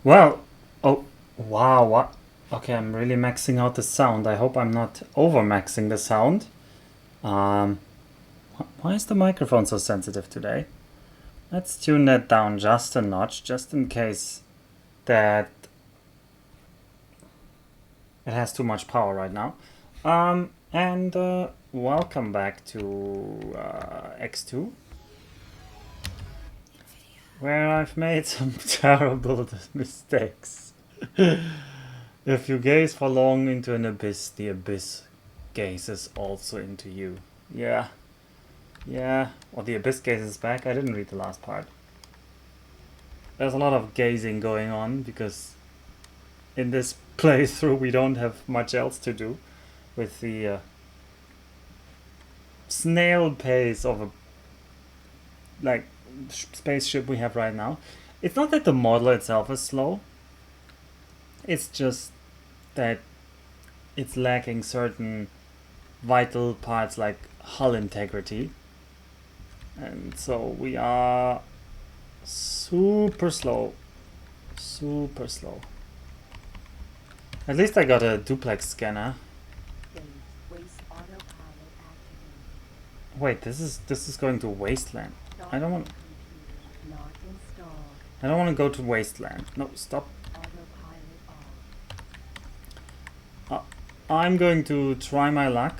Well, oh, wow, what? Okay, I'm really maxing out the sound. I hope I'm not over maxing the sound. Um, why is the microphone so sensitive today? Let's tune that down just a notch, just in case that it has too much power right now. And welcome back to X2, where I've made some terrible mistakes. If you gaze for long into an abyss, the abyss gazes also into you. Yeah, yeah. Well, the abyss gazes back. I didn't read the last part. There's a lot of gazing going on because in this playthrough we don't have much else to do with the snail pace of a like spaceship we have right now. It's not that the model itself is slow. It's just that it's lacking certain vital parts like hull integrity, and so we are super slow. At least I got a duplex scanner. Wait, this is going to wasteland. I don't want to go to wasteland. No, stop. I'm going to try my luck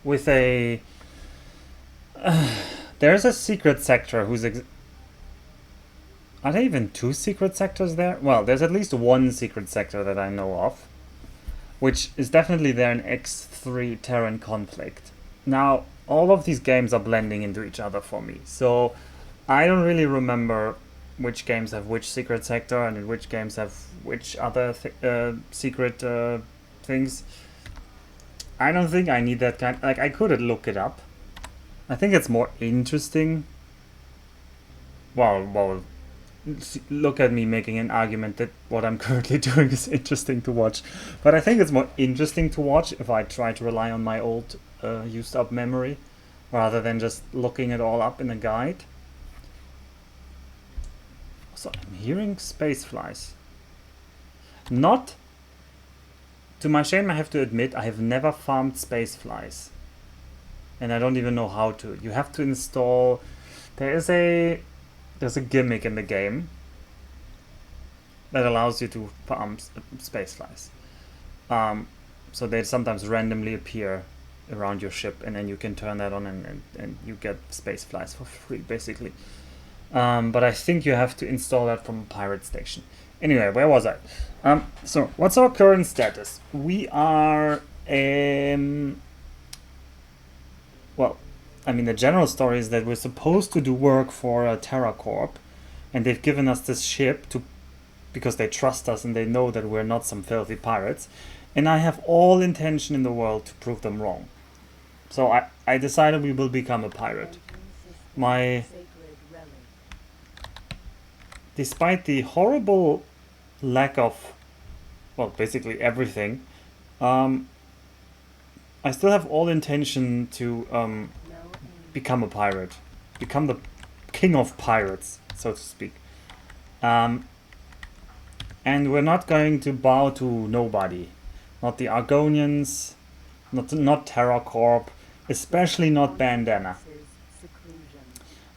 with a there's a secret sector who's are there even two secret sectors there? Well, there's at least one secret sector that I know of, which is definitely there in X3 Terran Conflict. Now, all of these games are blending into each other for me, so I don't really remember which games have which secret sector and which games have which other secret things. I don't think I need that kind. Like, I could look it up. I think it's more interesting. Well, look at me making an argument that what I'm currently doing is interesting to watch. But I think it's more interesting to watch if I try to rely on my old used up memory rather than just looking it all up in a guide. So I'm hearing space flies. Not, to my shame, I have to admit, I have never farmed space flies. And I don't even know how to. You have to install, there's a gimmick in the game that allows you to farm space flies. So they sometimes randomly appear around your ship, and then you can turn that on and you get space flies for free, basically. But I think you have to install that from a pirate station. Anyway, where was I? So what's our current status? We are well, I mean, the general story is that we're supposed to do work for TerraCorp, and they've given us this ship because they trust us and they know that we're not some filthy pirates, and I have all intention in the world to prove them wrong. So I decided we will become a pirate. Despite the horrible lack of, well, basically everything, I still have all intention to become a pirate, become the king of pirates, so to speak. And we're not going to bow to nobody, not the Argonians, not TerraCorp, especially not Bandana.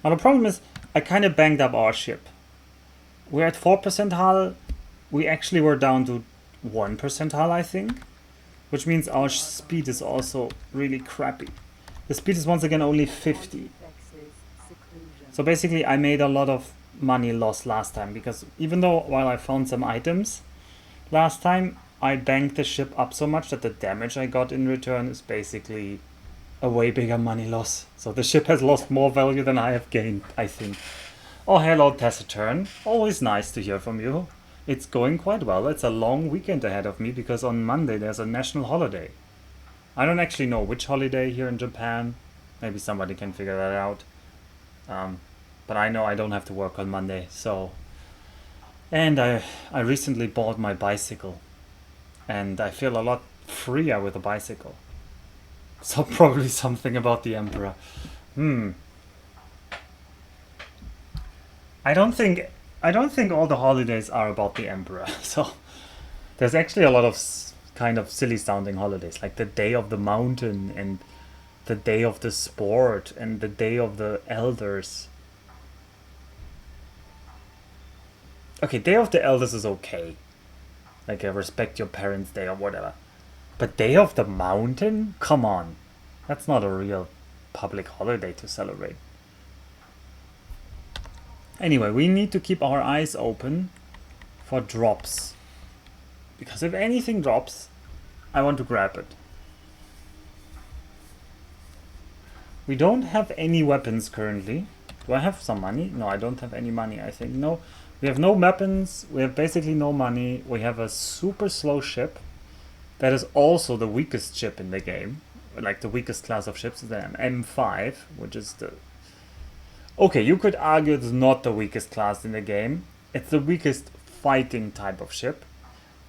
Now the problem is, I kind of banged up our ship. We're at 4% hull. We actually were down to 1% hull, I think. Which means our speed is also really crappy. The speed is once again only 50. So basically I made a lot of money loss last time. Because even though while I found some items last time, I banked the ship up so much that the damage I got in return is basically a way bigger money loss. So the ship has lost more value than I have gained, I think. Oh, hello, Taciturn. Always nice to hear from you. It's going quite well. It's a long weekend ahead of me because on Monday there's a national holiday. I don't actually know which holiday here in Japan. Maybe somebody can figure that out. But I know I don't have to work on Monday, so... And I recently bought my bicycle. And I feel a lot freer with a bicycle. So probably something about the Emperor. I I don't think all the holidays are about the emperor. So there's actually a lot of kind of silly sounding holidays, like the Day of the Mountain and the Day of the Sport and the Day of the Elders. Okay, Day of the Elders is okay. Like a respect your parents day or whatever. But Day of the Mountain? Come on. That's not a real public holiday to celebrate. Anyway, we need to keep our eyes open for drops. Because if anything drops, I want to grab it. We don't have any weapons currently. Do I have some money? No, I don't have any money, I think. No, we have no weapons. We have basically no money. We have a super slow ship. That is also the weakest ship in the game. Like the weakest class of ships is the M5, which is the... Okay, you could argue it's not the weakest class in the game. It's the weakest fighting type of ship.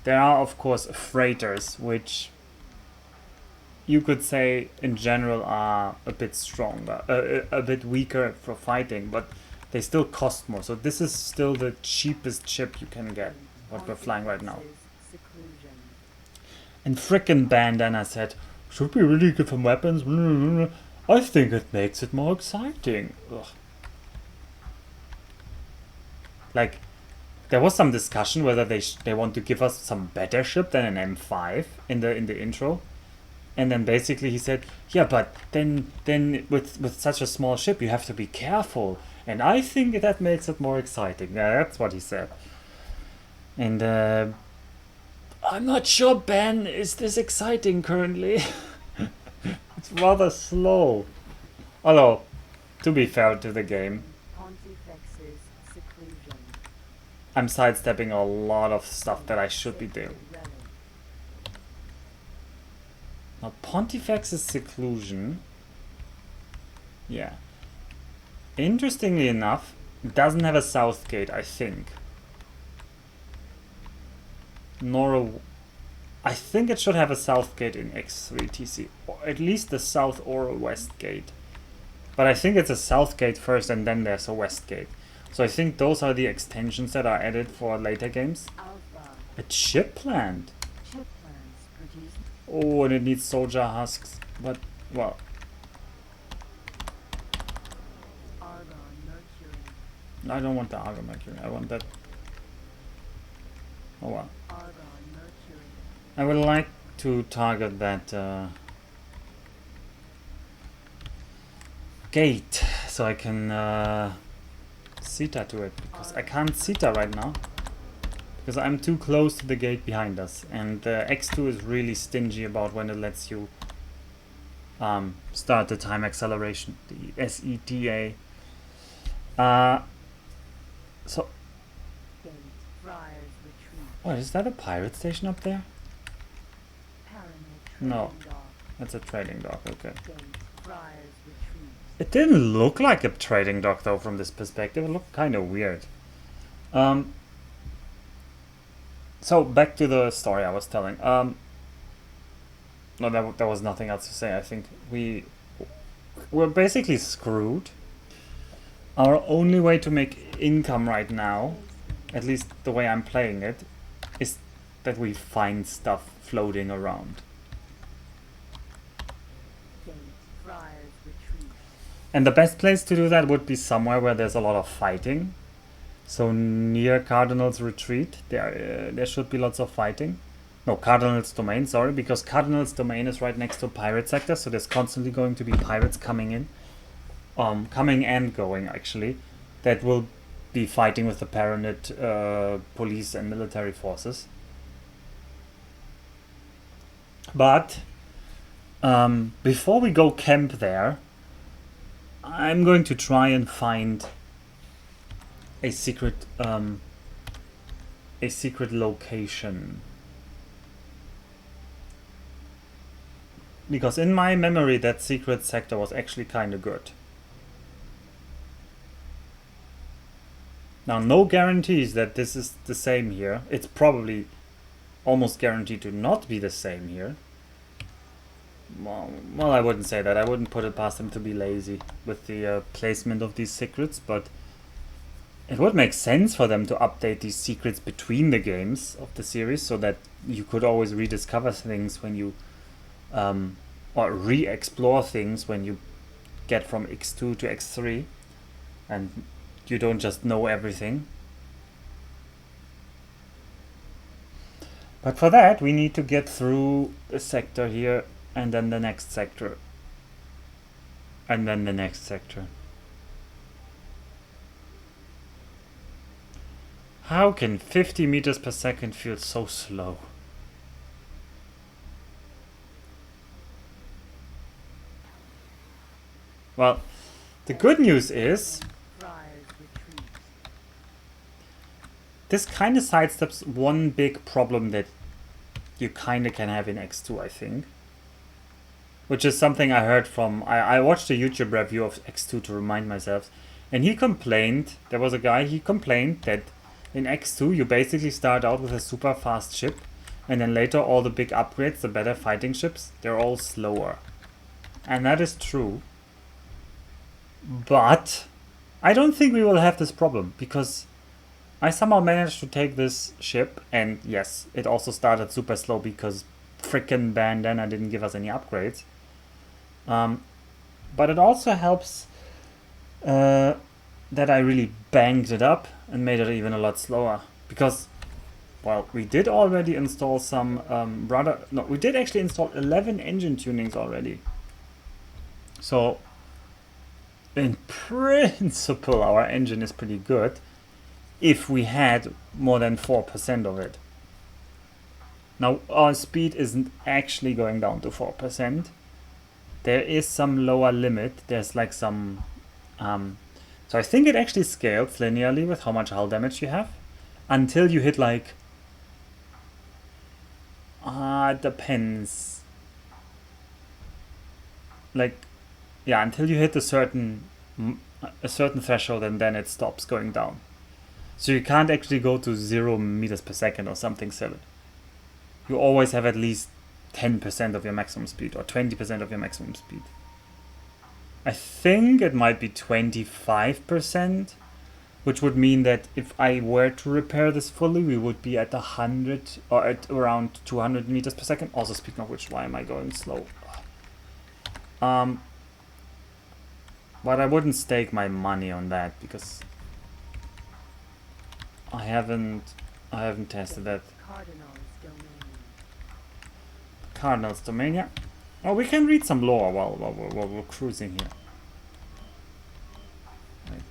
There are, of course, freighters, which you could say in general are a bit stronger, a bit weaker for fighting, but they still cost more. So this is still the cheapest ship you can get, what we're flying right now. And frickin' Bandana said, should we really give them weapons? I think it makes it more exciting. Ugh. Like, there was some discussion whether they want to give us some better ship than an M5 in the intro. And then basically he said, yeah, but then with such a small ship you have to be careful. And I think that makes it more exciting. Yeah, that's what he said. And I'm not sure, Ben, is this exciting currently? It's rather slow. Although, to be fair to the game, I'm sidestepping a lot of stuff that I should be doing. Now, Pontifex's seclusion, yeah. Interestingly enough, it doesn't have a south gate, I think. Nor a... I think it should have a south gate in X3TC, or at least the south or a west gate. But I think it's a south gate first and then there's a west gate. So I think those are the extensions that are added for later games. A chip plant. Oh, and it needs soldier husks. But, well. I don't want the Argon Mercury. I want that. Oh well. I would like to target that gate so I can Sita to it, because I can't Sita right now because I'm too close to the gate behind us, and X2 is really stingy about when it lets you start the time acceleration, the SETA. So, oh, is that a pirate station up there? No, that's a trading dock, okay. It didn't look like a trading dock though from this perspective, it looked kind of weird. So back to the story I was telling. No, there was nothing else to say. I think we're basically screwed. Our only way to make income right now, at least the way I'm playing it, is that we find stuff floating around. And the best place to do that would be somewhere where there's a lot of fighting. So near Cardinal's Retreat, there should be lots of fighting. No, Cardinal's Domain, sorry, because Cardinal's Domain is right next to Pirate Sector, so there's constantly going to be pirates coming in. Coming and going, actually. That will be fighting with the Paranid police and military forces. But before we go camp there, I'm going to try and find a secret location, because in my memory that secret sector was actually kind of good. Now, no guarantees that this is the same here. It's probably almost guaranteed to not be the same here. Well, I wouldn't say that. I wouldn't put it past them to be lazy with the placement of these secrets, but it would make sense for them to update these secrets between the games of the series so that you could always rediscover things when you or re-explore things when you get from X2 to X3 and you don't just know everything. But for that we need to get through a sector here and then the next sector and then the next sector. How can 50 meters per second feel so slow? Well, the good news is this kind of sidesteps one big problem that you kind of can have in X2, I think. Which is something I heard from... I watched a YouTube review of X2 to remind myself. And he complained, there was a guy, he complained that in X2 you basically start out with a super fast ship. And then later all the big upgrades, the better fighting ships, they're all slower. And that is true. But I don't think we will have this problem, because I somehow managed to take this ship, and yes, it also started super slow because frickin' Bandana didn't give us any upgrades. But it also helps that I really banged it up and made it even a lot slower. Because, well, we did already install some we did actually install 11 engine tunings already. So, in principle, our engine is pretty good if we had more than 4% of it. Now, our speed isn't actually going down to 4%. There is some lower limit. There's like some... so I think it actually scales linearly with how much hull damage you have. Until you hit like... it depends. Like... yeah, until you hit a certain threshold, and then it stops going down. So you can't actually go to 0 meters per second or something silly. You always have at least 10% of your maximum speed or 20% of your maximum speed. I think it might be 25%, which would mean that if I were to repair this fully, we would be at 100 or at around 200 meters per second. Also, speaking of which, why am I going slow? But I wouldn't stake my money on that because I haven't tested that. Cardinal's domain, yeah. Oh, we can read some lore while we're cruising here. Right.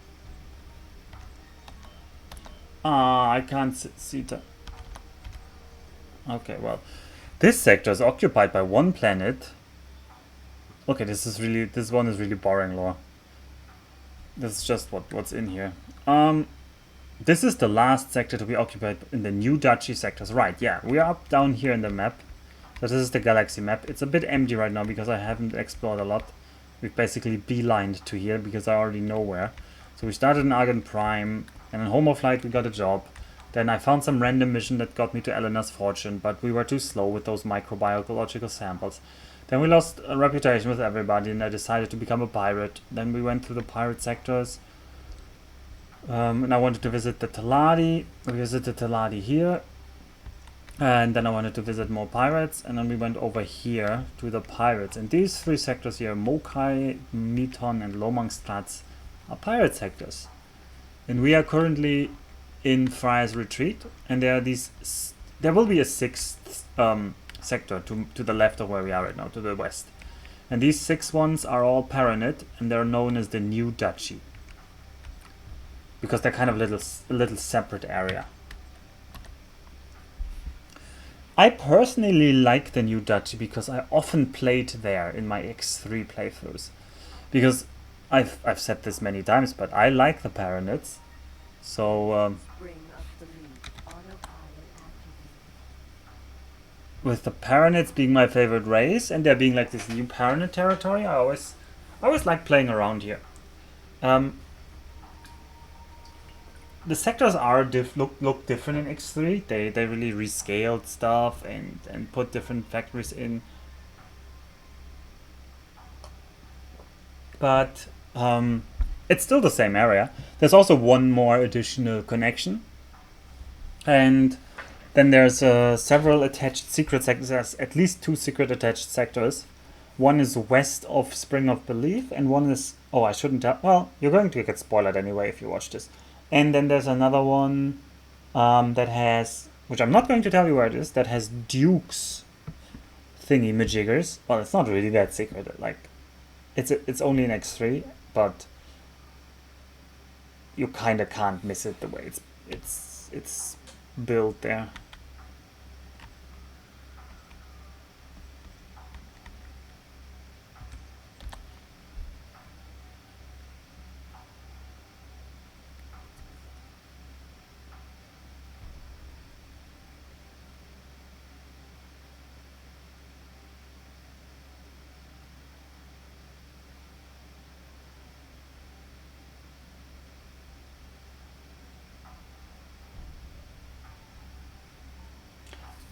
I can't see the... okay, well, this sector is occupied by one planet. Okay, this one is really boring lore. This is just what's in here. This is the last sector to be occupied in the new duchy sectors. Right, yeah, we are up down here in the map. So this is the galaxy map. It's a bit empty right now because I haven't explored a lot. We've basically beelined to here because I already know where. So we started in Argent Prime, and in Homoflight we got a job. Then I found some random mission that got me to Elena's Fortune, but we were too slow with those microbiological samples. Then we lost a reputation with everybody, and I decided to become a pirate. Then we went through the pirate sectors. And I wanted to visit the Teladi. We visited Teladi here. And then I wanted to visit more pirates. And then we went over here to the pirates. And these three sectors here, Mokai, Meton, and Lomangstrats, are pirate sectors. And we are currently in Friar's Retreat. And there will be a sixth sector to the left of where we are right now, to the west. And these 6 ones are all Paranit, and they're known as the New Duchy. Because they're kind of a little separate area. I personally like the New Duchy because I often played there in my X3 playthroughs. Because I've said this many times, but I like the Paranits. So with the Paranits being my favorite race and there being like this new Paranit territory, I always like playing around here. The sectors are look different in X3. They really rescaled stuff and put different factories in. But it's still the same area. There's also one more additional connection. And then there's several attached secret sectors. There's at least 2 secret attached sectors. One is west of Spring of Belief, and one is... Oh, I shouldn't tell... Well, you're going to get spoiled anyway if you watch this. And then there's another one that has... Which I'm not going to tell you where it is. That has Duke's thingy-majiggers. Well, it's not really that secret. Like, it's only an X3, but you kind of can't miss it the way it's built there.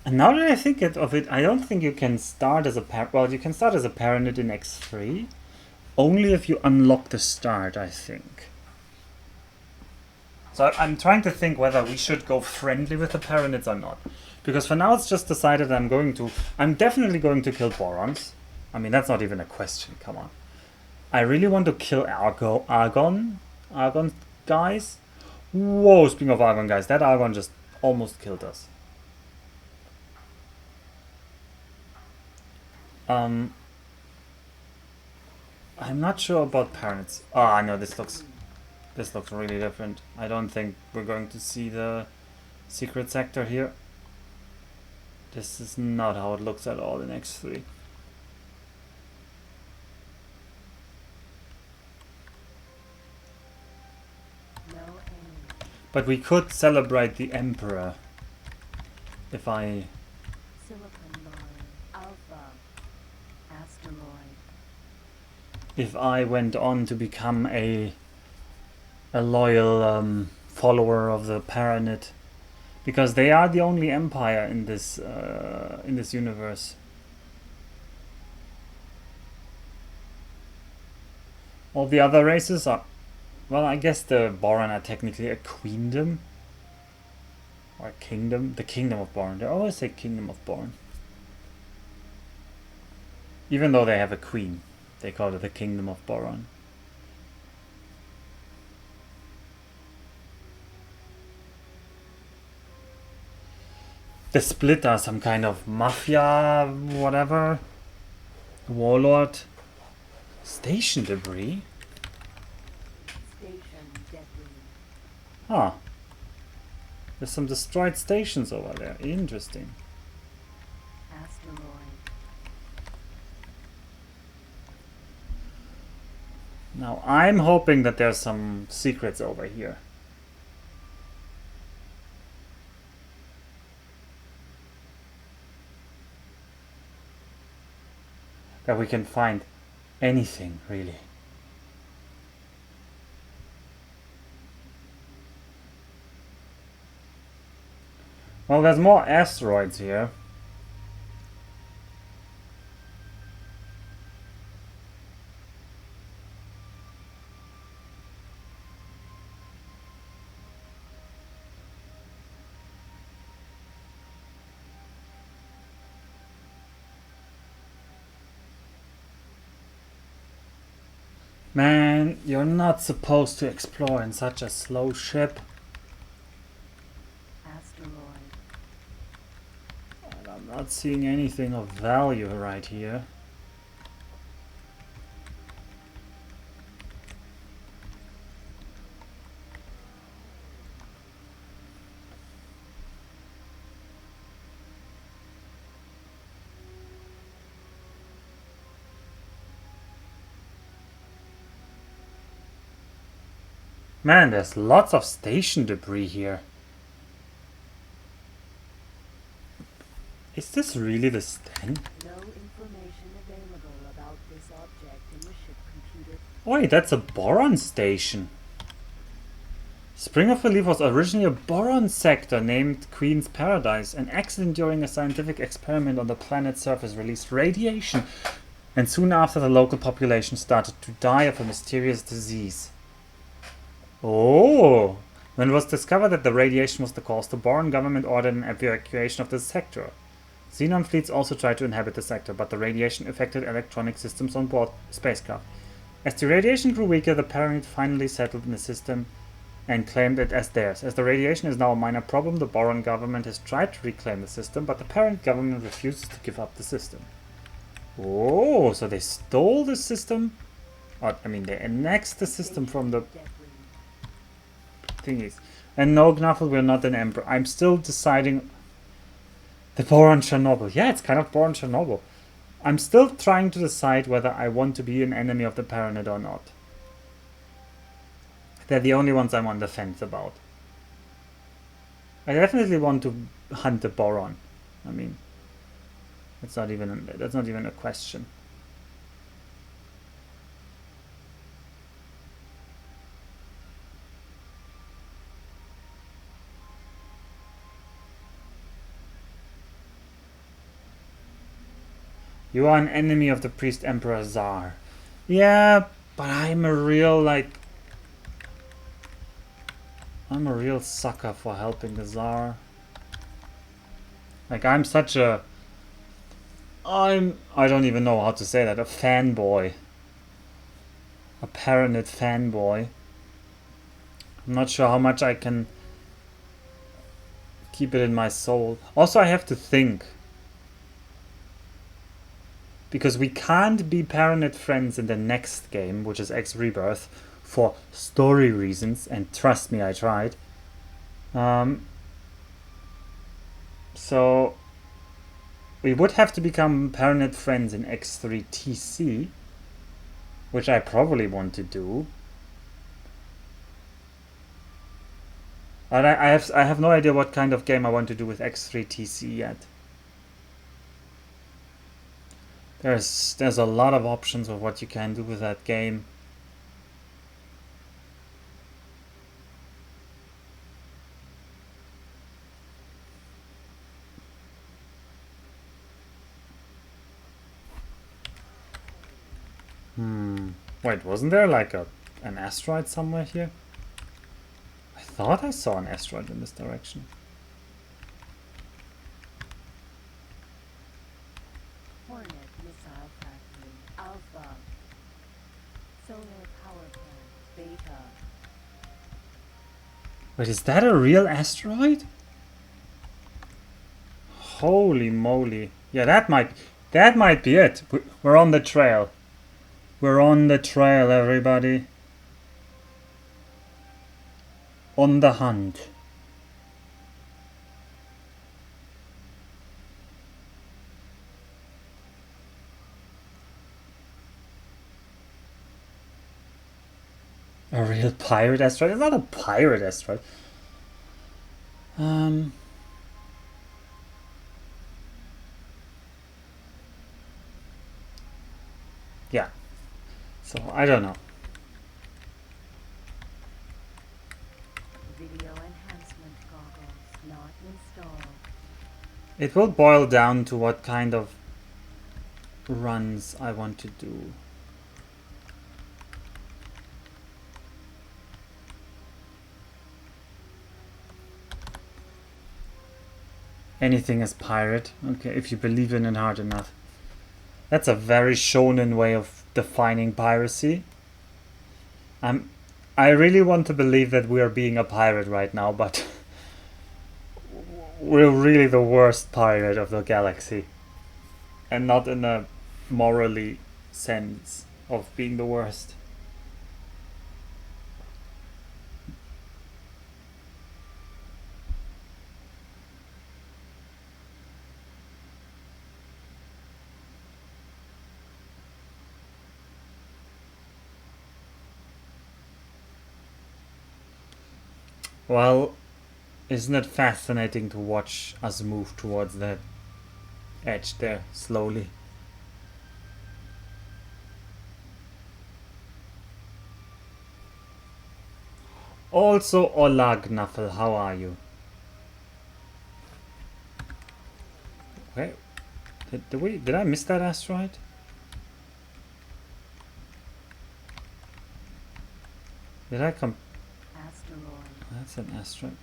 And now that I think of it, I don't think you can start as a well, you can start as a Paranid in X3, only if you unlock the start, I think. So I'm trying to think whether we should go friendly with the Paranids or not. Because for now it's just decided I'm definitely going to kill Borons. I mean, that's not even a question, come on. I really want to kill Argon guys. Whoa, speaking of Argon guys, that Argon just almost killed us. I'm not sure about Paranids. Ah, no, this looks really different. I don't think we're going to see the secret sector here. This is not how it looks at all in X3. But we could celebrate the Emperor if I... If I went on to become a loyal follower of the Paranid, because they are the only empire in this universe. All the other races are, well, I guess the Boron are technically a queendom or a kingdom. The kingdom of Boron. They always say kingdom of Boron, even though they have a queen. They call it the Kingdom of Boron. The Split are some kind of mafia, whatever. Warlord. Station debris? Huh. There's some destroyed stations over there. Interesting. Now, I'm hoping that there's some secrets over here. That we can find anything, really. Well, there's more asteroids here. Man, you're not supposed to explore in such a slow ship. Asteroid. And I'm not seeing anything of value right here. Man, there's lots of station debris here. Is this really the stand? No information available about this object in the ship computer. Wait, that's a boron station. Spring of Belief was originally a boron sector named Queen's Paradise. An accident during a scientific experiment on the planet's surface released radiation, and soon after the local population started to die of a mysterious disease. Oh! When it was discovered that the radiation was the cause, the Boron government ordered an evacuation of the sector. Xenon fleets also tried to inhabit the sector, but the radiation affected electronic systems on board spacecraft. As the radiation grew weaker, the Paranid finally settled in the system and claimed it as theirs. As the radiation is now a minor problem, the Boron government has tried to reclaim the system, but the Paranid government refuses to give up the system. Oh, so they stole the system? I mean, they annexed the system from the thingies. And no, Knuffle, we're not an emperor. I'm still deciding... The Boron Chernobyl. Yeah, it's kind of Boron Chernobyl. I'm still trying to decide whether I want to be an enemy of the Paranid or not. They're the only ones I'm on the fence about. I definitely want to hunt the Boron. I mean, that's not even a question. You are an enemy of the priest Emperor Tsar. Yeah, but I'm a real sucker for helping the Tsar. Like, I'm such a... I don't even know how to say that. A fanboy. A Paranid fanboy. I'm not sure how much I can keep it in my soul. Also, I have to think. Because we can't be Paranid friends in the next game, which is X Rebirth, for story reasons, and trust me, I tried. So we would have to become Paranid friends in X3 TC, which I probably want to do. But I have no idea what kind of game I want to do with X3 TC yet. There's a lot of options of what you can do with that game. Wait, wasn't there like an asteroid somewhere here? I thought I saw an asteroid in this direction. Hornet Missile Factory, Alpha. Solar Power Plant, Beta. Wait, is that a real asteroid? Holy moly. Yeah, that might be it. We're on the trail. We're on the trail, everybody. On the hunt. A real pirate asteroid? It's not a pirate asteroid. Yeah. So, I don't know. Video enhancement goggles not installed. It will boil down to what kind of runs I want to do. Anything as pirate. Okay, if you believe in it hard enough. That's a very shonen way of defining piracy. I really want to believe that we are being a pirate right now, but we're really the worst pirate of the galaxy. And not in a morally sense of being the worst. Well, isn't it fascinating to watch us move towards that edge there, slowly? Also, hola Gnuffle, how are you? Okay, did I miss that asteroid? Did I come? That's an asteroid.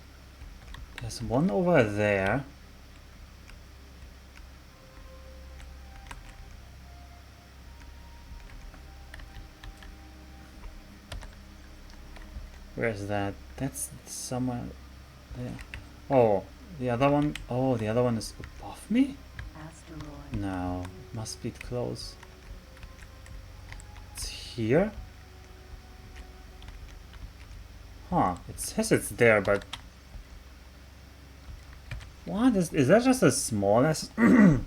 There's one over there. Where's that? That's somewhere there. Oh, the other one. Oh, the other one is above me? Asteroid. No, must be close. It's here? Huh, it says it's there, but... What is that just a small... is that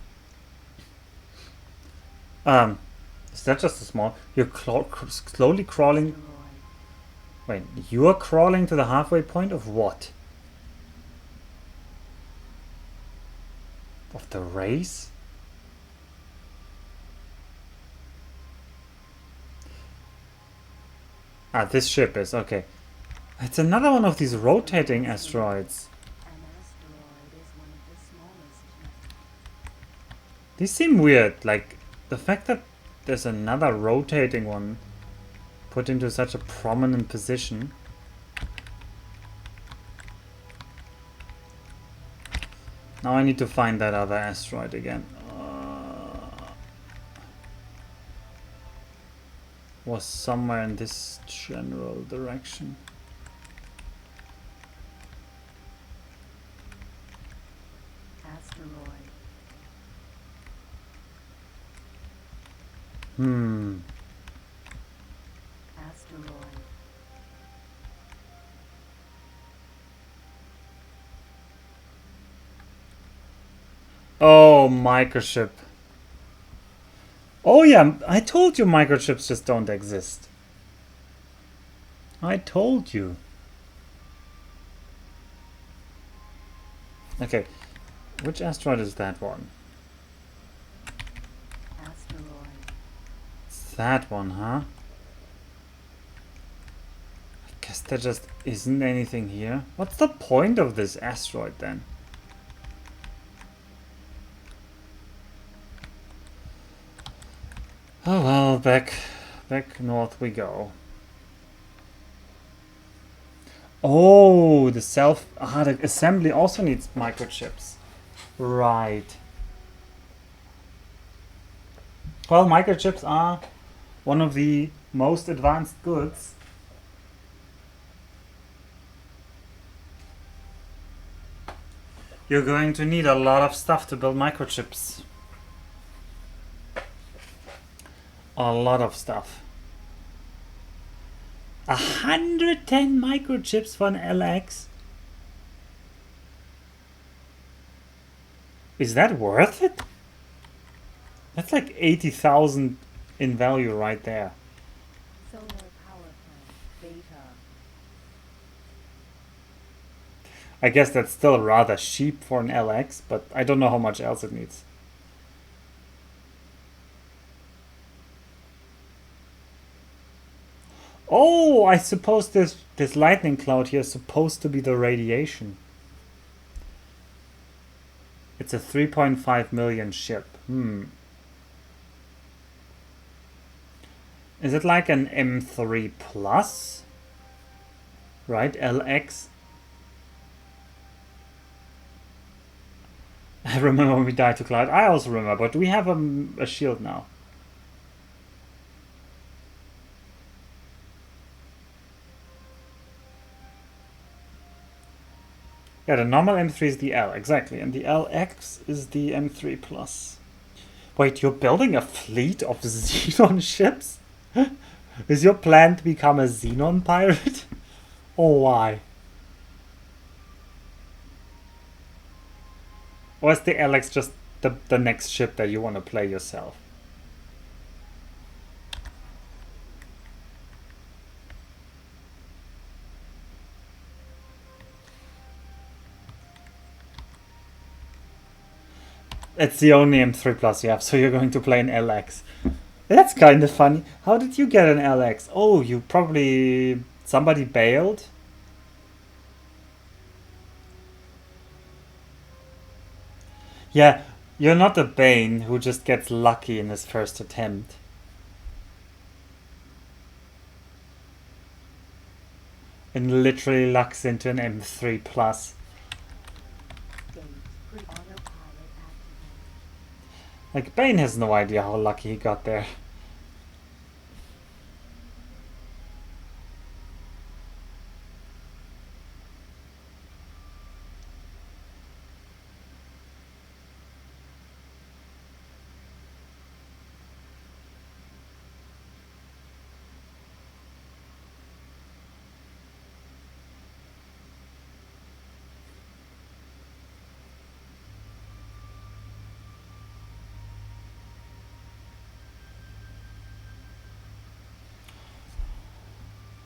just a small... You're slowly crawling... Asteroid. Wait, you're crawling to the halfway point of what? Of the race? Ah, this ship is, okay. It's another one of these rotating asteroids. An asteroid is one of the smallest. These seem weird, like the fact that there's another rotating one put into such a prominent position. Now I need to find that other asteroid again. Was somewhere in this general direction. Asteroid. Asteroid. Oh, microchip. Oh yeah, I told you microchips just don't exist. I told you. Okay, which asteroid is that one? Asteroid. It's that one, huh? I guess there just isn't anything here. What's the point of this asteroid then? Oh well, back north we go. Oh, the assembly also needs microchips. Right. Well, microchips are one of the most advanced goods. You're going to need a lot of stuff to build microchips. A lot of stuff. 110 microchips for an LX? Is that worth it? That's like 80,000 in value right there. Solar power plant. Beta. I guess that's still rather cheap for an LX, but I don't know how much else it needs. Oh, I suppose this lightning cloud here is supposed to be the radiation. It's a 3.5 million ship. Is it like an M3 Plus? Right, LX? I remember when we died to Cloud. I also remember, but we have a shield now. Yeah, the normal M3 is the L, exactly, and the LX is the M3 Plus. Wait, you're building a fleet of Xenon ships? Is your plan to become a Xenon pirate? Or why? Or is the LX just the next ship that you want to play yourself? It's the only M3 Plus you have, so you're going to play an LX. That's kind of funny. How did you get an LX? Oh, you probably... somebody bailed? Yeah, you're not a Bane who just gets lucky in his first attempt. and literally lucks into an M3 plus. Like, Bane has no idea how lucky he got there.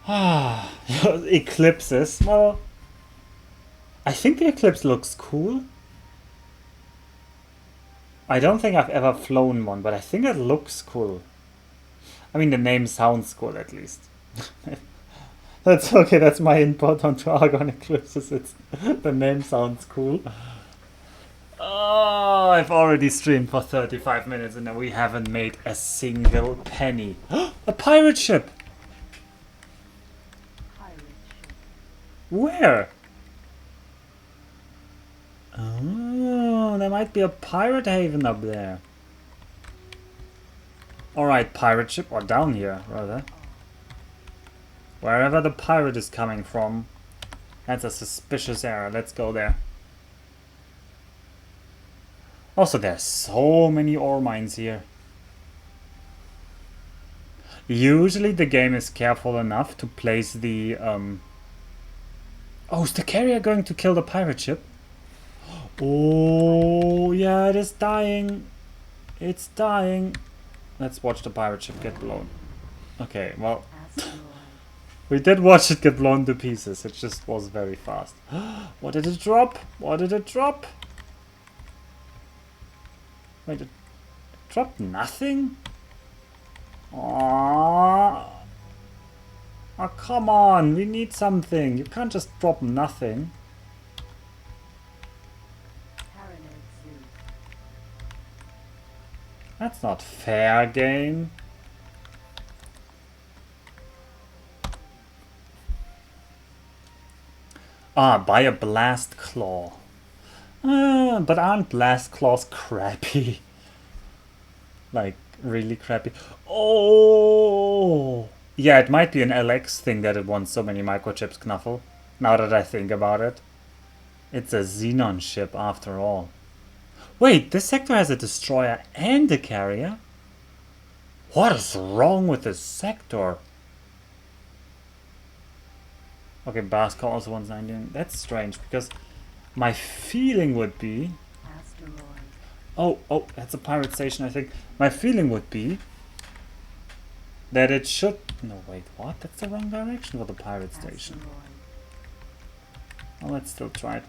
Ah, eclipses. Well, I think the eclipse looks cool. I don't think I've ever flown one, but I think it looks cool. I mean, the name sounds cool at least. That's okay, that's my input onto Argon eclipses. It's the name sounds cool. Oh, I've already streamed for 35 minutes and we haven't made a single penny. A pirate ship! Where? Oh, there might be a pirate haven up there. Alright, pirate ship, or down here, rather. Wherever the pirate is coming from. That's a suspicious area. Let's go there. Also, there's so many ore mines here. Usually the game is careful enough to place the... Oh, is the carrier going to kill the pirate ship? Oh, yeah, it is dying. It's dying. Let's watch the pirate ship get blown. Okay, well... we did watch it get blown to pieces. It just was very fast. What did it drop? What did it drop? Wait, it dropped nothing? Aww. Oh, come on. We need something. You can't just drop nothing. That's not fair, game. Ah, buy a blast claw. But aren't blast claws crappy? Like, really crappy. Oh! Yeah, it might be an LX thing that it wants so many microchips, Knuffle. Now that I think about it. It's a Xenon ship after all. Wait, this sector has a destroyer and a carrier? What is wrong with this sector? Okay, Basco also wants 19. That's strange, because my feeling would be... Oh, that's a pirate station, I think. My feeling would be that it should... No, wait, what? That's the wrong direction for the pirate station. Well, let's still try it.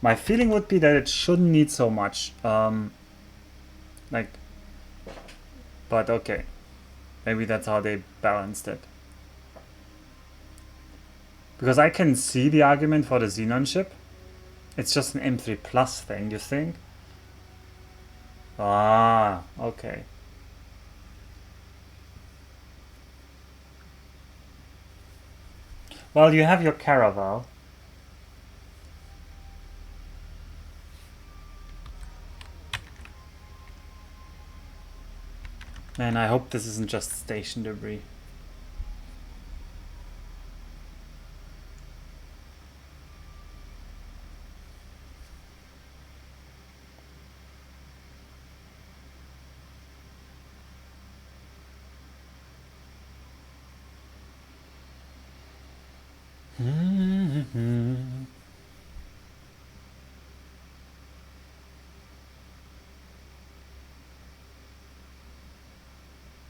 My feeling would be that it shouldn't need so much. Like... But okay. Maybe that's how they balanced it. Because I can see the argument for the Xenon ship. It's just an M3 Plus thing, you think? Ah, okay. Well, you have your Caravel. Man, I hope this isn't just station debris.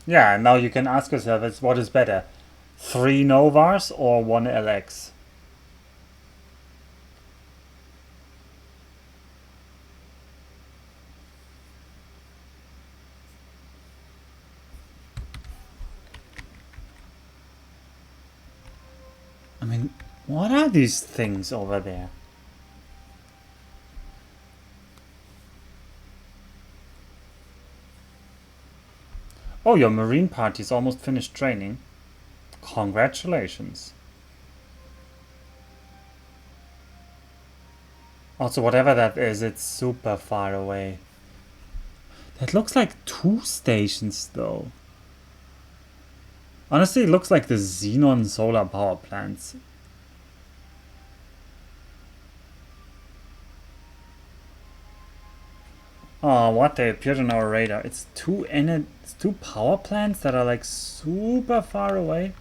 Yeah, now you can ask yourself, what is better? 3 Novars or 1 LX? I mean, what are these things over there? Oh, your marine party's almost finished training. Congratulations. Also, whatever that is, it's super far away. That looks like 2 stations, though. Honestly, it looks like the Xenon solar power plants. Oh, what? They appeared on our radar. It's two power plants that are like super far away.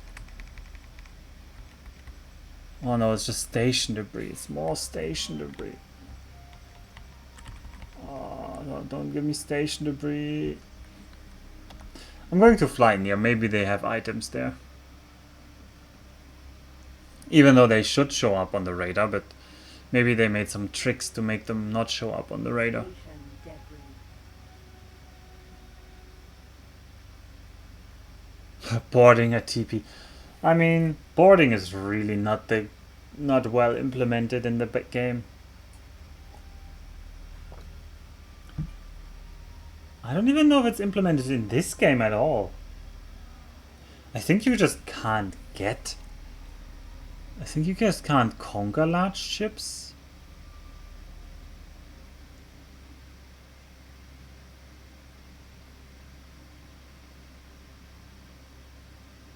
Oh no, it's just station debris. It's more station debris. Oh, no, don't give me station debris. I'm going to fly near. Maybe they have items there. Even though they should show up on the radar, but maybe they made some tricks to make them not show up on the radar. Boarding a TP. I mean, boarding is really not well implemented in the game. I don't even know if it's implemented in this game at all. I think you just can't get. I think you just can't conquer large ships.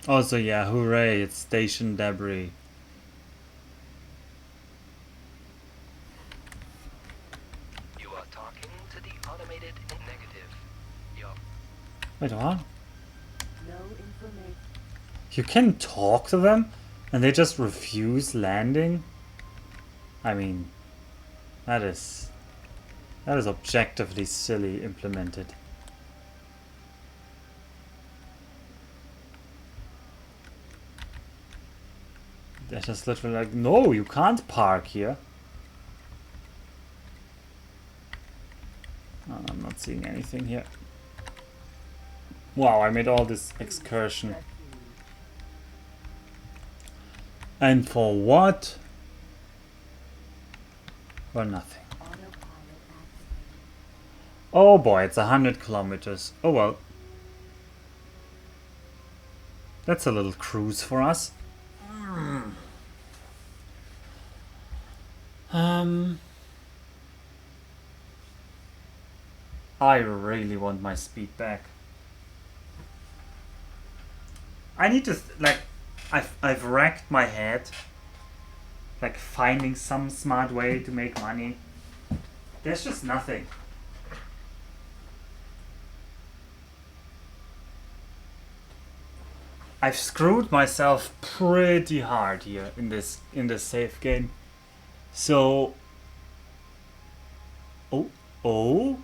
Also, yeah, hooray, it's station debris. You are talking to the automated negative. Wait, what? No information. You can talk to them and they just refuse landing? I mean, that is objectively silly implemented. They're just literally like, no, you can't park here. Oh, I'm not seeing anything here. Wow, I made all this excursion. And for what? For nothing. Oh boy, it's 100 kilometers. Oh well. That's a little cruise for us. I really want my speed back. I need to like, I've racked my head, like finding some smart way to make money. There's just nothing. I've screwed myself pretty hard here in this safe game. So, oh,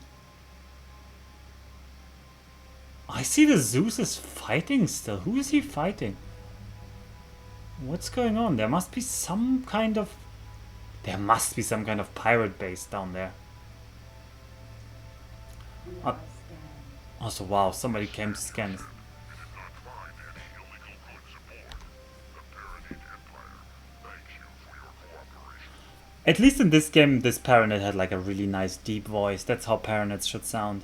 I see the Zeus is fighting still. Who is he fighting? What's going on? There must be some kind of pirate base down there. Also, wow, somebody came to scan. At least in this game, this Paranet had like a really nice deep voice. That's how Paranets should sound.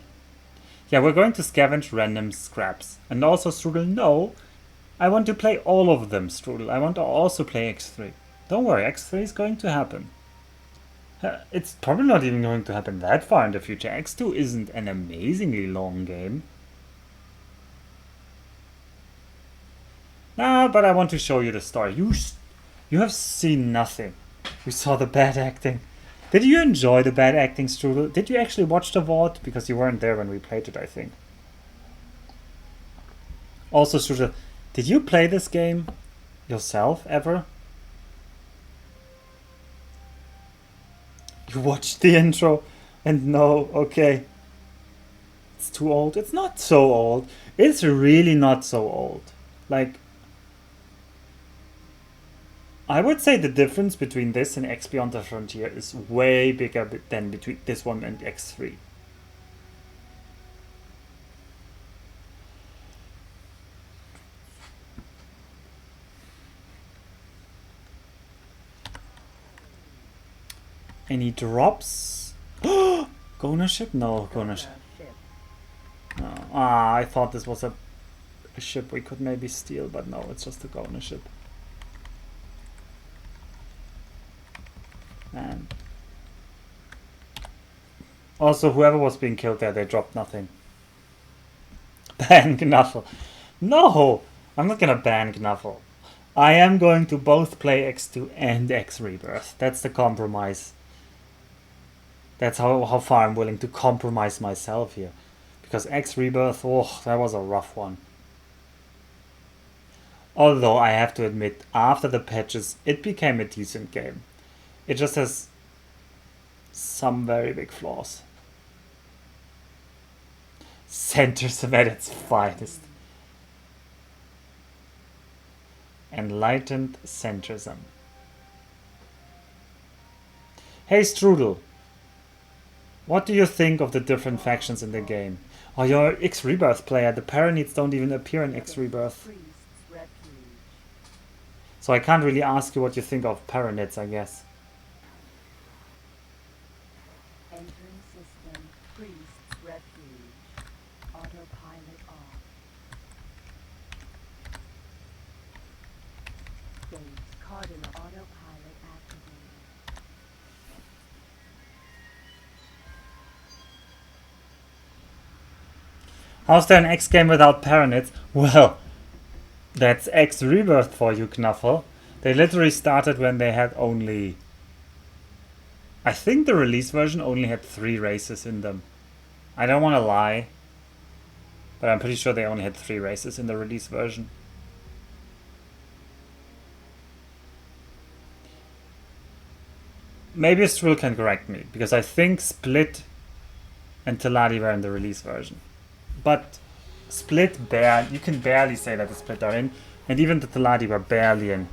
Yeah, we're going to scavenge random scraps. And also, Strudel, no, I want to play all of them, Strudel. I want to also play X3. Don't worry, X3 is going to happen. It's probably not even going to happen that far in the future. X2 isn't an amazingly long game. But I want to show you the story. You have seen nothing. We saw the bad acting. Did you enjoy the bad acting, Strudel? Did you actually watch the VOD? Because you weren't there when we played it, I think. Also, Strudel, did you play this game yourself ever? You watched the intro and no, okay. It's too old. It's not so old. It's really not so old. Like, I would say the difference between this and X Beyond the Frontier is way bigger than between this one and X3. Any drops? Gona ship? No, Gona ship. No. I thought this was a ship we could maybe steal, but no, it's just a Gona ship. And Also, whoever was being killed there, they dropped nothing. Ban Knuffle. No! I'm not gonna ban Knuffle. I am going to both play X2 and X Rebirth. That's the compromise. That's how far I'm willing to compromise myself here. Because X Rebirth, oh, that was a rough one. Although I have to admit, after the patches, it became a decent game. It just has some very big flaws. Centrism at its finest. Enlightened centrism. Hey Strudel, what do you think of the different factions in the game? Oh, you're an X Rebirth player. The Paranids don't even appear in X Rebirth. So I can't really ask you what you think of Paranids, I guess. Entering system. Priest's refuge. Autopilot off. Gate. Cardinal autopilot activated. How's there an X game without Paranids? Well, that's X Rebirth for you, Knuffle. They literally started when they had only... I think the release version only had 3 races in them. I don't want to lie, but I'm pretty sure they only had 3 races in the release version. Maybe Strul can correct me, because I think Split and Teladi were in the release version. But Split, you can barely say that the Split are in, and even the Teladi were barely in.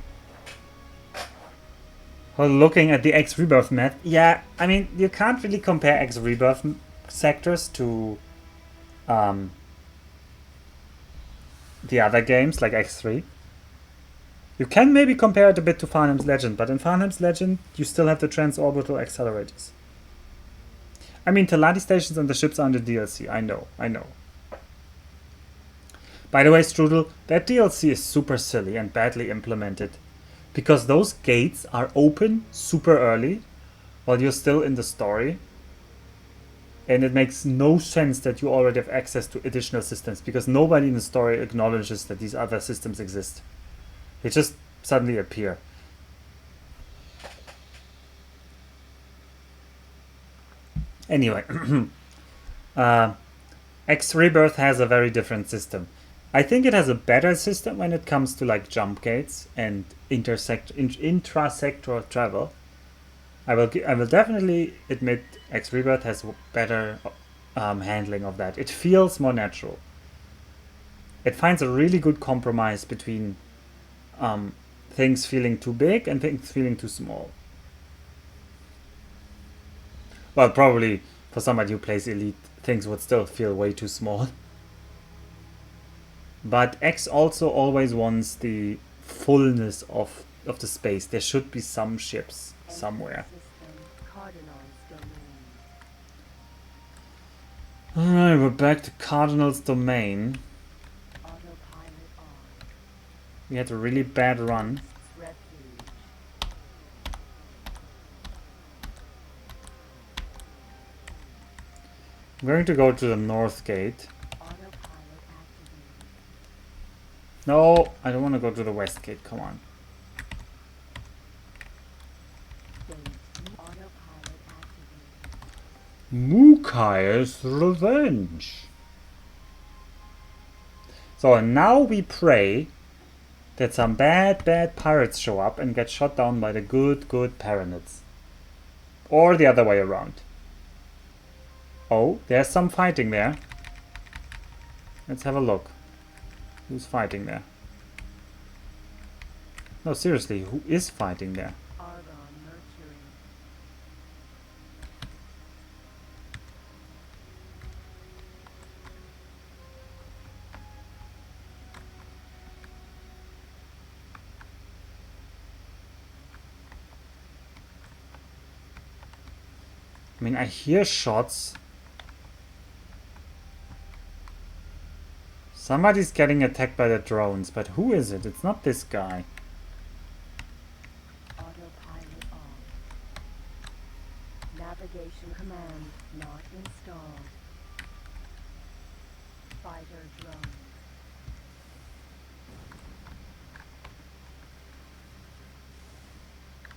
Well, looking at the X Rebirth map, yeah, I mean, you can't really compare X Rebirth sectors to the other games, like X3. You can maybe compare it a bit to Farnham's Legend, but in Farnham's Legend, you still have the transorbital accelerators. I mean, Teladi stations and the ships are in the DLC, I know. By the way, Strudel, that DLC is super silly and badly implemented. Because those gates are open super early while you're still in the story. And it makes no sense that you already have access to additional systems, because nobody in the story acknowledges that these other systems exist. They just suddenly appear. Anyway, X Rebirth has a very different system. I think it has a better system when it comes to like jump gates and intrasector travel. I will definitely admit X Rebirth has better handling of that. It feels more natural. It finds a really good compromise between things feeling too big and things feeling too small. Well, probably for somebody who plays Elite, things would still feel way too small. But X also always wants the fullness of the space. There should be some ships somewhere. Alright, we're back to Cardinal's domain. We had a really bad run. I'm going to go to the north gate. No, I don't want to go to the west gate, come on. Mukai's Revenge. So now we pray that some bad pirates show up and get shot down by the good Paranids. Or the other way around. Oh, there's some fighting there. Let's have a look. Who's fighting there? No, seriously, who is fighting there? I mean, I hear shots. Somebody's getting attacked by the drones, but who is it? It's not this guy. Autopilot off. Navigation command not installed. Fighter drone.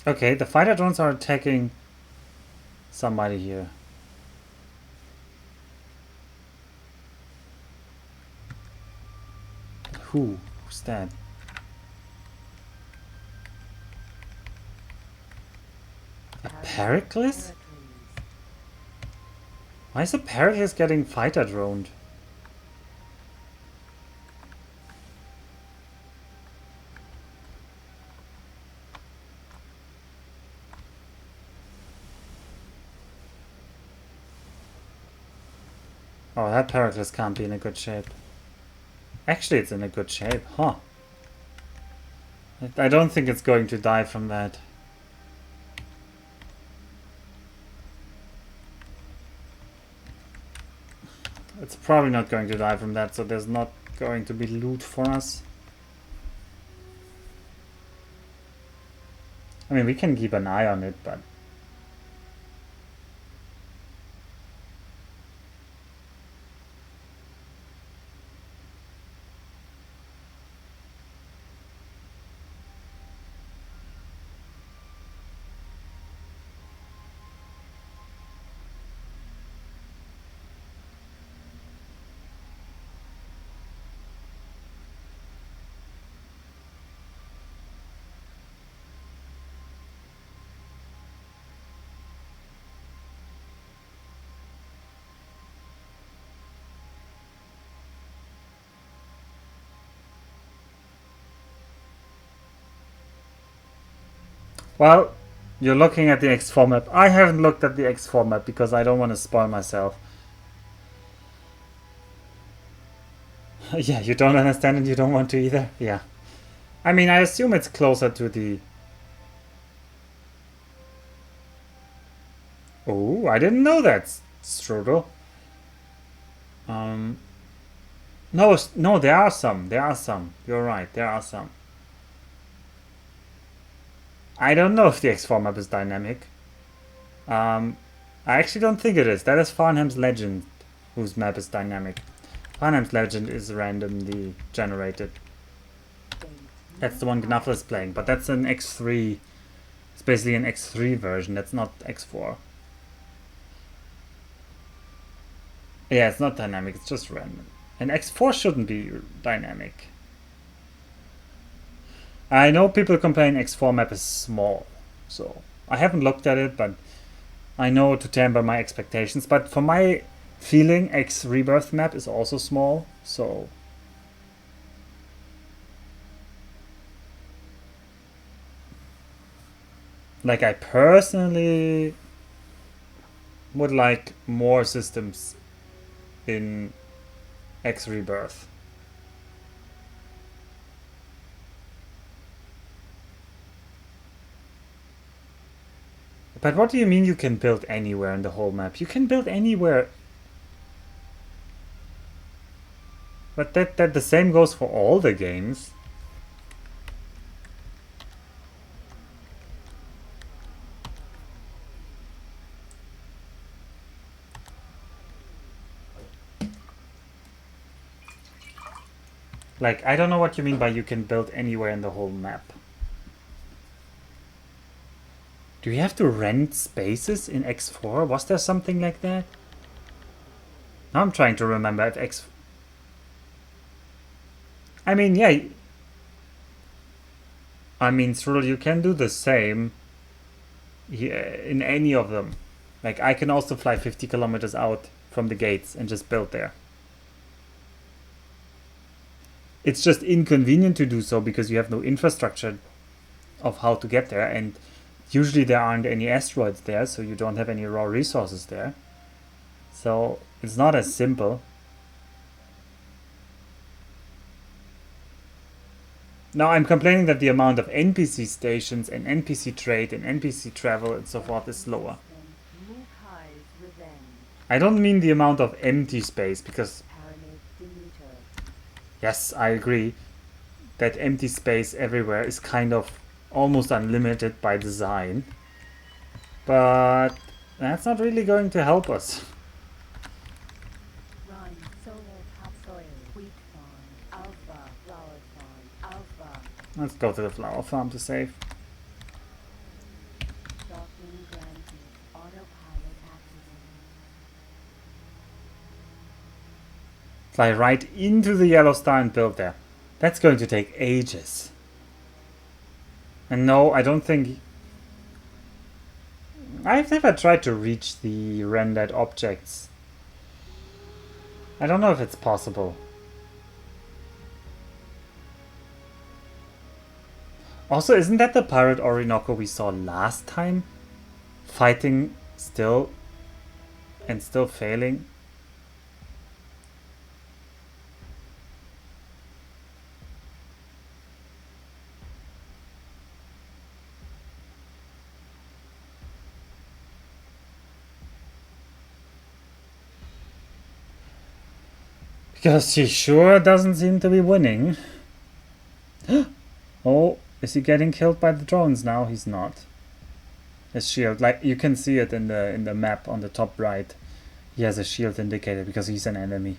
Okay, the fighter drones are attacking somebody here. Who's that? A Pericles? Why is a Pericles getting fighter droned? Oh, that Pericles can't be in a good shape. Actually, it's in a good shape, huh? I don't think it's going to die from that. It's probably not going to die from that, so there's not going to be loot for us. I mean, we can keep an eye on it, but... Well, you're looking at the X4 map. I haven't looked at the X4 map because I don't want to spoil myself. Yeah, you don't understand and you don't want to either? Yeah. I mean, I assume it's closer to the... Oh, I didn't know that, Strudel. No, there are some. There are some. You're right, there are some. I don't know if the X4 map is dynamic. I actually don't think it is. That is Farnham's Legend, whose map is dynamic. Farnham's Legend is randomly generated. That's the one Gnuffle is playing, but that's an X3. It's basically an X3 version, that's not X4. Yeah, it's not dynamic, it's just random. And X4 shouldn't be dynamic. I know people complain X4 map is small, so I haven't looked at it, but I know to temper my expectations. But for my feeling, X Rebirth map is also small, so... Like, I personally would like more systems in X Rebirth. But what do you mean you can build anywhere in the whole map? You can build anywhere. But that the same goes for all the games. Like, I don't know what you mean by you can build anywhere in the whole map. Do you have to rent spaces in X4? Was there something like that? Now I'm trying to remember if X... I mean, yeah. I mean, Cyril, you can do the same in any of them. Like, I can also fly 50 kilometers out from the gates and just build there. It's just inconvenient to do so because you have no infrastructure of how to get there, and usually there aren't any asteroids there, so you don't have any raw resources there. So it's not as simple. Now I'm complaining that the amount of NPC stations and NPC trade and NPC travel and so forth is lower. I don't mean the amount of empty space, because... Yes, I agree that empty space everywhere is kind of almost unlimited by design. But that's not really going to help us. Let's go to the flower farm to save. Docking granted. Autopilot activated. Fly right into the yellow star and build there. That's going to take ages. And no, I don't think... I've never tried to reach the rendered objects. I don't know if it's possible. Also, isn't that the pirate Orinoco we saw last time? Fighting still and still failing? Because he sure doesn't seem to be winning. Oh, is he getting killed by the drones now? He's not. His shield, like you can see it in the map on the top right. He has a shield indicator because he's an enemy.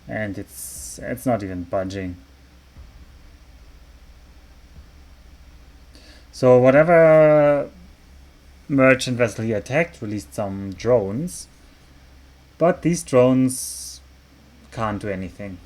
And it's not even budging. So whatever merchant vessel he attacked released some drones. But these drones can't do anything.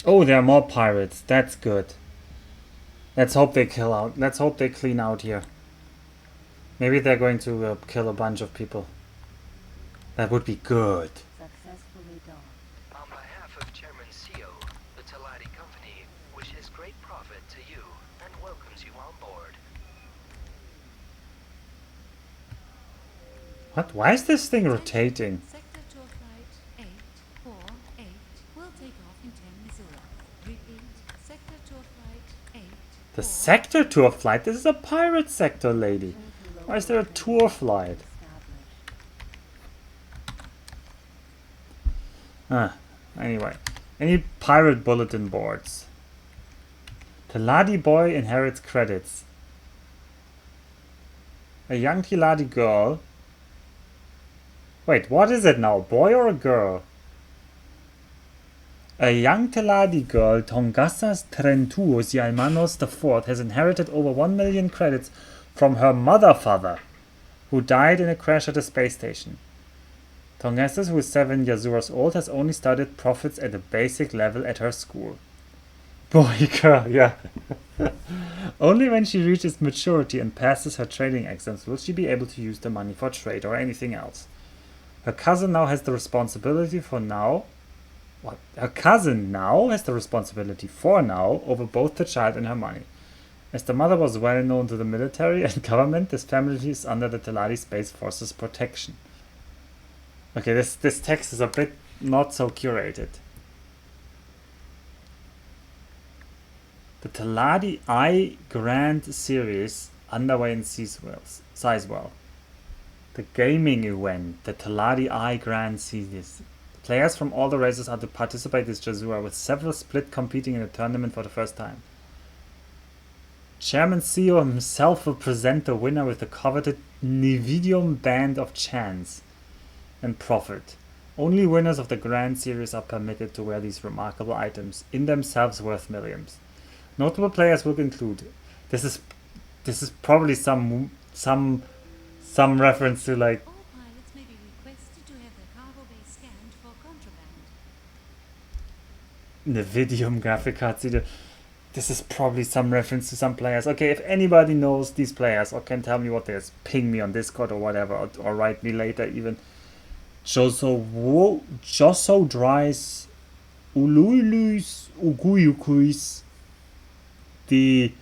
Oh, there are more pirates. That's good. Let's hope they kill out. Let's hope they clean out here. Maybe they're going to kill a bunch of people. That would be good. Successfully docked. On behalf of Chairman CEO, the Talati Company wishes great profit to you and welcomes you on board. What? Why is this thing rotating? Sector tour flight 848 will take off in 10 Missouri. Repeat, sector tour flight 8. The sector tour flight? This is a pirate sector, lady. Why is there a tour flight? Anyway. Any pirate bulletin boards? Teladi boy inherits credits. A young Teladi girl. Wait, what is it now? Boy or a girl? A young Teladi girl, Tongassas Trentuos Yalmanos IV, has inherited over 1 million credits from her mother-father, who died in a crash at a space station. Tongassas, who is 7 years old, has only studied profits at a basic level at her school. Boy, girl, yeah. Only when she reaches maturity and passes her trading exams will she be able to use the money for trade or anything else. Her cousin now has the responsibility for now... What? Her cousin now has the responsibility for now over both the child and her money. As the mother was well known to the military and government, this family is under the Teladi Space Force's protection. Okay, this text is a bit not so curated. The Teladi I Grand Series underway in Sizewell. The gaming event, the Teladi I Grand Series. Players from all the races are to participate in this Jazura, with several split competing in the tournament for the first time. Chairman CEO himself will present the winner with the coveted Nividium Band of Chance and Profit. Only winners of the Grand Series are permitted to wear these remarkable items, in themselves worth millions. Notable players will include... This is probably some reference to like... All pilots may be requested to have their cargo bay scanned for contraband. Nvidium graphic cards. This is probably some reference to some players. Okay, if anybody knows these players or can tell me what they is, ping me on Discord or whatever, or write me later even. Josso Dries Uluilus Uguyukuis the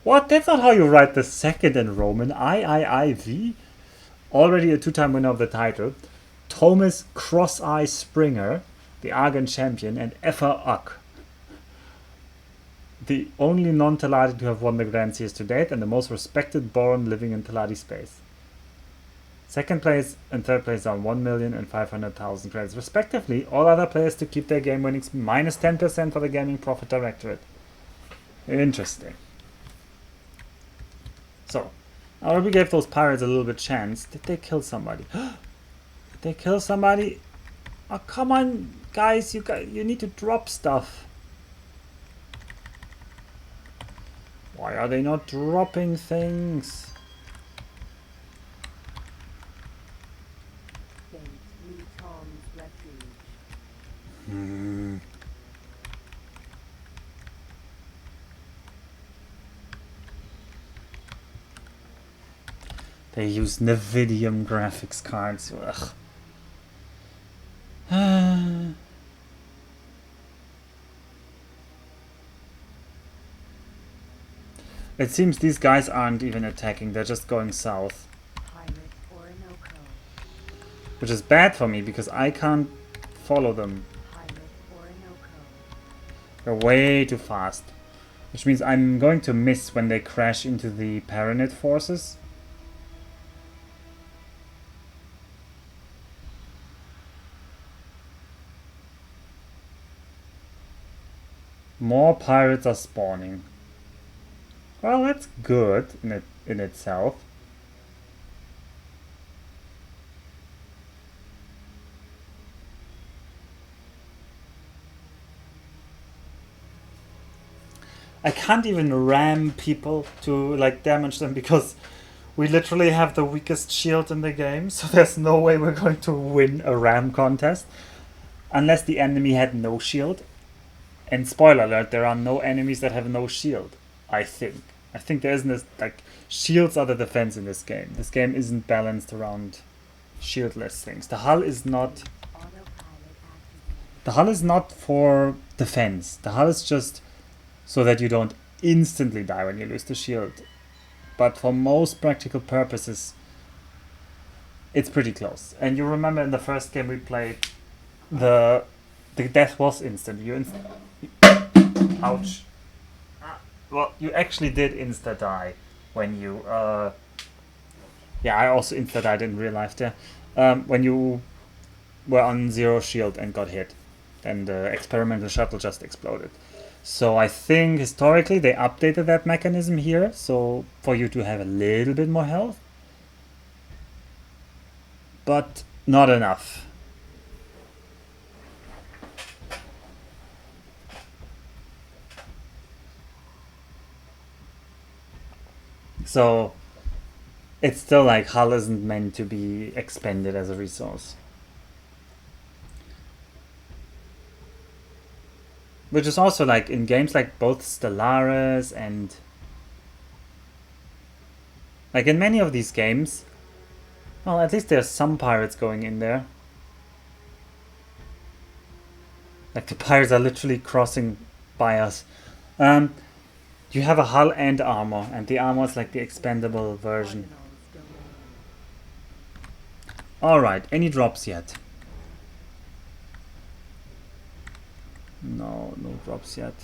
What? That's not how you write the second in Roman. III. Already a 2-time winner of the title. Thomas Cross-Eye Springer, the Argon champion, and Effa Uck, the only non-Teladi to have won the Grand Series to date and the most respected Boron living in Teladi space. Second place and third place are 1,000,000 and 500,000 credits respectively. All other players to keep their game winnings minus 10% for the Gaming Profit Directorate. Interesting. So, I already gave those pirates a little bit chance. Did they kill somebody? Did they kill somebody? Oh, come on, guys, you need to drop stuff. Why are they not dropping things? They use Nvidia graphics cards. Ugh. It seems these guys aren't even attacking, they're just going south. Which is bad for me because I can't follow them. They're way too fast. Which means I'm going to miss when they crash into the Paranid forces. More pirates are spawning. Well, that's good in itself. I can't even ram people to like damage them because we literally have the weakest shield in the game, so there's no way we're going to win a ram contest unless the enemy had no shield. And spoiler alert, there are no enemies that have no shield. I think there isn't this, like, shields are the defense in this game. This game isn't balanced around shieldless things. The hull is not for defense. The hull is just so that you don't instantly die when you lose the shield. But for most practical purposes, it's pretty close. And you remember in the first game we played, the death was instant. Ouch. Well, you actually did insta-die when you... yeah, I also insta-died in real life there. When you were on 0 shield and got hit. And the experimental shuttle just exploded. So I think historically they updated that mechanism here. So for you to have a little bit more health. But not enough. So it's still like hull isn't meant to be expended as a resource. Which is also like in games like both Stellaris and like in many of these games, well, at least there's some pirates going in there. Like the pirates are literally crossing by us. You have a hull and armor, and the armor is like the expendable version. Alright, any drops yet? No drops yet.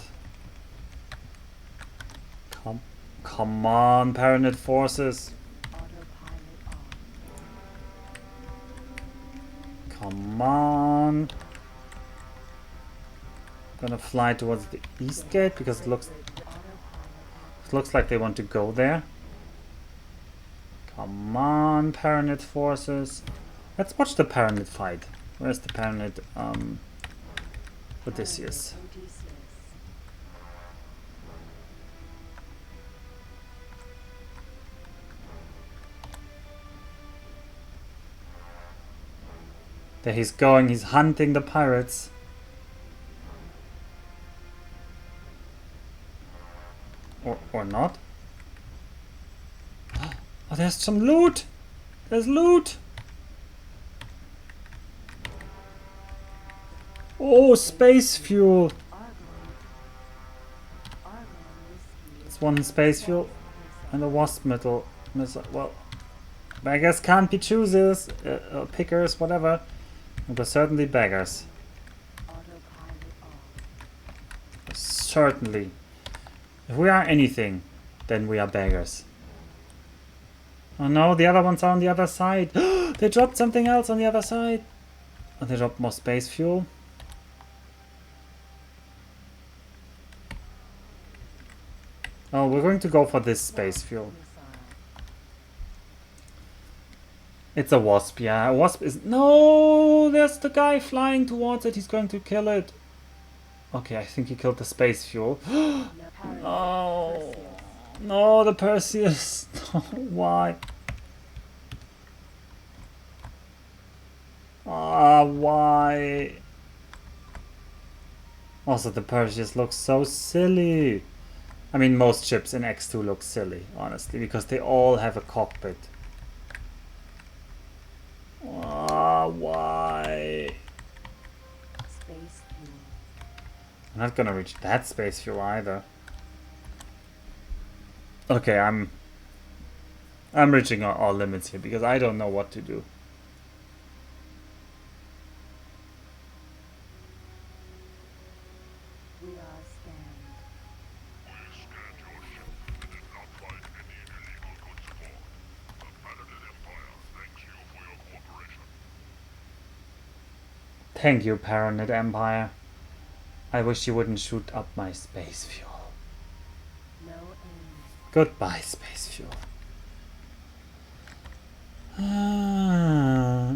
Come on, Paranid forces. Come on. I'm gonna fly towards the east gate because it looks like they want to go there. Come on, Paranid forces. Let's watch the Paranid fight. Where's the Paranid? Odysseus. There he's going, he's hunting the pirates. Or not. Oh, there's some loot! There's loot! Oh, space fuel! It's one space fuel and a wasp missile. Well, beggars can't be choosers, pickers, whatever. And we're certainly beggars. Autopilot off. Certainly. If we are anything, then we are beggars. Oh no, the other ones are on the other side. They dropped something else on the other side. Oh, they dropped more space fuel. Oh, we're going to go for this space fuel. It's a wasp, yeah. A wasp is... No! There's the guy flying towards it. He's going to kill it. Okay, I think he killed the space fuel. No! No, the Perseus. No, why? Ah, why? Also, the Perseus looks so silly. I mean, most ships in X2 look silly, honestly, because they all have a cockpit. Ah, why? Space fuel. I'm not gonna reach that space fuel either. Okay, I'm reaching all limits here because I don't know what to do. We are scanned. We scanned your ship and did not find any illegal goods aboard. The Paladin Empire thanks you for your cooperation. Thank you, Paranid Empire. I wish you wouldn't shoot up my space fuel. No aim. Goodbye, space fuel. Ah.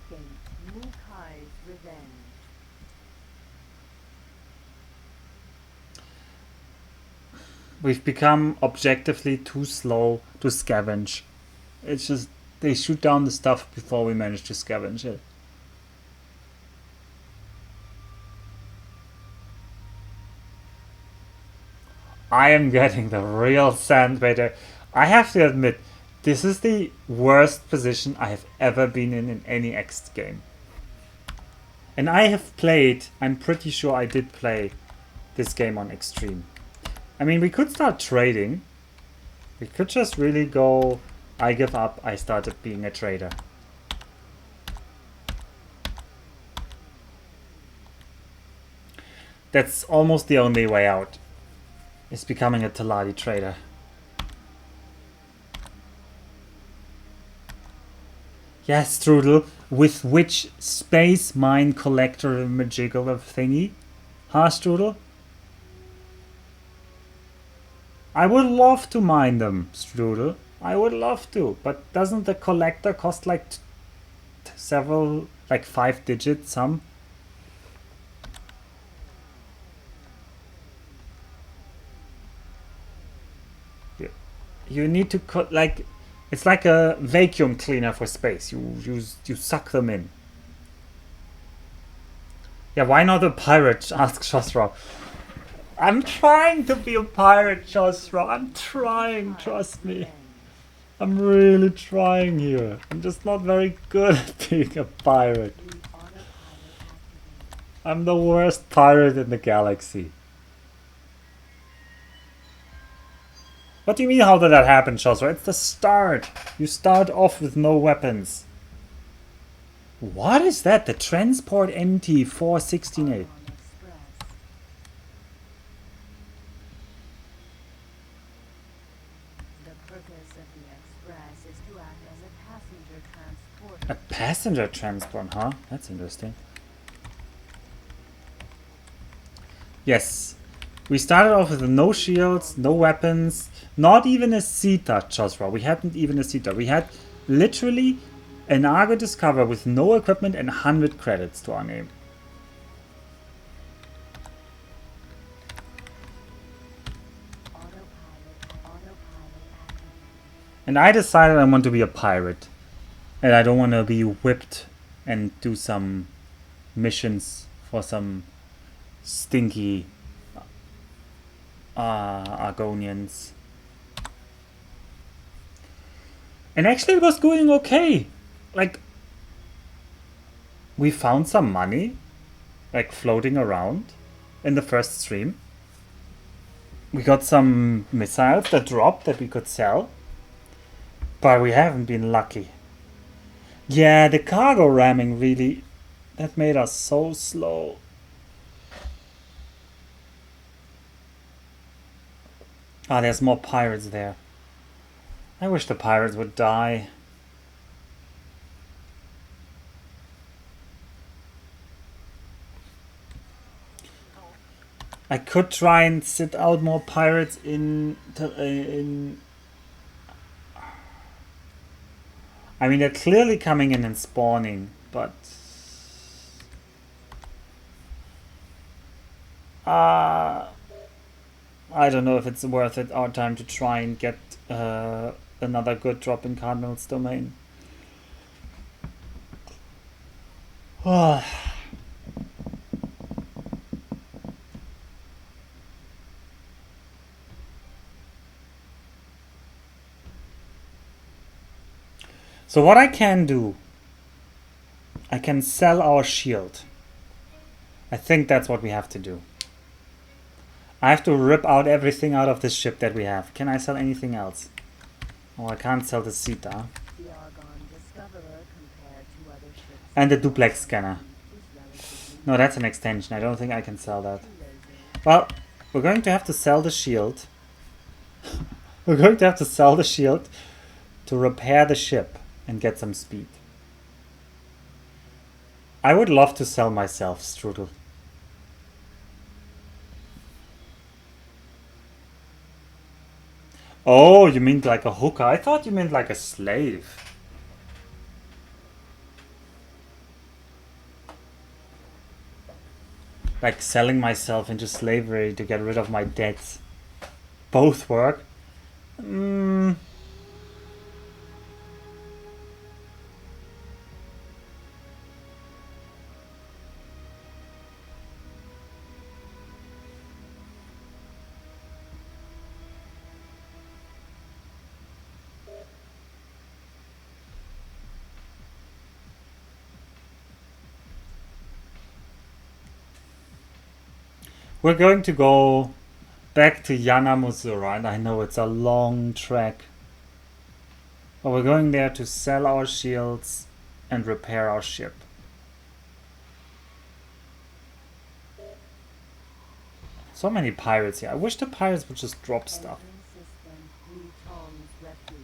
Gate. Mukai's revenge. We've become objectively too slow to scavenge. It's just they shoot down the stuff before we manage to scavenge it. I am getting the real sandbaiter. I have to admit, this is the worst position I have ever been in any X game. And I have played, I'm pretty sure I did play this game on Extreme. I mean, we could start trading. We could just really go, I give up, I started being a trader. That's almost the only way out. Is becoming a Taladi trader. Yes, Strudel. With which space mine collector magical of thingy? Huh, Strudel? I would love to mine them, Strudel. I would love to. But doesn't the collector cost like several, like 5 digits some? You need to cut like it's like a vacuum cleaner for space. You suck them in. Yeah, why not a pirate? Asks Shosra. I'm trying to be a pirate, Shosra. I'm trying, trust me. I'm really trying here. I'm just not very good at being a pirate. I'm the worst pirate in the galaxy. What do you mean, how did that happen, Shosra? It's the start. You start off with no weapons. What is that? The Transport MT-416A. The purpose of the Express is to act as a passenger transport. A passenger transport, huh? That's interesting. Yes. We started off with no shields, no weapons, not even a Sita, Chosra. We hadn't even a Sita. We had literally an Argo Discover with no equipment and 100 credits to our name. And I decided I want to be a pirate. And I don't want to be whipped and do some missions for some stinky Argonians. And actually it was going okay. Like, we found some money, like floating around. in the first stream. We got some missiles that dropped that we could sell. But we haven't been lucky. Yeah, the cargo ramming really... That made us so slow. Ah, there's more pirates there. I wish the pirates would die. I could try and sit out more pirates in... I mean, they're clearly coming in and spawning, but... I don't know if it's worth it, our time to try and get another good drop in Cardinal's domain. So what I can do, I can sell our shield. I think that's what we have to do. I have to rip out everything out of this ship that we have. Can I sell anything else? Oh, I can't sell the Sita. The Argon Discoverer compared to other ships And the duplex scanner. is relatively No, that's an extension. I don't think I can sell that. Well, we're going to have to sell the shield. We're going to have to sell the shield to repair the ship and get some speed. I would love to sell myself, Strudel. Oh, you mean like a hooker? I thought you meant like a slave. Like selling myself into slavery to get rid of my debts. Both work. We're going to go back to Yana Musura, and I know it's a long trek. But we're going there to sell our shields and repair our ship. So many pirates here. I wish the pirates would just drop stuff. engine system, Blue Tongue's refuge.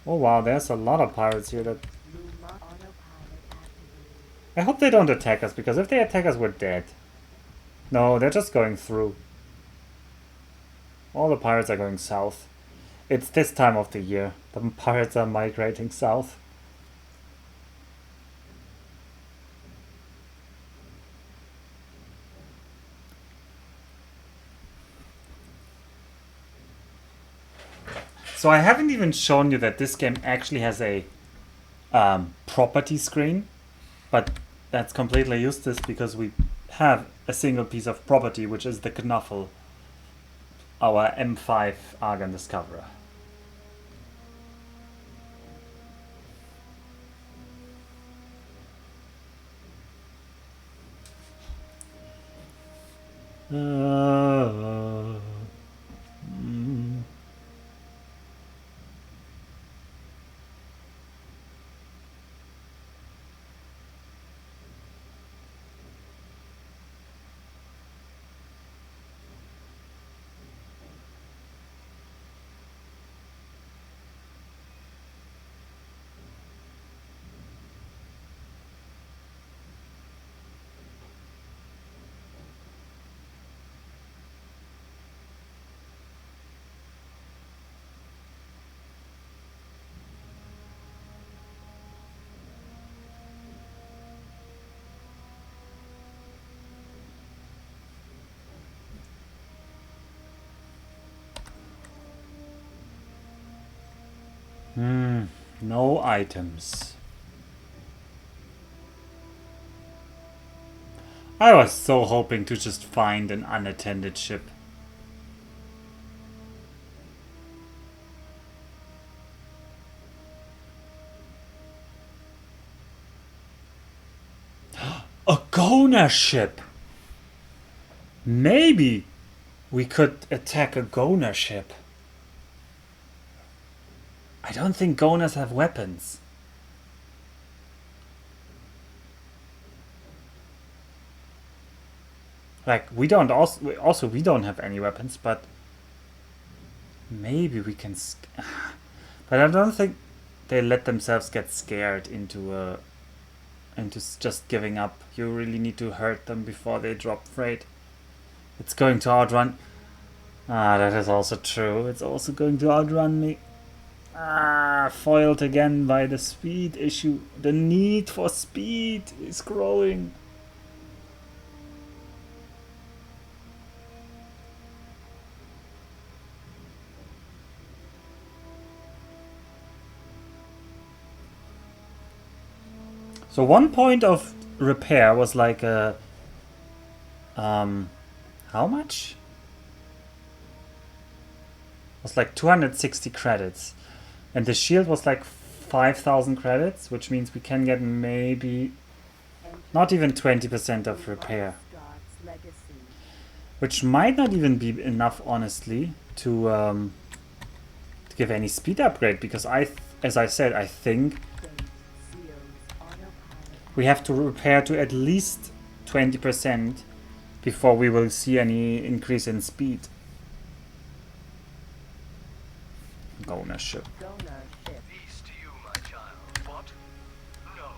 Oh wow, there's a lot of pirates here that... Blue autopilot activated. I hope they don't attack us, because if they attack us, we're dead. No, they're just going through. All the pirates are going south. It's this time of the year. The pirates are migrating south. So I haven't even shown you that this game actually has a property screen, but that's completely useless because we have a single piece of property, which is the Knuffle, our M5 Argon Discoverer. No items. I was so hoping to just find an unattended ship. A Gona ship! Maybe we could attack a Gona ship. I don't think Gonas have weapons. Like, we don't also we don't have any weapons, but maybe we can but I don't think they let themselves get scared into just giving up. You really need to hurt them before they drop freight. It's going to outrun. Ah, that is also true. It's also going to outrun me. Ah, foiled again by the speed issue. The need for speed is growing. So one point of repair was like a how much? It was like 260 credits. And the shield was like 5,000 credits, which means we can get maybe not even 20% of repair. Which might not even be enough, honestly, to give any speed upgrade, because as I said, I think we have to repair to at least 20% before we will see any increase in speed. Gona ship. Peace to you, my child. What? No.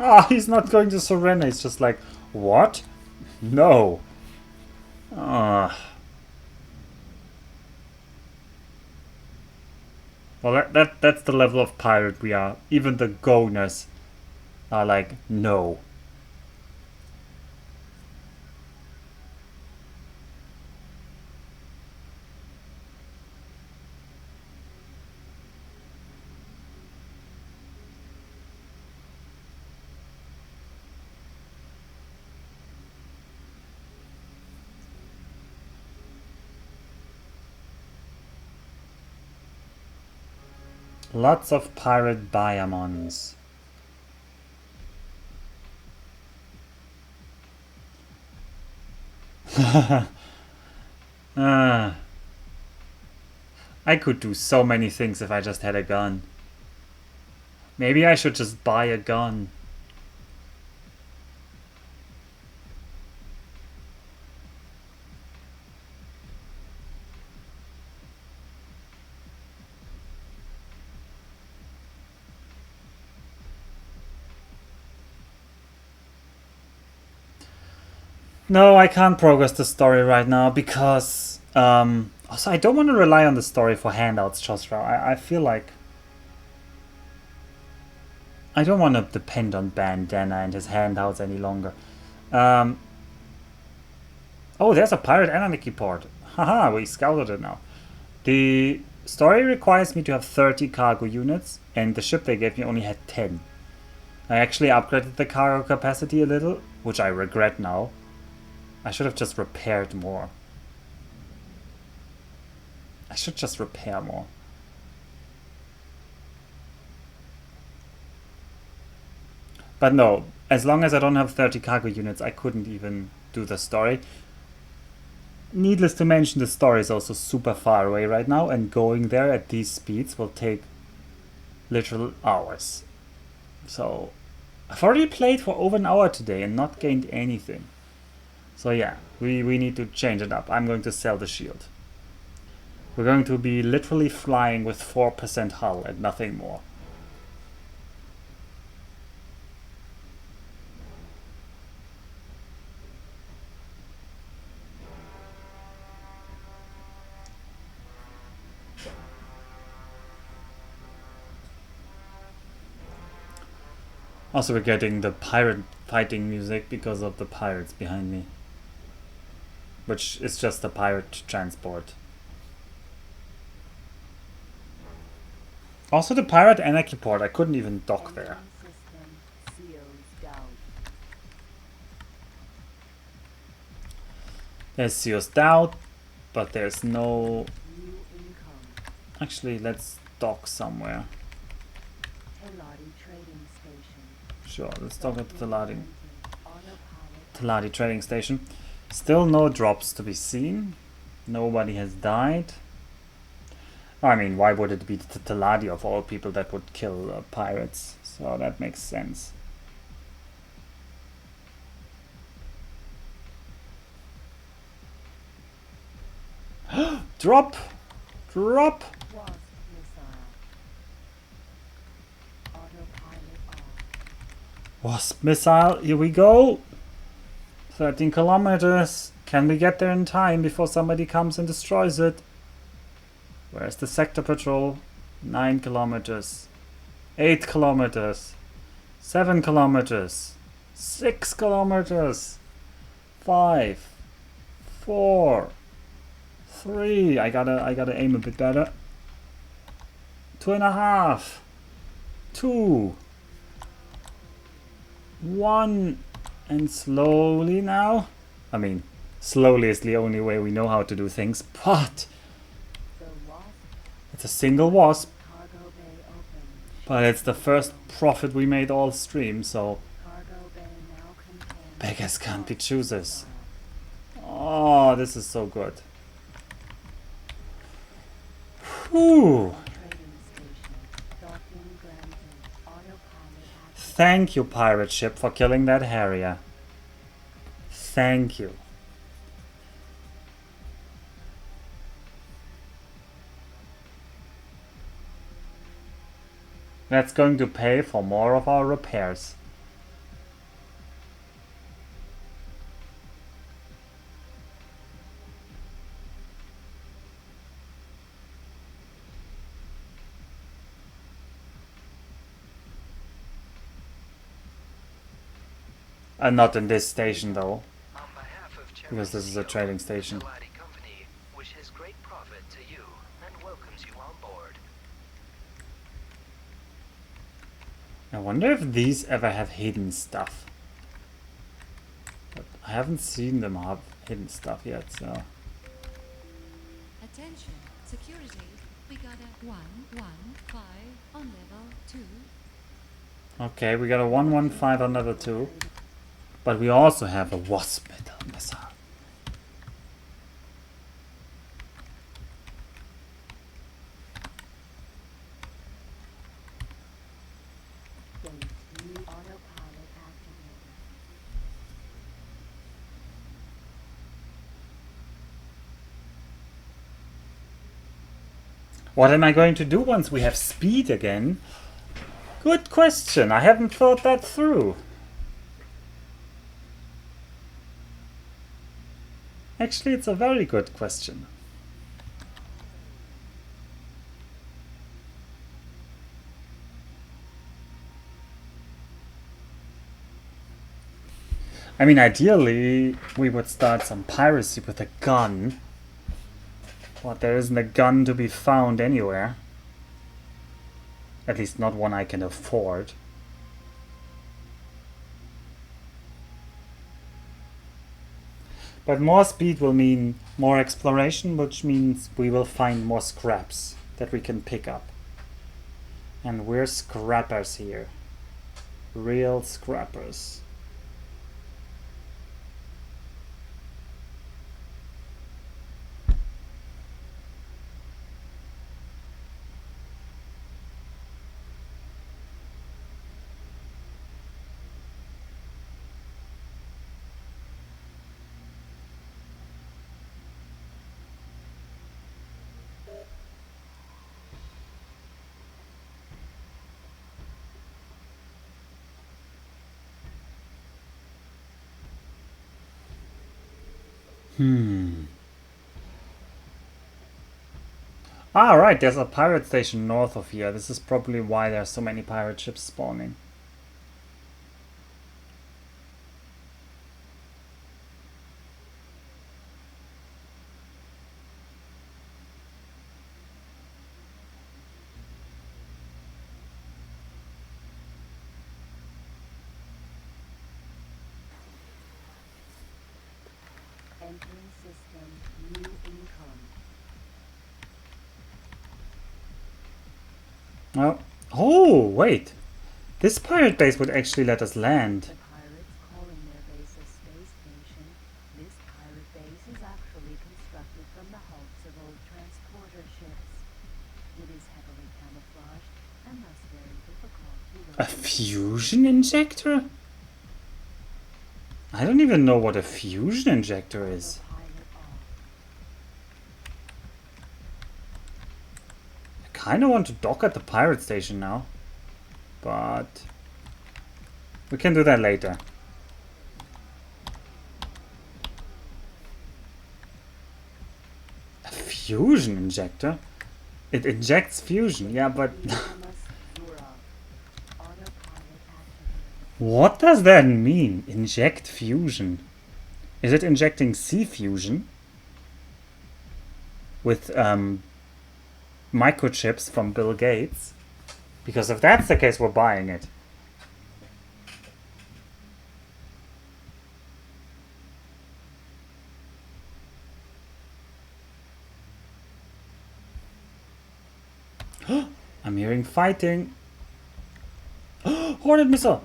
Ah, he's not going to surrender. He's just like, what? No. Ah. Well, that's the level of pirate we are. Even the Gonas are like, no. Lots of pirate diamonds. I could do so many things if I just had a gun. Maybe I should just buy a gun. No, I can't progress the story right now because also I don't want to rely on the story for handouts just now. I feel like I don't want to depend on Bandana and his handouts any longer. Oh, there's a pirate anarchy port. Haha, we scouted it now. The story requires me to have 30 cargo units, and the ship they gave me only had 10. I actually upgraded the cargo capacity a little, which I regret now. I should have just repaired more. I should just repair more. But no, as long as I don't have 30 cargo units, I couldn't even do the story. Needless to mention, the story is also super far away right now, and going there at these speeds will take literal hours. So, I've already played for over an hour today and not gained anything. So yeah, we need to change it up. I'm going to sell the shield. We're going to be literally flying with 4% hull and nothing more. Also, we're getting the pirate fighting music because of the pirates behind me. Which is just a pirate transport. Also, the pirate anarchy port, I couldn't even dock there. There's Seals Doubt, but there's no... Actually, let's dock somewhere. Sure, let's dock at the loading. Taladi trading station. Still no drops to be seen. Nobody has died. I mean, why would it be the Taladi of all people that would kill pirates? So that makes sense. Drop! Drop! Wasp missile. Autopilot off. Wasp missile, here we go! 13 kilometers. Can we get there in time before somebody comes and destroys it? Where's the sector patrol? 9 kilometers. 8 kilometers. 7 kilometers. 6 kilometers. 5. 4. 3. I gotta aim a bit better. 2.5. 2. 1. And slowly now. I mean, slowly is the only way we know how to do things, but The Wasp it's a single wasp. cargo bay open. But it's the first profit we made all stream, so Cargo bay now contains. beggars can't be choosers. missile. Oh, this is so good. Whew. Trading station. Docking granted. Autopilot active. Thank you, pirate ship, for killing that Harrier. Thank you. That's going to pay for more of our repairs. Not in this station though, On behalf of because this is a CEO, trading station. The Taladi Company wishes great profit to you and welcomes you on board. I wonder if these ever have hidden stuff. But I haven't seen them have hidden stuff yet, so... Attention, security. We got a 115 on level 2. Okay, we got a 115 on level 2. But we also have a wasp missile. Gate. New autopilot activated. What am I going to do once we have speed again? Good question. I haven't thought that through. Actually, it's a very good question. I mean, ideally, we would start some piracy with a gun. But there isn't a gun to be found anywhere. At least not one I can afford. But more speed will mean more exploration, which means we will find more scraps that we can pick up. And we're scrappers here. Real scrappers. Ah, right, there's a pirate station north of here. This is probably why there are so many pirate ships spawning. Entering system. New income. Oh, oh, wait. This pirate base would actually let us land. The pirates calling their base a space A fusion injector? I don't even know what a fusion injector is. I kind of want to dock at the pirate station now, but we can do that later. A fusion injector? It injects fusion, yeah, but what does that mean? Inject fusion? Is it injecting C fusion? With microchips from Bill Gates? Because if that's the case, we're buying it. I'm hearing fighting. Hornet missile!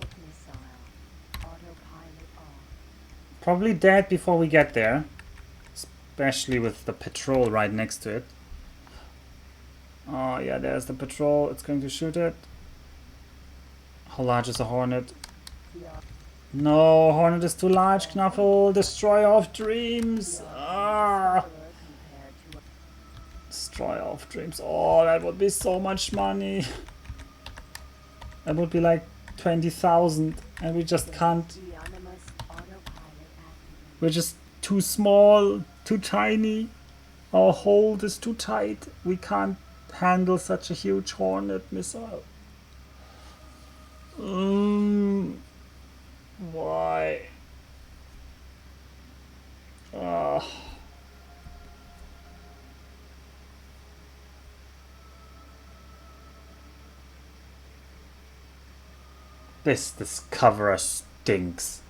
Probably dead before we get there. Especially with the patrol right next to it. Oh yeah, there's the patrol. It's going to shoot it. How large is a Hornet? No, Hornet is too large, Knuffle. Destroyer of dreams. Ah. Destroyer of dreams. Oh, that would be so much money. That would be like 20,000, and we just can't. We're just too small, too tiny. Our hold is too tight. We can't handle such a huge Hornet missile. Why? This Discoverer stinks.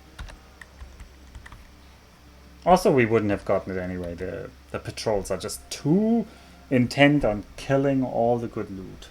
Also, we wouldn't have gotten it anyway. The patrols are just too intent on killing all the good loot.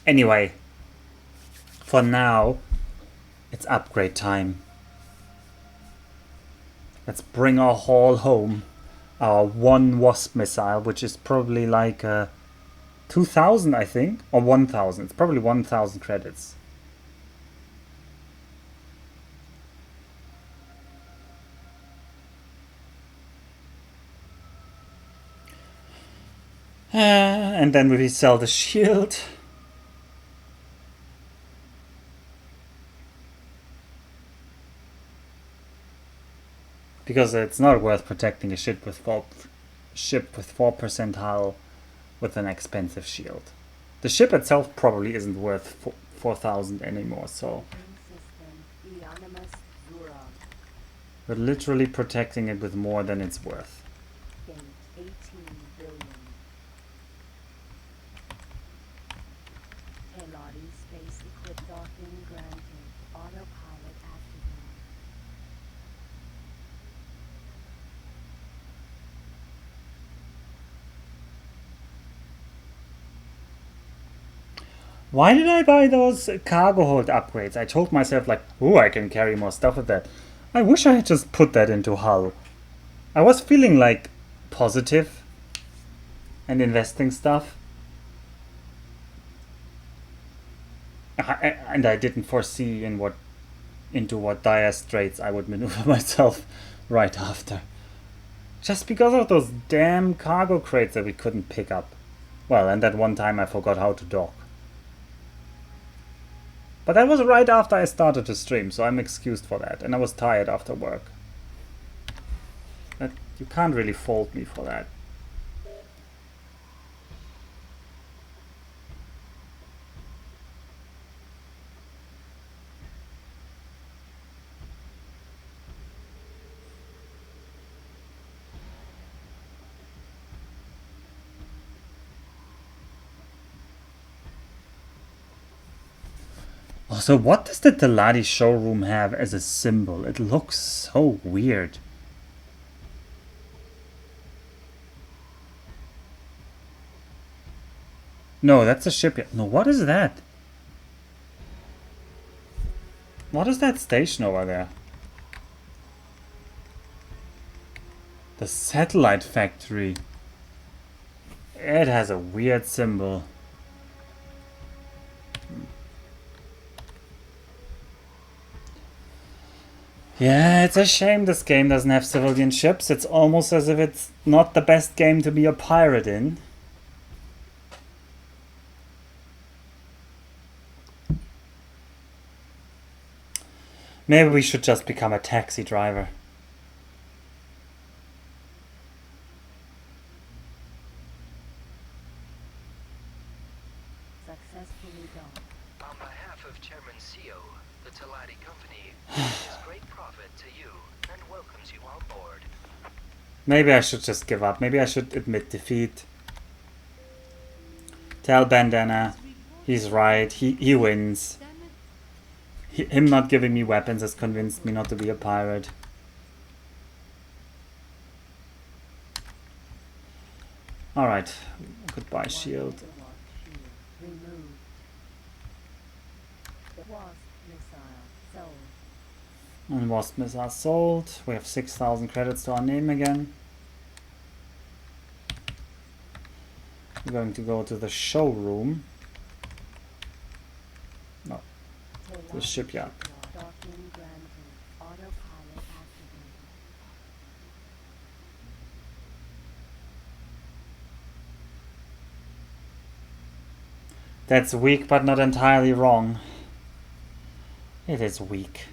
Anyway, for now, it's upgrade time. Let's bring our haul home. Our one Wasp missile, which is probably like 2,000, I think, or 1,000. It's probably 1,000 credits. And then we sell the shield. Because it's not worth protecting a ship with 4% hull with an expensive shield. The ship itself probably isn't worth 4,000 anymore, so we're literally protecting it with more than it's worth. Why did I buy those cargo hold upgrades? I told myself like, oh, I can carry more stuff with that. I wish I had just put that into hull. I was feeling like positive and investing stuff. And I didn't foresee into what dire straits I would maneuver myself right after. Just because of those damn cargo crates that we couldn't pick up. Well, and that one time I forgot how to dock. But that was right after I started to stream, so I'm excused for that. And I was tired after work. But you can't really fault me for that. So what does the Teladi showroom have as a symbol? It looks so weird. No, that's a shipyard. No, what is that? What is that station over there? The satellite factory. It has a weird symbol. Yeah, it's a shame this game doesn't have civilian ships. It's almost as if it's not the best game to be a pirate in. Maybe we should just become a taxi driver. Successfully done. On behalf of Chairman CEO, the Talati Company wishes great profit to you and welcomes you on board. Maybe I should just give up. Maybe I should admit defeat. Tell Bandana he's right. He wins. Damn it. Him not giving me weapons has convinced me not to be a pirate. Alright. Goodbye, shield. Megawatt shield removed. The Wasp missile sold. And Wasp missile sold. We have 6,000 credits to our name again. We're going to go to the showroom. No, the shipyard. Docking granted. Autopilot activated. That's weak, but not entirely wrong. It is weak.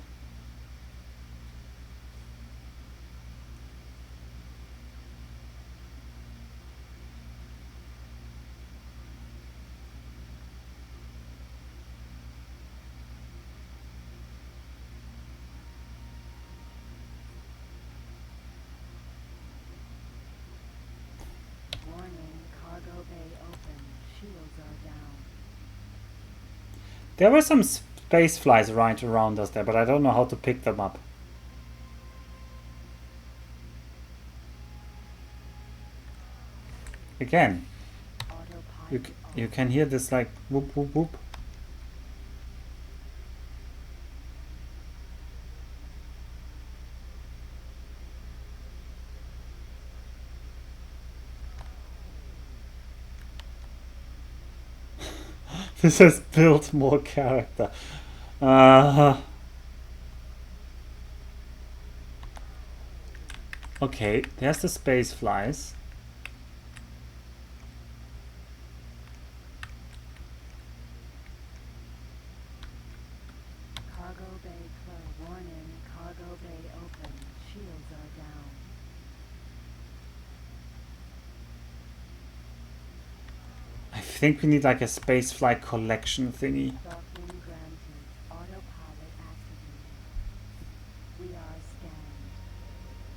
Warning, cargo bay open. Shields are down. There were some space flies right around us there, but I don't know how to pick them up. Again, Autopilot you can hear this like whoop whoop whoop. This has built more character. Okay, there's the space flies. Cargo bay closed. Warning, cargo bay open. Shields are down. I think we need like a space flight collection thingy. Docking granted. Autopilot activated. We are scanned.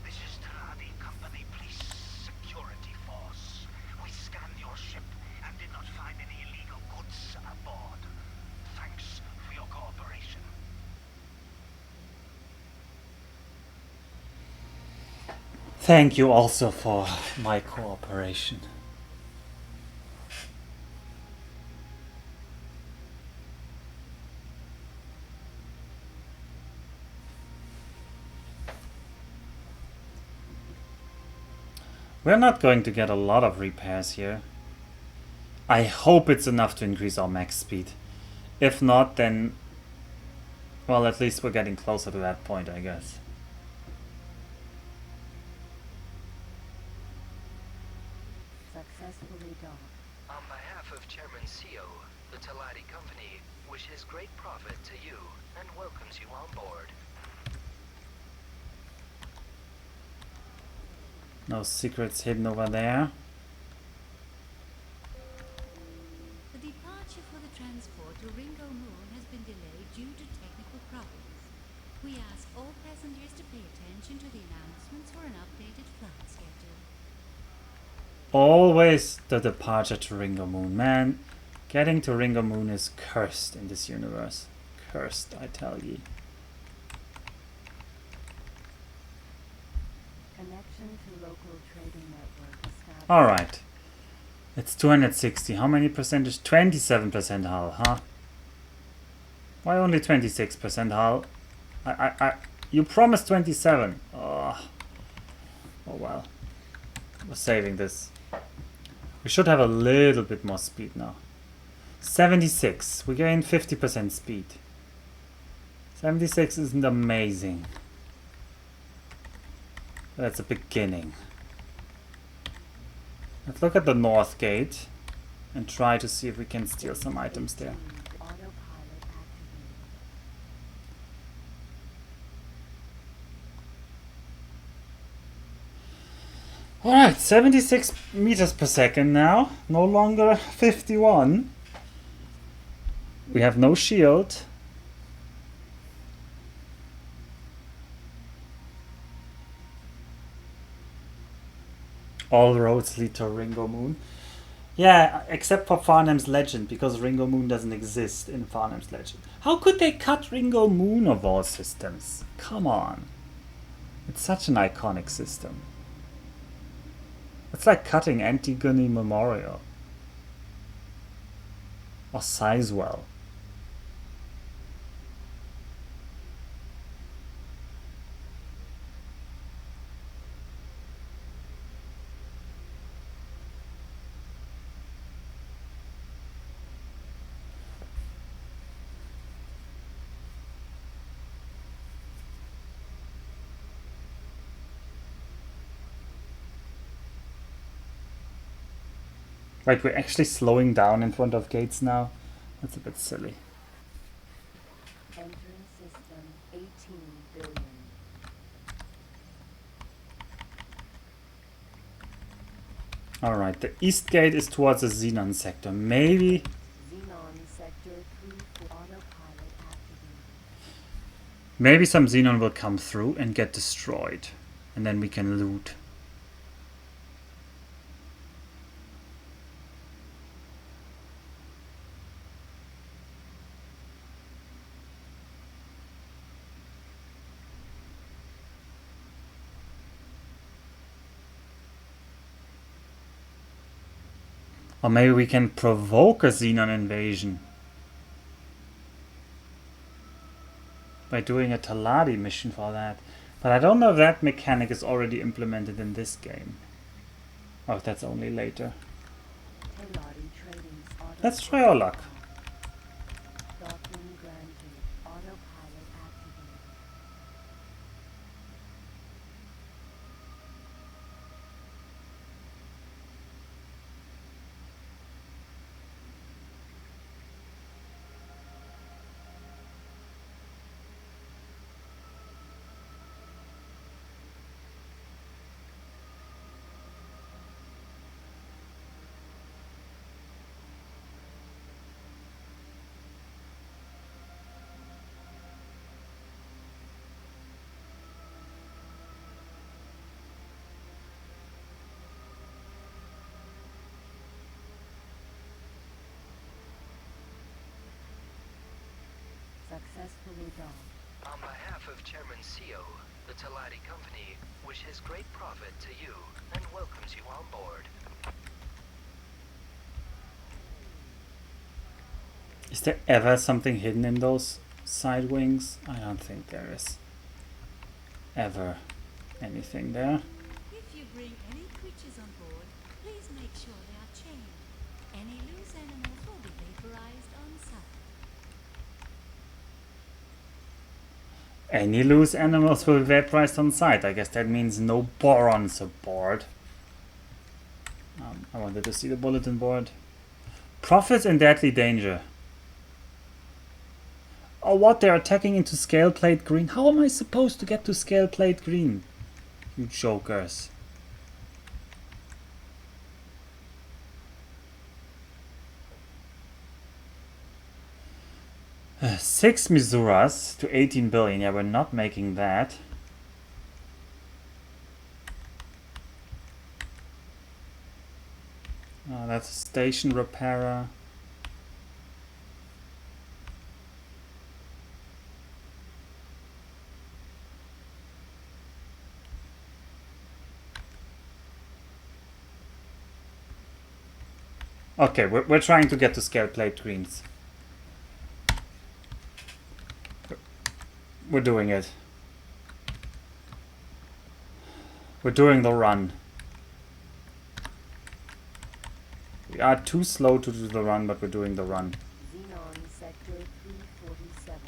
This is Talati Company Police Security Force. We scanned your ship and did not find any illegal goods aboard. Thanks for your cooperation. Thank you also for my cooperation. We're not going to get a lot of repairs here. I hope it's enough to increase our max speed. If not, then... well, at least we're getting closer to that point, I guess. Successfully docked. On behalf of Chairman CEO, the Talati Company wishes great profit to you and welcomes you on board. No secrets hidden over there. The departure for the transport to Ringo Moon has been delayed due to technical problems. We ask all passengers to pay attention to the announcements for an updated flight schedule. Always the departure to Ringo Moon. Man, getting to Ringo Moon is cursed in this universe. Cursed, I tell ye. Connection to local trading network established. Alright. It's 260. How many percentage? 27% hull, huh? Why only 26% hull? You promised 27. Oh well. We're saving this. We should have a little bit more speed now. 76. We gained 50% speed. 76 isn't amazing. That's a beginning. Let's look at the north gate and try to see if we can steal some items there. Autopilot activated. Alright, 76 meters per second now. No longer 51. We have no shield. All roads lead to Ringo Moon. Yeah, except for Farnham's Legend, because Ringo Moon doesn't exist in Farnham's Legend. How could they cut Ringo Moon of all systems? Come on. It's such an iconic system. It's like cutting Antigone Memorial. Or Sizewell. Right, we're actually slowing down in front of gates now. That's a bit silly. Entering system 18 billion. Alright, the east gate is towards the Xenon sector. Maybe... Xenon sector 3 for autopilot activated. Maybe some Xenon will come through and get destroyed. And then we can loot. Or maybe we can provoke a Xenon invasion by doing a Taladi mission for that. But I don't know if that mechanic is already implemented in this game. Or if that's only later. Teladi Trading's Let's try our luck. Docking granted. Autopilot activated. Successfully docked. On behalf of Chairman Seo, the Talati Company wishes great profit to you and welcomes you on board. Is there ever something hidden in those side wings? I don't think there is ever anything there. If you bring any creatures on board, please make sure they are chained. Any loose animals will be vaporized on sight. Any loose animals will be vaporized on sight. I guess that means no borons aboard. I wanted to see the bulletin board. Profits in deadly danger. Oh, what? They're attacking into scale plate green. How am I supposed to get to scale plate green? You jokers. Six Misuras to 18 billion. Yeah, we're not making that. That's a station repairer. Okay, we're trying to get to scale plate greens. We're doing it. We're doing the run. We are too slow to do the run, but we're doing the run. Xenon Sector 347.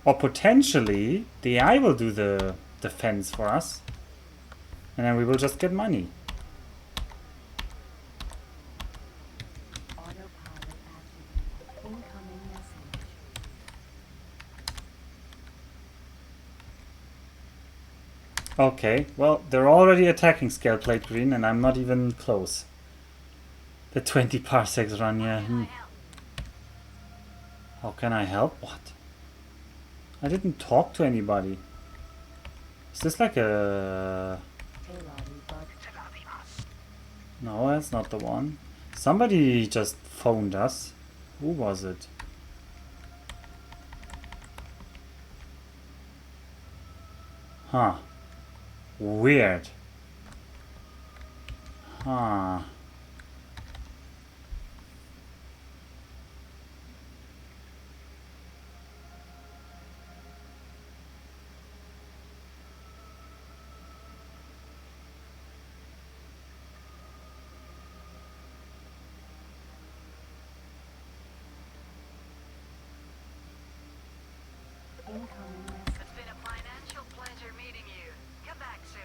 Or potentially, the AI will do the defense for us. And then we will just get money. Autopilot activated. Incoming message. Okay, well, they're already attacking scale plate green, and I'm not even close. The 20 parsecs run, yeah. How can I help? What? I didn't talk to anybody. Is this like a... No, that's not the one. Somebody just phoned us. Who was it? Huh. Weird. Huh. Incoming message. It's been a financial pleasure meeting you. Come back soon.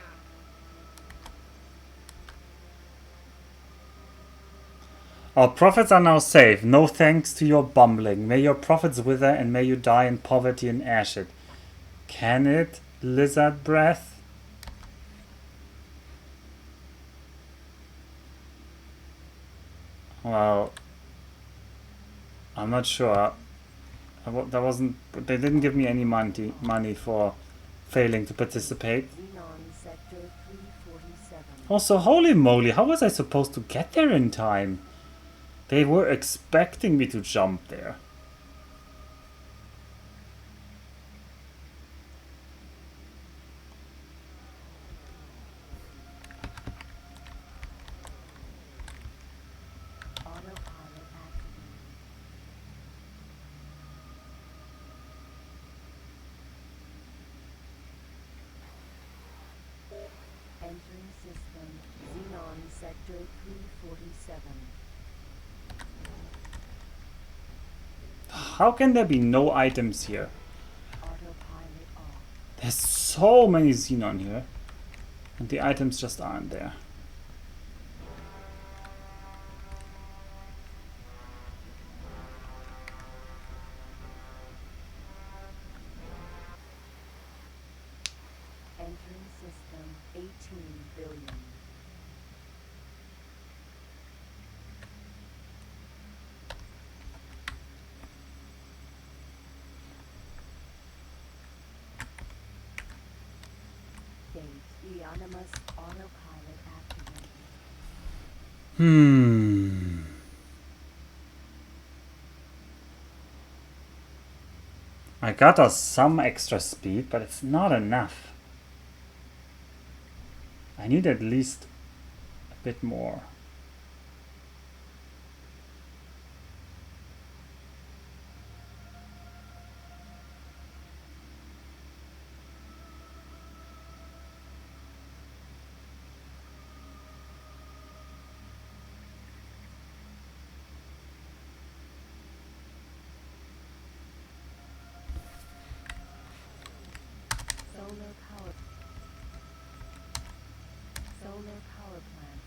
Our profits are now safe. No thanks to your bumbling. May your profits wither and may you die in poverty and ashit. Can it, lizard breath? Well, I'm not sure. That wasn't. They didn't give me any money for failing to participate. Xenon Sector 347. Also, holy moly, how was I supposed to get there in time? They were expecting me to jump there. Autopilot activated. Entering system. Xenon Sector 347. How can there be no items here? Autopilot off. There's so many xenon here. And the items just aren't there. Entering system. 18 billion. Gate. Eonymous autopilot activated. I got us some extra speed, but it's not enough. I need at least a bit more. Solar power. Solar power plant.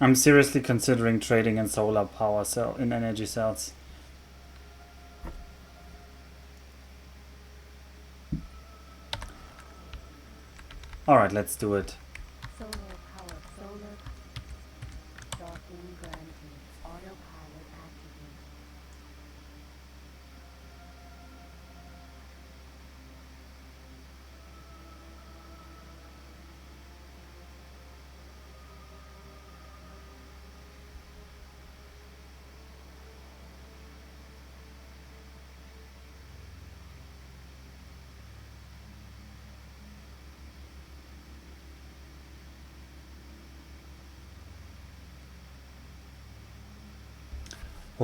I'm seriously considering trading in solar power cell in energy cells. Alright, let's do it. Solar power. Solar. Docking granted. Autopilot activated.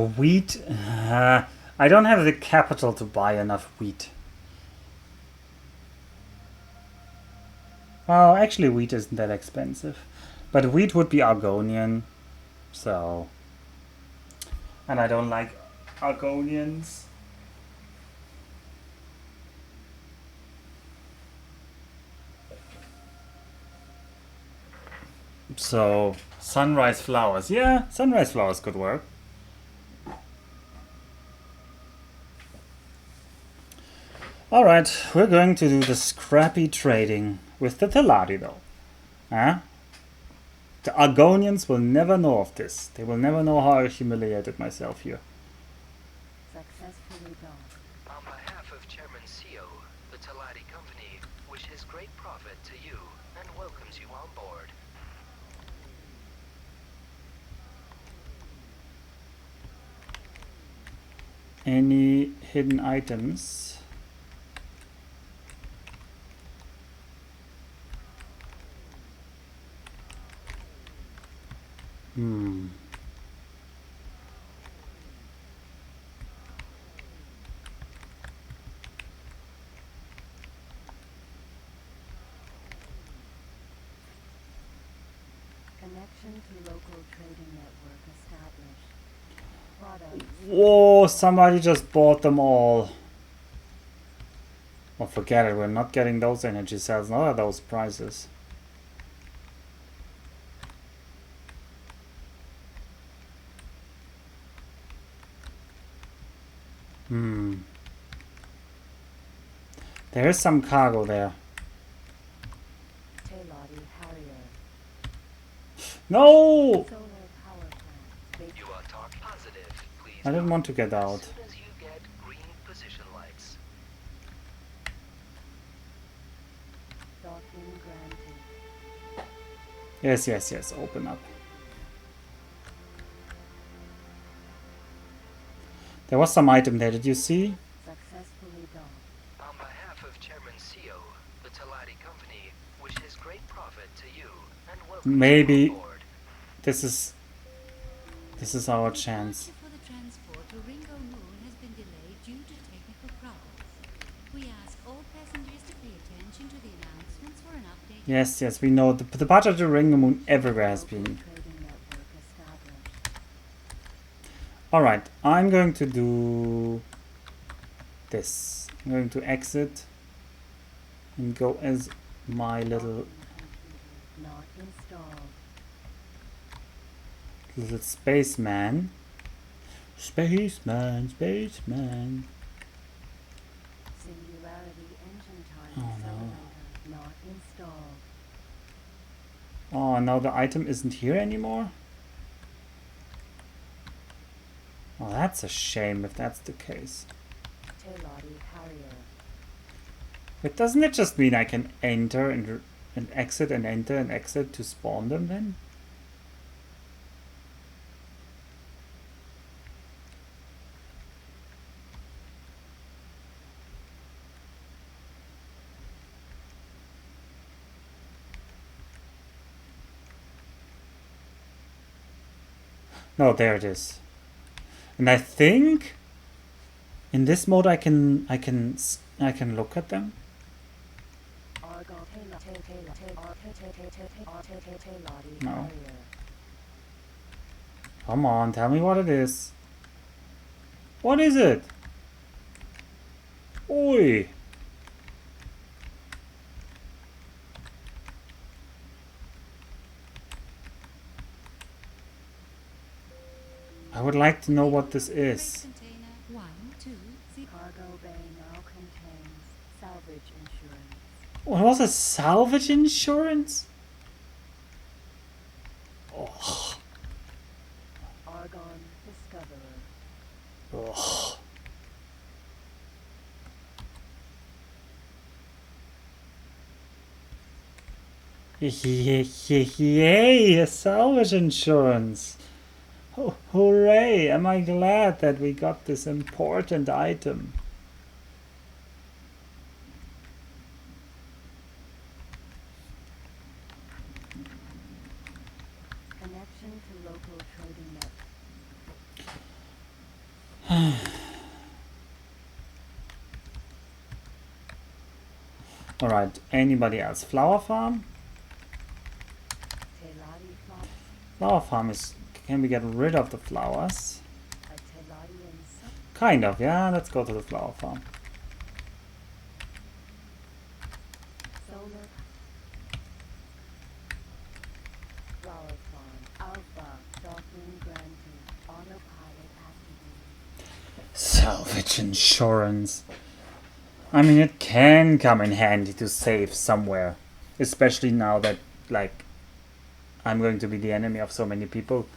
Wheat? I don't have the capital to buy enough wheat. Well, actually wheat isn't that expensive. But wheat would be Argonian. So... And I don't like Argonians. So, sunrise flowers. Yeah, sunrise flowers could work. Alright, we're going to do the scrappy trading with the Teladi though. Huh? The Argonians will never know of this. They will never know how I humiliated myself here. Successfully done. On behalf of Chairman Seo, the Teladi Company wishes great profit to you and welcomes you on board. Any hidden items? Hmm. Connection to local trading network established. Products. Whoa, somebody just bought them all. Oh, forget it, we're not getting those energy cells, nor are those prices. There is some cargo there. Teladi Harrier. No! Solar power plant. You are talk positive, please. I didn't want to get As out. soon as you get green position lights. Docking granted. Yes, yes, yes, open up. There was some item there, did you see? Successfully done. On behalf of Chairman Seo, the Teladi Company wishes great profit to you and welcomes Maybe you on board. this is our chance. Departure for the transport to Ringo Moon has been delayed due to technical problems. We ask all passengers to pay attention to the announcements for an update. Yes, yes, we know the departure to Ring the Moon everywhere has Local been. trading network established. Alright, I'm going to do this. I'm going to exit and go as my little Not installed. spaceman. Spaceman, spaceman. Singularity engine time Oh, no. accelerator. Not installed. Oh, now the item isn't here anymore? Oh, that's a shame if that's the case. Teladi Harrier. But doesn't it just mean I can enter and exit and enter and exit to spawn them then? No, there it is. And I think in this mode I can look at them. No. Come on, tell me what it is. What is it? Oi! I would like to know what this is. Container 1, 2, 0. Cargo bay now contains salvage insurance. What was a salvage insurance? Oh. Argon discoverer. Oh. Yay, a salvage insurance. Oh, hooray, am I glad that we got this important item. Connection to local trading net. Alright, anybody else? Flower farm? Teladi farm. Flower farm is... Can we get rid of the flowers? A Teladi and some. Kind of, yeah. Let's go to the flower farm. Solar. Flower farm. Alpha. Dolphin granted. Autopilot activated. Salvage insurance. I mean, it can come in handy to save somewhere. Especially now that, like, I'm going to be the enemy of so many people.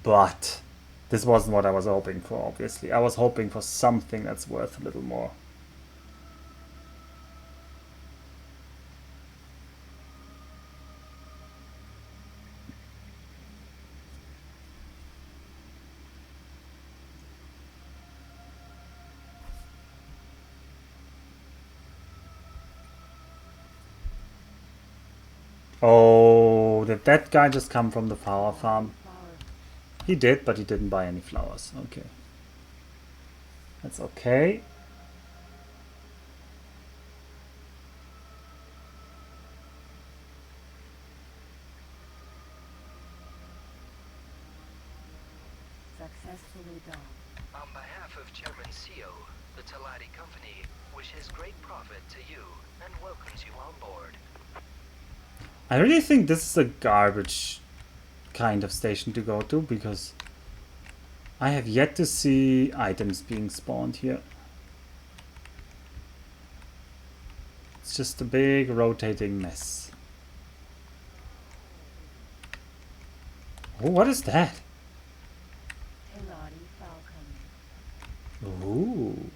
But this wasn't what I was hoping for, obviously. I was hoping for something that's worth a little more. Oh, did that guy just come from the flower farm? Flower. He did, but he didn't buy any flowers. Okay. That's okay. Successfully done. On behalf of Chairman Seo, the Teladi Company wishes great profit to you and welcomes you on board. I really think this is a garbage kind of station to go to, because I have yet to see items being spawned here. It's just a big rotating mess. Oh, what is that? Teladi falcon. Ooh.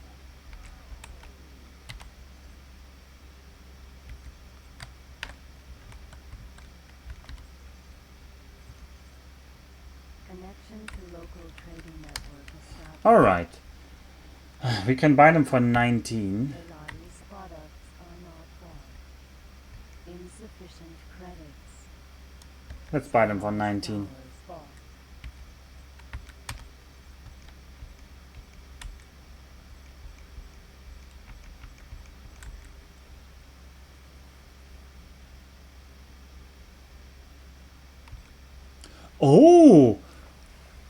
Connection to local trading network established. Alright. We can buy them for 19. Teladi's products are not bought. Insufficient credits. Let's buy them for 19. Flowers bought. Oh!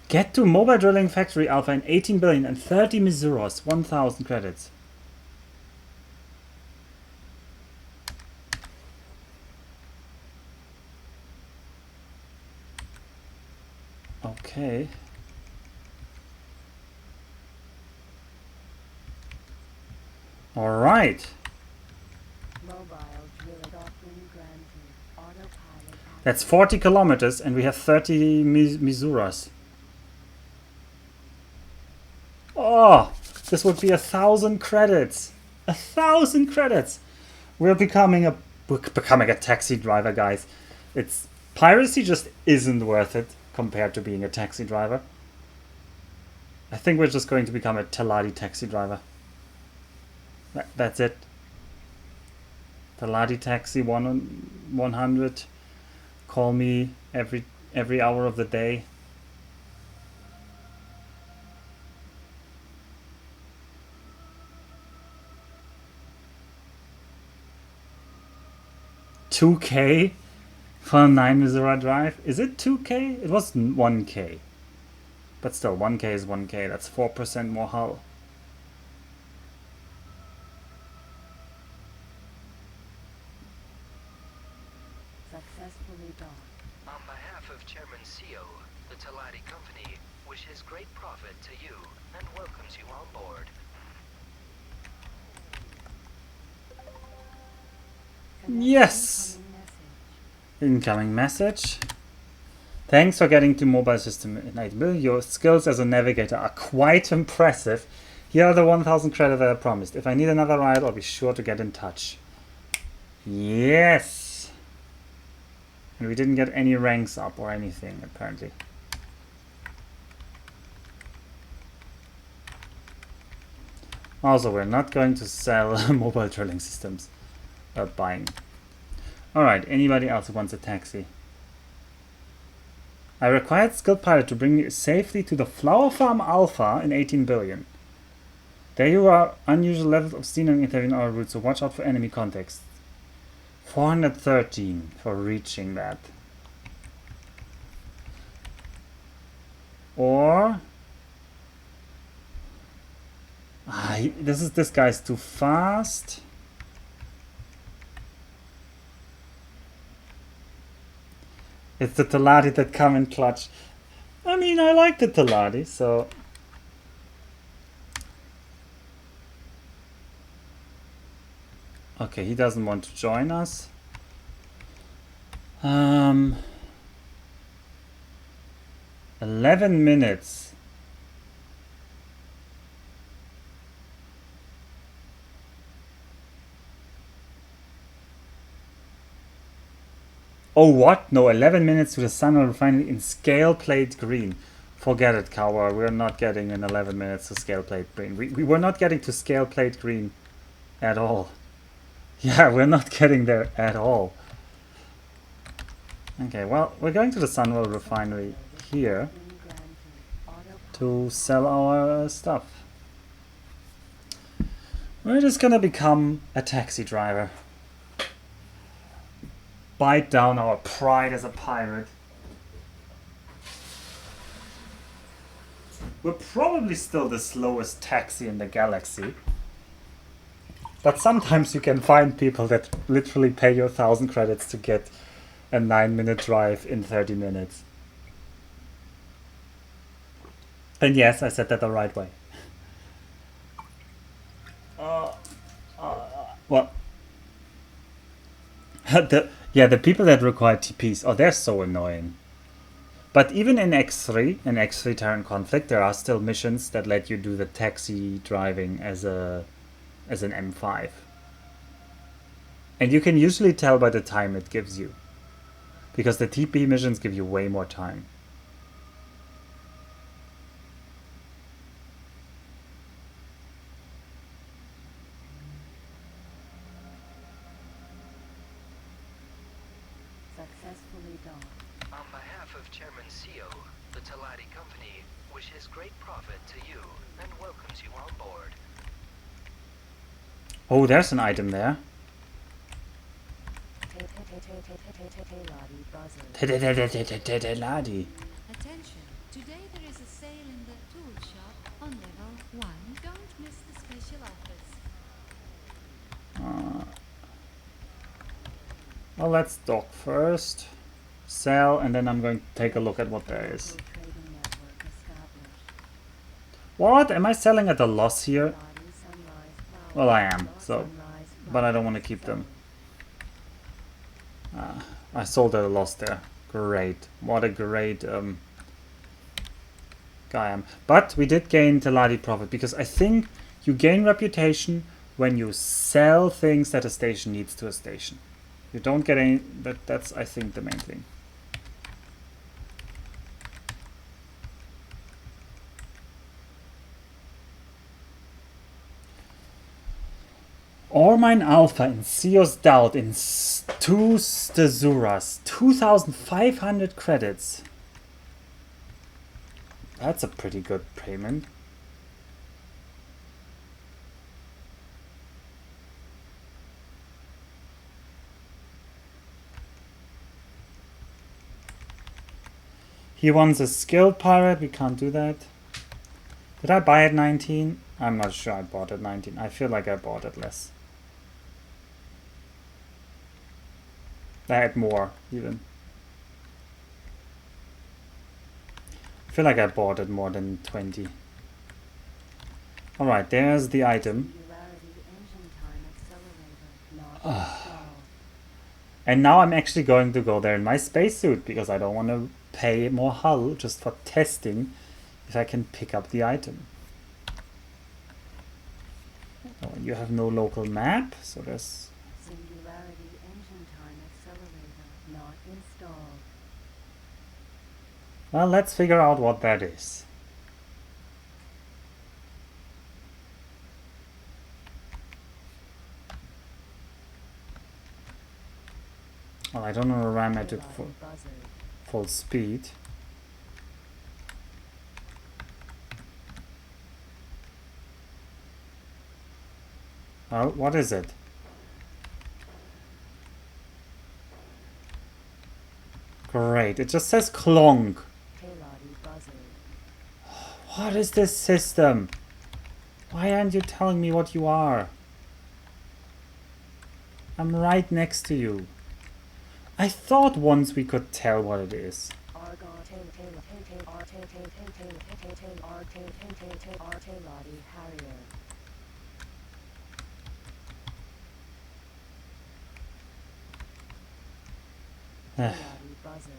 Get to Mobile Drilling Factory Alpha in 18 billion and 30 Misuros, 1000 credits. Okay. Alright. Mobile drill doctrine granted. Autopilot That's 40 kilometers and we have 30 Misuras. Oh, this would be 1,000 credits. 1,000 credits. We're becoming a taxi driver, guys. It's piracy just isn't worth it compared to being a taxi driver. I think we're just going to become a Teladi taxi driver. That's it. Teladi taxi 100. Call me every hour of the day. $2K for a 9 Missouri drive? Is it 2K? It was 1K. But still, 1K is 1K. That's 4% more hull. successfully done. On behalf of Chairman Seo, the Teladi Company wishes great profit to you and welcomes you on board. Yes! Incoming message. Incoming message. Thanks for getting to mobile system in 8 billion. Your skills as a navigator are quite impressive. Here are the 1000 credits that I promised. If I need another ride, I'll be sure to get in touch. Yes! And we didn't get any ranks up or anything, apparently. Also, we're not going to sell mobile drilling systems. Buying. Alright, anybody else who wants a taxi? I required skilled pilot to bring me safely to the Flower Farm Alpha in 18 billion. There are unusual levels of steering intervene our route, so watch out for enemy contacts. 413 for reaching that. Or this guy's too fast. It's the Teladi that come in clutch. I mean, I like the Teladi, so okay, he doesn't want to join us. 11 minutes. Oh, what? No, 11 minutes to the Sunwell Refinery in scale plate green. Forget it, Cowboy. We're not getting in 11 minutes to scale plate green. We were not getting to scale plate green at all. Yeah, we're not getting there at all. Okay, well, we're going to the Sunwell Refinery here to sell our stuff. We're just gonna become a taxi driver. Bite down our pride as a pirate. We're probably still the slowest taxi in the galaxy. But sometimes you can find people that literally pay you 1,000 credits to get a 9-minute drive in 30 minutes. And yes, I said that the right way. Well, the people that require TPs, oh, they're so annoying. But even in X3 Terran Conflict, there are still missions that let you do the taxi driving as an M5. And you can usually tell by the time it gives you. Because the TP missions give you way more time. Successfully done. On behalf of Chairman Seo, the Teladi Company wishes great profit to you and welcomes you on board. Oh, there's an item there. Teladi. Attention, today there is a sale in the tool shop on level 1. Don't miss the special offers. Well, let's dock first. Sell, and then I'm going to take a look at what there is. What? Am I selling at a loss here? Well, I am, so, but I don't want to keep them. I sold at a loss there. Great. What a great guy I am. But we did gain Teladi profit, because I think you gain reputation when you sell things that a station needs to a station. You don't get any, that's I think the main thing. Ormine Alpha in Seo's Doubt in 2 Stazuras. 2,500 credits. That's a pretty good payment. He wants a skilled pirate. We can't do that. Did I buy at 19? I'm not sure I bought at 19. I feel like I bought it less. I had more, even. I feel like I bought it more than 20. Alright, there's the item. And now I'm actually going to go there in my spacesuit because I don't want to pay more hull just for testing if I can pick up the item. Oh, you have no local map, so there's... Singularity engine time accelerator not installed. Well, let's figure out what that is. Well, I don't know why I did full speed. Well, what is it? Great, it just says clonk. Tailody buzzard. What is this system? Why aren't you telling me what you are? I'm right next to you. I thought once we could tell what it is. Tailody harrier. Tailody buzzard.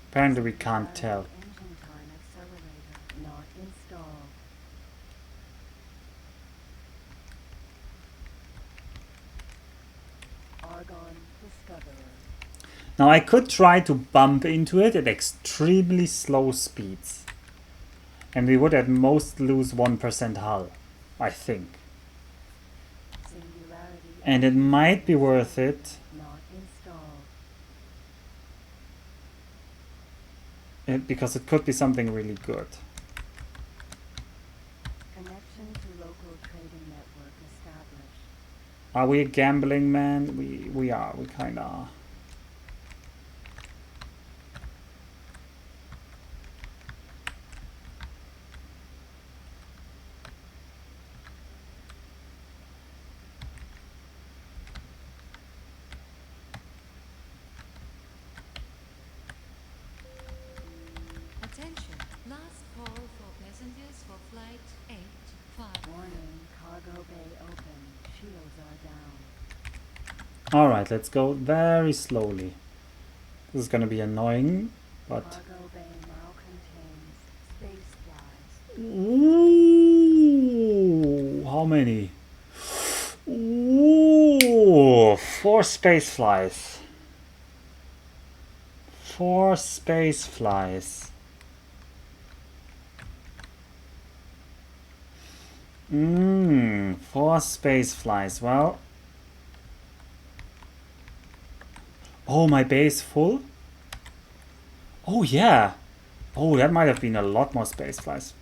Apparently we can't tell. Engine time accelerator not installed. Argon discoverer. Now I could try to bump into it at extremely slow speeds. And we would at most lose 1% hull, I think. Singularity And it might be worth it not installed. because it could be something really good. Connection to local trading network established. Are we a gambling man? We are, we kinda are. Attention, last call for passengers for flight 85. Warning, cargo bay open. Shields are down. Alright, let's go very slowly. This is gonna be annoying, but... Cargo bay now contains space flies. Ooh, how many? Ooh, 4 space flies. 4 space flies. 4 space flies. Well. Oh, my base full? Oh, yeah. Oh, that might have been a lot more space flies.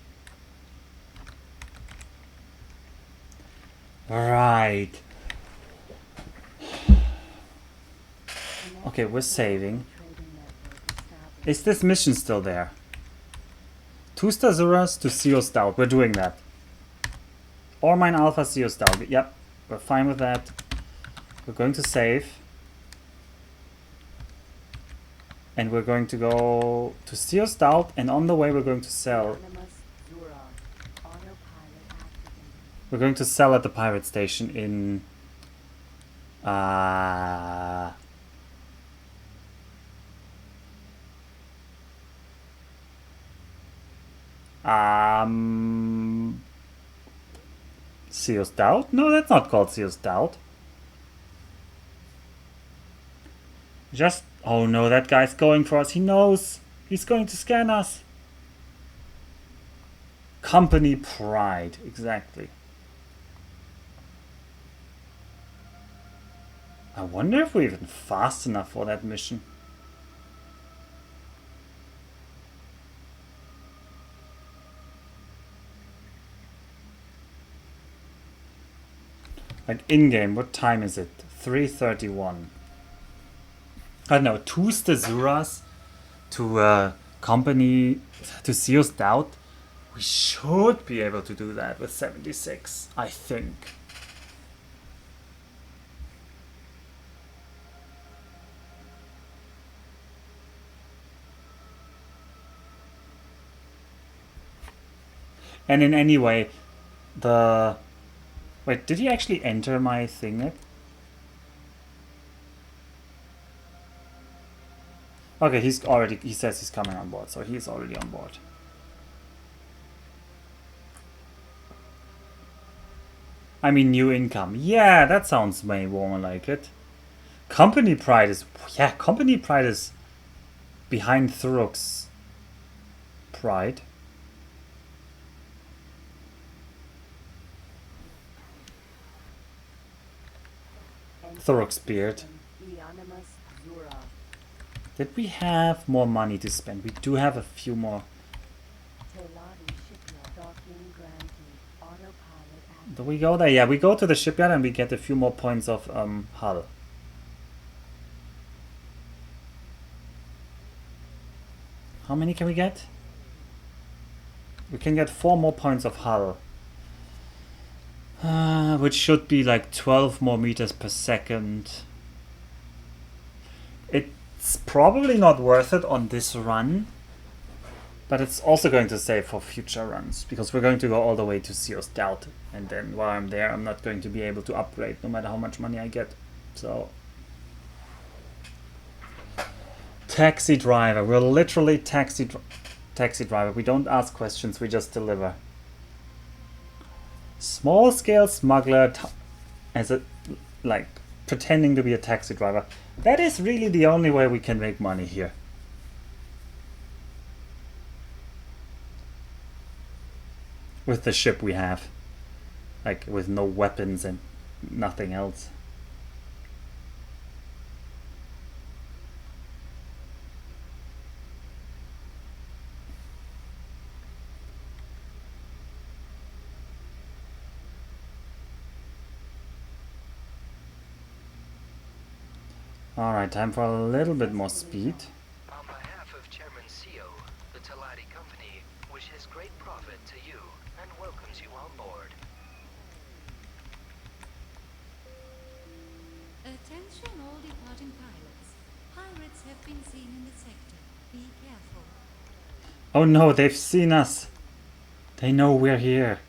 Right. Okay, we're saving. Trading network established. Is this mission still there? 2 Stazuras to Seos out. We're doing that. Or mine Alpha Seos out. Yep, we're fine with that. We're going to save. And we're going to go to Seos out, and on the way we're going to sell. Anonymous Zura. Autopilot activated. We're going to sell at the pirate station in Seos Doubt? No, that's not called Seos Doubt. Just, oh no, that guy's going for us. He knows. He's going to scan us. Company pride, exactly. I wonder if we're even fast enough for that mission. Like in-game, what time is it? 3:31. I don't know, 2 Stazuras to company, to Seos Doubt. We should be able to do that with 76, I think. And in any way, the... Wait, did he actually enter my thing yet? Okay, he says he's coming on board, so he's already on board. I mean, new income. Yeah, that sounds way more like it. Company pride is... Yeah, company pride is behind Thurok's pride. Thurok's beard. Anonymous Zura. Did we have more money to spend? We do have a few more. Teladi shipyard. Docking granted. Autopilot Do we go there? Yeah, we go to the shipyard and we get a few more points of hull. How many can we get? We can get 4 more points of hull. Which should be like 12 more meters per second. It's probably not worth it on this run. But it's also going to save for future runs. Because we're going to go all the way to Seo's Delta. And then while I'm there, I'm not going to be able to upgrade no matter how much money I get. So... Taxi driver. We're literally taxi driver. We don't ask questions, we just deliver. Small scale smuggler as a like pretending to be a taxi driver. That is really the only way we can make money here. With the ship we have. Like with no weapons and nothing else. Alright, time for a little bit more speed. On behalf of Chairman Seo, the Talati Company wishes great profit to you and welcomes you on board. Attention all departing pilots. Pirates have been seen in the sector. Be careful. Oh no, they've seen us. They know we're here.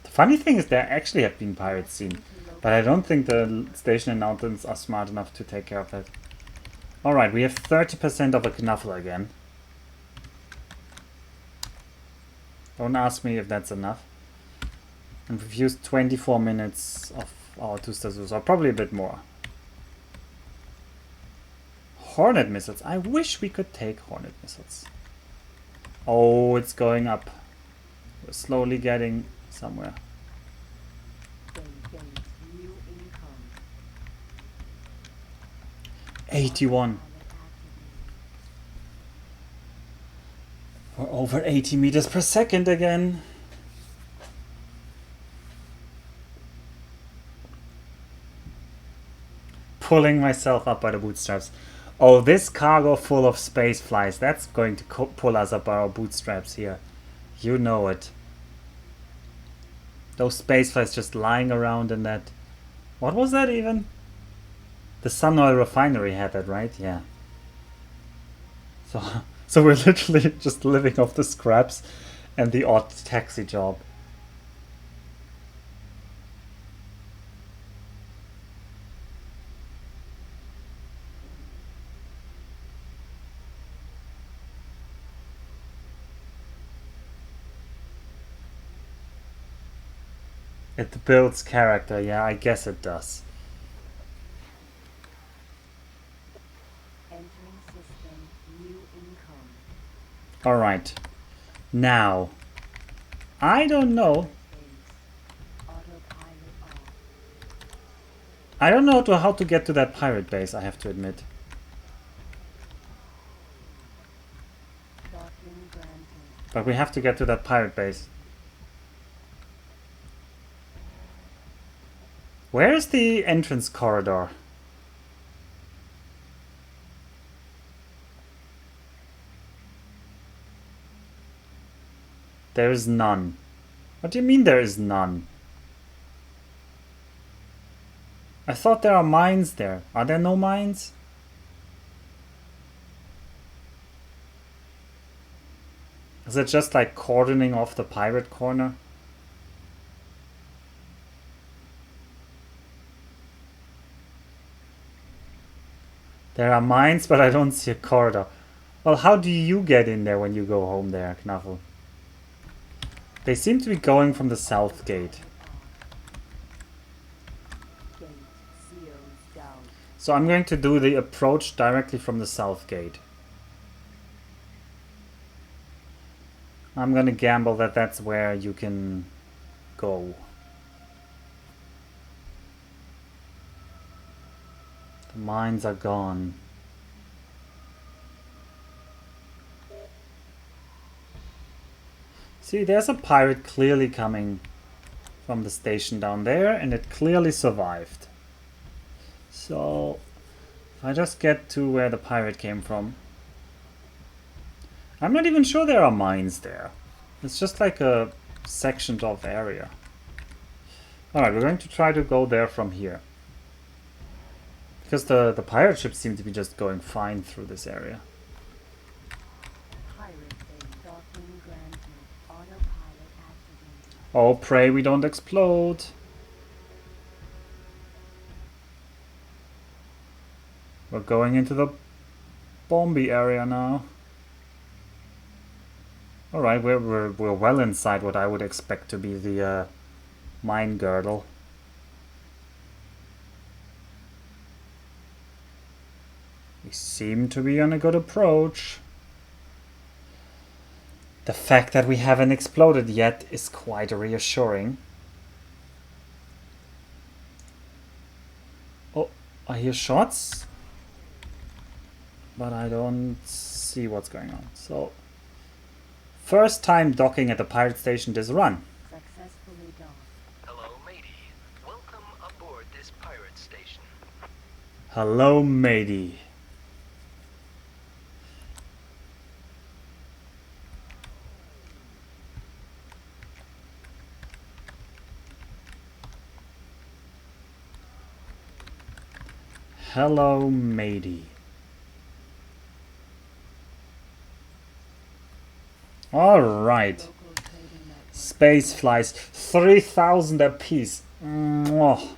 Funny thing is there actually have been pirates seen, but I don't think the station announcements are smart enough to take care of that. Alright, we have 30% of a knuffle again. Don't ask me if that's enough. And we've used 24 minutes of our 2-star Zeus, or probably a bit more. Hornet missiles. I wish we could take Hornet missiles. Oh, it's going up. We're slowly getting somewhere. 81. We're over 80 meters per second again. Pulling myself up by the bootstraps. Oh, this cargo full of space flies. That's going to pull us up by our bootstraps here. You know it. Those space flies just lying around in that... What was that even? The Sun Oil Refinery had that, right? Yeah. So we're literally just living off the scraps and the odd taxi job. It builds character, yeah, I guess it does. Alright. Now, I don't know. I don't know how to get to that pirate base, I have to admit. But we have to get to that pirate base. Where is the entrance corridor? There is none. What do you mean there is none? I thought there are mines there. Are there no mines? Is it just like cordoning off the pirate corner? There are mines, but I don't see a corridor. Well, how do you get in there when you go home there, Knuffle? They seem to be going from the south gate. So I'm going to do the approach directly from the south gate. I'm going to gamble that that's where you can go. Mines are gone. See, there's a pirate clearly coming from the station down there, and it clearly survived. So, if I just get to where the pirate came from... I'm not even sure there are mines there. It's just like a sectioned off area. Alright, we're going to try to go there from here. Because the pirate ships seem to be just going fine through this area. Pirate Bay docking granted. Autopilot activated. Oh, pray we don't explode. We're going into the bomby area now. Alright, we're well inside what I would expect to be the mine girdle. We seem to be on a good approach. The fact that we haven't exploded yet is quite reassuring. Oh, I hear shots, but I don't see what's going on. So, first time docking at the pirate station this run. Successfully docked. Hello, matey. Welcome aboard this pirate station. Hello, matey. Hello, matey. Alright. Local trading network. Space flies, 3,000 apiece. Mwah. Creature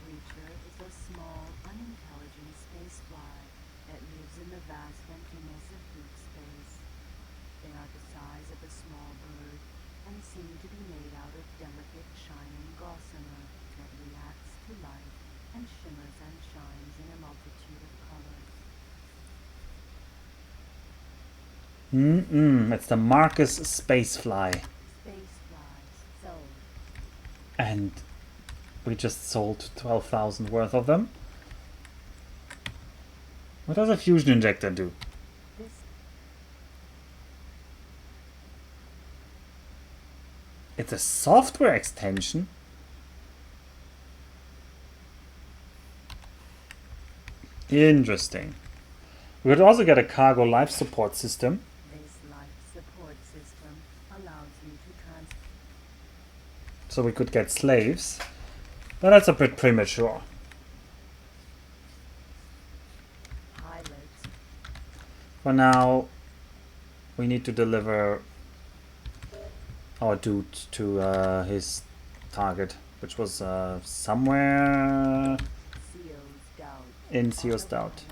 is a small, unintelligent space fly that lives in the vast emptiness of deep space. They are the size of a small bird and seem to be made out of delicate, shining gossamer that reacts to light and shimmers and shines in a multitude of colors. It's the Marcus Spacefly. Space flies, sold. And we just sold 12,000 worth of them. What does a fusion injector do? This It's a software extension. Interesting. We could also get a cargo life support system. This life support system allows you to transfer So we could get slaves. But that's a bit premature. pilots. For now, we need to deliver our dude to his target, which was somewhere CO's doubt. in CO's Doubt.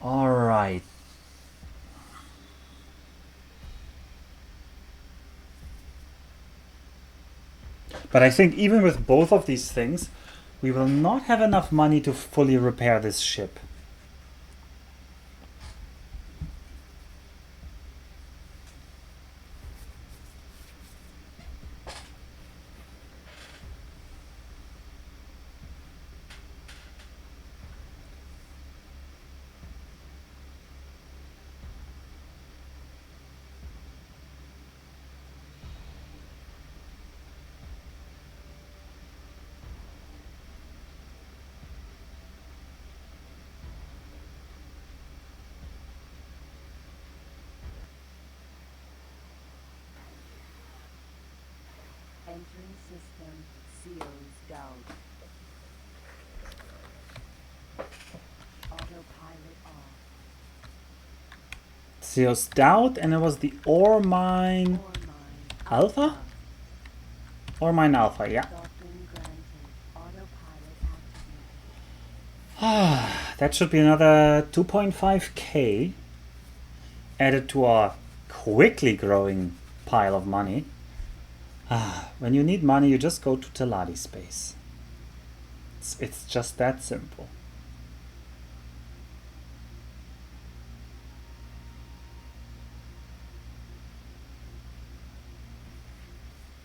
Autopilot activated. Alright. But I think even with both of these things, we will not have enough money to fully repair this ship. Entering system. CO's doubt. Autopilot off. CO's Doubt, and it was the ore mine Ore mine. Alpha? Ore mine Alpha, yeah. Docking granted. Autopilot activated. That should be another 2.5k added to our quickly growing pile of money. When you need money, you just go to Teladi Space. It's just that simple.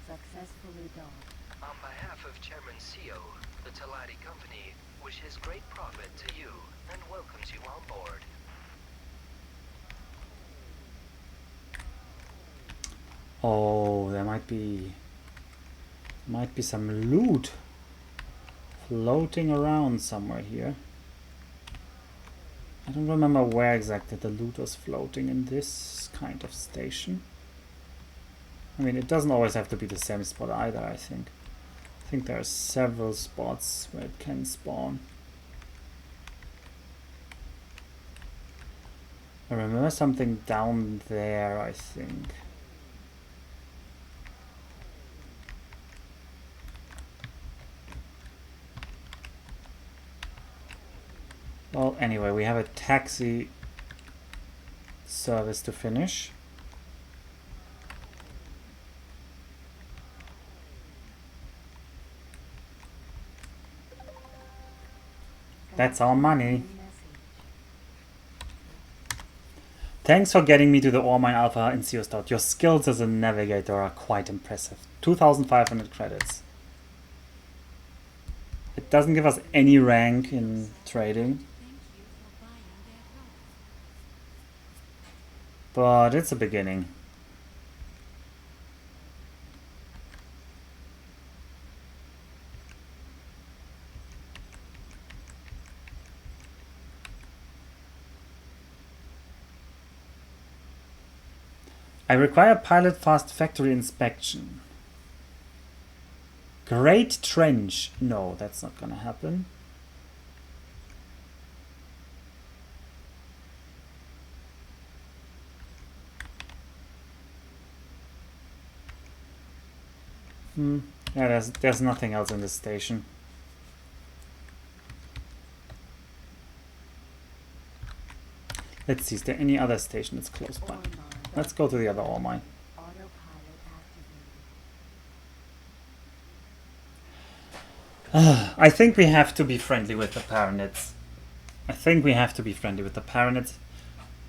Successfully docked. On behalf of Chairman Seo, the Talati Company wishes great profit to you and welcomes you on board. Oh, there might be some loot floating around somewhere here. I don't remember where exactly the loot was floating in this kind of station. I mean, it doesn't always have to be the same spot either, I think. I think there are several spots where it can spawn. I remember something down there, I think. Well, anyway, we have a taxi service to finish. That's our money. Thanks for getting me to the ore mine alpha in Sea Stout. Your skills as a navigator are quite impressive. 2,500 credits. It doesn't give us any rank in trading. But it's a beginning. I require pilot fast factory inspection. Great Trench. No, that's not gonna happen. Yeah, there's nothing else in this station. Let's see, is there any other station that's close by? Let's go to the other ore mine. I think we have to be friendly with the Paranids.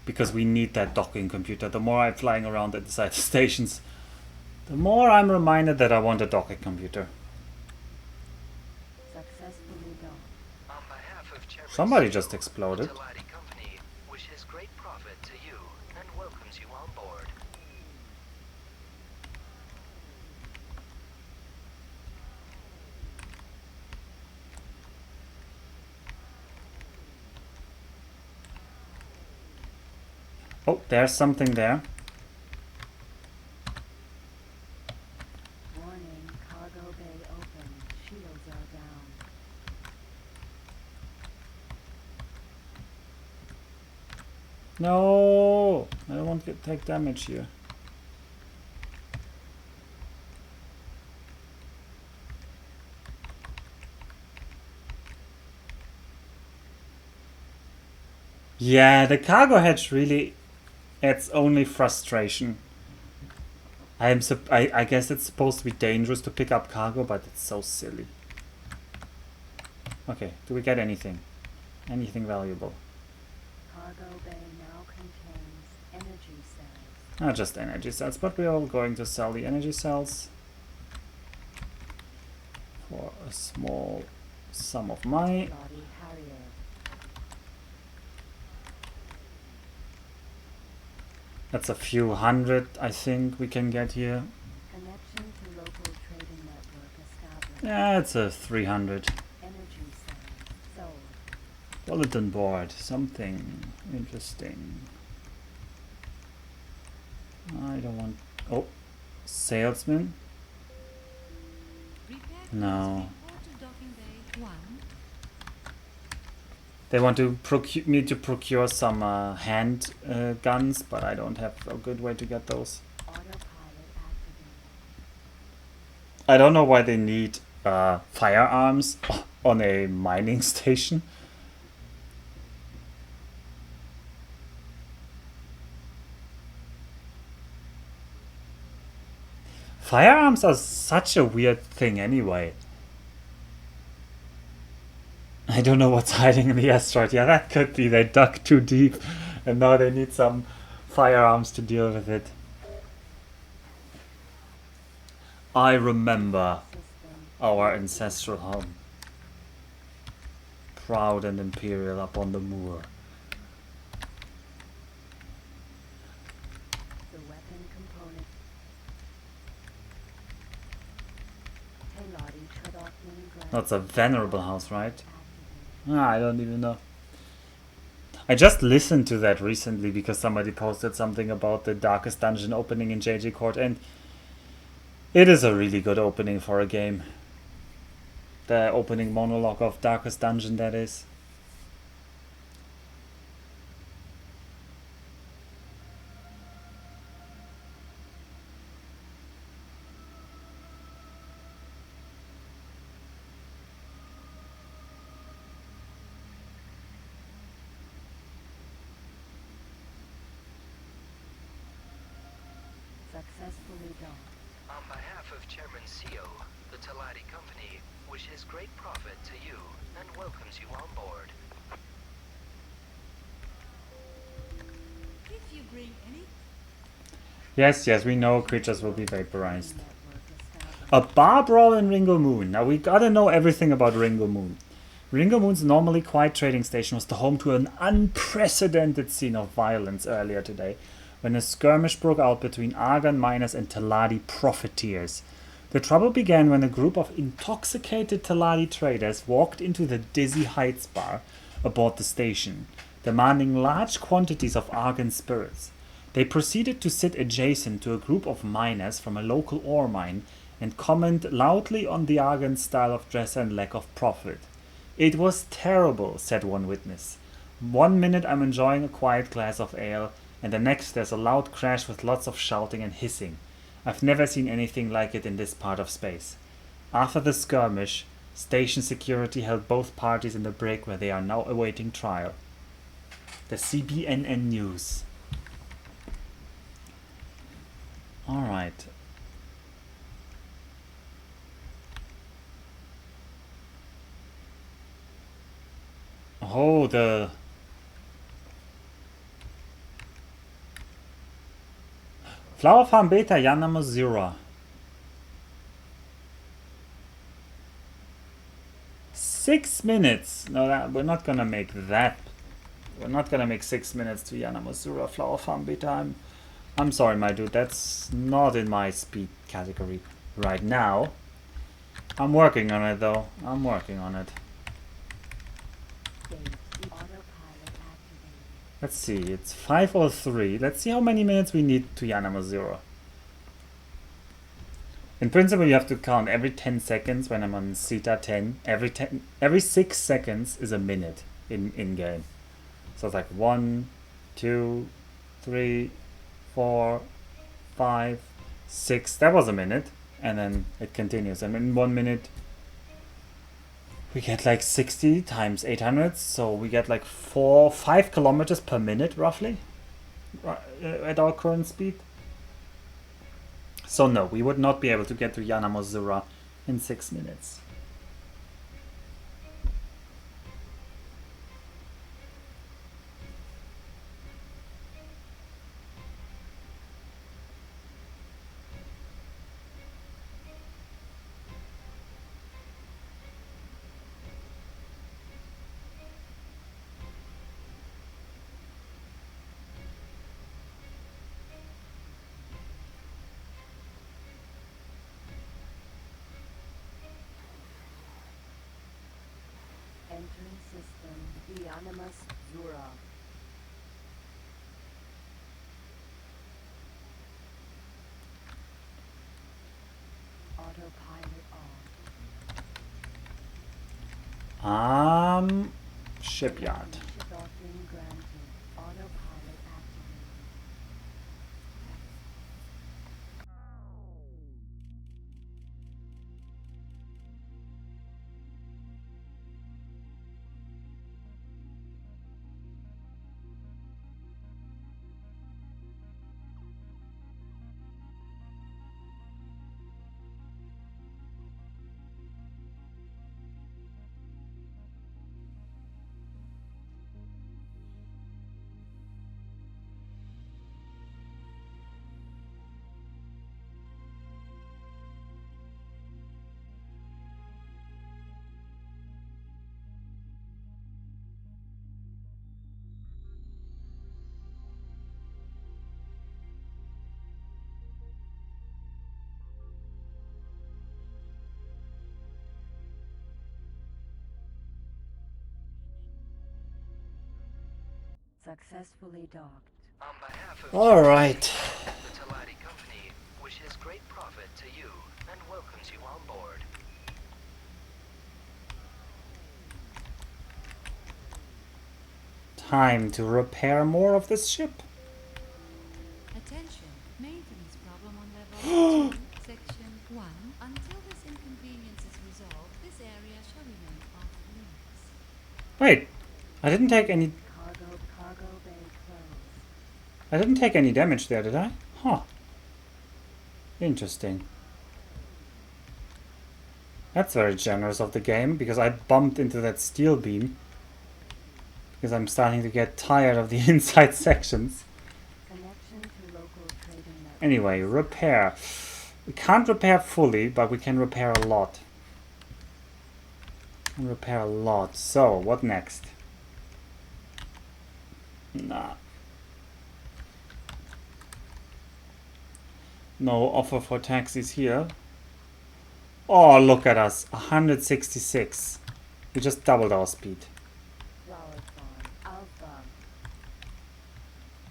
Because we need that docking computer. The more I'm flying around at the side stations, the more I'm reminded that I want a docking computer. On behalf of Chairman Somebody Seo, just exploded. The Talati Company wishes great profit to you and welcomes you on board. Oh, there's something there. Warning, cargo bay open. Shields are down. No, I don't want to take damage here. Yeah, the cargo hatch really adds only frustration. I guess it's supposed to be dangerous to pick up cargo, but it's so silly. Okay, do we get anything? Anything valuable? Cargo bay now contains energy cells. Not just energy cells, but we're all going to sell the energy cells for a small sum of money. Body Harrier. That's a few hundred, I think, we can get here. Connection to local trading network established. Yeah, it's a 300. Energy cells sold. Bulletin board, something interesting. I don't want... Oh, salesman? No. They want to me to procure some hand guns, but I don't have a good way to get those. Autopilot activated. I don't know why they need firearms on a mining station. Firearms are such a weird thing anyway. I don't know what's hiding in the asteroid. Yeah, that could be. They dug too deep and now they need some firearms to deal with it. I remember System our ancestral home. Proud and imperial up on the moor. The weapon component. Tailari cut off many grants. That's a venerable house, right? Activated. I don't even know. I just listened to that recently because somebody posted something about the Darkest Dungeon opening in JJ Court, and it is a really good opening for a game. The opening monologue of Darkest Dungeon, that is. Successfully done. On behalf of Chairman Seo, the Talati Company wishes great profit to you and welcomes you on board. If you bring any Yes, yes, we know creatures will be vaporized. Network established. A bar brawl in Ringo Moon. Now we gotta know everything about Ringo Moon. Ringo Moon's normally quiet trading station was the home to an unprecedented scene of violence earlier today, when a skirmish broke out between Argon miners and Taladi profiteers. The trouble began when a group of intoxicated Taladi traders walked into the Dizzy Heights bar aboard the station, demanding large quantities of Argon spirits. They proceeded to sit adjacent to a group of miners from a local ore mine and comment loudly on the Argon style of dress and lack of profit. "It was terrible," said one witness. "1 minute I'm enjoying a quiet glass of ale, and the next there's a loud crash with lots of shouting and hissing. I've never seen anything like it in this part of space." After the skirmish, station security held both parties in the break where they are now awaiting trial. The CBNN News. Alright. Oh, the... Flower Farm Beta Yanama Zura. 6 minutes. No, we're not gonna make that. We're not gonna make 6 minutes to Yanamazura Flower Farm Beta. I'm sorry, my dude. That's not in my speed category right now. I'm working on it, though. I'm working on it. State. Autopilot activated. Let's see. It's 5:03. Let's see how many minutes we need to Yanamazura. In principle, you have to count every 10 seconds when I'm on Zeta 10. Every 6 seconds is a minute in game. So it's like 1, 2, 3, 4, 5, 6. That was a minute. And then it continues. And in 1 minute, we get like 60 times 800. So we get like 5 kilometers per minute, roughly, at our current speed. So no, we would not be able to get to Yanamazura in 6 minutes. Entering system. The Animus Zura. Autopilot on. Shipyard. Ship offering granted. Autopilot activated. Successfully docked. On behalf of All right. the Talati Company wishes great profit to you and welcomes you on board. Time to repair more of this ship. Attention, maintenance problem on level 2, section 1. Until this inconvenience is resolved, this area shall remain off limits. Wait, I didn't take any. Cargo bay closed. I didn't take any damage there, did I? Huh. Interesting. That's very generous of the game, because I bumped into that steel beam. Because I'm starting to get tired of the inside sections. Connection to local trading network. Anyway, repair. We can't repair fully, but we can repair a lot. Can repair a lot. So, what next? Nah. No offer for taxis here. Oh, look at us. 166. We just doubled our speed. Flower farm. Alpha.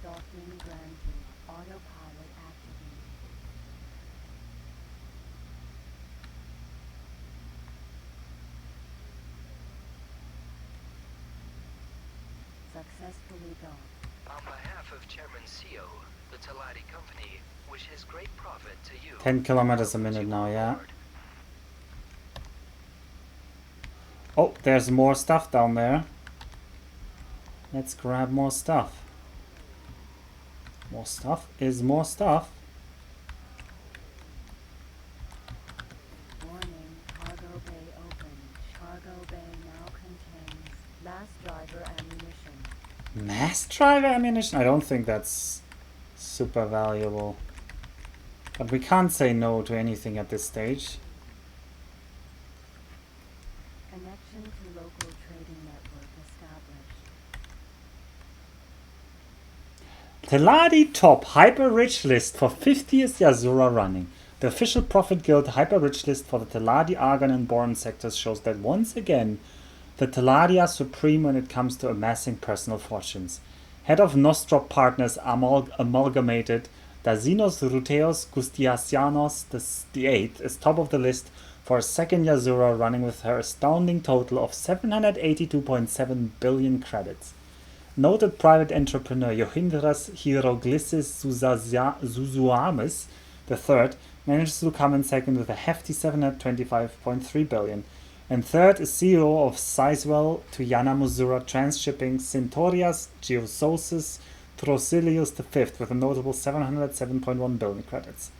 Docking granted. Autopilot activated. Successfully docked. On behalf of Chairman CEO, the Talati Company wishes great profit to you. 10 kilometers a minute now, yeah. Oh, there's more stuff down there. Let's grab more stuff. More stuff is more stuff. Warning. Cargo bay open. Cargo bay now contains mass driver ammunition. Mass driver ammunition? I don't think that's super valuable. But we can't say no to anything at this stage. Connection to local trading network established. Teladi top hyper rich list for 50th Yasura running. The official Profit Guild hyper rich list for the Teladi, Argon and Boron sectors shows that once again the Teladi are supreme when it comes to amassing personal fortunes. Head of Nostrop Partners Amalgamated, Dazinos Ruteos Gustiasianos the 8th is top of the list for a second Yasura, running with her astounding total of 782.7 billion credits. Noted private entrepreneur Yohindras Hieroglypsis Zuzuamis III manages to come in second with a hefty 725.3 billion. And third is CEO of Sizewell to Yana Musura Transshipping Centorias Geososis Trosilius V with a notable 707.1 billion credits.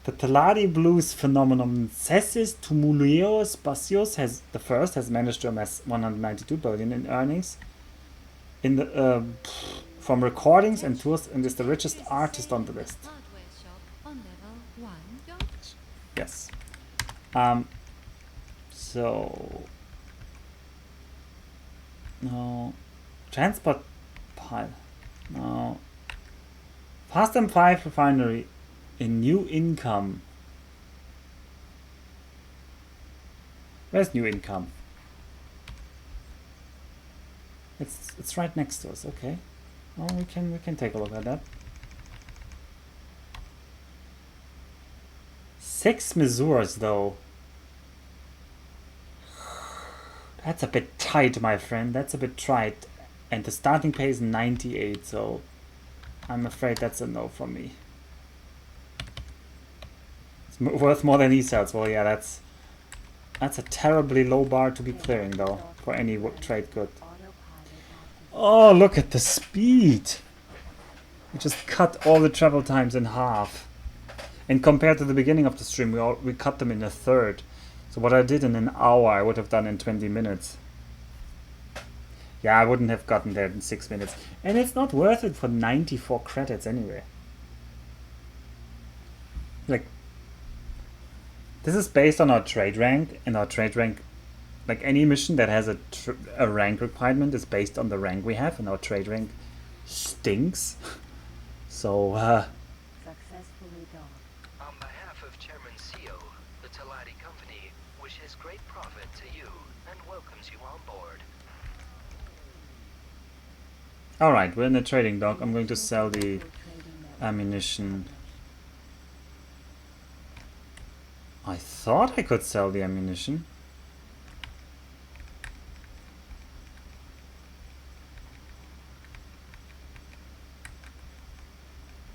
The Teladi Blues phenomenon Cessis Tumuleos Basios has managed to amass 192 billion in earnings in the from recordings and tours, and is the richest artist on the list. Hardware shop on level 1. Don't Yes. So no transport pile. No. Fast M5 refinery in new income. Where's new income? It's right next to us. Okay. Oh, we can take a look at that. 6 Misuras though. That's a bit tight, my friend. That's a bit tight. And the starting pay is 98, so I'm afraid that's a no from me. It's worth more than he sells. Well, yeah, that's a terribly low bar to be clearing, though, for any trade good. Oh, look at the speed! We just cut all the travel times in half. And compared to the beginning of the stream, we cut them in a third. So what I did in an hour, I would have done in 20 minutes. Yeah, I wouldn't have gotten there in 6 minutes. And it's not worth it for 94 credits anyway. Like, this is based on our trade rank, and our trade rank, like any mission that has a rank requirement is based on the rank we have, and our trade rank stinks. So, Successfully docked. On behalf of Chairman CEO, the Talati Company wishes great profit to you and welcomes you on board. Alright, we're in the trading dock. I'm going to sell the ammunition. I thought I could sell the ammunition.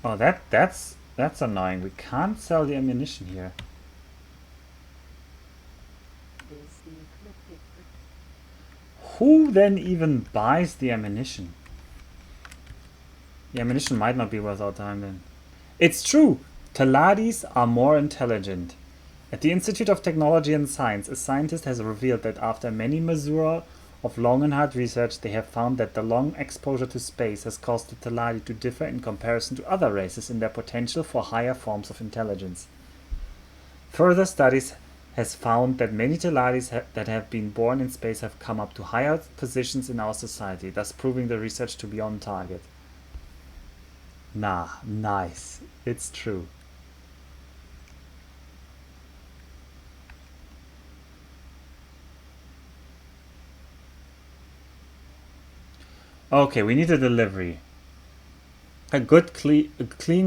Oh, that's annoying. We can't sell the ammunition here. Who then even buys the ammunition? The ammunition might not be worth our time then. It's true! Teladis are more intelligent. At the Institute of Technology and Science, a scientist has revealed that after many mesura of long and hard research, they have found that the long exposure to space has caused the Teladi to differ in comparison to other races in their potential for higher forms of intelligence. Further studies has found that many Teladis that have been born in space have come up to higher positions in our society, thus proving the research to be on target. Nah, nice. It's true. Okay, we need a delivery. A clean,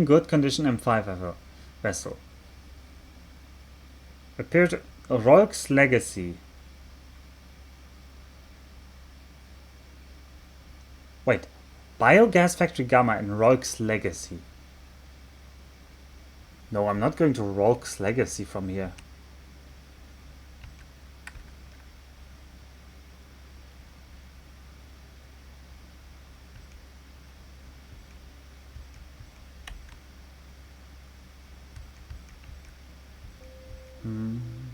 good condition M5 vessel. Appeared a Rolk's Legacy. Wait, Biogas Factory Gamma in Rolk's Legacy. No, I'm not going to Rolk's Legacy from here.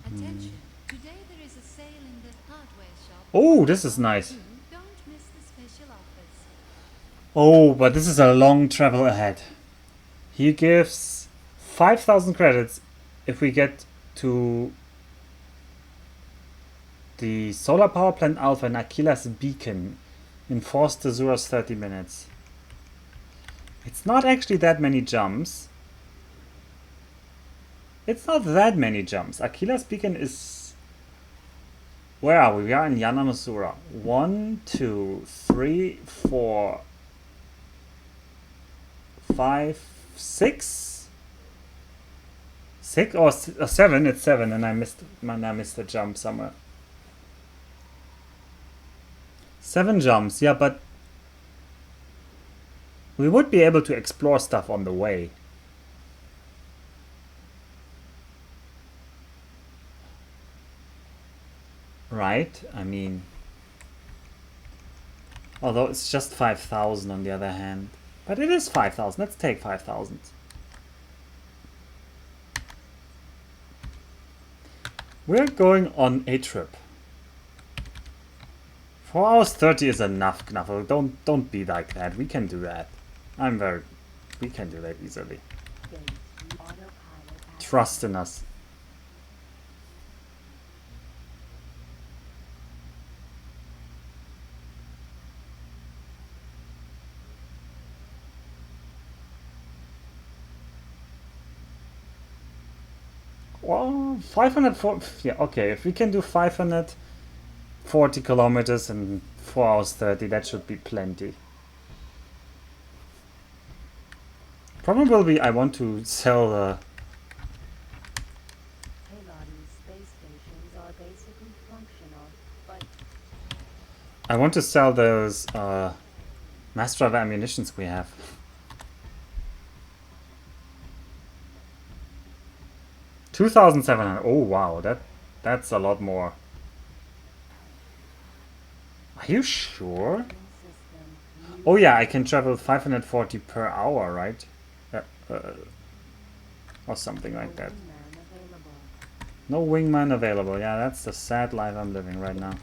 Attention! Today there is a sale in the hardware shop. Oh, this is nice. Don't miss the special offers. Oh, but this is a long travel ahead. He gives 5,000 credits if we get to the solar power plant Alpha and Aquila's beacon in Force Tesuras 30 minutes. It's not actually that many jumps. It's not that many jumps. Aquila's beacon is... Where are we? We are in Yanamasura. 1, 2, 3, 4, 5, 6? 6 or 7? It's 7 and I missed a jump somewhere. 7 jumps, yeah, but we would be able to explore stuff on the way. Right? I mean, although it's just 5,000 on the other hand. But it is 5,000. Let's take 5,000. We're going on a trip. 4 hours 30 is enough, Knuffle. Don't be like that. We can do that. We can do that easily. Trust in us. Well, 540, yeah, okay, if we can do 540 kilometers in 4 hours 30, that should be plenty. Probably I want to sell space stations are basically functional, but I want to sell those mass driver ammunitions we have. 2,700. Oh wow, that's a lot more. Are you sure? Oh yeah, I can travel 540 per hour, right? Or something like that. No wingman available. Yeah, that's the sad life I'm living right now.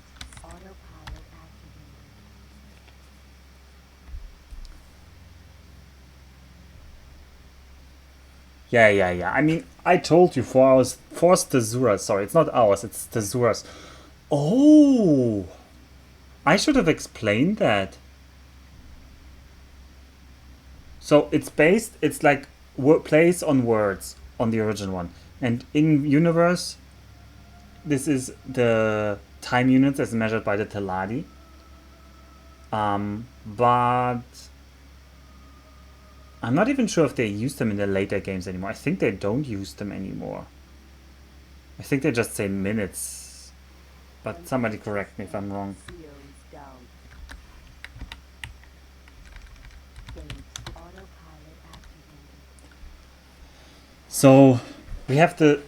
Yeah. I mean, I told you 4 hours. Force Tesuras. Sorry, it's not hours, it's Tesuras. Oh! I should have explained that. So it's like plays on words on the original one. And in universe, this is the time units as measured by the Teladi. But I'm not even sure if they use them in the later games anymore. I think they don't use them anymore. I think they just say minutes. But somebody correct me if I'm wrong. CO's down. Gate autopilot activated. So we have the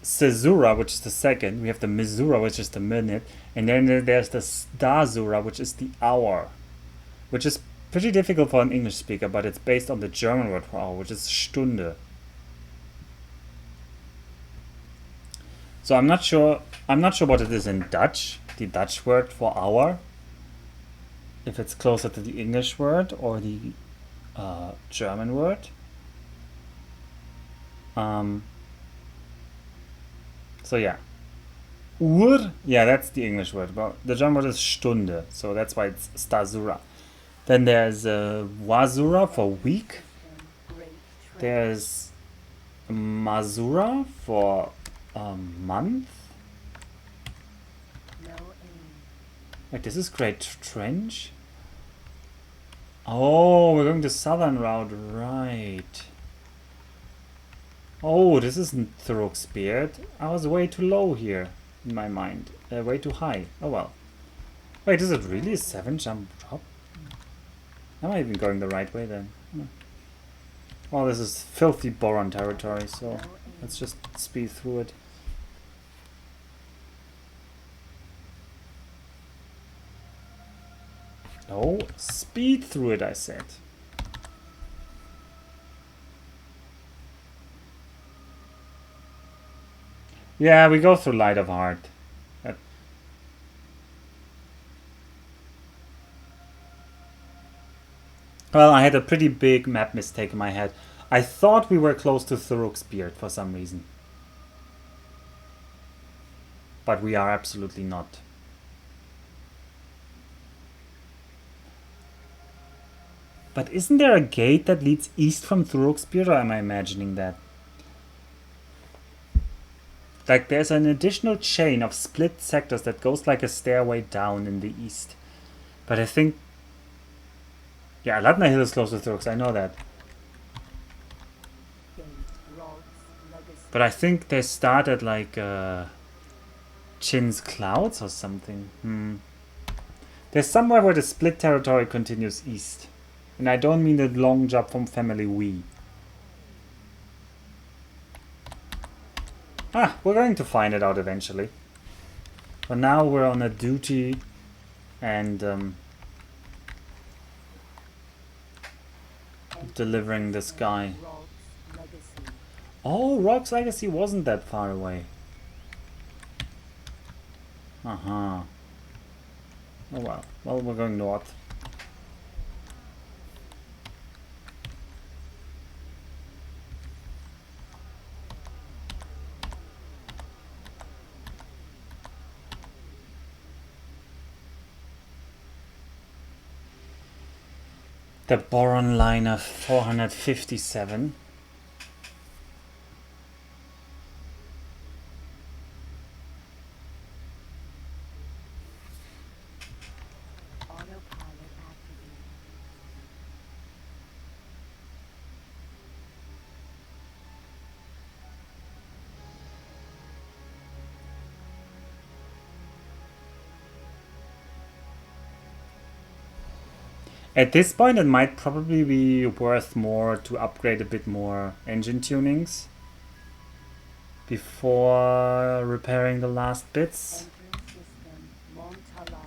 Caesura, which is the second. We have the Missoura, which is the minute. And then there's the Starsura, which is the hour. Which is pretty difficult for an English speaker, but it's based on the German word for hour, which is Stunde. So I'm not sure what it is in Dutch, the Dutch word for hour. If it's closer to the English word or the German word. So yeah. Uhr, yeah, that's the English word. But the German word is Stunde, so that's why it's Starsura. Then there's Wasura for week. Great trade. There's Masura for month. No aim. Wait, this is Great Trench? Oh, we're going the southern route, right. Oh, this isn't Thurok's beard. I was way too low here in my mind. Way too high. Oh well. Wait, is it really a 7 jump drop? Am I even going the right way then? Well, this is filthy Boron territory, so let's just speed through it. No, speed through it, I said. Yeah, we go through Light of Heart. Well, I had a pretty big map mistake in my head. I thought we were close to Thurok's beard for some reason. But we are absolutely not. But isn't there a gate that leads east from Thurok's beard, or am I imagining that? Like there's an additional chain of split sectors that goes like a stairway down in the east. But I think... Yeah, Latna Hill is close to Thurok's, I know that. Gate Rolf's legacy. But I think they start at like Chin's Clouds or something. There's somewhere where the split territory continues east. And I don't mean the long jump from family Wii. We're going to find it out eventually. For now we're on a duty and delivering this guy. Rolf's legacy. Oh, Rock's Legacy wasn't that far away. Oh well. Well, we're going north. The Boron liner 457. Autopilot activated. At this point, it might probably be worth more to upgrade a bit more engine tunings before repairing the last bits. Entrance system. Montalar.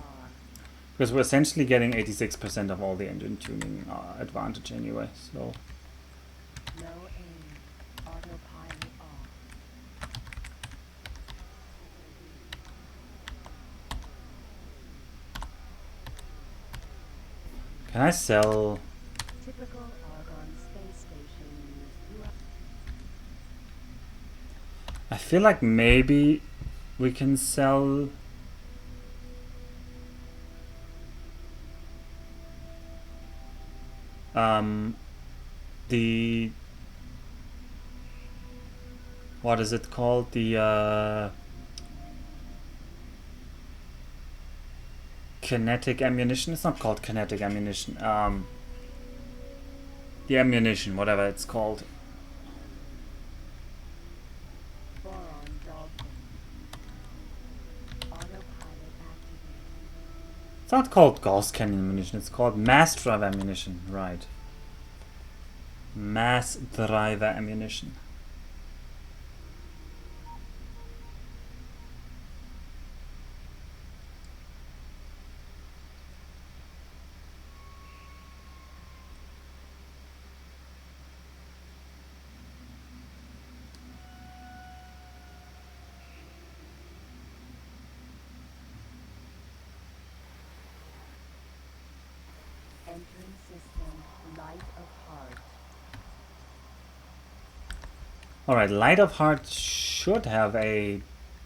Because we're essentially getting 86% of all the engine tuning advantage anyway, so... No aim. Autopilot off. Can I sell... Typical Argon space station used throughout. I feel like maybe we can sell... the... What is it called? kinetic ammunition. It's not called kinetic ammunition. The ammunition, whatever it's called. Boron Dolphin. Autopilot activated. It's not called Gauss cannon ammunition. It's called mass drive ammunition. Right. Mass driver ammunition. Entering system. Light of heart. Alright, Light of Heart should have an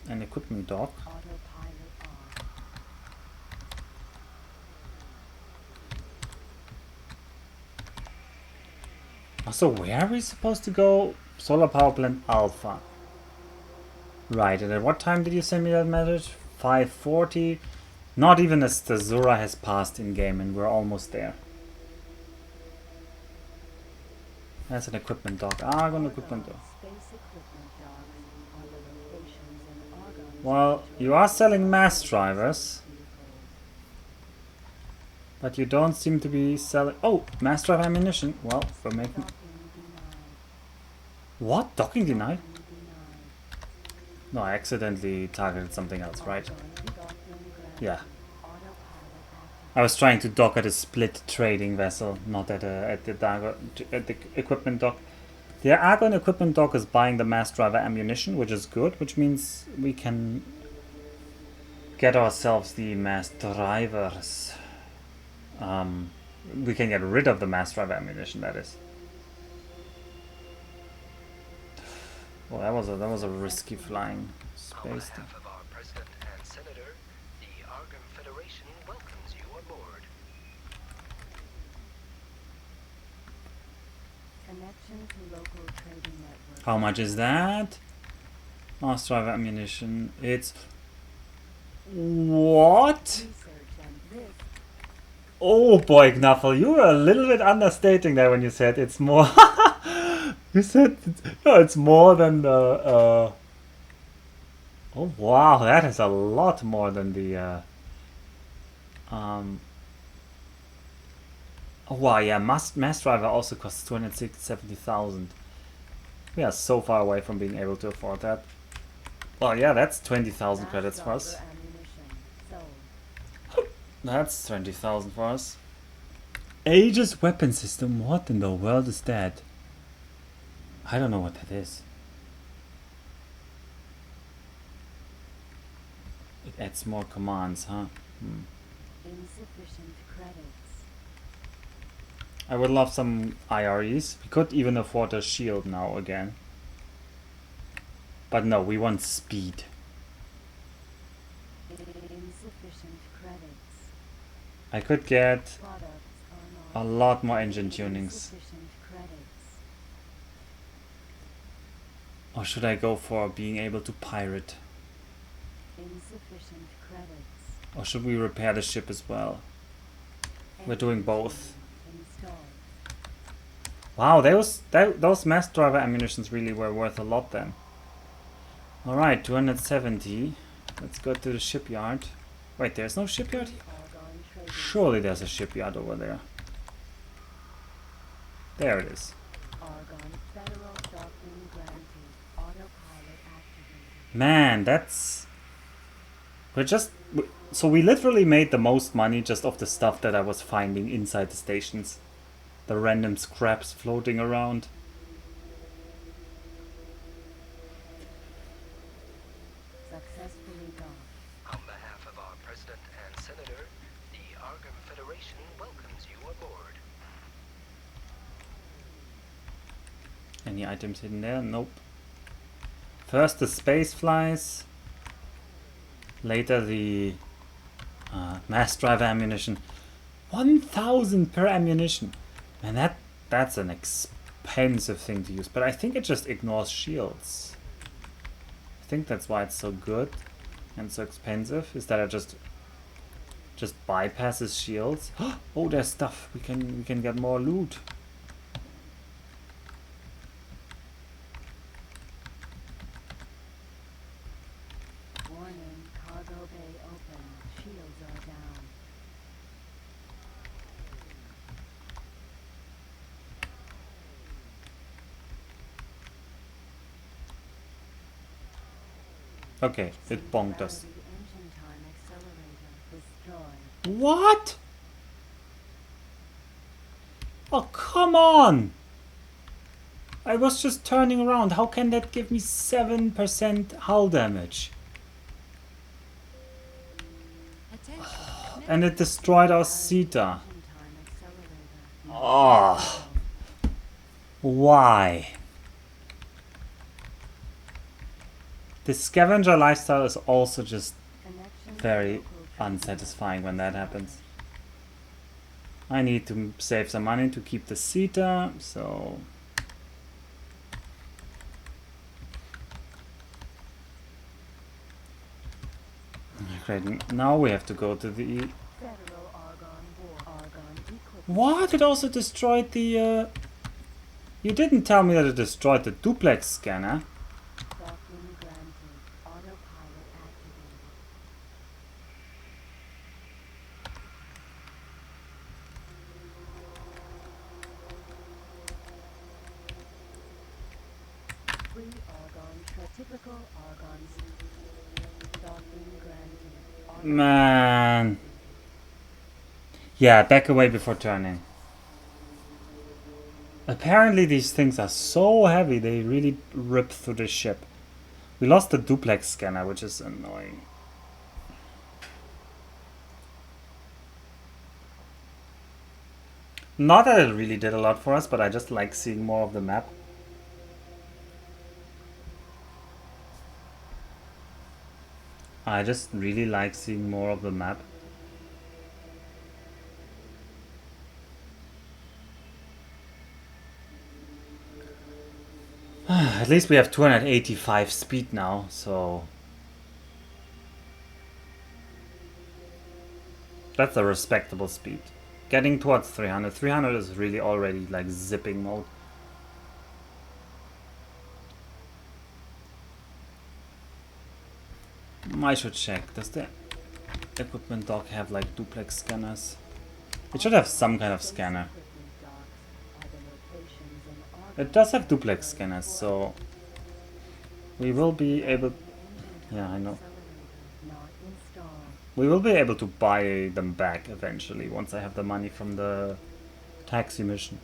equipment dock. Autopilot on. So where are we supposed to go? Solar power plant Alpha. Right, and at what time did you send me that message? 5:40. Not even as the Zora has passed in game and we're almost there. That's an equipment dock. Argon equipment dock. Space equipment docks are the locations in Argon. Well, you are selling mass drivers, but you don't seem to be selling... Oh, mass drive ammunition. Well, we're making... Docking denied. What? Docking denied? Docking denied. No, I accidentally targeted something else, right? Argon docking granted. Yeah. Autopilot activated. I was trying to dock at a split trading vessel, not at the equipment dock. The Argon equipment dock is buying the mass driver ammunition, which is good, which means we can get ourselves the mass drivers. We can get rid of the mass driver ammunition, that is. Well, that was a risky flying On space. behalf of our President and Senator, the Argon Federation welcomes you on board. Connection to local trading network. How much is that? Mass driver ammunition. It's... What? Research and this. Oh boy, Knuffle, you were a little bit understating there when you said it's more. You said it's more than the. Oh wow, that is a lot more than the. Oh wow, yeah, mass driver also costs 270,000. We are so far away from being able to afford that. Well, yeah, that's 20,000 credits for us. Ammunition. Sold. That's 20,000 for us. Aegis weapon system. What in the world is that? I don't know what that is. It adds more commands, huh? Insufficient credits. I would love some IREs. We could even afford a shield now again. But no, we want speed. Insufficient credits. I could get Products are a not. lot more engine tunings. Insufficient credits. Or should I go for being able to pirate? Insufficient credits. Or should we repair the ship as well? We're doing both. Installed. Wow, those mass driver ammunitions really were worth a lot then. Alright, 270. Let's go to the shipyard. Wait, there's no shipyard? Argon trading. Surely there's a shipyard over there. There it is. Argon federal docking granted. Autopilot activated. Man, that's... So we literally made the most money just off the stuff that I was finding inside the stations. The random scraps floating around. Successfully docked. On behalf of our President and Senator, the Argon Federation welcomes you aboard. Any items hidden there? Nope. First the space flies. Later the mass driver ammunition. 1,000 per ammunition. Man, that's an expensive thing to use. But I think it just ignores shields. I think that's why it's so good and so expensive. Is that I just Just bypasses shields. Oh, there's stuff. We can get more loot. Warning, cargo bay open. Shields are down. Okay, it bonked us. The engine time accelerator destroyed. What? Oh, come on! I was just turning around. How can that give me 7% hull damage? Attention. And it destroyed our Sita. Engine time accelerator. Oh, why? The scavenger lifestyle is also just Connection very local unsatisfying when that happens. I need to save some money to keep the Sita, so... Great, now we have to go to the... Federal Argon War. Argon equipment. What? It also destroyed the... You didn't tell me that it destroyed the duplex scanner. Docking granted. Autopilot activated. Free Argon. Typical Argon. Docking granted. Man. Yeah, back away before turning. Apparently these things are so heavy, they really rip through the ship. We lost the duplex scanner, which is annoying. Not that it really did a lot for us, but I just like seeing more of the map. I just really like seeing more of the map. At least we have 285 speed now, so... That's a respectable speed. Getting towards 300. 300 is really already like zipping mode. I should check. Does the equipment dock have like duplex scanners? It should have some kind of scanner. It does have duplex scanners, so we will be able... Yeah, I know. We will be able to buy them back eventually, once I have the money from the taxi mission.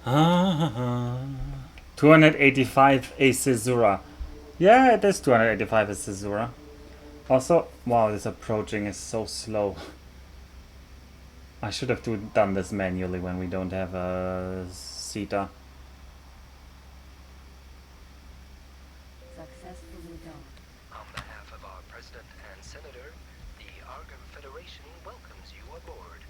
Ah, 285 a Caesura. Yeah, it is 285 a Caesura. Also, wow, this approaching is so slow. I should have done this manually when we don't have a Sita. Successfully done. On behalf of our President and Senator, the Argon Federation welcomes you aboard.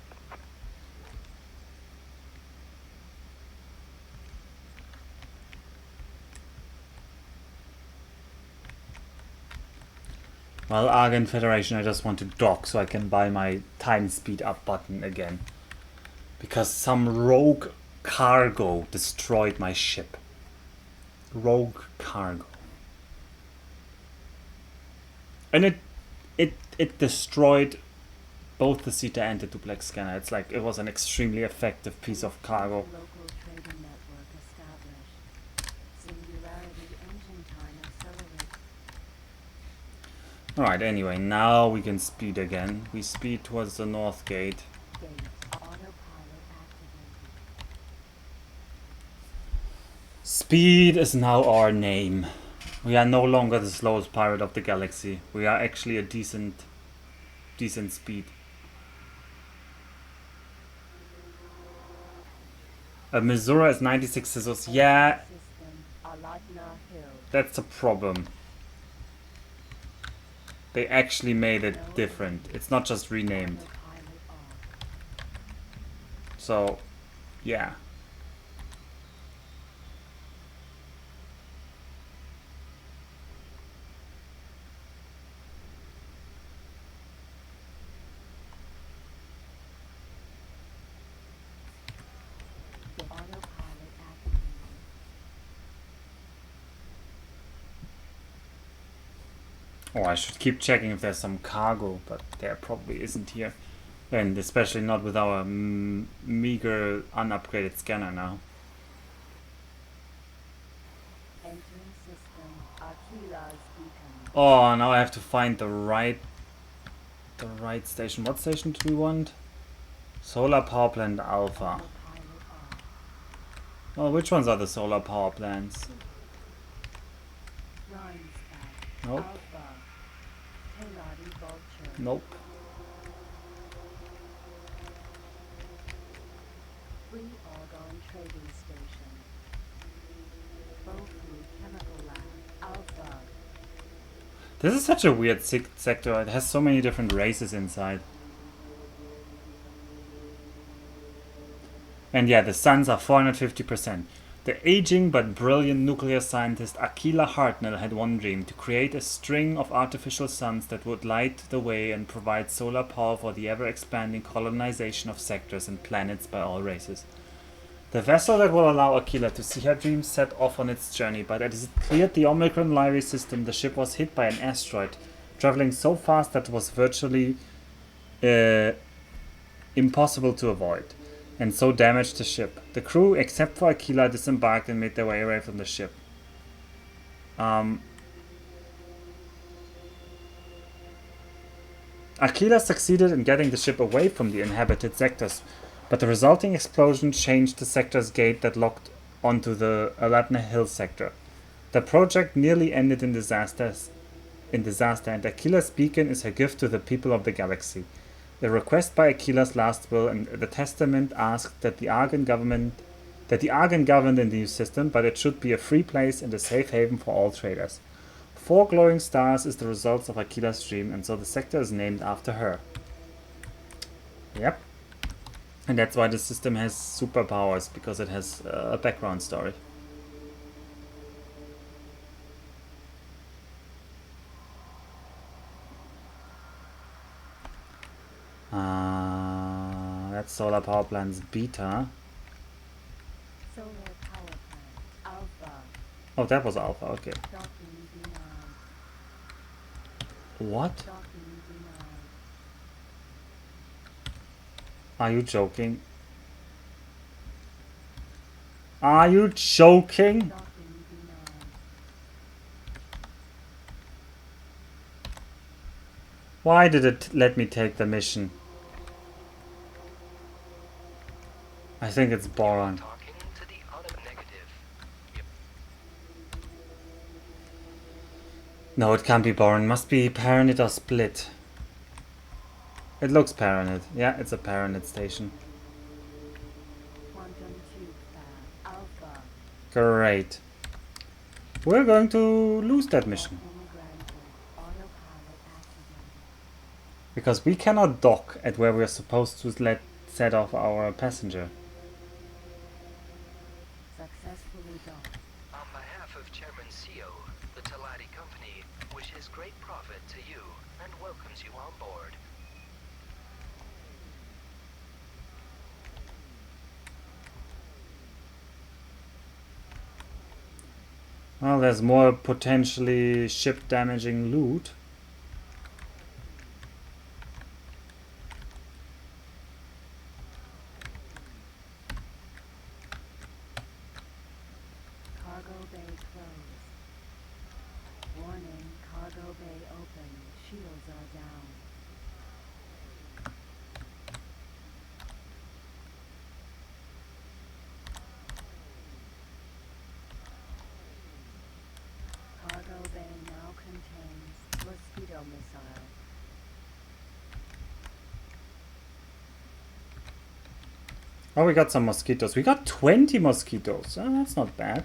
Well, Argon Federation, I just want to dock so I can buy my time speed up button again. Because some rogue cargo destroyed my ship. Rogue cargo. And it destroyed both the Zeta and the duplex scanner. It's like it was an extremely effective piece of cargo. Local trading network established. Singularity engine time accelerated. Alright, anyway, now we can speed again. We speed towards the north gate. Gate autopilot activated. Speed is now our name. We are no longer the slowest pirate of the galaxy. We are actually a decent speed. Missouri is 96 scissors. Yeah, System Alatna Hill. that's a problem. They actually made it different. It's not just renamed. Autopilot off. So, yeah. The autopilot activated. Oh, I should keep checking if there's some cargo, but there probably isn't here. And especially not with our meager unupgraded scanner now. Entering system Aquila's beacon. Oh, now I have to find the right station. What station do we want? Solar power plant Alpha. Autopilot off. Oh, which ones are the solar power plants? Rhinestown. Nope. Alpha. Helati Vulture. Nope. Free Argon Trading Station. Bofu Chemical Lab. Alpha. This is such a weird sector. It has so many different races inside. And yeah, the suns are 450%. The aging but brilliant nuclear scientist Aquila Hartnell had one dream: to create a string of artificial suns that would light the way and provide solar power for the ever-expanding colonization of sectors and planets by all races. The vessel that will allow Aquila to see her dreams set off on its journey, but as it cleared the Omicron Lyrae system, the ship was hit by an asteroid, traveling so fast that it was virtually impossible to avoid, and so damaged the ship. The crew, except for Aquila, disembarked and made their way away from the ship. Aquila succeeded in getting the ship away from the inhabited sectors, but the resulting explosion changed the sector's gate that locked onto the Alatna Hill sector. The project nearly ended in disaster, and Aquila's beacon is her gift to the people of the galaxy. The request by Aquila's last will and the testament asked that the Argon govern the new system, but it should be a free place and a safe haven for all traders. 4 glowing stars is the result of Aquila's dream, and so the sector is named after her. Yep. And that's why the system has superpowers, because it has a background story. That's solar power plant's beta. Solar power plant. Alpha. Oh, that was alpha, okay. Docking denied. What? Docking denied. Are you joking? Are you joking? Docking denied. Why did it let me take the mission? I think it's boron. Talking to the other negative. Yep. No, it can't be boron. Must be Paranid or split. It looks Paranid. Yeah, it's a Paranid station. Quantum tube fab. Alpha. Great. We're going to lose that mission. Granted. Autopilot activated. Because we cannot dock at where we're supposed to set off our passenger. Successfully docked. On behalf of Chairman Seo, the Talati Company wishes great profit to you and welcomes you on board. Well, there's more potentially ship damaging loot. shields are down. Cargo bay now contains mosquito missile. Oh, we got some mosquitoes. We got 20 mosquitoes. Oh, that's not bad.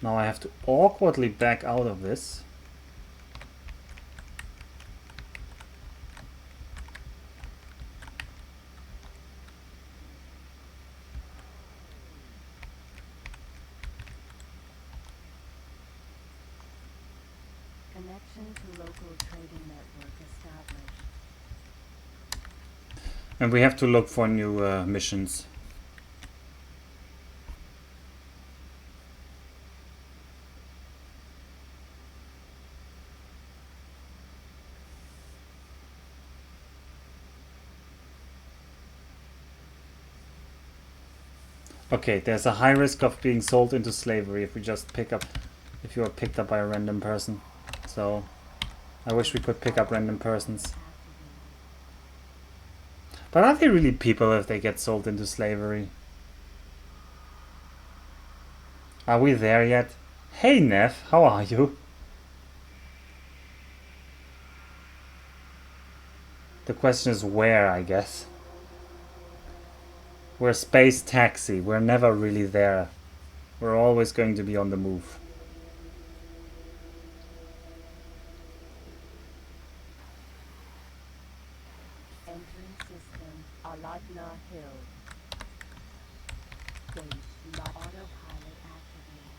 Now I have to awkwardly back out of this. Connection to local trading network established. And we have to look for new missions. Okay, there's a high risk of being sold into slavery if we just pick up, if you are picked up by a random person. So, I wish we could pick up random persons. But are they really people if they get sold into slavery? Are we there yet? Hey Neff, how are you? The question is where, I guess. We're space taxi. We're never really there. We're always going to be on the move. Entering system, Aladna Hill. Gate, autopilot activated.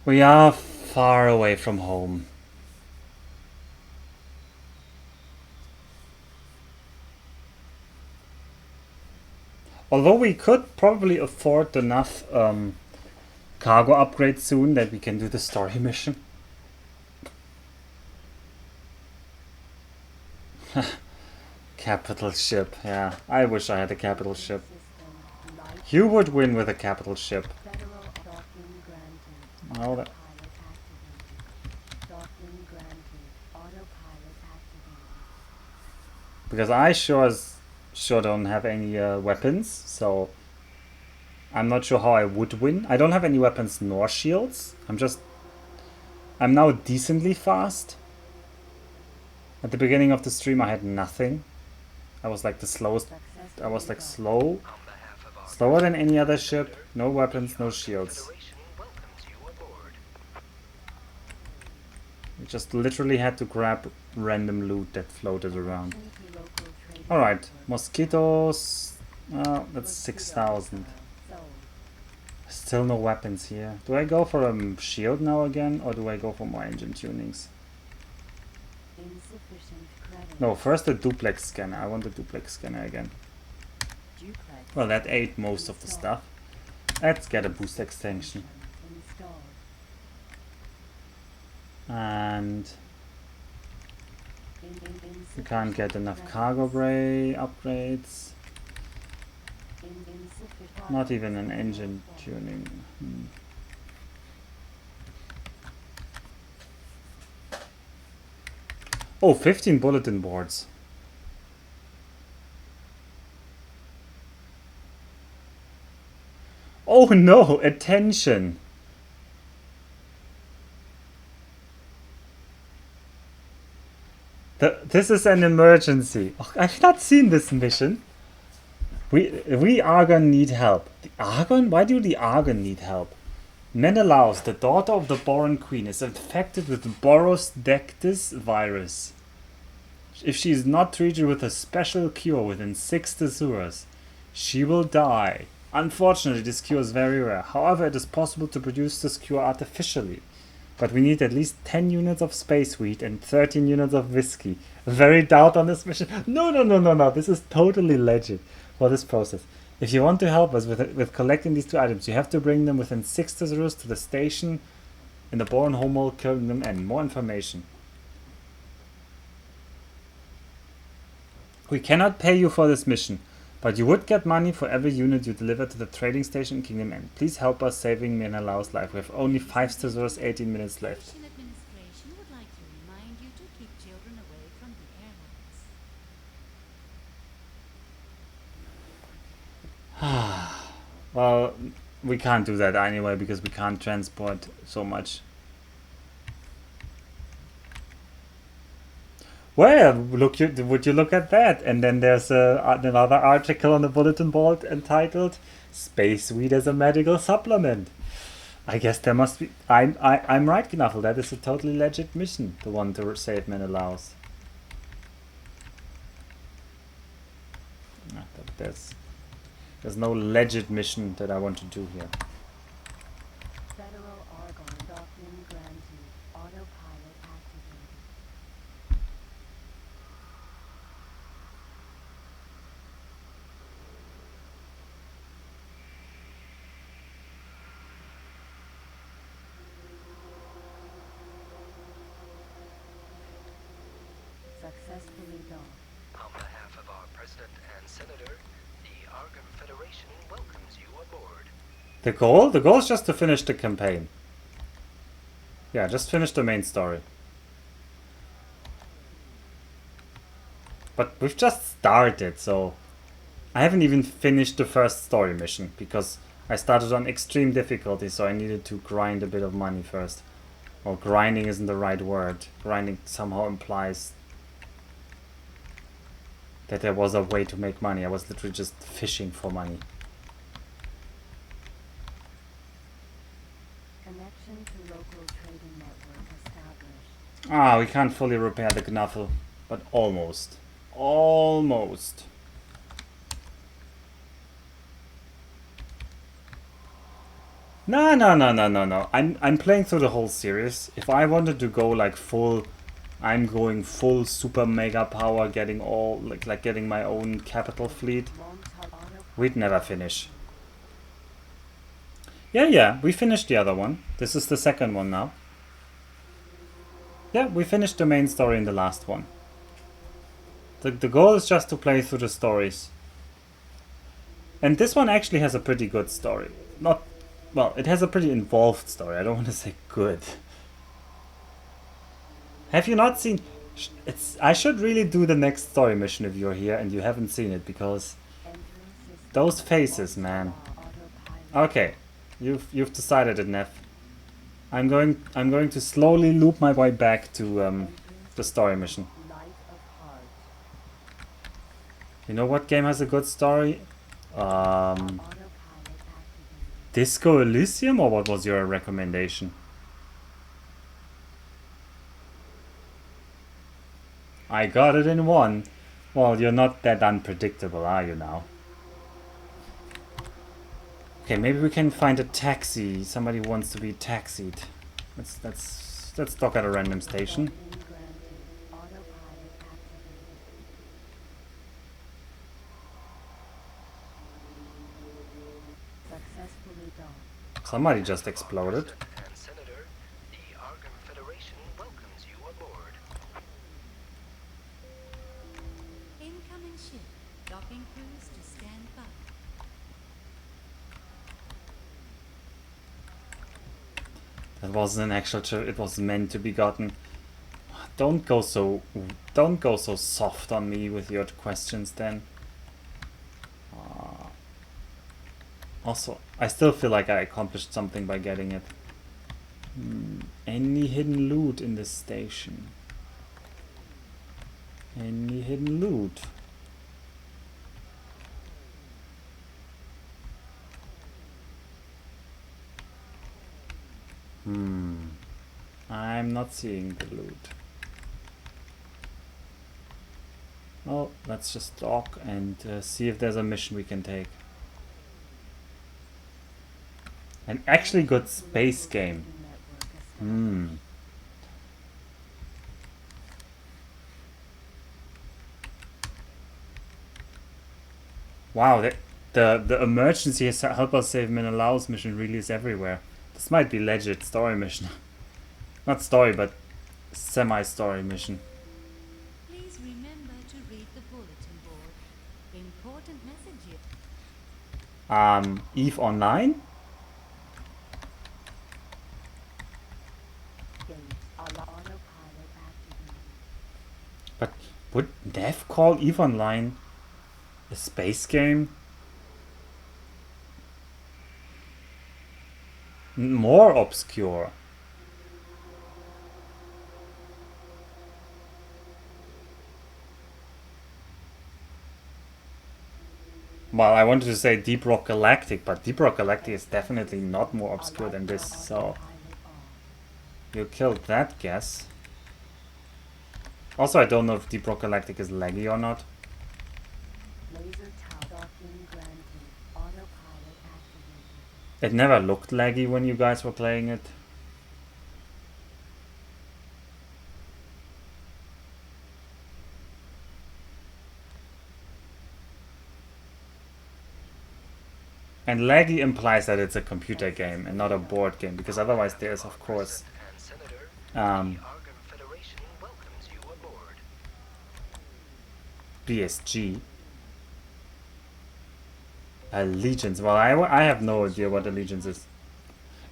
We are far away from home. Although we could probably afford enough cargo upgrades soon that we can do the story mission. Capital ship, yeah. I wish I had a capital ship. System, light, You would win with a capital ship. federal docking granted. Oh, that- Autopilot activated. Docking granted. Autopilot activated. Because I sure don't have any weapons, so I'm not sure how I would win. I don't have any weapons nor shields. I'm now decently fast. At the beginning of the stream I had nothing. I was like the slowest. I was like slow. On behalf of our Slower than any other ship. No weapons, no shields. Federation welcomes you aboard. We just literally had to grab random loot that floated around. Into local trading Alright, network. mosquitoes. That's Mosquito 6,000. missile. Sold. Still no weapons here. Do I go for a shield now again, or do I go for more engine tunings? Insufficient credit. No, first the duplex scanner. I want the duplex scanner again. Duplex. Well, that ate most of the stuff. Let's get a boost extension. Installed. And In we can't get enough cargo bay upgrades. insufficient. Not even an engine tuning. Oh, 15 bulletin boards. Oh no, attention. This is an emergency. Oh, I've not seen this mission. We Argon need help. The Argon? Why do the Argon need help? Menelaus, the daughter of the Boron Queen, is infected with the Borosdectis virus. If she is not treated with a special cure within 6 Thesaurus, she will die. Unfortunately, this cure is very rare. However, it is possible to produce this cure artificially. But we need at least 10 units of space wheat and 13 units of whiskey. Very doubt on this mission. No. This is totally legit for this process. If you want to help us with collecting these two items, you have to bring them within 6 Thesaurus to the station in the Boron Homo Kingdom and more information. We cannot pay you for this mission, but you would get money for every unit you deliver to the trading station in Kingdom End. Please help us saving Menelau's life. We have only 5 scissors, 18 minutes left. Station administration would like to remind you to keep children away from the airlocks. Well, we can't do that anyway because we can't transport so much. Well, would you look at that? And then there's another article on the bulletin board entitled "Space Weed as a Medical Supplement." I guess there must be. I'm right, Knuffle. That is a totally legit mission. The one to save Menelaus. There's no legit mission that I want to do here. Federal Argon doctrine granted. Autopilot activated. Successfully docked. On behalf of our President and Senator, the Argon Federation welcomes you aboard. The goal? The goal is just to finish the campaign. Yeah, just finish the main story. But we've just started, so I haven't even finished the first story mission because I started on extreme difficulty, so I needed to grind a bit of money first. Well, grinding isn't the right word. Grinding somehow implies that there was a way to make money. I was literally just fishing for money. Connection to local trading network established. Ah, we can't fully repair the Knuffle, but almost. Almost. No. I'm playing through the whole series. If I wanted to go like full, I'm going full super mega power, getting all like getting my own capital fleet. We'd never finish. Yeah, we finished the other one. This is the second one now. Yeah, we finished the main story in the last one. The goal is just to play through the stories. And this one actually has a pretty good story. Well, it has a pretty involved story. I don't want to say good. Have you not seen... I should really do the next story mission if you're here and you haven't seen it, because those faces, man. Okay, you've decided it, Neff. I'm going to slowly loop my way back to the story mission. You know what game has a good story? Disco Elysium, or what was your recommendation? I got it in one. Well, you're not that unpredictable, are you now? Okay, maybe we can find a taxi. Somebody wants to be taxied. Let's dock at a random station. Somebody just exploded. And Senator, the Argon Federation welcomes you aboard. Incoming ship. Docking crews to stand by. That wasn't an actual trip. It was meant to be gotten. Don't go so soft on me with your questions then. Also, I still feel like I accomplished something by getting it. Any hidden loot in this station? Any hidden loot? I'm not seeing the loot. Well, let's just dock and see if there's a mission we can take. An actually good space game. Wow, the emergency help us save Menelaus mission really is everywhere. This might be legit story mission. Not story, but semi-story mission. Please remember to read the bulletin EVE Online? Gates are autopilot activated. But would Dev call EVE Online a space game? More obscure. Well, I wanted to say Deep Rock Galactic, but Deep Rock Galactic is definitely not more obscure than this, so Autopilot on. you killed that guess. Also, I don't know if Deep Rock Galactic is laggy or not. Laser tower docking granted. Autopilot activated. It never looked laggy when you guys were playing it. And laggy implies that it's a computer game and not a board game, because otherwise there's, of course, And Senator, the um, Argon Federation welcomes you aboard. BSG. Allegiance. Well, I have no idea what Allegiance is.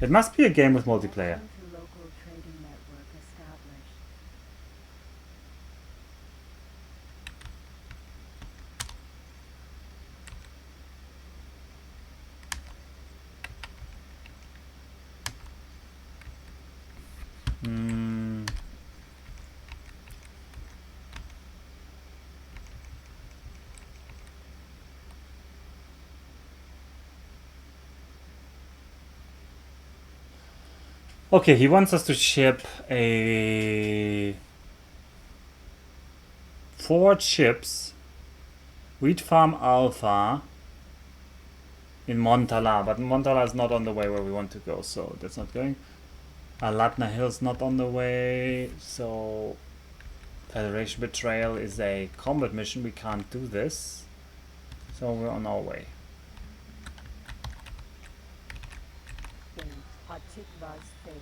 It must be a game with multiplayer. Connection to local trading network established. Hmm. Okay, he wants us to ship a 4 chips Wheat Farm Alpha in Montala, but Montala is not on the way where we want to go, so that's not going. Latna Hill's not on the way, so Federation Betrayal is a combat mission. We can't do this, so we're on our way. Gates Hatikva's fate.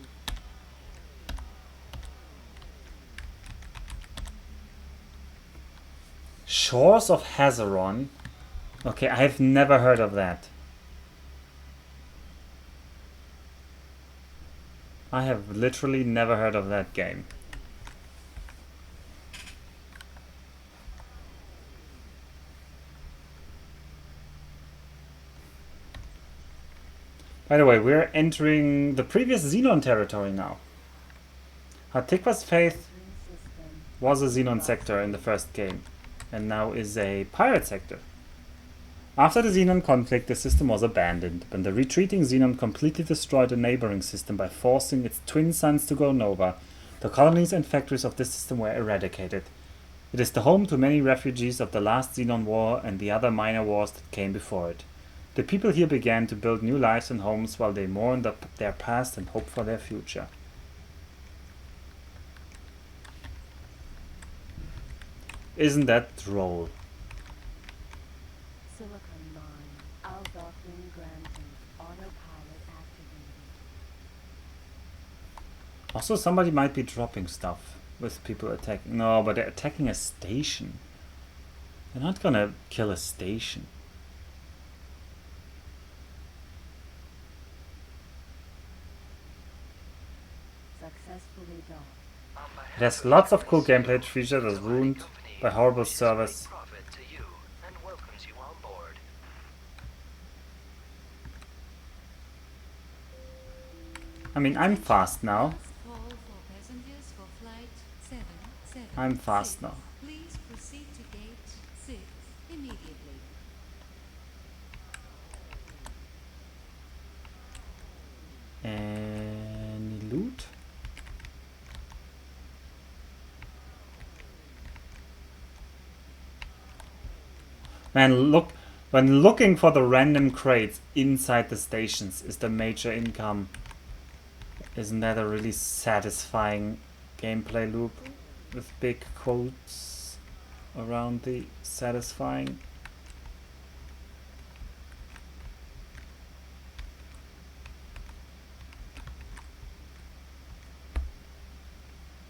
Shores of Hazaron. Okay, I've never heard of that. I have literally never heard of that game. By the way, we're entering the previous Xenon territory now. Hatikva's Faith System. was a Xenon sector in the first game, and now is a pirate sector. After the Xenon conflict, the system was abandoned, but the retreating Xenon completely destroyed a neighboring system by forcing its twin suns to go nova. The colonies and factories of this system were eradicated. It is the home to many refugees of the last Xenon War and the other minor wars that came before it. The people here began to build new lives and homes while they mourned their past and hoped for their future. Isn't that droll? Silicon mine. Aldocking granted. Autopilot activated. Also, somebody might be dropping stuff with people attacking. No, but they're attacking a station. They're not gonna kill a station. Successfully docked. On behalf It has of lots of Chairman cool CEO, gameplay features the that's Talati ruined Company by horrible wishes great service. profit to you and welcomes you on board. I mean, I'm fast now. Last call for passengers for flight 776. I'm fast now. Please proceed to gate 6 immediately. Any loot? Man, look, when looking for the random crates inside the stations is the major income. Isn't that a really satisfying gameplay loop with big quotes around the satisfying?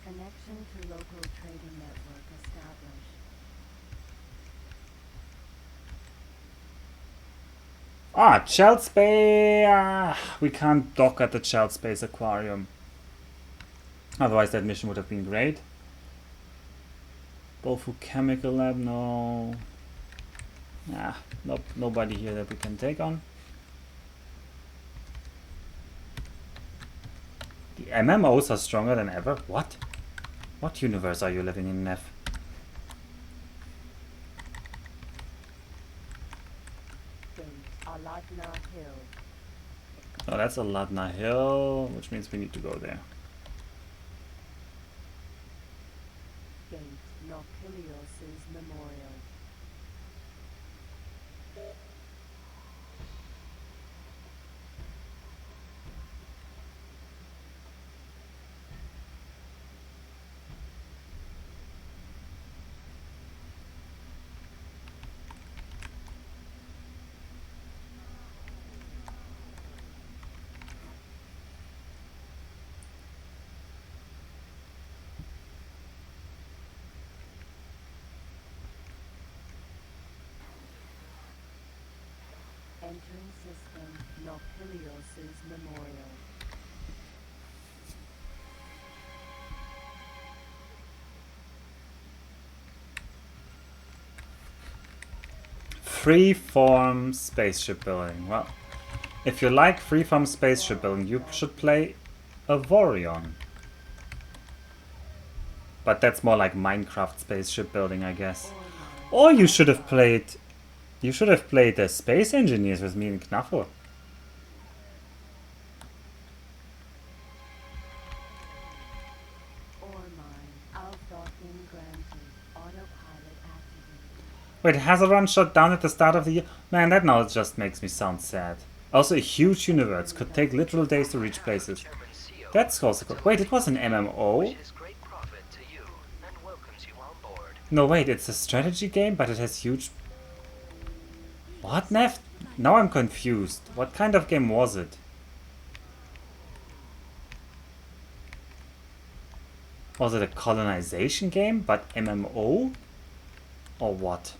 Connection to local trading network established. Ah, child space. We can't dock at the child space aquarium. Otherwise, that mission would have been great. Bofu Chemical Lab, no. Nope, nobody here that we can take on. The MMOs are stronger than ever? What? What universe are you living in, Neff? Aladna Hill. Oh, that's Aladna Hill, which means we need to go there. Gate Nochilios's Memorial. Entering system Nochilios's Memorial. Freeform spaceship building. Well, if you like freeform spaceship building, you should play Avorion. But that's more like Minecraft spaceship building, I guess. Or you should have played... You should have played the Space Engineers with me and Knaffel. Wait, has a run shut down at the start of the year? Man, that now just makes me sound sad. Also, a huge universe could take literal days to reach places. That's also good. Wait, it was an MMO? No, wait, it's a strategy game, but it has huge... What, Neff? Now I'm confused. What kind of game was it? Was it a colonization game, but MMO? Or what?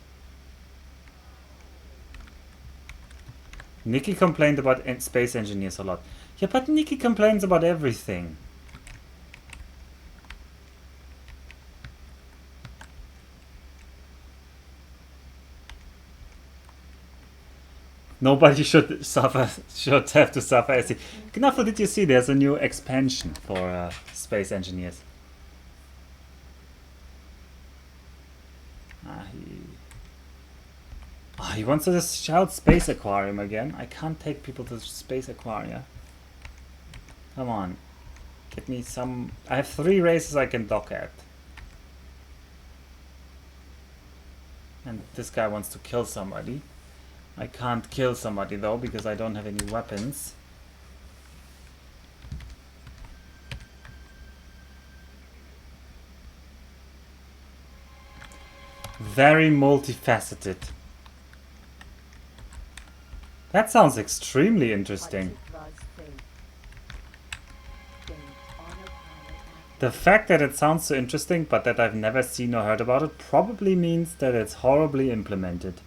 Nikki complained about Space Engineers a lot. Yeah, but Nikki complains about everything. Nobody should have to suffer as he... Knuffle, did you see there's a new expansion for Space Engineers? He wants to shout Space Aquarium again. I can't take people to Space Aquaria. Come on. Get me some... I have 3 races I can dock at. And this guy wants to kill somebody. I can't kill somebody though, because I don't have any weapons. Very multifaceted. That sounds extremely interesting. The fact that it sounds so interesting, but that I've never seen or heard about it, probably means that it's horribly implemented.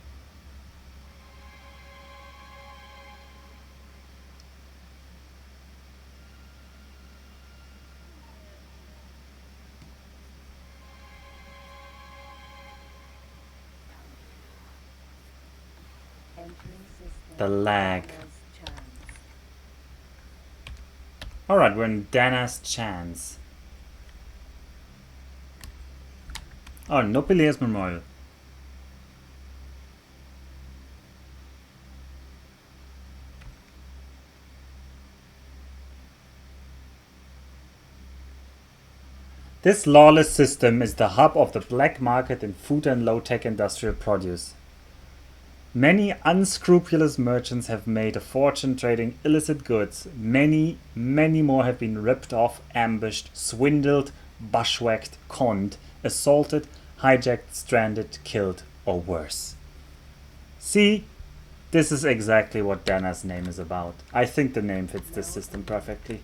The lag. Alright, we're in Dana's Chance. Oh, no Peleas Memorial. This lawless system is the hub of the black market in food and low-tech industrial produce. Many unscrupulous merchants have made a fortune trading illicit goods. Many more have been ripped off, ambushed, swindled, bushwhacked, conned, assaulted, hijacked, stranded, killed, or worse. See, this is exactly what Dana's name is about. I think the name fits this system perfectly.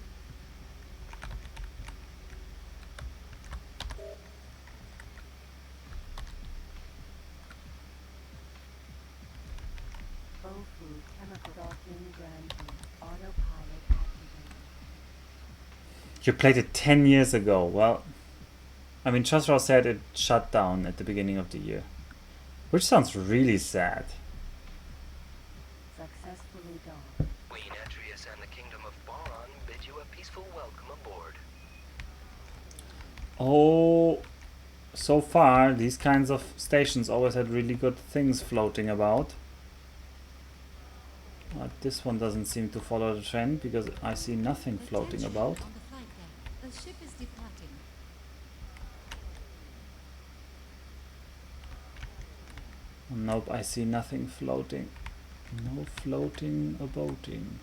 Docking granted. Autopilot activated. You played it 10 years ago. Well, I mean, Chosraw said it shut down at the beginning of the year. Which sounds really sad. Successfully docked. Queen Atreus and the Kingdom of Boron bid you a peaceful welcome aboard. Oh, so far, these kinds of stations always had really good things floating about. But this one doesn't seem to follow the trend because I see nothing floating Attention about. on the flight deck. A ship is departing. Nope, I see nothing floating. No floating or boating.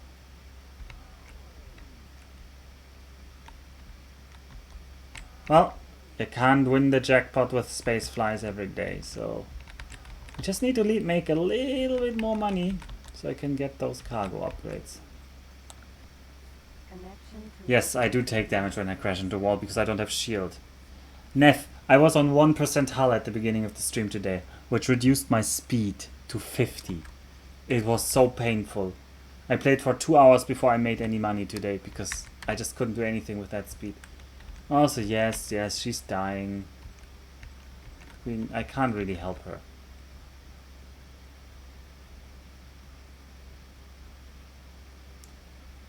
Well, you can't win the jackpot with space flies every day, so we just need to make a little bit more money so I can get those cargo upgrades. Connection to Yes, I do take damage when I crash into a wall because I don't have shield. Neff, I was on 1% hull at the beginning of the stream today, which reduced my speed to 50. It was so painful. I played for 2 hours before I made any money today because I just couldn't do anything with that speed. Also, yes, she's dying. I can't really help her.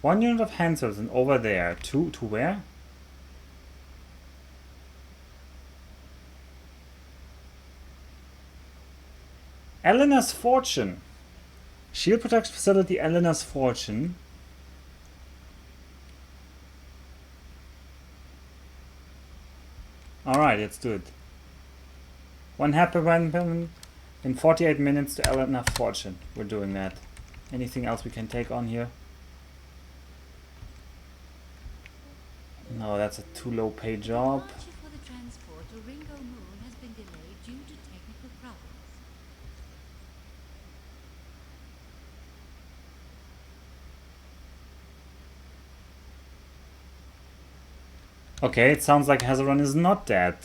One unit of hand tools and over there. To where? Elena's Fortune. Shield protection facility Elena's Fortune. Alright, let's do it. One happy weapon in 48 minutes to Elena's Fortune. We're doing that. Anything else we can take on here? No, that's a too low pay job. Departure for the transport to Ringo Moon has been delayed due to technical problems. Okay, it sounds like Hazaron is not dead,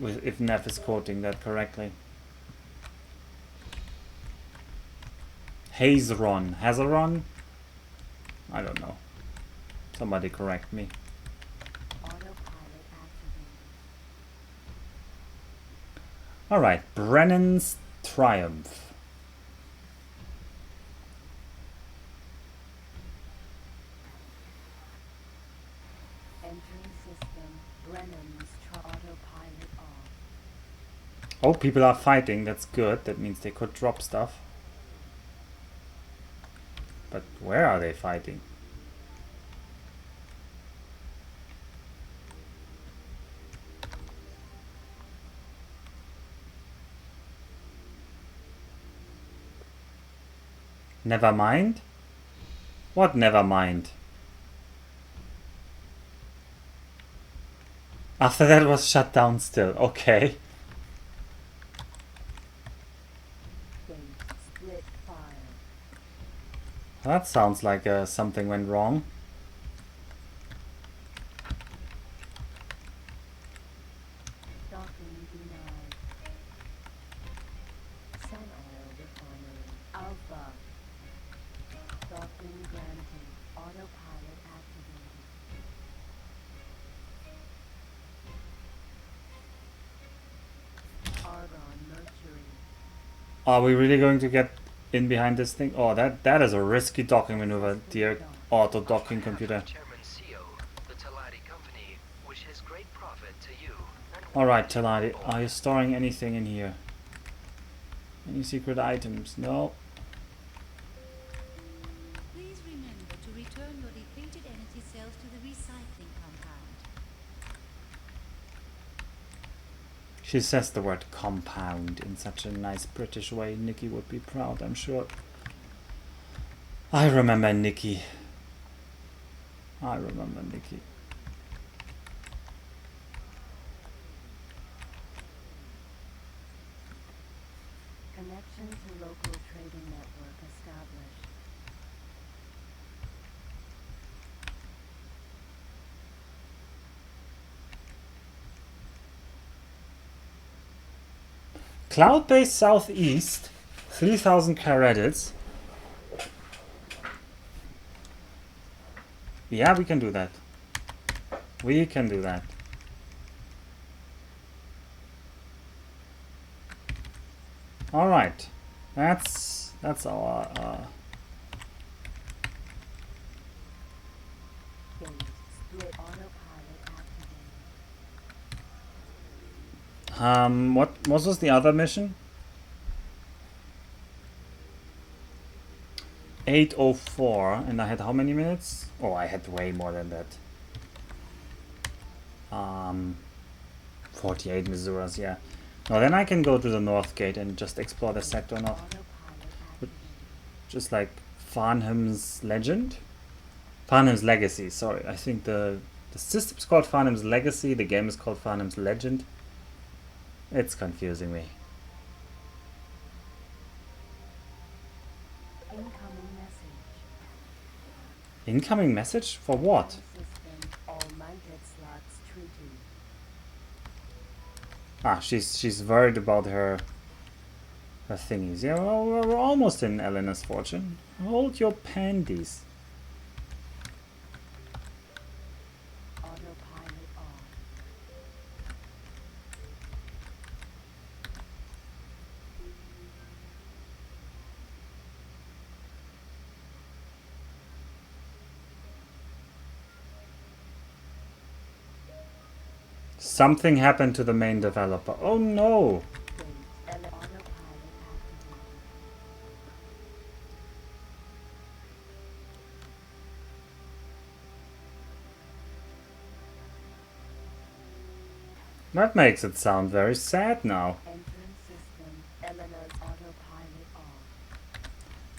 if Neff is quoting that correctly. Hazaron. Hazaron? I don't know. Somebody correct me. autopilot activated. Alright, Brennan's Triumph. Entering system. Brennan's autopilot off. Oh, people are fighting, that's good. That means they could drop stuff. But where are they fighting? Never mind? What never mind? After that was shut down still, okay. Base. Split fire. That sounds like something went wrong. Docking denied. Sun oil refinery. Alpha. Docking granted. Autopilot activated. Argon Mercury. Are we really going to get in behind this thing? Oh, that is a risky docking maneuver, dear auto docking computer. Chairman CEO, the Talati Company, wishes great profit to you and Alright, Talati, are you storing anything in here? Any secret items? No. Please remember to return your depleted energy cells to the recycling compound. She says the word compound in such a nice British way. Nikki would be proud, I'm sure. I remember Nikki. I remember Nikki. Connection to local trading network established. Cloud-based southeast, 3,000 credits. Yeah, we can do that. We can do that. All right. That's our Split autopilot activated. what was the other mission? 8:04, and I had how many minutes? Oh, I had way more than that. 48 Misuras, yeah. No, then I can go to the North Gate and just explore the sector now. Autopilot activated. Just like Farnham's Legend? Farnham's Legacy, sorry. I think the system's called Farnham's Legacy, the game is called Farnham's Legend. It's confusing me. Incoming message. Incoming message? For what? System. All mounted slots treated. Ah, she's worried about her thingies. Yeah, well, we're almost in Elena's fortune. Hold your panties. Autopilot on. Something happened to the main developer. Oh no! Gate. Autopilot activated. That makes it sound very sad now. Entrance system. Elena's autopilot off.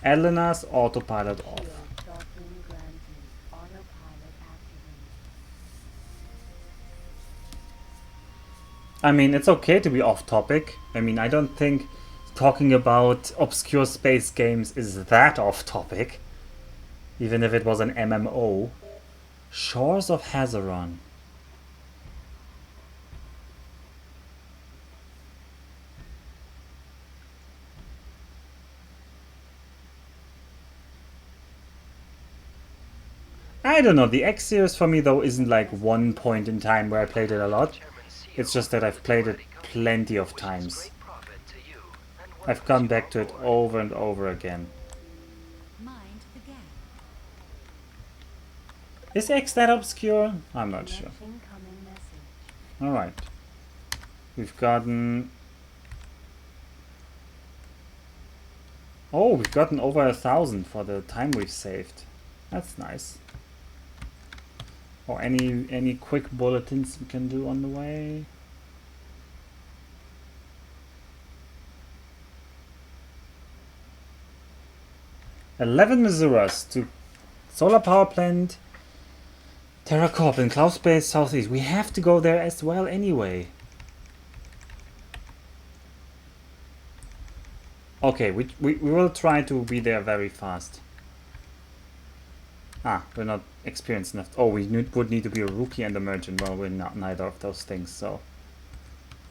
Elena's autopilot Shield off. docking granted. Autopilot activated. I mean, it's okay to be off topic. I mean, I don't think talking about obscure space games is that off topic. Even if it was an MMO. Shores of Hazaron. I don't know, the X series for me though isn't like one point in time where I played it a lot. It's just that I've played it plenty of times. I've gone back to it over and over again. Mind the gap. Is X that obscure? I'm not sure. Incoming message. Alright. We've gotten... Oh, we've gotten over 1,000 for the time we've saved. That's nice. Or any quick bulletins we can do on the way. "11 Misuras to solar power plant, TerraCorp in Cloud Space Southeast." We have to go there as well anyway. Okay, we will try to be there very fast. Ah, we're not experienced enough. Oh, we would need to be a rookie and a merchant. Well, we're not neither of those things, so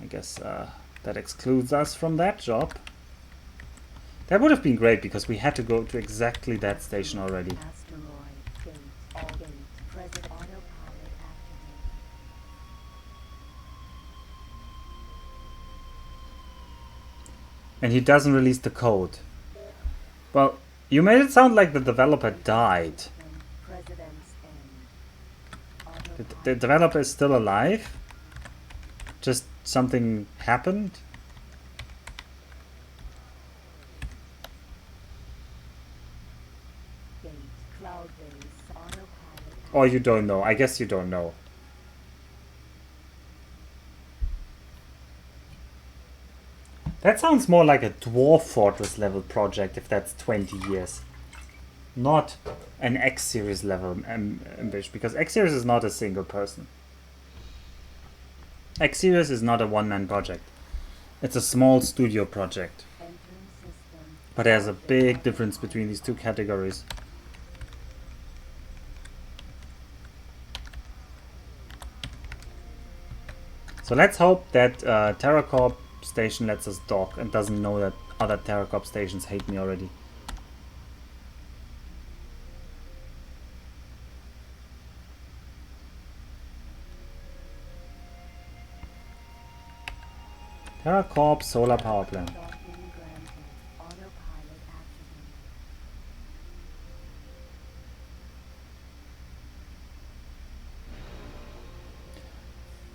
I guess that excludes us from that job. That would have been great because we had to go to exactly that station already. Asteroid. Gate. All gate. Present autopilot activated. And he doesn't release the code. Well, you made it sound like the developer died. President's end. The developer is still alive? Just something happened? Gate. Cloud base. Autopilot. Or you don't know. I guess you don't know. That sounds more like a Dwarf Fortress level project if that's 20 years. Not an X series level ambition, because X series is not a single person. X series is not a one-man project. It's a small studio project. Entrance system. But there's a big difference between these two categories. So let's hope that TerraCorp station lets us dock and doesn't know that other TerraCorp stations hate me already. TerraCorp solar power plant. Docking granted. Autopilot activated.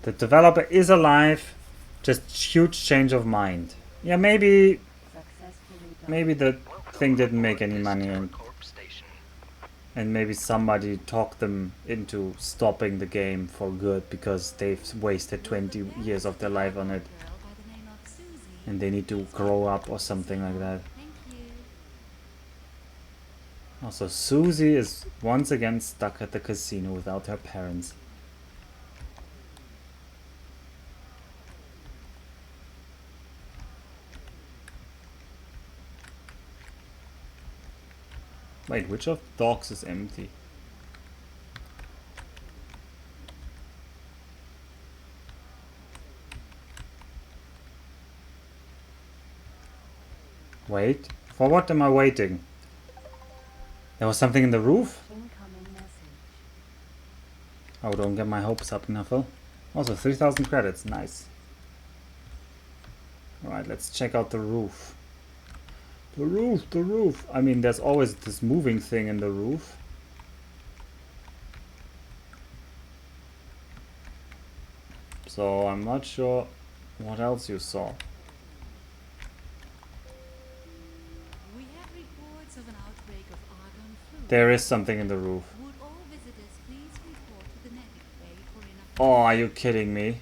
The developer is alive, just huge change of mind. Yeah, maybe Successfully docked. the thing didn't make aboard any this money, and TerraCorp station. maybe somebody talked them into stopping the game for good because they've wasted 20 years of their life on it Girl by the name of Susie. and they need to grow up or something like that. Thank you. Also, Susie is once again stuck at the casino without her parents. Wait, which of the docks is empty? Wait, for what am I waiting? There was something in the roof? Incoming message. Oh, don't get my hopes up, Nuffle. Also, 3,000 credits, nice. Alright, let's check out the roof. The roof, the roof! I mean, there's always this moving thing in the roof. So, I'm not sure what else you saw. We have reports of an outbreak of argon flu. There is something in the roof. Would all visitors please report to the medic bay for an Oh, are you kidding me?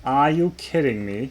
Are you kidding me?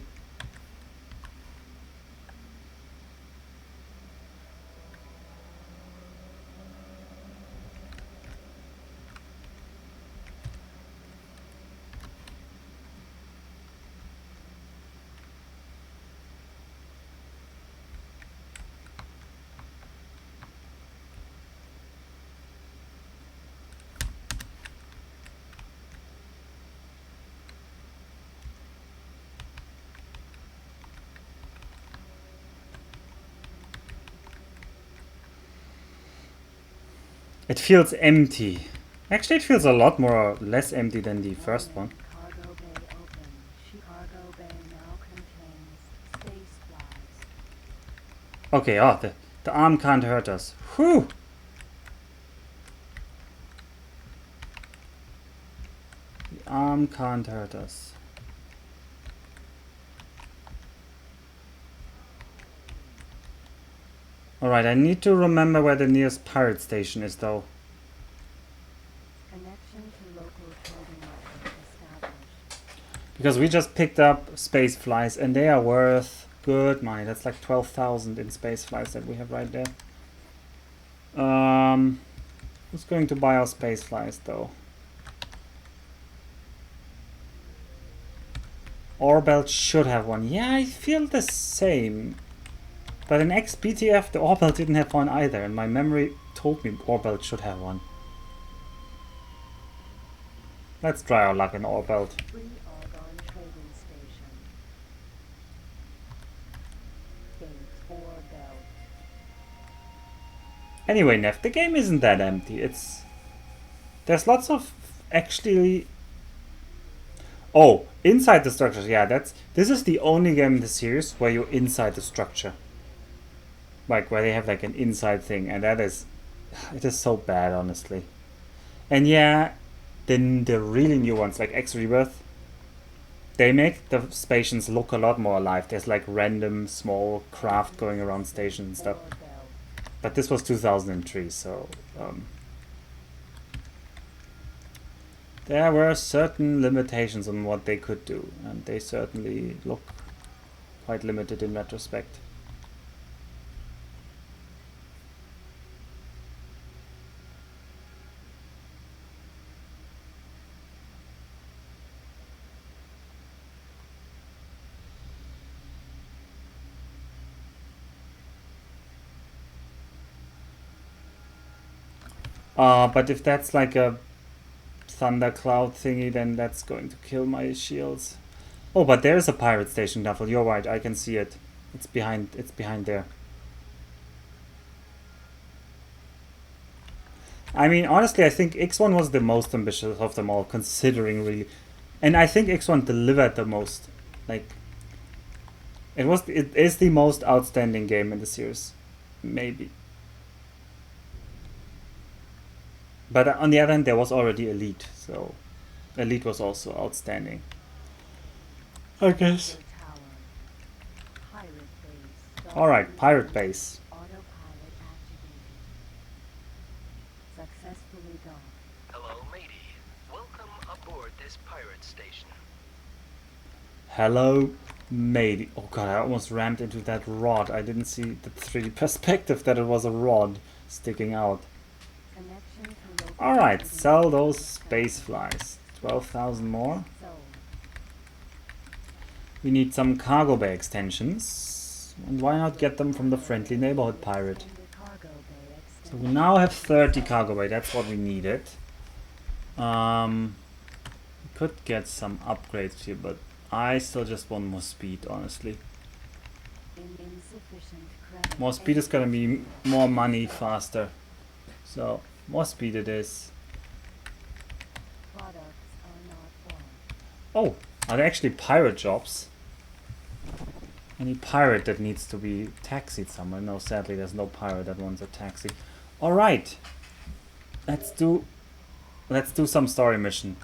It feels empty. Actually, it feels a lot more or less empty than the first one. Cargo bay open. Cargo bay now contains space flies. Okay, oh, the arm can't hurt us. Whew! The arm can't hurt us. Alright, I need to remember where the nearest pirate station is, though. Connection to local trading network established. Because we just picked up space flies and they are worth good money. That's like 12,000 in space flies that we have right there. Who's going to buy our space flies, though? Orbelt should have one. Yeah, I feel the same. But in XBTF, the Orbelt didn't have one either, and my memory told me Orbelt should have one. Let's try our luck in Orbelt. Free argon trading station. Gate 4 belt. Anyway, Neff, the game isn't that empty. There's lots of actually. Oh, inside the structures. Yeah, this is the only game in the series where you're inside the structure. Like where they have like an inside thing, and it is so bad, honestly. And yeah, then the really new ones like X Rebirth, they make the stations look a lot more alive. There's like random small craft going around stations and stuff. 4 belt. But this was 2003, so there were certain limitations on what they could do, and they certainly look quite limited in retrospect. But if that's like a thundercloud thingy, then that's going to kill my shields. Oh, but there's a pirate station, Duffel. You're right, I can see it. It's behind there. I mean, honestly, I think X1 was the most ambitious of them all, considering really And I think X1 delivered the most. Like, it is the most outstanding game in the series. Maybe. But on the other hand, there was already Elite, so Elite was also outstanding. I guess. Alright, Pirate Base. Autopilot activated. Successfully docked. Hello, matey. Welcome aboard this pirate station. Hello, matey. Oh god, I almost rammed into that rod. I didn't see the 3D perspective that it was a rod sticking out. Connection to local Alright, trading sell network those established. space flies. 12,000 more. Sold. We need some cargo bay extensions. And why not get them from the friendly neighborhood pirate? Extended cargo bay So we extension. now have 30 cargo bay. That's what we needed. We could get some upgrades here, but I still just want more speed, honestly. Insufficient credit. More speed is gonna be more money faster. So, more speed it is. Products are not bought. Oh, are there actually pirate jobs? Any pirate that needs to be taxied somewhere? No, sadly there's no pirate that wants a taxi. Alright. Let's do some story mission.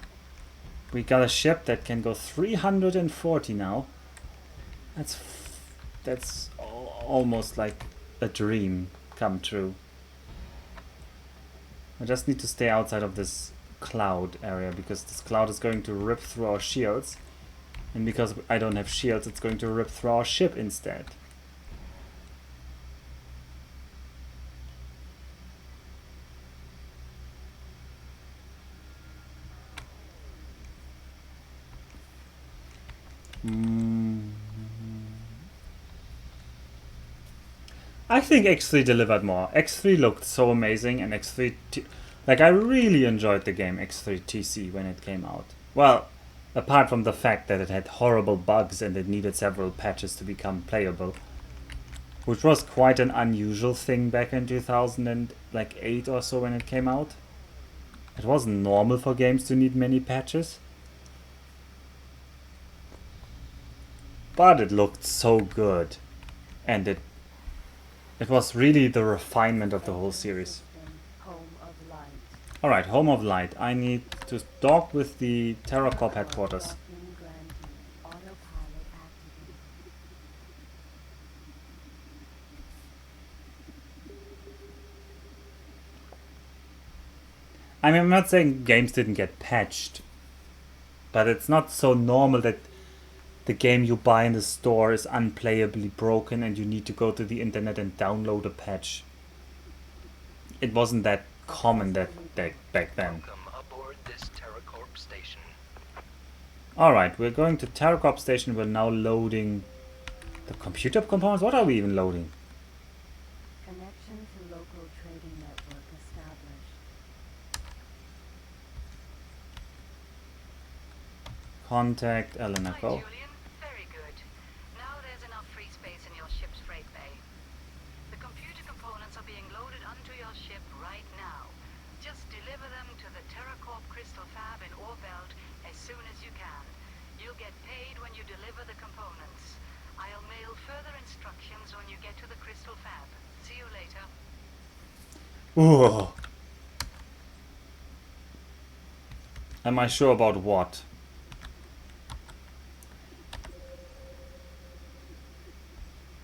We got a ship that can go 340 now. That's almost like a dream come true. I just need to stay outside of this cloud area because this cloud is going to rip through our shields. And because I don't have shields, it's going to rip through our ship instead. I think X3 delivered more. X3 looked so amazing, and X3... like, I really enjoyed the game X3 TC when it came out. Well, apart from the fact that it had horrible bugs and it needed several patches to become playable. Which was quite an unusual thing back in 2008 or so when it came out. It wasn't normal for games to need many patches. But it looked so good. And it was really the refinement of the whole series. Home of light. Alright, Home of Light. I need to dock with the Terror Corp headquarters. In Grandview. Autopilot activated. I mean, I'm not saying games didn't get patched. But it's not so normal that the game you buy in the store is unplayably broken and you need to go to the internet and download a patch. It wasn't that common that back then. Welcome aboard this TerraCorp station. Alright, we're going to TerraCorp station. We're now loading the computer components. What are we even loading? Connection to local trading network established. Contact Elena Hi, Kho. Julian. Very good. Now there's enough free space in your ship's freight bay. The computer components are being loaded onto your ship right now. Just deliver them to the TerraCorp Crystal Fab in Orbelt as soon as you can. You'll get paid when you deliver the components. I'll mail further instructions when you get to the Crystal Fab. See you later. Ooh. Am I sure about what?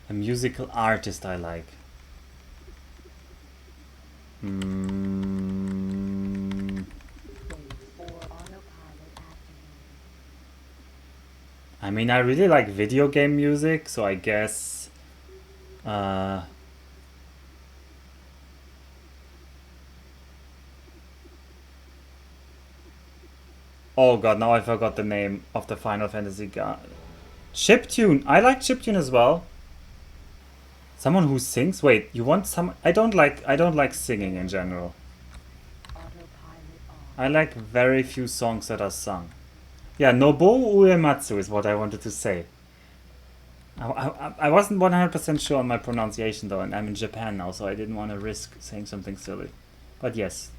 A musical artist I like. Wait for autopilot activated. I mean, I really like video game music, so I guess... oh god, now I forgot the name of the Final Fantasy guy. Chiptune! I like chiptune as well. Someone who sings? Wait, you want some... I don't like singing in general. Autopilot on. I like very few songs that are sung. Yeah, Nobuo Uematsu is what I wanted to say. I wasn't 100% sure on my pronunciation though, and I'm in Japan now, so I didn't want to risk saying something silly. But yes,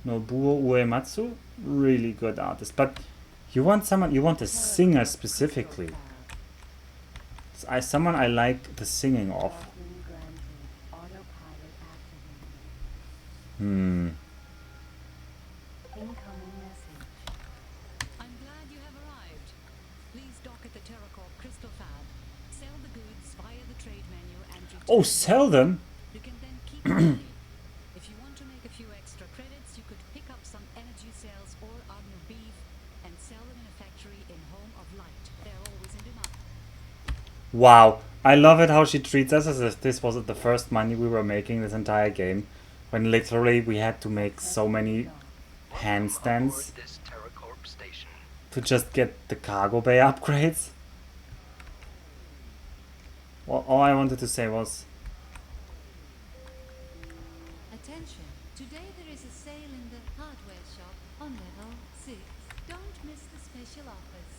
Nobuo Uematsu, really good artist. But You want someone, you want a singer specifically. Someone I like the singing of. Docking granted. Autopilot activated. Hmm. Incoming message. I'm glad you have arrived. Please dock at the TerraCorp Crystal Fab. Sell the goods via the trade menu and return. Oh, sell them? You can then keep the money. If you want to make a few extra credits, you could pick up some energy cells or Agno beef and sell them in a factory in Home of Light. They're always in demand. Wow. I love it how she treats us as if this wasn't the first money we were making this entire game. When literally we had to make so many handstands Aboard this TerraCorp station. to just get the cargo bay upgrades. Well, all I wanted to say was, Attention! Today there is a sale in the hardware shop on level 6. Don't miss the special offers.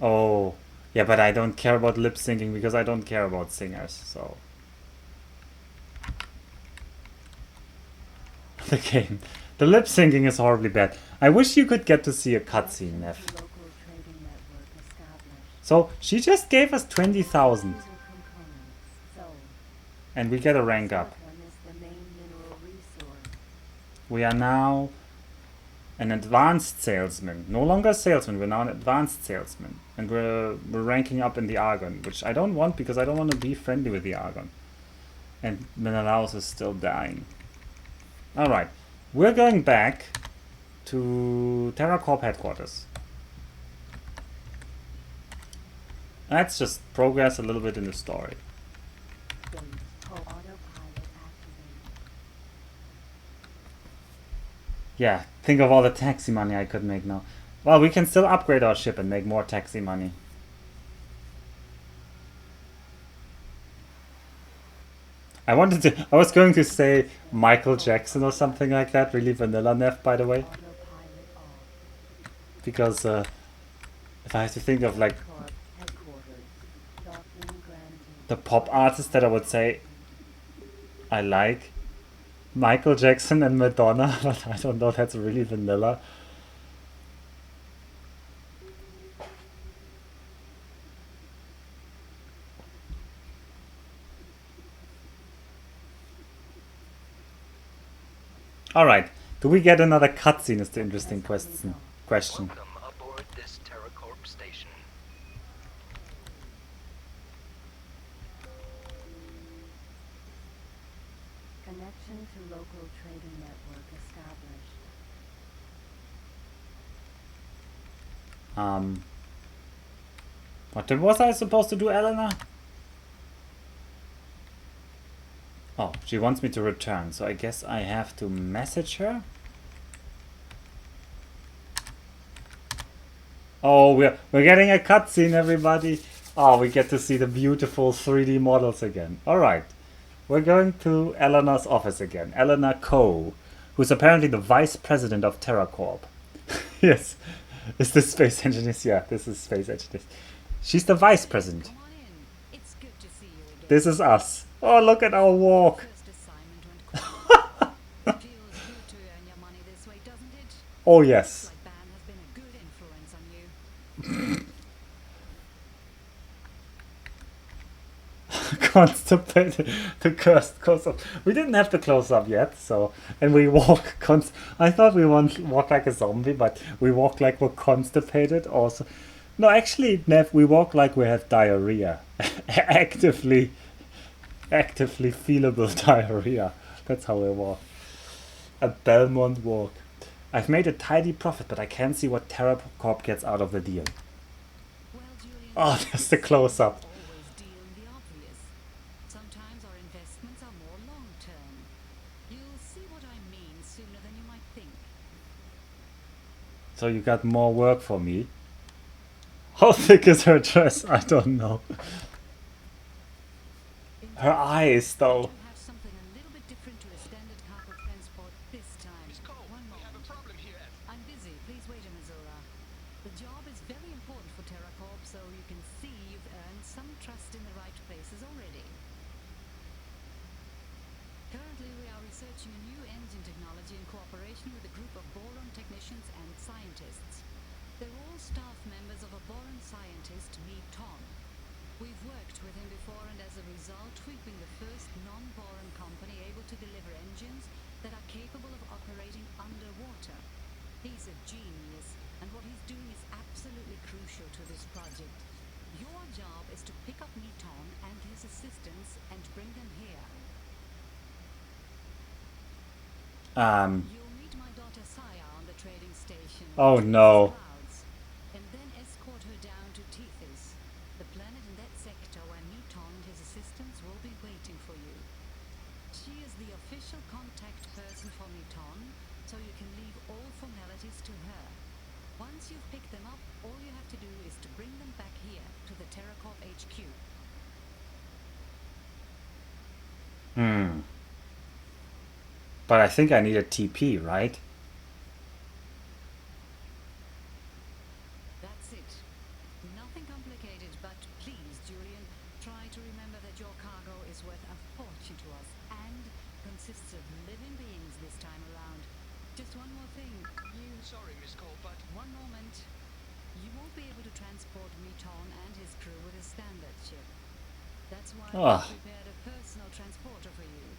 oh, yeah, but I don't care about lip syncing because I don't care about singers, so. The game. The lip syncing is horribly bad. I wish you could get to see a cutscene, Nev. Local trading network established. So, she just gave us 20,000 User components sold. and we get a rank up. Silicon is the main mineral resource. We are now an advanced salesman. No longer a salesman, we're now an advanced salesman. And we're ranking up in the Argon, which I don't want because I don't want to be friendly with the Argon. And Menelaus is still dying. Alright, we're going back to TerraCorp headquarters. Let's just progress a little bit in the story. State. Autopilot activated. Yeah, think of all the taxi money I could make now. Well, we can still upgrade our ship and make more taxi money. I was going to say Michael Jackson or something like that, really vanilla Neff, by the way. Autopilot off. Because if I have to think of like Corp headquarters. Docking granted. the pop artist that I would say I like, Michael Jackson and Madonna, but I don't know, that's really vanilla. Alright, do we get another cutscene is the interesting question. Welcome aboard this TerraCorp station. Connection to local trading network established. What was I supposed to do, Elena? Oh, she wants me to return, so I guess I have to message her. Oh, we're getting a cutscene, everybody. Oh, we get to see the beautiful 3D models again. Alright. We're going to Elena's office again. Elena Kho, who's apparently the vice president of TerraCorp. Yes. Is this space engineers? Yeah, this is space engineers. She's the vice president. Come on in. It's good to see you again. This is us. Oh, look at our walk. First assignment went quite well. Feels good to earn your money this way, doesn't it? Oh, yes. Like Ban has been a good influence on you. Constipated, the cursed close-up. We didn't have the close-up yet, so, and we walk I thought we walk like a zombie, but we walk like we're constipated also. No, actually, Nev, we walk like we have diarrhea. actively feelable diarrhea. That's how we walk. A Belmont walk. I've made a tidy profit, but I can't see what TerraCorp gets out of the deal. Well, Julian, Oh, there's the close-up. always deal in the obvious. Sometimes our investments are more long-term. You'll see what I mean sooner than you might think. So you got more work for me. How thick is her dress? I don't know. Her eyes, though. To have something a little bit different to a standard cargo transport this time. One moment. I'm busy. Please wait, Missoula. The job is very important for TerraCorp, so you can see you've earned some trust in the right places already. Currently, we are researching a new engine technology in cooperation with a group of boron technicians and scientists. They're all staff members of a Boran scientist, Ton. We've worked with him before, and as a result, we've been the first non-Boran company able to deliver engines that are capable of operating underwater. He's a genius, and what he's doing is absolutely crucial to this project. Your job is to pick up Ton and his assistants and bring them here. You'll meet my daughter Saya on the trading station. Oh no. And then escort her down to Tethys, the planet in that sector where Ton and his assistants will be waiting for you. She is the official contact person for Ton, so you can leave all formalities to her. Once you've picked them up, all you have to do is to bring them back here to the TerraCorp HQ. But I think I need a TP, right? That's it. Nothing complicated, but please, Julian, try to remember that your cargo is worth a fortune to us and consists of living beings this time around. Just one more thing. Sorry, Miss Kho, but One moment. You won't be able to transport Ton and his crew with a standard ship. That's why Ah. we prepared a personal transporter for you.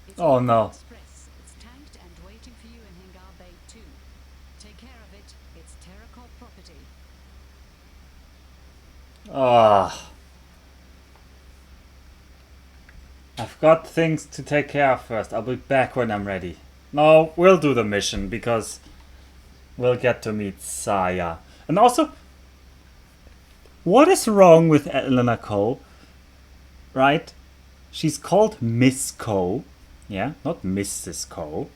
It's Oh, a no. Express. It's tanked and waiting for you in Hangar Bay 2. Take care of it. It's TerraCorp property. I've got things to take care of first. I'll be back when I'm ready. No, we'll do the mission because we'll get to meet Saya. And also, what is wrong with Elena Kho? Right? She's called Miss Kho. Yeah, not Mrs. Kho.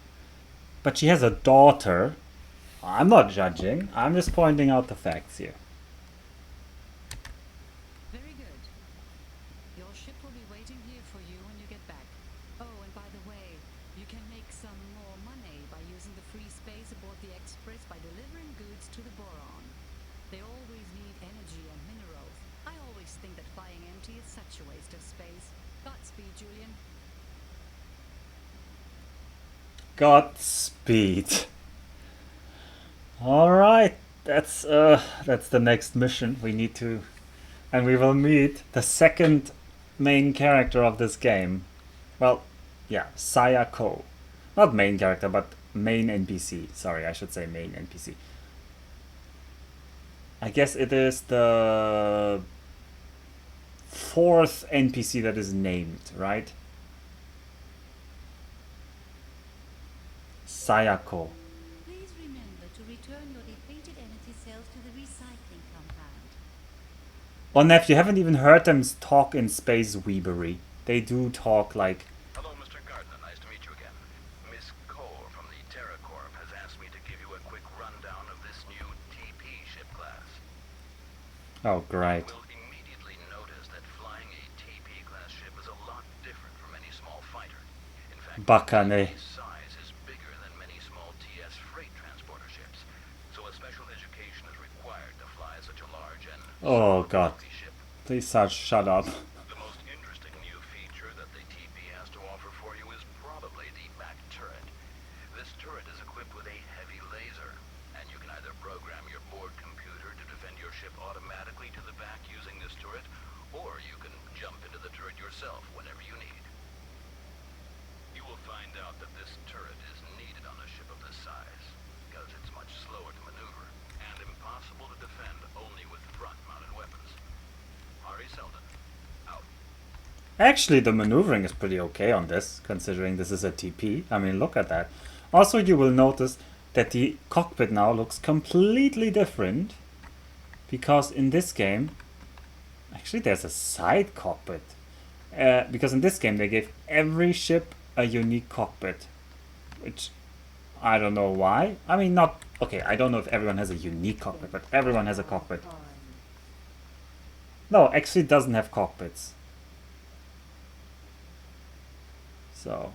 But she has a daughter. I'm not judging. I'm just pointing out the facts here. Very good. Your ship will be waiting here for you when you get back. Oh, and by the way, you can make some more money by using the free space aboard the Express by delivering goods to the Boron. They always need energy and minerals. I always think that flying empty is such a waste of space. Godspeed, Julian. Godspeed. All right, that's the next mission we need to, and we will meet the second main character of this game. Well, yeah, Saya Kho, not main character, but main NPC. Sorry, I should say main NPC. I guess it is the fourth NPC that is named, right? Saya Kho. Please remember to return your depleted energy cells to the recycling compound. Oh, Neff, you haven't even heard them talk in Space Weebery. They do talk like... hello, Mr. Gardner. Nice to meet you again. Miss Kho from the TerraCorp has asked me to give you a quick rundown of this new TP ship class. Oh, great. You will immediately notice that flying a TP class ship is a lot different from any small fighter. In fact, Bakane. its size is bigger than many small TS freight transporter ships, so a special education is required to fly such a large and Oh, God. bulky ship. Please shut up. The most interesting new feature that the TP has to offer for you is probably the back turret. This turret is equipped with a heavy laser, and you can either program your board computer to defend your ship automatically to the back using this turret, or you can jump into the turret yourself whenever you need. You will find out that this turret is needed on a ship of this size, because it's much slower to maneuver, and impossible to defend only with front-mounted weapons. Ari Selden, out. Actually, the maneuvering is pretty okay on this, considering this is a TP. I mean, look at that. Also, you will notice that the cockpit now looks completely different, because in this game, actually there's a side cockpit. Because in this game they gave every ship a unique cockpit, which I don't know why. I mean, not okay. I don't know if everyone has a unique cockpit, but everyone has a cockpit. No, actually, it doesn't have cockpits. So,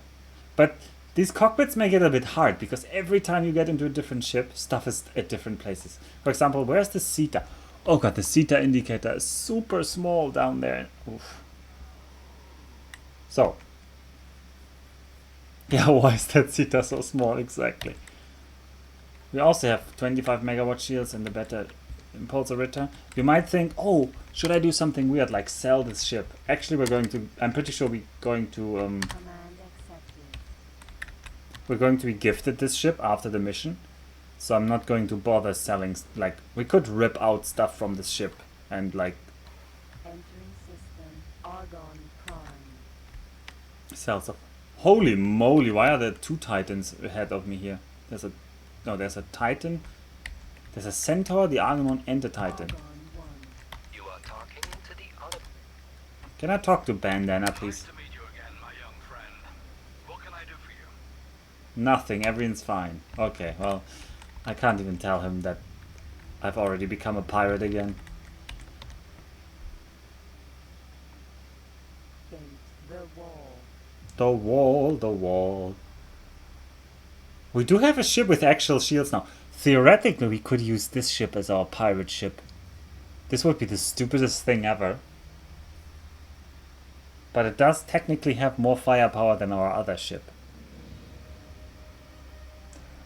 but these cockpits make it a bit hard because every time you get into a different ship, stuff is at different places. For example, where's the CETA? Oh god, the CETA indicator is super small down there. Oof. So, yeah, why is that CETA so small exactly? We also have 25 megawatt shields and the better Impulse Ritter. You might think, oh, should I do something weird like sell this ship? Actually, we're going to. I'm pretty sure we're going to. Command accepted. We're going to be gifted this ship after the mission, so I'm not going to bother selling. Like, we could rip out stuff from this ship and like Entering system. Argon Prime. sell stuff. Holy moly! Why are there two Titans ahead of me here? There's a Titan. There's a Centaur, the Argonon, and the Titan. Argon 1. You are talking to the other. Can I talk to Bandana, Nice please? to meet you again, my young friend. What can I do for you? Nothing. Everything's fine. Okay. Well, I can't even tell him that I've already become a pirate again. Gate. The wall. The wall, the wall. We do have a ship with actual shields now. Theoretically, we could use this ship as our pirate ship. This would be the stupidest thing ever. But it does technically have more firepower than our other ship.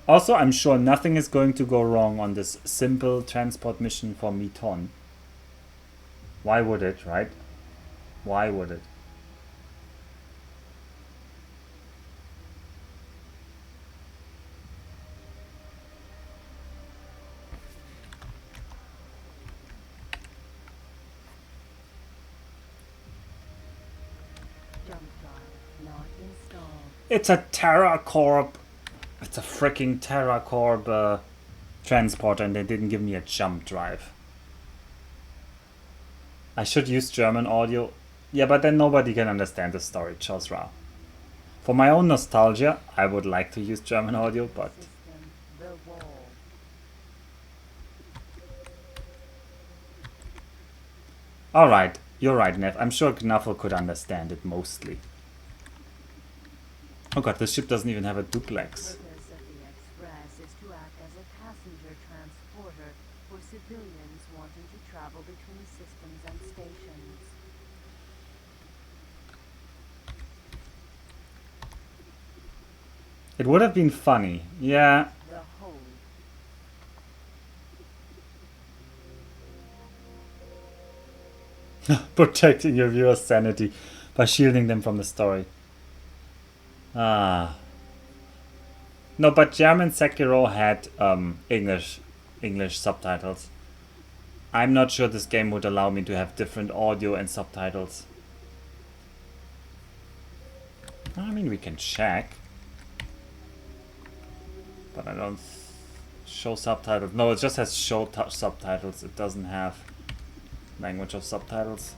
Also, I'm sure nothing is going to go wrong on this simple transport mission for Miton. Why would it, right? Why would it? Jump drive. Not installed. It's a TerraCorp. It's a freaking TerraCorp transporter, and they didn't give me a jump drive. I should use German audio. Yeah, but then nobody can understand the story, Chosra. For my own nostalgia, I would like to use German audio, but System. The wall. alright, you're right, Nev. I'm sure Knuffle could understand it mostly. Oh god, this ship doesn't even have a duplex. Purpose of the Express is to act as a passenger transporter for civilians wanting to travel between systems and stations. It would have been funny. Yeah, The hold. protecting your viewer's sanity by shielding them from the story. Ah. No, but German Sekiro had English subtitles. I'm not sure this game would allow me to have different audio and subtitles. I mean, we can check. But I don't show subtitles. No, it just has show subtitles. It doesn't have language of subtitles.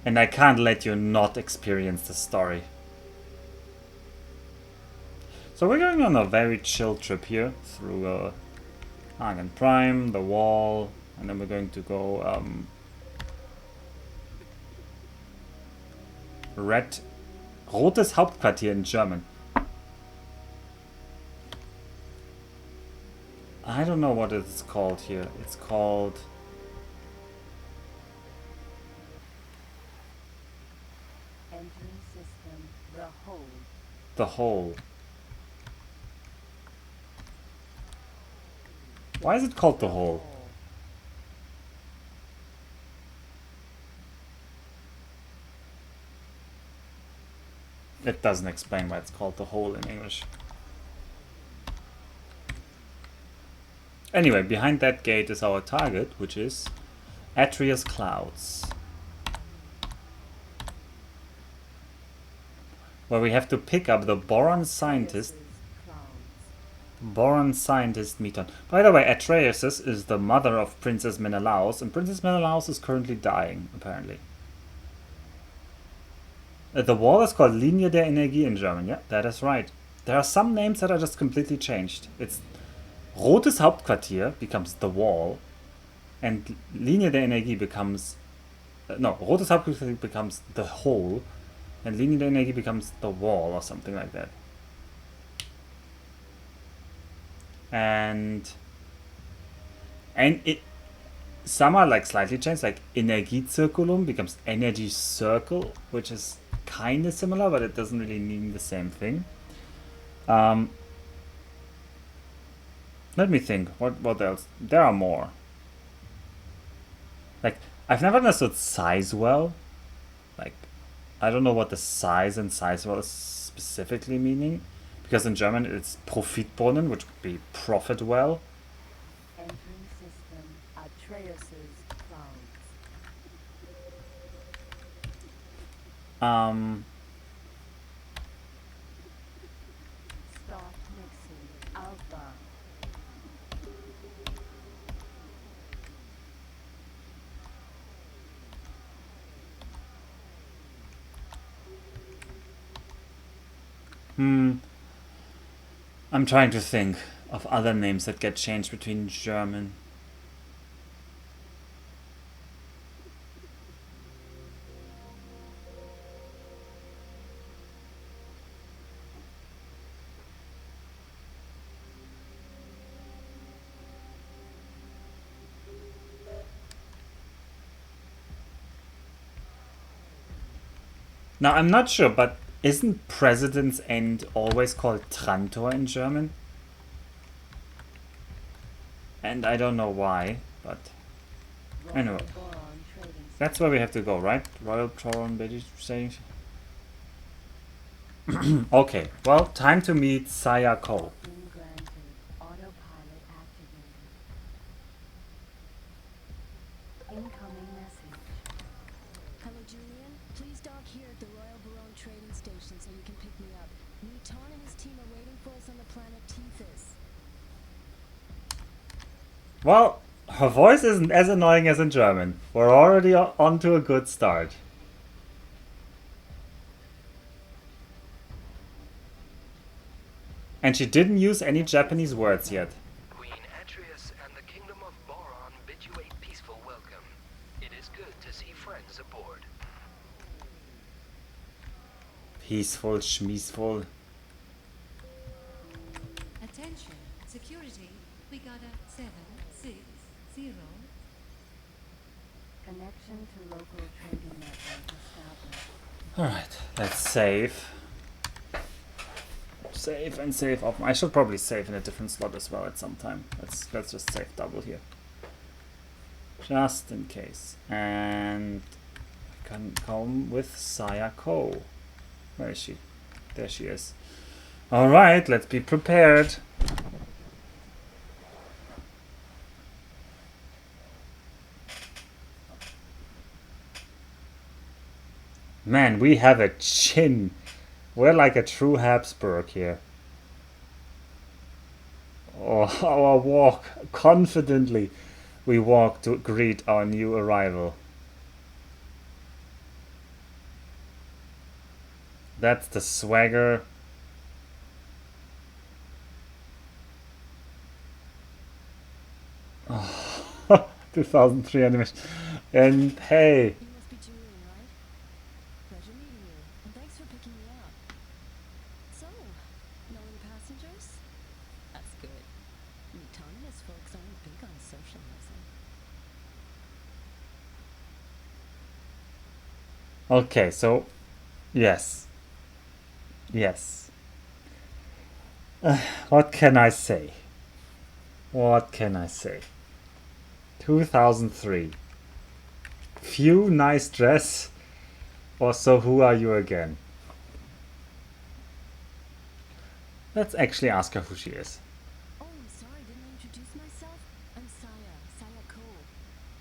And I can't let you not experience the story. So we're going on a very chill trip here through Argon Prime, the wall, and then we're going to go Rotes Hauptquartier in German. I don't know what it's called here. It's called Entering system. The hold. the Hole. Why is it called the Hole? It doesn't explain why it's called the Hole in English. Anyway, behind that gate is our target, which is Atreus Clouds. Where we have to pick up the Boron scientist, Meton. By the way, Atreus is the mother of Princess Menelaus, and Princess Menelaus is currently dying, apparently. The wall is called Linie der Energie in German, yeah, that is right. There are some names that are just completely changed. It's Rotes Hauptquartier becomes the wall, and Linie der Energie becomes... no, Rotes Hauptquartier becomes the hole, and Linie der Energie becomes the wall, or something like that. And it... some are like slightly changed, like Energiezirkulum becomes Energy Circle, which is kind of similar, but it doesn't really mean the same thing. Let me think. What else? There are more. Like, I've never understood size well. Like, I don't know what the size and size well is specifically meaning. Because in German it's Profitbrunnen, which would be profit well. Entering system Atreus's clouds. Start mixing alpha. I'm trying to think of other names that get changed between German. Now, I'm not sure, but isn't President's End always called Trantor in German? And I don't know why, but anyway. That's where we have to go, right? Royal Boron British Station. Okay, well, time to meet Saya Kho. Granted. Autopilot activated. Incoming message. Hello, Julian. Please dock here at the Royal Baron trading station so you can pick me up. Newton and his team are waiting for us on the planet Tethys. Well, her voice isn't as annoying as in German. We're already on to a good start. And she didn't use any Japanese words yet. Queen Atreus and the Kingdom of Boron bid you a peaceful welcome. It is good to see friends aboard. Peaceful, schmeesful. Attention, security. We got a 760. Connection to local trading network established. Alright, let's save. Save and save off. I should probably save in a different slot as well at some time. Let's just save double here. Just in case. And I can come with Saya Kho. Where is she? There she is. Alright, let's be prepared. Man, we have a chin. We're like a true Habsburg here. Oh, our walk. Confidently, we walk to greet our new arrival. That's the swagger. Oh, 2003 animation. And hey. You must be Julian, right? Pleasure meeting you, and thanks for picking me up. So, no any passengers? That's good. Newton and his folks aren't big on socialism. Okay, so yes. Yes. What can I say? What can I say? 2003. Few nice dress. Or so who are you again? Let's actually ask her who she is. Oh, I'm sorry, didn't I introduce myself? I'm Saya Kho.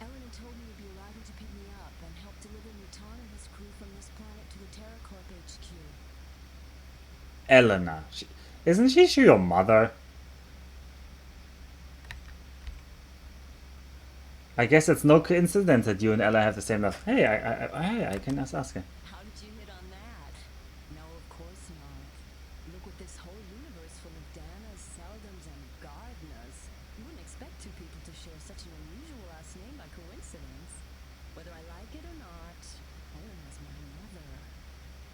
Elena told me you'd be arriving to pick me up and help deliver Newton and his crew from this planet to the TerraCorp HQ. Elena. Isn't she your mother? I guess it's no coincidence that you and Ella have the same love. Hey, I can ask her. How did you hit on that? No, of course not. Look with this whole universe full of Danas, Seldums, and Gardners. You wouldn't expect two people to share such an unusual last name by coincidence. Whether I like it or not, Elena's my mother.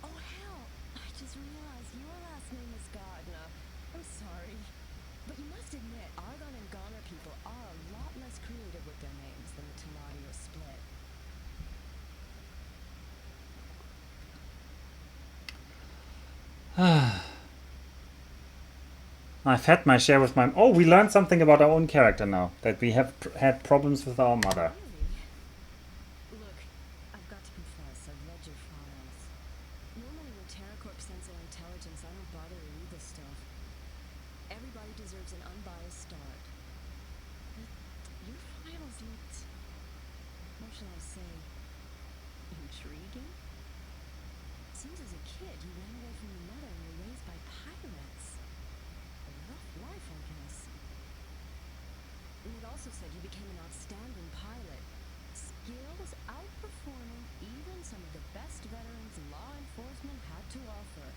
Oh, hell! I just realized your last name is Gardner. I'm sorry. But you must admit, Argon and Goner people are a lot less creative with their names than the Teladi or Split. I've had my share with my... Oh, we learned something about our own character now. That we have had problems with our mother. Really? Look, I've got to confess, I've read your files. Normally when TerraCorp sends their intelligence, I don't bother to read this stuff. Everybody deserves an unbiased start. But your files looked... what shall I say? Intriguing? Seems as a kid, you ran away from your mother and were raised by pirates. A rough life, I guess. And it also said you became an outstanding pilot. Skills outperforming even some of the best veterans law enforcement had to offer.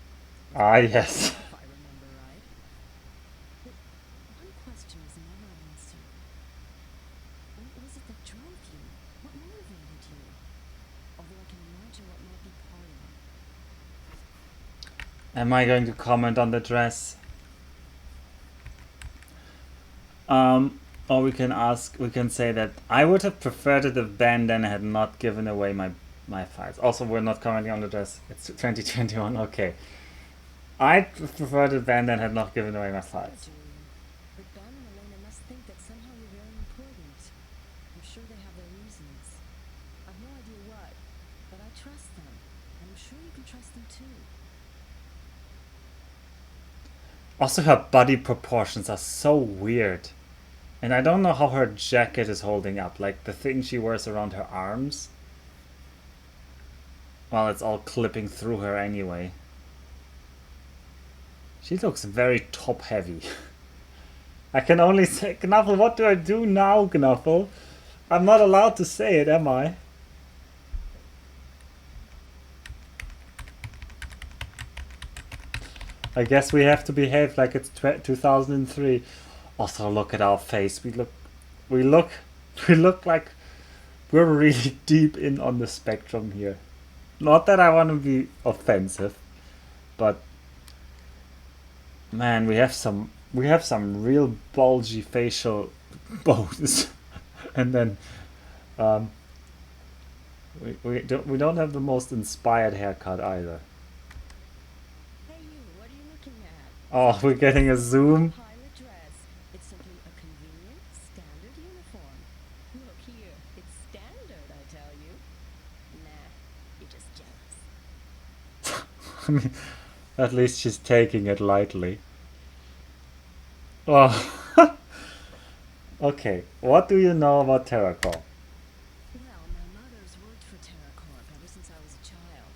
Ah, yes. If I remember right. But one question was never answered. What was it that drove you? What motivated you? Although I can imagine what might be part of it. Am I going to comment on the dress? Or we can say that I would have preferred it if Bandana had not given away my files. Also, we're not commenting on the dress. It's 2021, okay. I'd preferred if Bandana had not given away my files. But Ben and Elena must think that somehow you're very important. I'm sure they have their reasons. I've no idea what, but I trust them. And I'm sure you can trust them too. Also, her body proportions are so weird. And I don't know how her jacket is holding up. Like, the thing she wears around her arms. Well, it's all clipping through her anyway. She looks very top-heavy. I can only say, Knuffle, what do I do now, Knuffle? I'm not allowed to say it, am I? I guess we have to behave like it's 2003. Also, look at our face. We look like we're really deep in on the spectrum here. Not that I want to be offensive, but man, we have some real bulgy facial bones, and then we don't have the most inspired haircut either. Hey you, what are you looking at? Oh, we're getting a zoom. Pilot dress. It's simply a convenient, standard uniform. Look here, it's standard, I tell you. Nah, you're just jealous. I mean, at least she's taking it lightly. Oh. Okay, what do you know about TerraCorp? Well, my mother's worked for TerraCorp ever since I was a child.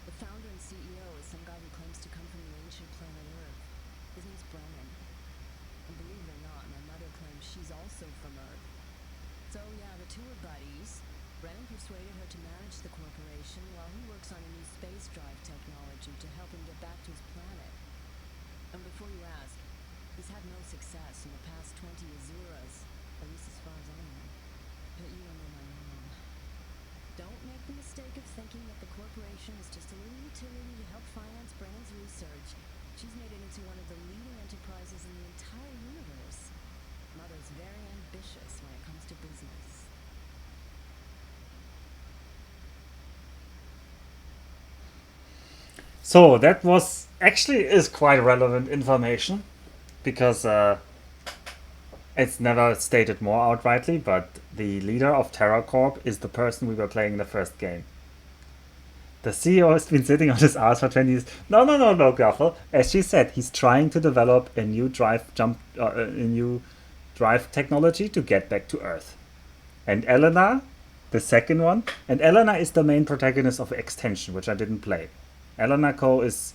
The founder and CEO is some guy who claims to come from the ancient planet Earth. His name's Brennan. And believe it or not, my mother claims she's also from Earth. So yeah, the two are buddies. Brennan persuaded her to manage the corporation while he works on a new space drive technology to help him get back to his planet. And before you ask, he's had no success in the past 20 Azuras, at least as far as I know. But you don't know my mom. Don't make the mistake of thinking that the corporation is just a little utility to help finance Brennan's research. She's made it into one of the leading enterprises in the entire universe. Mother's very ambitious when it comes to business. So that was actually is quite relevant information, because it's never stated more outrightly, but the leader of TerraCorp is the person we were playing in the first game. The CEO has been sitting on his ass for 20 years. No, Gaffel. As she said, he's trying to develop a new drive technology to get back to Earth. And Elena, the second one, and Elena is the main protagonist of Extension, which I didn't play. Elena Kho is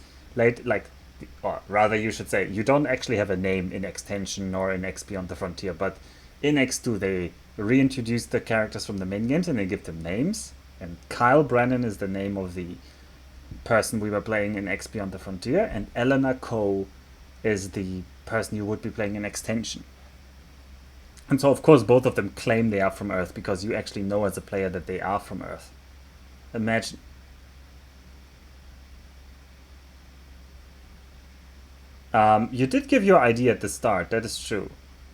or rather you should say, you don't actually have a name in Extension nor in X Beyond the Frontier, but in X2 they reintroduce the characters from the main games and they give them names. And Kyle Brennan is the name of the person we were playing in X Beyond the Frontier, and Elena Kho is the person you would be playing in Extension. And so of course both of them claim they are from Earth, because you actually know as a player that they are from Earth. Imagine. You did give your ID at the start, that is true.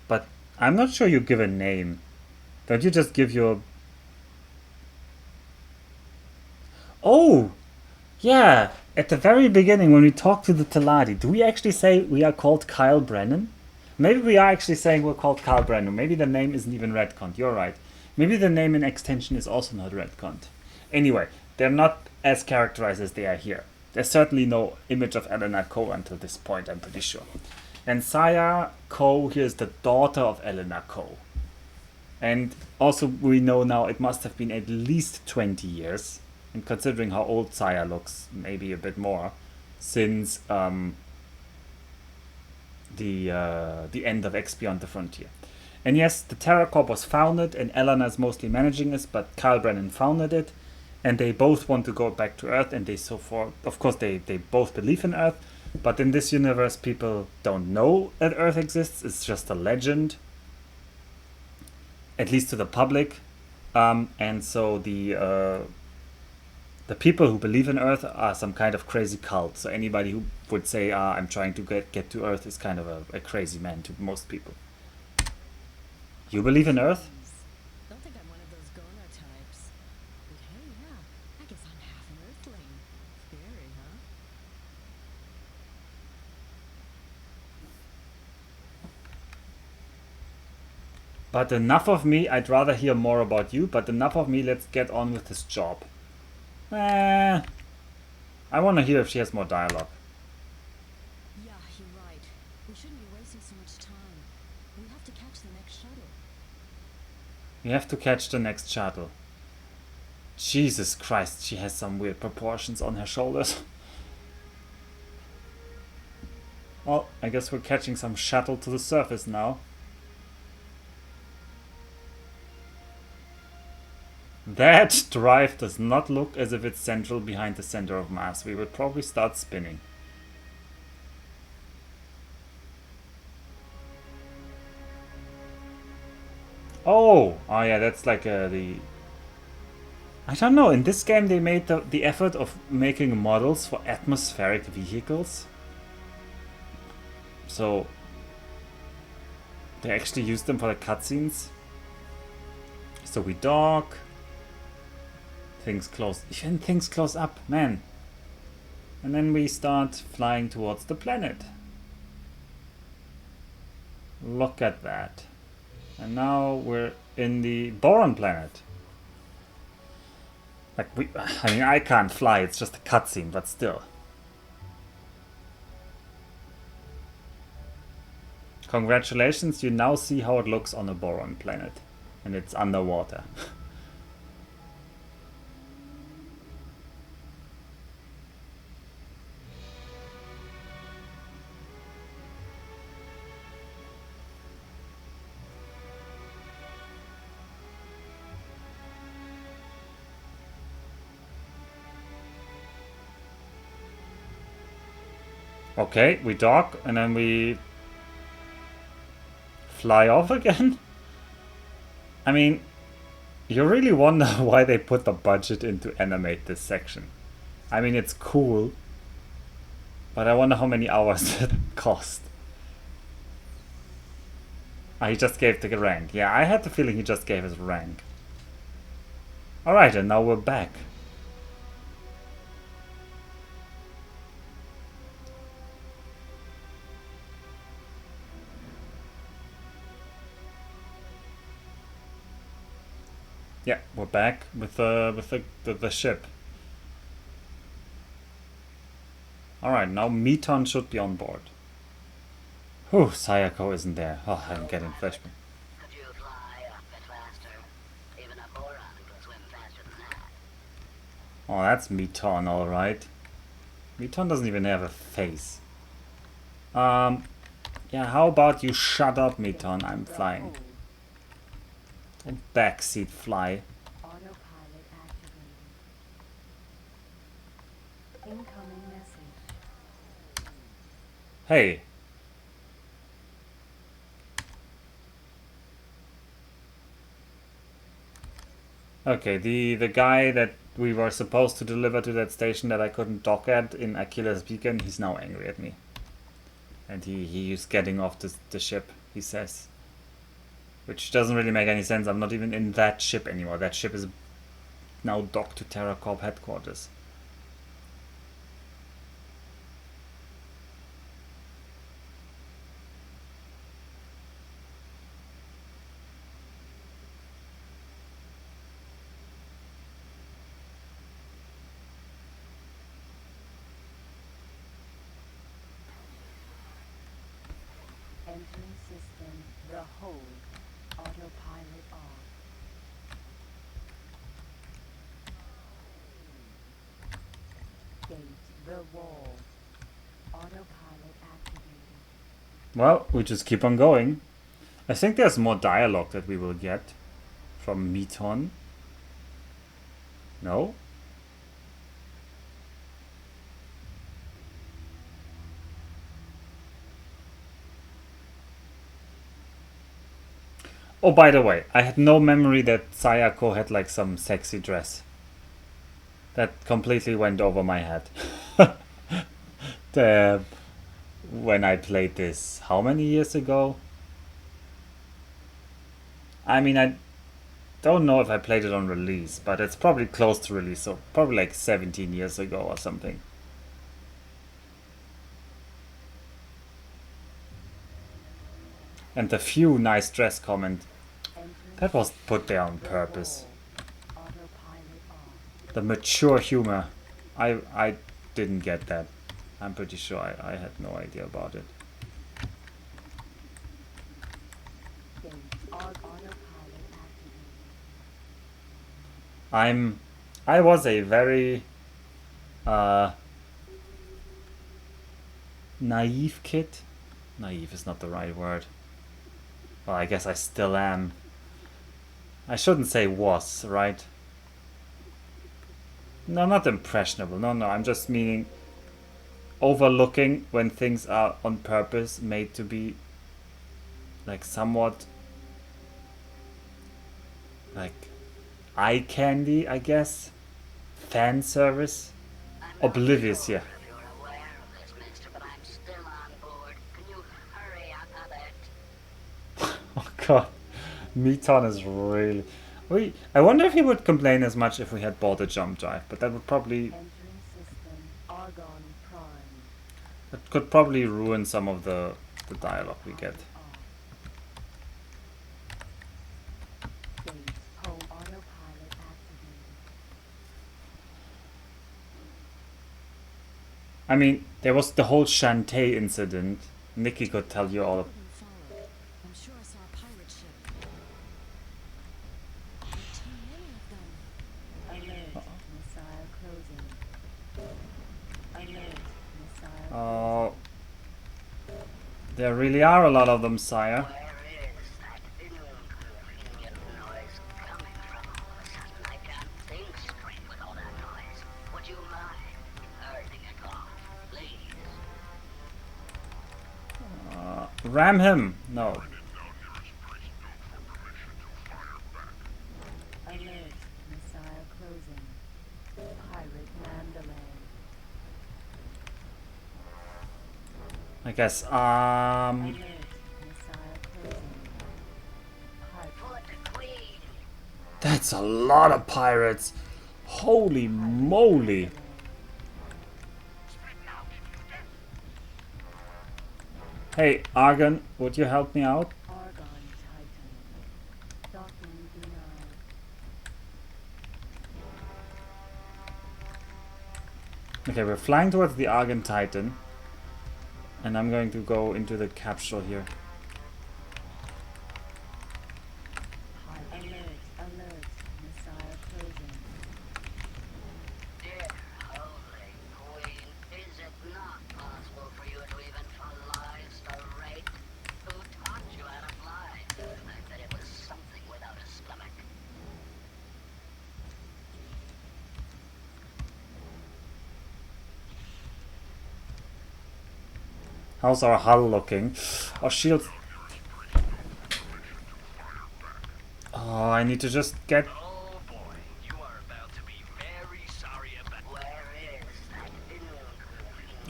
But I'm not sure you give a name. Don't you just give your... Oh! Yeah! At the very beginning when we talk to the Teladi, do we actually say we are called Kyle Brennan? Maybe we are actually saying we're called Carl Brando. Maybe the name isn't even retconned. You're right. Maybe the name in extension is also not retconned. Anyway, they're not as characterized as they are here. There's certainly no image of Elena Kho until this point, I'm pretty sure. And Saya Kho here is the daughter of Elena Kho. And also we know now it must have been at least 20 years, and considering how old Saya looks, maybe a bit more, since the end of X Beyond the Frontier. And yes, the Terror Corp was founded, and Elena is mostly managing this, but Carl Brennan founded it, and they both want to go back to Earth, and they so forth. Of course, they both believe in Earth, but in this universe, people don't know that Earth exists. It's just a legend, at least to the public, and so the people who believe in Earth are some kind of crazy cult. So anybody who would say, I'm trying to get to Earth is kind of a crazy man to most people. You believe in Earth? Don't think I'm one of those goner types. But hey, yeah, I guess I'm half an Earthling. Scary, huh? But enough of me. I'd rather hear more about you, but enough of me. Let's get on with this job. I want to hear if she has more dialogue. Yeah, you're right. We shouldn't be wasting so much time. We have to catch the next shuttle. We have to catch the next shuttle. Jesus Christ, she has some weird proportions on her shoulders. Well, I guess we're catching some shuttle to the surface now. That drive does not look as if it's central behind the center of mass. We would probably start spinning. Oh yeah, that's like the... I don't know, in this game they made the effort of making models for atmospheric vehicles. So they actually used them for the cutscenes. So we dock. Things close up, man. And then we start flying towards the planet. Look at that. And now we're in the Boron planet. Like I mean, I can't fly, it's just a cutscene, but still. Congratulations, you now see how it looks on a Boron planet. And it's underwater. Okay, we dock and then we fly off again? I mean, you really wonder why they put the budget in to animate this section. I mean, it's cool, but I wonder how many hours it cost. He just gave the rank. Yeah, I had the feeling he just gave his rank. Alright, and now we're back. Yeah, we're back with the ship. Alright, now Meton should be on board. Whew, Saya Kho isn't there. Oh, I'm getting flashback. Could you fly a bit faster? Even a boron can swim faster than that. Oh, that's Meton, alright. Meton doesn't even have a face. Yeah, how about you shut up, Meton? I'm flying. Don't backseat fly. Autopilot activated. Incoming message. Hey. Okay, the guy that we were supposed to deliver to that station that I couldn't dock at in Achilles Beacon, he's now angry at me. And he's getting off the ship, he says. Which doesn't really make any sense. I'm not even in that ship anymore. That ship is now docked to Terra Corp headquarters. wall. Autopilot activated. Well, we just keep on going. I think there's more dialogue that we will get from Meton. No? Oh, by the way, I had no memory that Sayako had like some sexy dress. That completely went over my head. When I played this, how many years ago? I mean, I don't know if I played it on release, but it's probably close to release, so probably like 17 years ago or something. And the few nice dress comment, that was put there on purpose. Autopilot off. The mature humor, I didn't get that. I'm pretty sure I had no idea about it. Autopilot activated. I was a very naive kid. Naive is not the right word. Well, I guess I still am. I shouldn't say was, right? No, not impressionable. No, I'm just meaning overlooking when things are on purpose made to be like somewhat like eye candy, I guess. Fan service. Oblivious, yeah. If you're aware of this, mister, but I'm still on board. Can you hurry up a bit? Oh god. Meton is really... I wonder if he would complain as much if we had bought a jump drive, but that would probably... Entering system. Argon Prime. That could probably ruin some of the dialogue we get. Base home autopilot activated. I mean, there was the whole Shantae incident. Nikki could tell you all. Wouldn't follow. I'm sure I saw a pirate ship. Too many of them. Alert. Missile closing. Alert. Missile Oh, there really are a lot of them, sire. Where is that inconvenient noise coming from all of a sudden? I can't think straight with all that noise. Would you mind turning it off, please? Ram him. No. Now nearest priest note for permission to fire back. Alert. Missile closing. Pirate Mandalay. I guess. Alert. Missile closing. Pirate. For the queen. That's a lot of pirates. Holy moly. Hey, Argon, would you help me out? Argon Titan. Docking denied. Okay, we're flying towards the Argon Titan. And I'm going to go into the capsule here. Alert. Alert. Missile closing. Dear holy queen, is it not possible for you to even fly straight? Who taught you how to fly? I bet it was something without a stomach. How's our hull looking? Our shields... Oh, I need to just get... Oh boy, you are about to be very sorry about Where is that inconvenient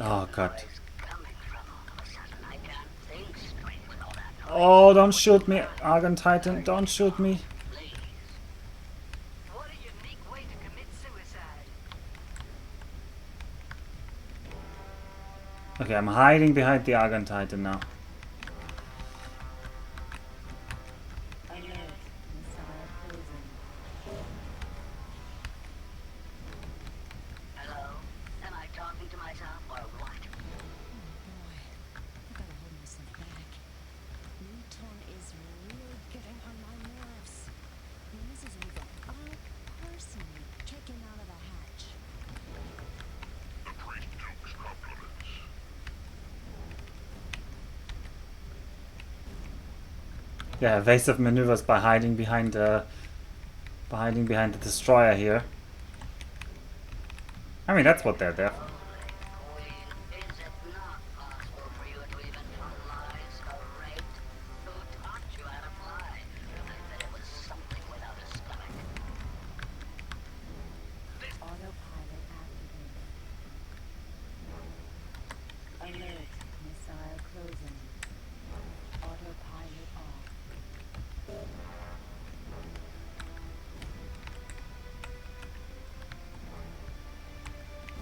Oh, God. noise coming from all of a sudden? I can't think straight with all that noise. Oh, don't shoot me, Argon Titan. Don't shoot me. Please. What a unique way to commit suicide. Okay, I'm hiding behind the Argon Titan now. Alert. Missile closing. Hello? Am I talking to myself or what? Boy, I gotta hold myself back. Newton is really getting on my nerves. When this is over, I'll personally kick him out of the hatch. The priest dukes yeah, evasive maneuvers by hiding behind the destroyer here. I mean, that's what they're there for. Queen, is it not possible for you to even fly straight? Who taught you how to fly? I bet it was something without a stomach. Autopilot activated. Alert. Missile closing. Autopilot off.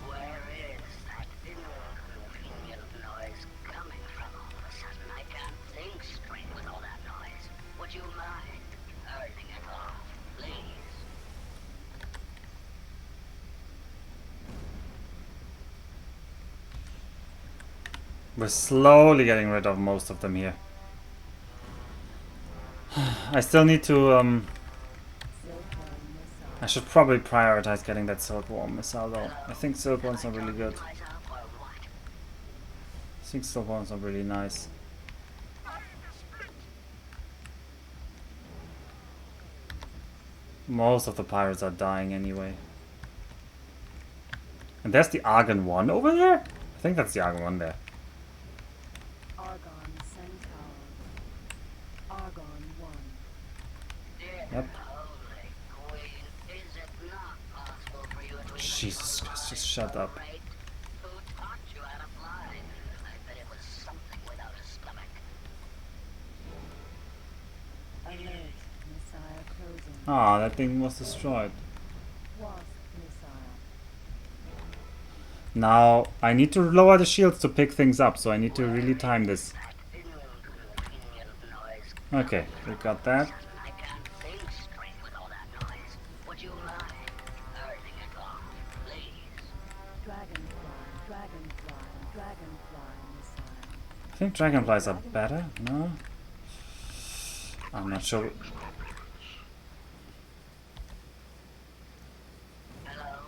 Where is that inconvenient noise coming from all of a sudden? I can't think straight with all that noise. Would you mind turning it off, please? We're slowly getting rid of most of them here. I still need to Silkworm I missile. should probably prioritize getting that Silkworm missile though. I think Silkworms are really good. Myself or what? I think Silkworms are really nice. Most of the pirates are dying anyway. And there's the Argon 1 over there? I think that's the Argon 1 there. Argon Centaur. Argon 1. Dear Yep. Holy Queen, is it not possible for you to even Jesus fly Christ, just shut up. straight? Who taught you how to fly? I bet it was something without a stomach. Alert. Missile closing. Ah, that thing was destroyed. Wasp missile. Now, I need to lower the shields to pick things up, so I need to really time this. That inconvenient noise. Okay, we got that. I can't think straight with all that noise. Would you mind turning it off, please? Dragonfly missile. I think dragonflies are better, no? I'm not sure. Hello?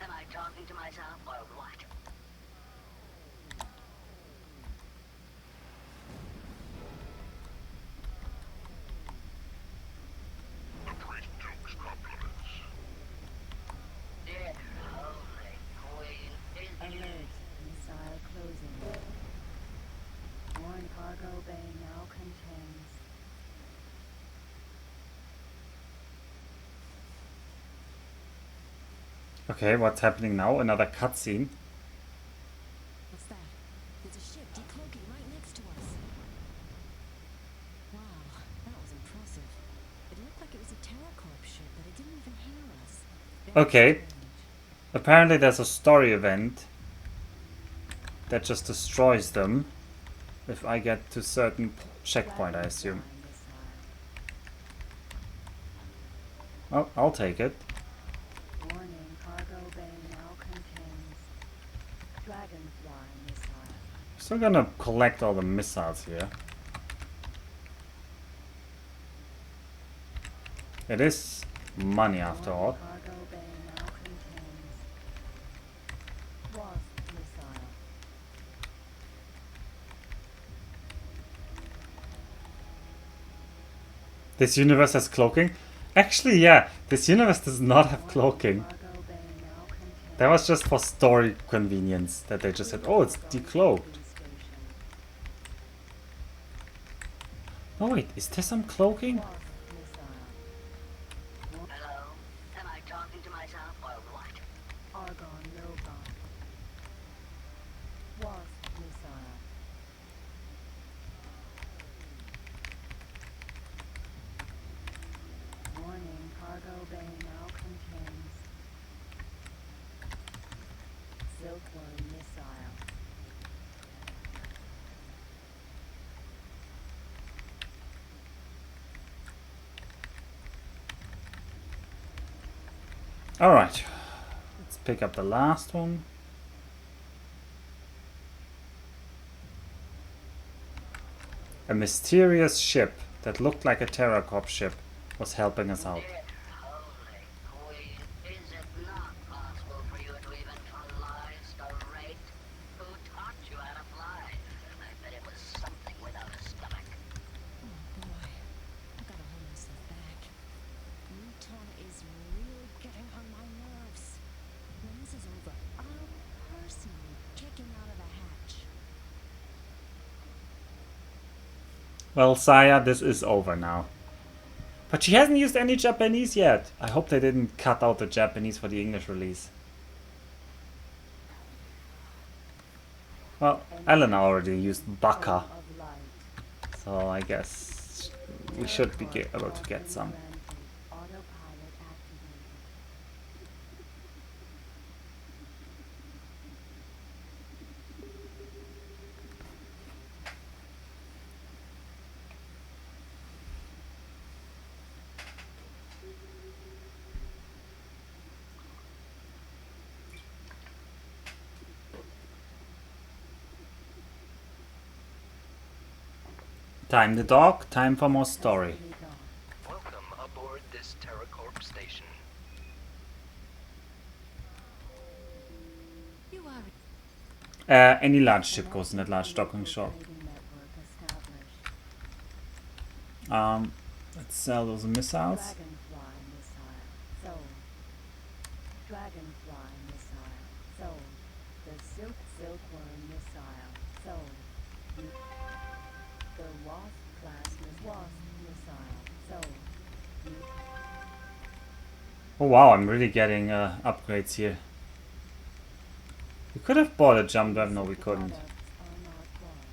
Am I talking to myself or what? The priest Duke's compliments. Dear Holy Queen, is Alert. Missile closing. Warren cargo bay now contains. Okay, what's happening now? Another cutscene. What's that? There's a ship decloaking right next to us. Wow, that was impressive. It looked like it was a TerraCorp ship, but it didn't even hear us. Very Okay. strange. Apparently there's a story event that just destroys them if I get to certain checkpoint, I assume. Well, I'll take it. Warning, cargo bay now contains Dragonfly missile. Still gonna collect all the missiles here. It is money after all. Cargo bay now contains Wasp missile. This universe has cloaking? Actually, yeah, this universe does not have cloaking. Cargo bay now contains That was just for story convenience that they just said, oh, it's decloaked. Oh wait, is there some cloaking? Wasp missile. hello? Am I talking to myself or what? Argon Logon. Wasp missile. Warning, cargo bay now contains Silkworm missile. Alright, let's pick up the last one. A mysterious ship that looked like a TerraCorp ship was helping us out. Dear Holy Queen, is it not possible for you to even fly straight? Who taught you how to fly? I bet it was something without a stomach. Oh boy. Well, Saya, this is over now. But she hasn't used any Japanese yet. I hope they didn't cut out the Japanese for the English release. Well, Elena already used Baka, so I guess we should be able to get some. Autopilot activated. Time the dog, time for more story. Welcome aboard this TerraCorp station. You are Any large ship goes in that large docking shop. Trading network established. Let's sell those missiles. Dragonfly missile sold. Dragonfly missile sold. The silkworm missile sold. The wasp class missile sold. Oh wow, I'm really getting upgrades here. We could have bought a jump drive, no we couldn't. Products are not bought.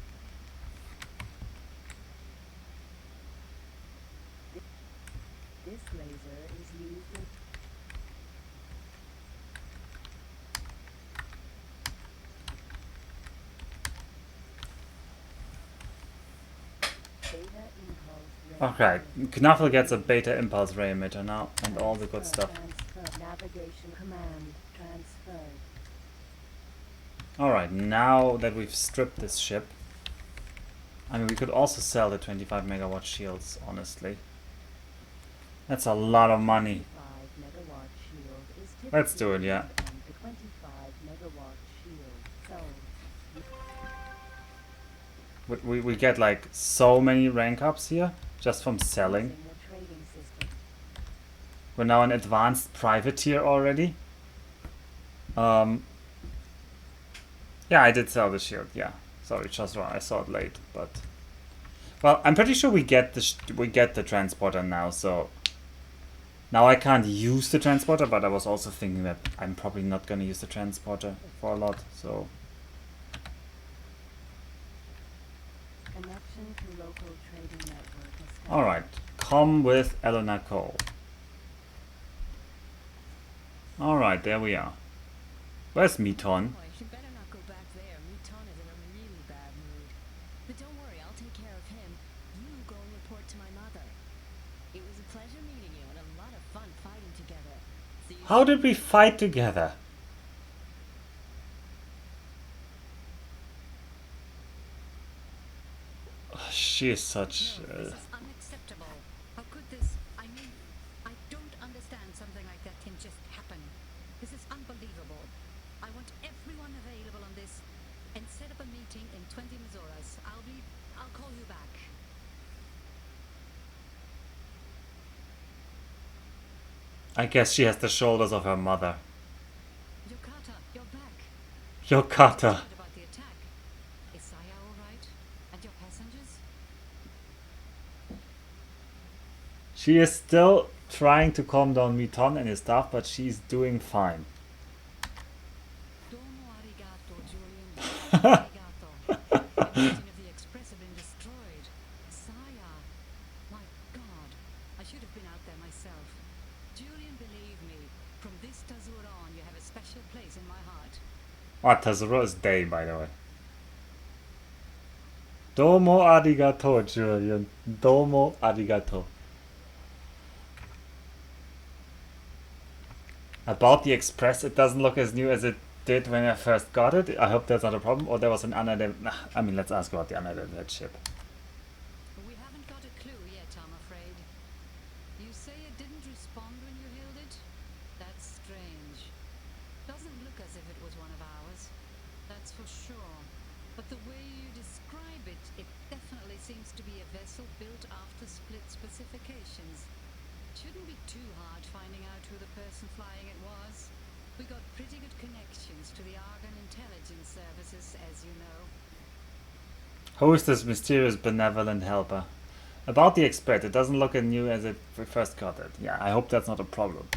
This laser is used in beta impulse ray Okay, Knuffle gets a beta impulse ray emitter now, and all the good stuff. transfer. Navigation command transferred. Alright, now that we've stripped this ship, I mean we could also sell the 25 megawatt shields, honestly. That's a lot of money. 5 megawatt shield is Let's do it, typically yeah. used on the 25 megawatt shield sold. We get like so many rank ups here, just from selling. Using the trading system. We're now an advanced privateer already. Yeah, I did sell the shield, yeah. Sorry, just wrong, I saw it late, but... Well, I'm pretty sure we get the transporter now, so... Now I can't use the transporter, but I was also thinking that I'm probably not gonna use the transporter for a lot, so... Connection to local trading network established. Alright, come with Elena Kho. Alright, there we are. Where's Miton? Boy, you better not go back there. Muton is in a really bad mood. But don't worry, I'll take care of him. You go and report to my mother. It was a pleasure meeting you and a lot of fun fighting together. See you How did we fight together? She is such... No, this is unacceptable. How could this... I mean, I don't understand something like that can just happen. This is unbelievable. I want everyone available on this and set up a meeting in 20 Mazoras. I'll call you back. I guess she has the shoulders of her mother. Yokata, you're back. Yokata. What about the attack? Is Saya all right? And your passengers? She is still trying to calm down Miton and his staff, but she's doing fine. Domo arigato, Julian. Arigato. The engine of the express have been destroyed. Saya. My God. I should have been out there myself. Julian, believe me, from this Tazura on, you have a special place in my heart. Oh, Tazuro is day, by the way. Domo arigato, Julian. Domo arigato. About the Express, it doesn't look as new as it did when I first got it. I hope that's not a problem. Or there was an unattended... I mean, let's ask about the unattended ship. We haven't got a clue yet, I'm afraid. You say it didn't respond when you hailed it? That's strange. Doesn't look as if it was one of ours. That's for sure. But the way you describe it, it definitely seems to be a vessel built after split specifications. Shouldn't be too hard finding out who the person flying it was. We got pretty good connections to the Argon intelligence services, as you know. Who is this mysterious benevolent helper? About the expert, it doesn't look as new as it we first got it. Yeah, I hope that's not a problem.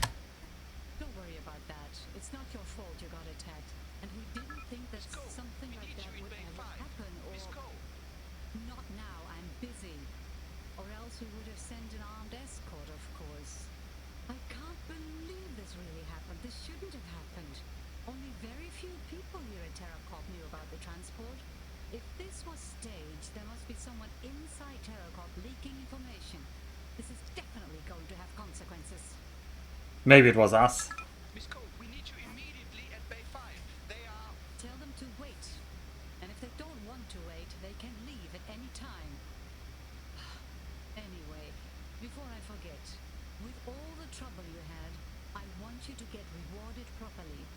Don't worry about that. It's not your fault you got attacked. And we didn't think that something like that would ever happen, or... Not now, I'm busy. Or else we would have sent an armed escort, of course. I can't believe this really happened. This shouldn't have happened. Only very few people here at TerraCorp knew about the transport. If this was staged, there must be someone inside TerraCorp leaking information. This is definitely going to have consequences. Maybe it was us. Miss Kho, we need you immediately at Bay 5. They are... Tell them to wait. And if they don't want to wait, they can leave at any time. Anyway, before I forget, with all the trouble you had, I want you to get rewarded properly.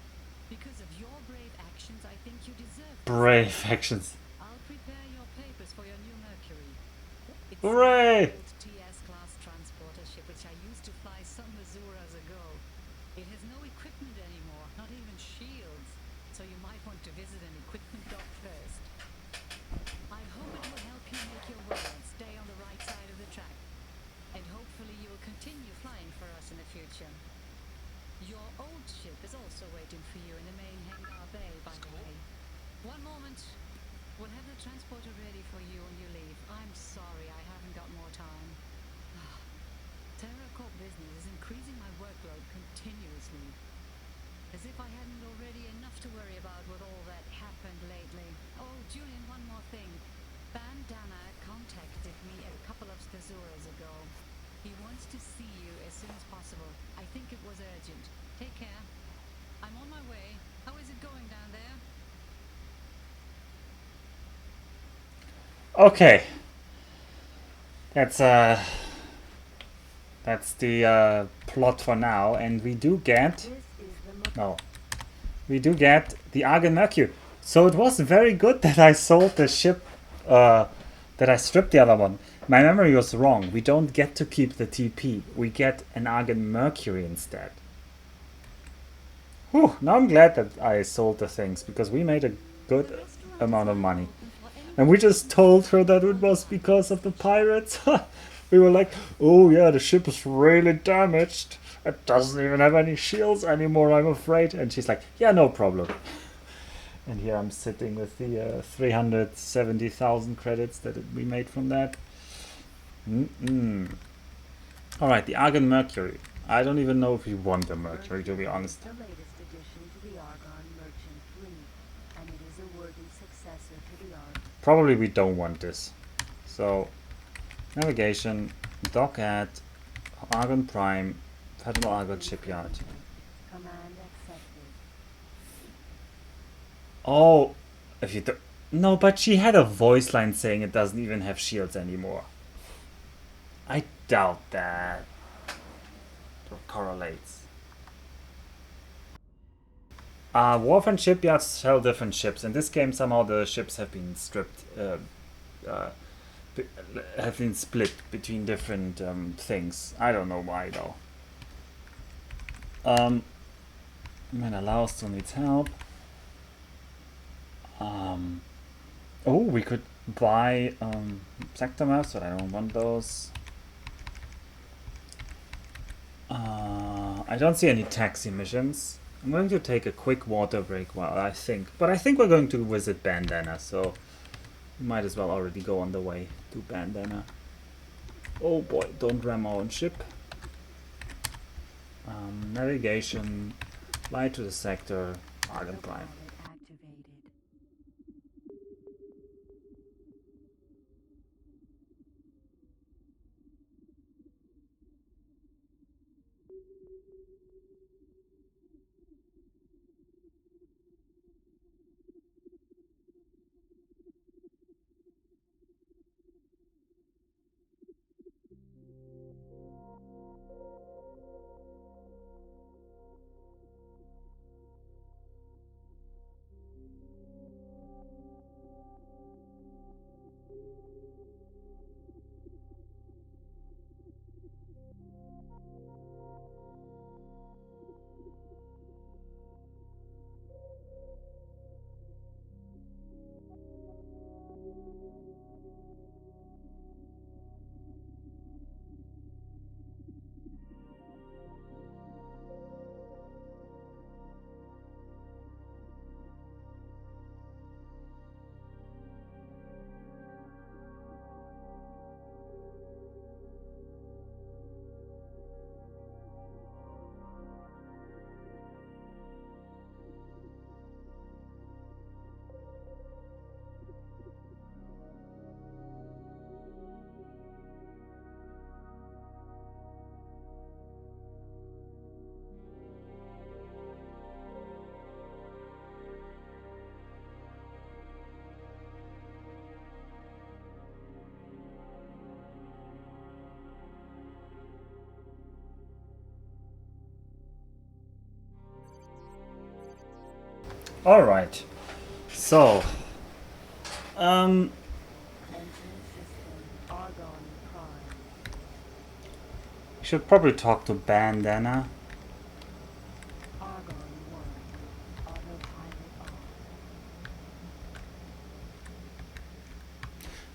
Because of your brave actions, I think you deserve this. Brave actions. I'll prepare your papers for your new Mercury. It's Hooray! an old TS-class transporter ship which I used to fly some Mazuras ago. It has no equipment anymore, not even shields, so you might want to visit an equipment dock first. I hope it will help you make your way and stay on the right side of the track. And hopefully you will continue flying for us in the future. Your old ship is also waiting for you in the main hangar bay, by the way. One moment. We'll have the transporter ready for you when you leave. I'm sorry I haven't got more time. TerraCorp business is increasing my workload continuously. As if I hadn't already enough to worry about with all that happened lately. Oh, Julian, one more thing. Bandana contacted me a couple of Stazuras ago. He wants to see you as soon as possible. I think it was urgent. Take care. I'm on my way. How is it going down there? Okay. That's the plot for now, and we do get This is the no, we do get the Argon Mercury. So it was very good that I sold the ship, that I stripped the other one. My memory was wrong. We don't get to keep the TP. We get an Argon Mercury instead. Whew, now I'm glad that I sold the things, because we made a good amount of money. And we just told her that it was because of the pirates. We were like, oh yeah, the ship is really damaged. It doesn't even have any shields anymore, I'm afraid. And she's like, yeah, no problem. And here I'm sitting with the 370,000 credits that we made from that. Alright, the Argon Mercury. I don't even know if we want the Mercury, to be honest. the latest addition to the Argon merchant fleet, and it is a worthy successor to the Argon. Probably we don't want this. So, navigation, dock at Argon Prime, Federal Argon Shipyard. Command accepted. Oh, if you do no, but she had a voice line saying it doesn't even have shields anymore. I doubt that correlates. Warfront shipyards sell different ships. In this game, somehow the ships have been stripped, have been split between different things. I don't know why though. Menelaus still needs help. Oh, we could buy sector maps, but I don't want those. I don't see any taxi missions. I'm going to take a quick water break while I think. But I think we're going to visit Bandana, so we might as well already go on the way to Bandana. Oh boy, don't ram our own ship. Navigation, fly to the sector, Argon Prime. Activated. Alright. So. Engine system Argon Prime. We should probably talk to Bandana. Argon 1. Autopilot off.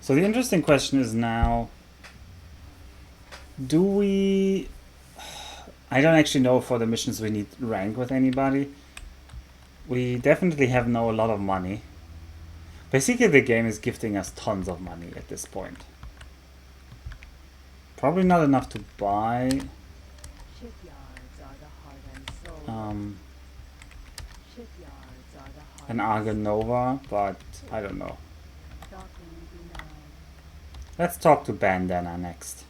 So the interesting question is now, do we... I don't actually know for the missions we need rank with anybody. We definitely have now a lot of money. Basically the game is gifting us tons of money at this point. Probably not enough to buy. Shipyards are the heart and soul. Shipyards are the heart An Argon Nova, but I don't know. Docking denied. Let's talk to Bandana next.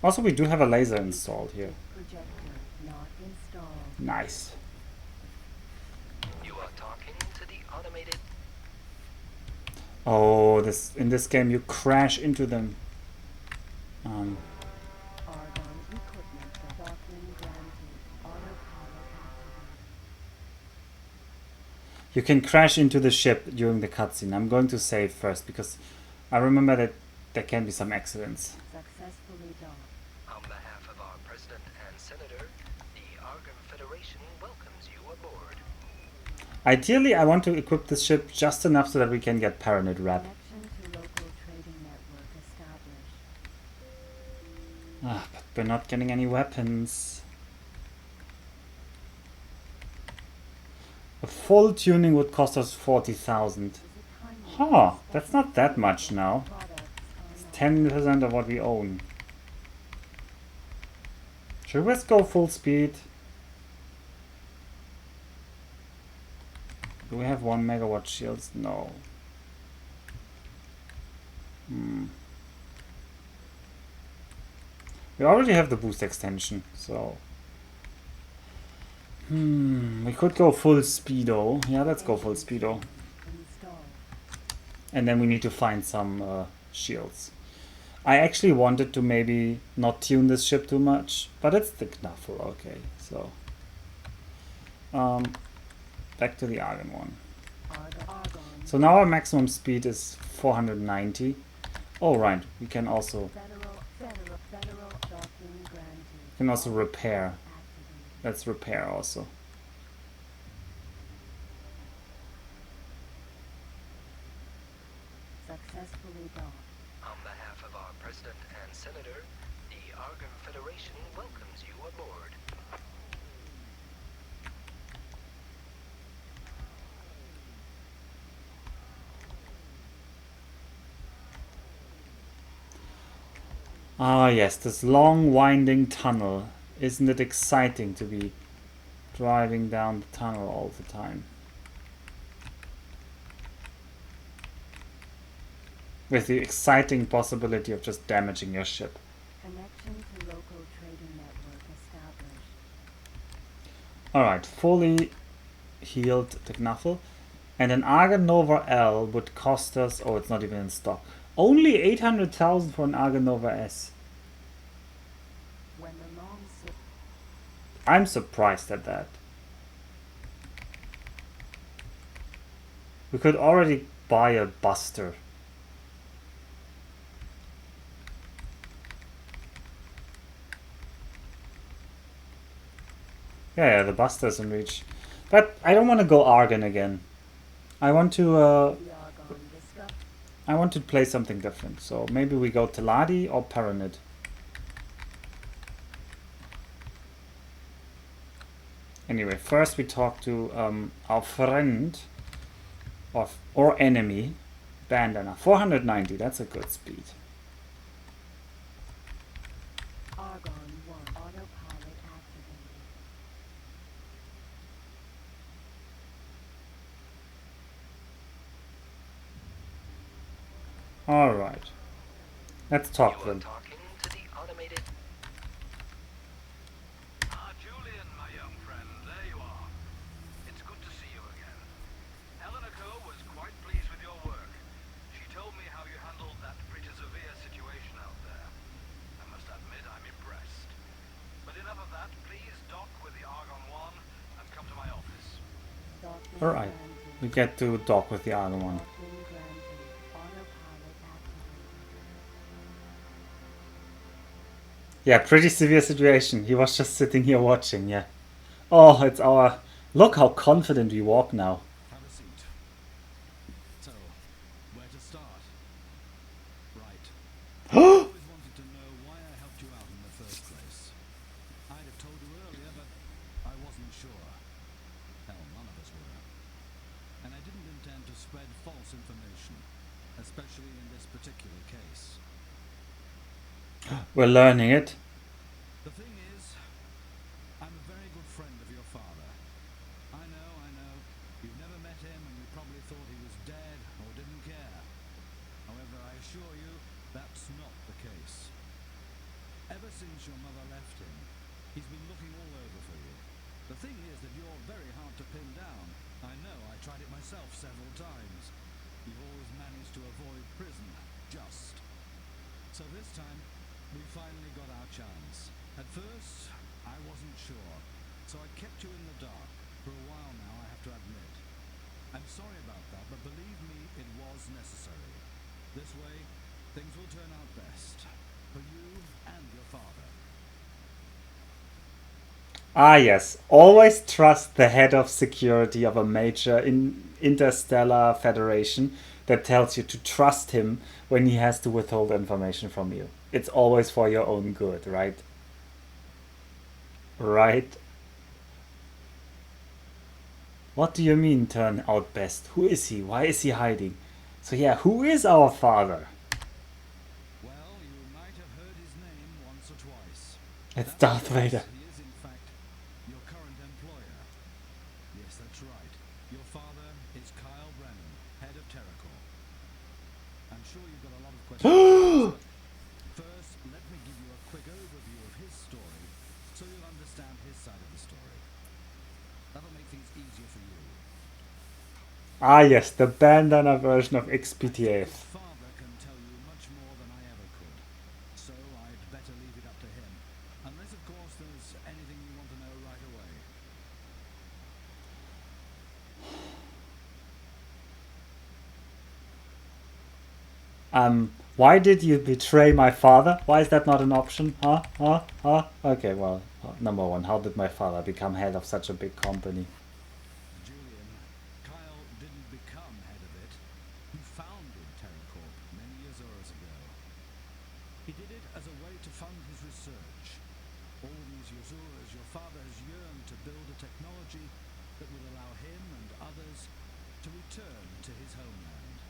Also, we do have a laser installed here. Projector not installed. Nice. You are talking to the automated. Oh, in this game you crash into them. Argon equipment docking granted. Autopilot activated. You can crash into the ship during the cutscene. I'm going to save first because I remember that there can be some accidents. Successfully docked. On behalf of our President and Senator, the Argon Federation welcomes you aboard. Ideally, I want to equip this ship just enough so that we can get Paranid Rep. Connection to local trading network established. But we're not getting any weapons. A full tuning would cost us 40,000. Huh, that's not that much now. It's 10% of what we own. Should we just go full speed? Do we have 1 megawatt shields? No. We already have the boost extension, so... we could go full speedo. Yeah, let's go full speedo. Installed. And then we need to find some shields. I actually wanted to maybe not tune this ship too much, but it's the Knuffle, okay, so... back to the Argon one. Argon. So now our maximum speed is 490. Oh right, we can also Federal docking granted. repair. Activated. Let's repair also. Successfully docked. On behalf of our President and Senator, the Argon Federation welcomes you aboard. Ah yes, this long winding tunnel. Isn't it exciting to be driving down the tunnel all the time? With the exciting possibility of just damaging your ship. Connection to local trading network established. Alright, fully healed the Knuffle. And an Argon Nova L would cost us... Oh, it's not even in stock. Only 800,000 for an Argon Nova S. When the long ship I'm surprised at that. We could already buy a Buster. Yeah, the Buster's in reach. But I don't want to go Argon again. I want to the Argon discussed. I want to play something different. So maybe we go Teladi or Paranid. Anyway, first we talk to our friend or enemy, Bandana. 490, that's a good speed. Argon 1 autopilot activated. Alright. Let's talk You to are them. talking to the automated. Julian, my young friend, there you are. It's good to see you again. Elena Kho was quite pleased with your work. She told me how you handled that pretty severe situation out there. I must admit I'm impressed. Alright. We get to dock with the other one. Been granted. Autopilot activated. Yeah, pretty severe situation. He was just sitting here watching, yeah. Oh, it's our... Look how confident we walk now. Have a seat. So, where to start? Right. I always wanted to know why I helped you out in the first place. I'd have told you earlier, but I wasn't sure. Hell, none of us were. And I didn't intend to spread false information, especially in this particular case. We're learning it. The thing is, I'm a very good friend of your father. I know. You've never met him and you probably thought he was dead or didn't care. However, I assure you, that's not the case. Ever since your mother left him, he's been looking all over for you. The thing is that you're very hard to pin down. I know, I tried it myself several times. You've always managed to avoid prison, just. So this time, we finally got our chance. At first, I wasn't sure, so I kept you in the dark. For a while now, I have to admit. I'm sorry about that, but believe me, it was necessary. This way, things will turn out best. For you and your father. Ah yes, always trust the head of security of a major interstellar federation that tells you to trust him when he has to withhold information from you. It's always for your own good, right? Right? What do you mean turn out best? Who is he? Why is he hiding? So yeah, who is our father? Well, you might have heard his name once or twice. It's That's Darth because Vader. He is, in fact, your current employer. Yes, that's right. Your father is Kyle Brennan, head of TerraCorp. I'm sure you've got a lot of questions. But first, let me give you a quick overview of his story, so you'll understand his side of the story. That'll make things easier for you. Ah yes, the bandana version of Your XPTF. father can tell you much more than I ever could, so I'd better leave it up to him. Unless, of course, there's anything you want to know right away. Why did you betray my father? Why is that not an option? Huh? Okay, well, number one, how did my father become head of such a big company? Julian, Kyle didn't become head of it. He founded TerraCorp many years ago. He did it as a way to fund his research. All these years, your father has yearned to build a technology that would allow him and others to return to his homeland.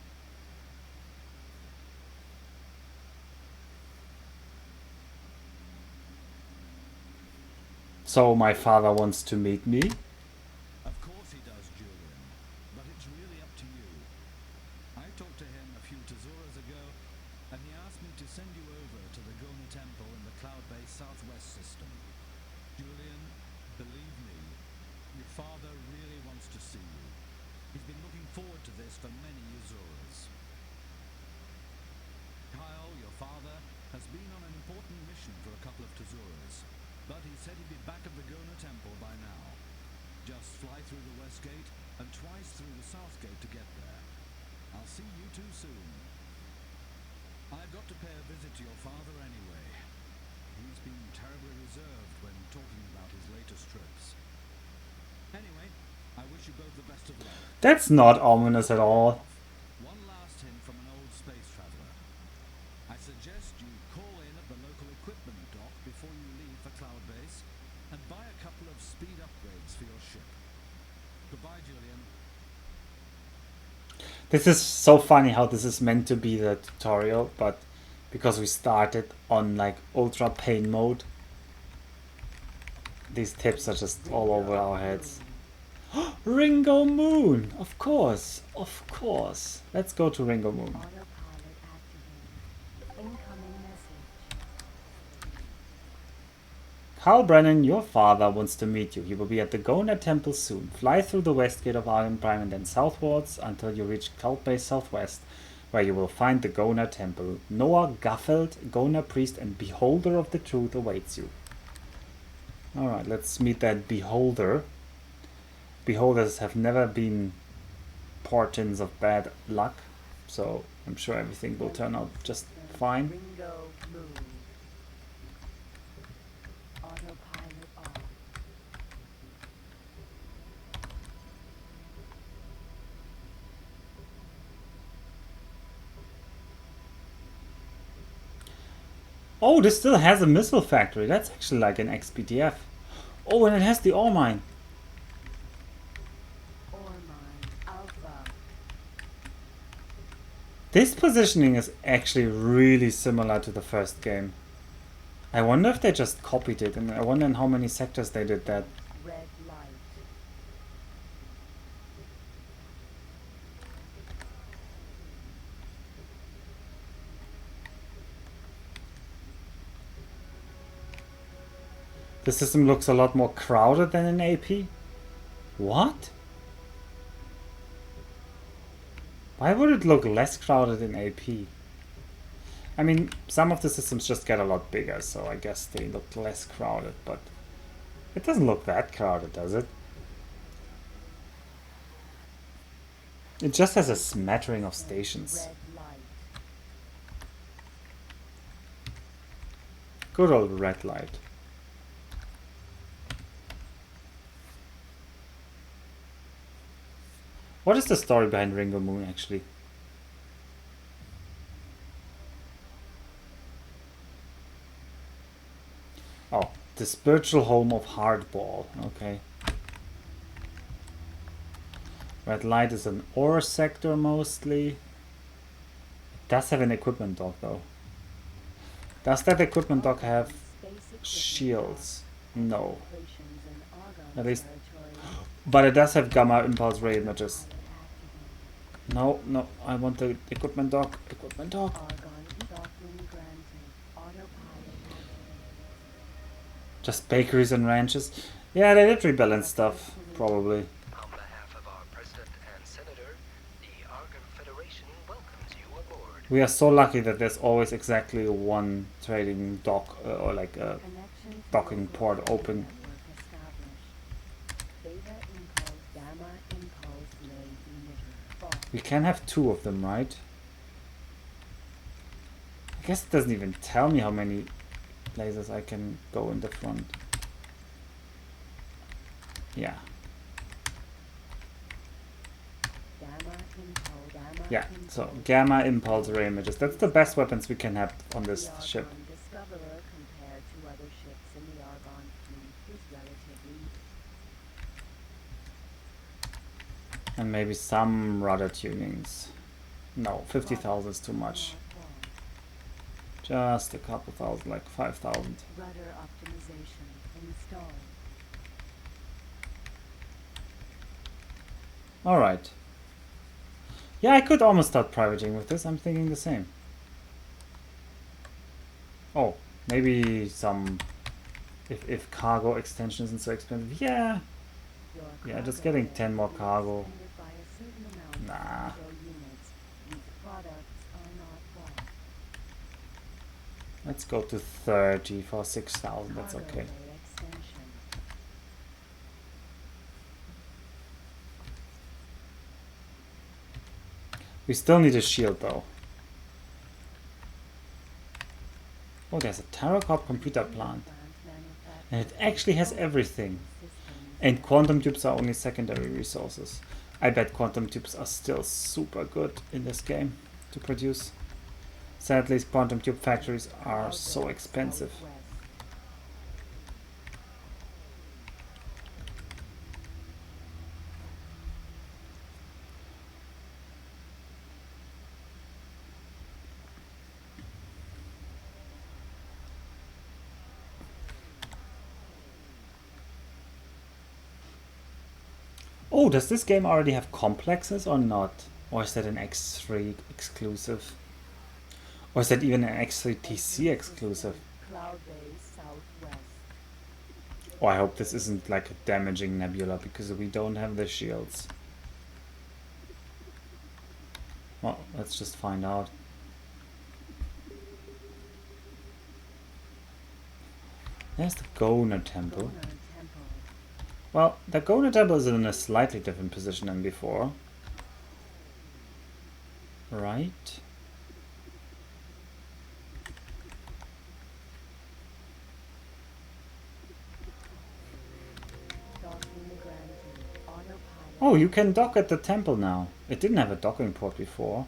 So my father wants to meet me? Of course he does, Julian, but it's really up to you. I talked to him a few Tezuras ago, and he asked me to send you over to the Gona Temple in the cloud-based Southwest system. Julian, believe me, your father really wants to see you. He's been looking forward to this for many Tezuras. Kyle, your father, has been on an important mission for a couple of Tezuras, but he said he'd be back at the Gona Temple by now. Just fly through the West Gate and twice through the South Gate to get there. I'll see you two soon. I've got to pay a visit to your father anyway. He's been terribly reserved when talking about his latest trips. Anyway, I wish you both the best of luck. That's not ominous at all. One last hint from an old space traveler. I suggest you call in at the local equipment dock before you leave for Cloud Base and buy a couple of speed upgrades for your ship. Goodbye, Julian. This is so funny how this is meant to be the tutorial, but because we started on like ultra pain mode, these tips are just all over our heads. Ringo Moon! Of course! Let's go to Ringo Moon. Autopilot activated. Incoming message. Kyle Brennan, your father, wants to meet you. He will be at the Gona Temple soon. Fly through the west gate of Iron Prime and then southwards until you reach Cloud Base Southwest, where you will find the Gona Temple. Noah Guffeld, Gona priest and beholder of the truth, awaits you. Alright, let's meet that beholder. beholders have never been portents of bad luck, so I'm sure everything will turn out just fine. Ringo move. Autopilot off. Oh, this still has a missile factory. That's actually like an XPTF. Oh, and it has the ore mine. Ore mine. Alpha. This positioning is actually really similar to the first game. I wonder if they just copied it, and I wonder in how many sectors they did that. Red light. The system looks a lot more crowded than in AP. What? Why would it look less crowded in AP? I mean, some of the systems just get a lot bigger, so I guess they look less crowded, but it doesn't look that crowded, does it? It just has a smattering of stations. Red light. Good old red light. What is the story behind Ringo Moon, actually? Oh, the spiritual home of Hardball. Okay. Red light is an ore sector mostly. It does have an equipment dock though. Does that equipment dock have shields? No. At least. But it does have gamma impulse ray images. No, no, I want the equipment dock. Equipment dock. Just bakeries and ranches. Yeah, they did rebalance stuff, probably. On behalf of our president and senator, the Argon Federation welcomes you aboard. We are so lucky that there's always exactly one trading dock or like a docking port open. We can have two of them, right? I guess it doesn't even tell me how many lasers I can go in the front. Yeah. Yeah, so gamma impulse ray images. That's the best weapons we can have on this ship. And maybe some rudder tunings. No, 50,000 is too much. Just a couple thousand, like 5,000. Rudder optimization installed. Alright. Yeah, I could almost start privating with this. I'm thinking the same. Oh, maybe some... If cargo extension isn't so expensive. Yeah. Yeah, just getting 10 more cargo. Nah. Let's go to 30 for 6,000. That's okay. We still need a shield though. Oh, there's a Terracorp computer plant. And it actually has everything. And quantum tubes are only secondary resources. I bet quantum tubes are still super good in this game to produce. Sadly, quantum tube factories are so expensive. Oh, does this game already have complexes or not? Or is that an X3 exclusive? Or is that even an X3 TC exclusive? Oh, I hope this isn't like a damaging nebula because we don't have the shields. Well, let's just find out. There's the Goner Temple. Well, the Gona Temple is in a slightly different position than before. Right. Oh, you can dock at the temple now. It didn't have a docking port before.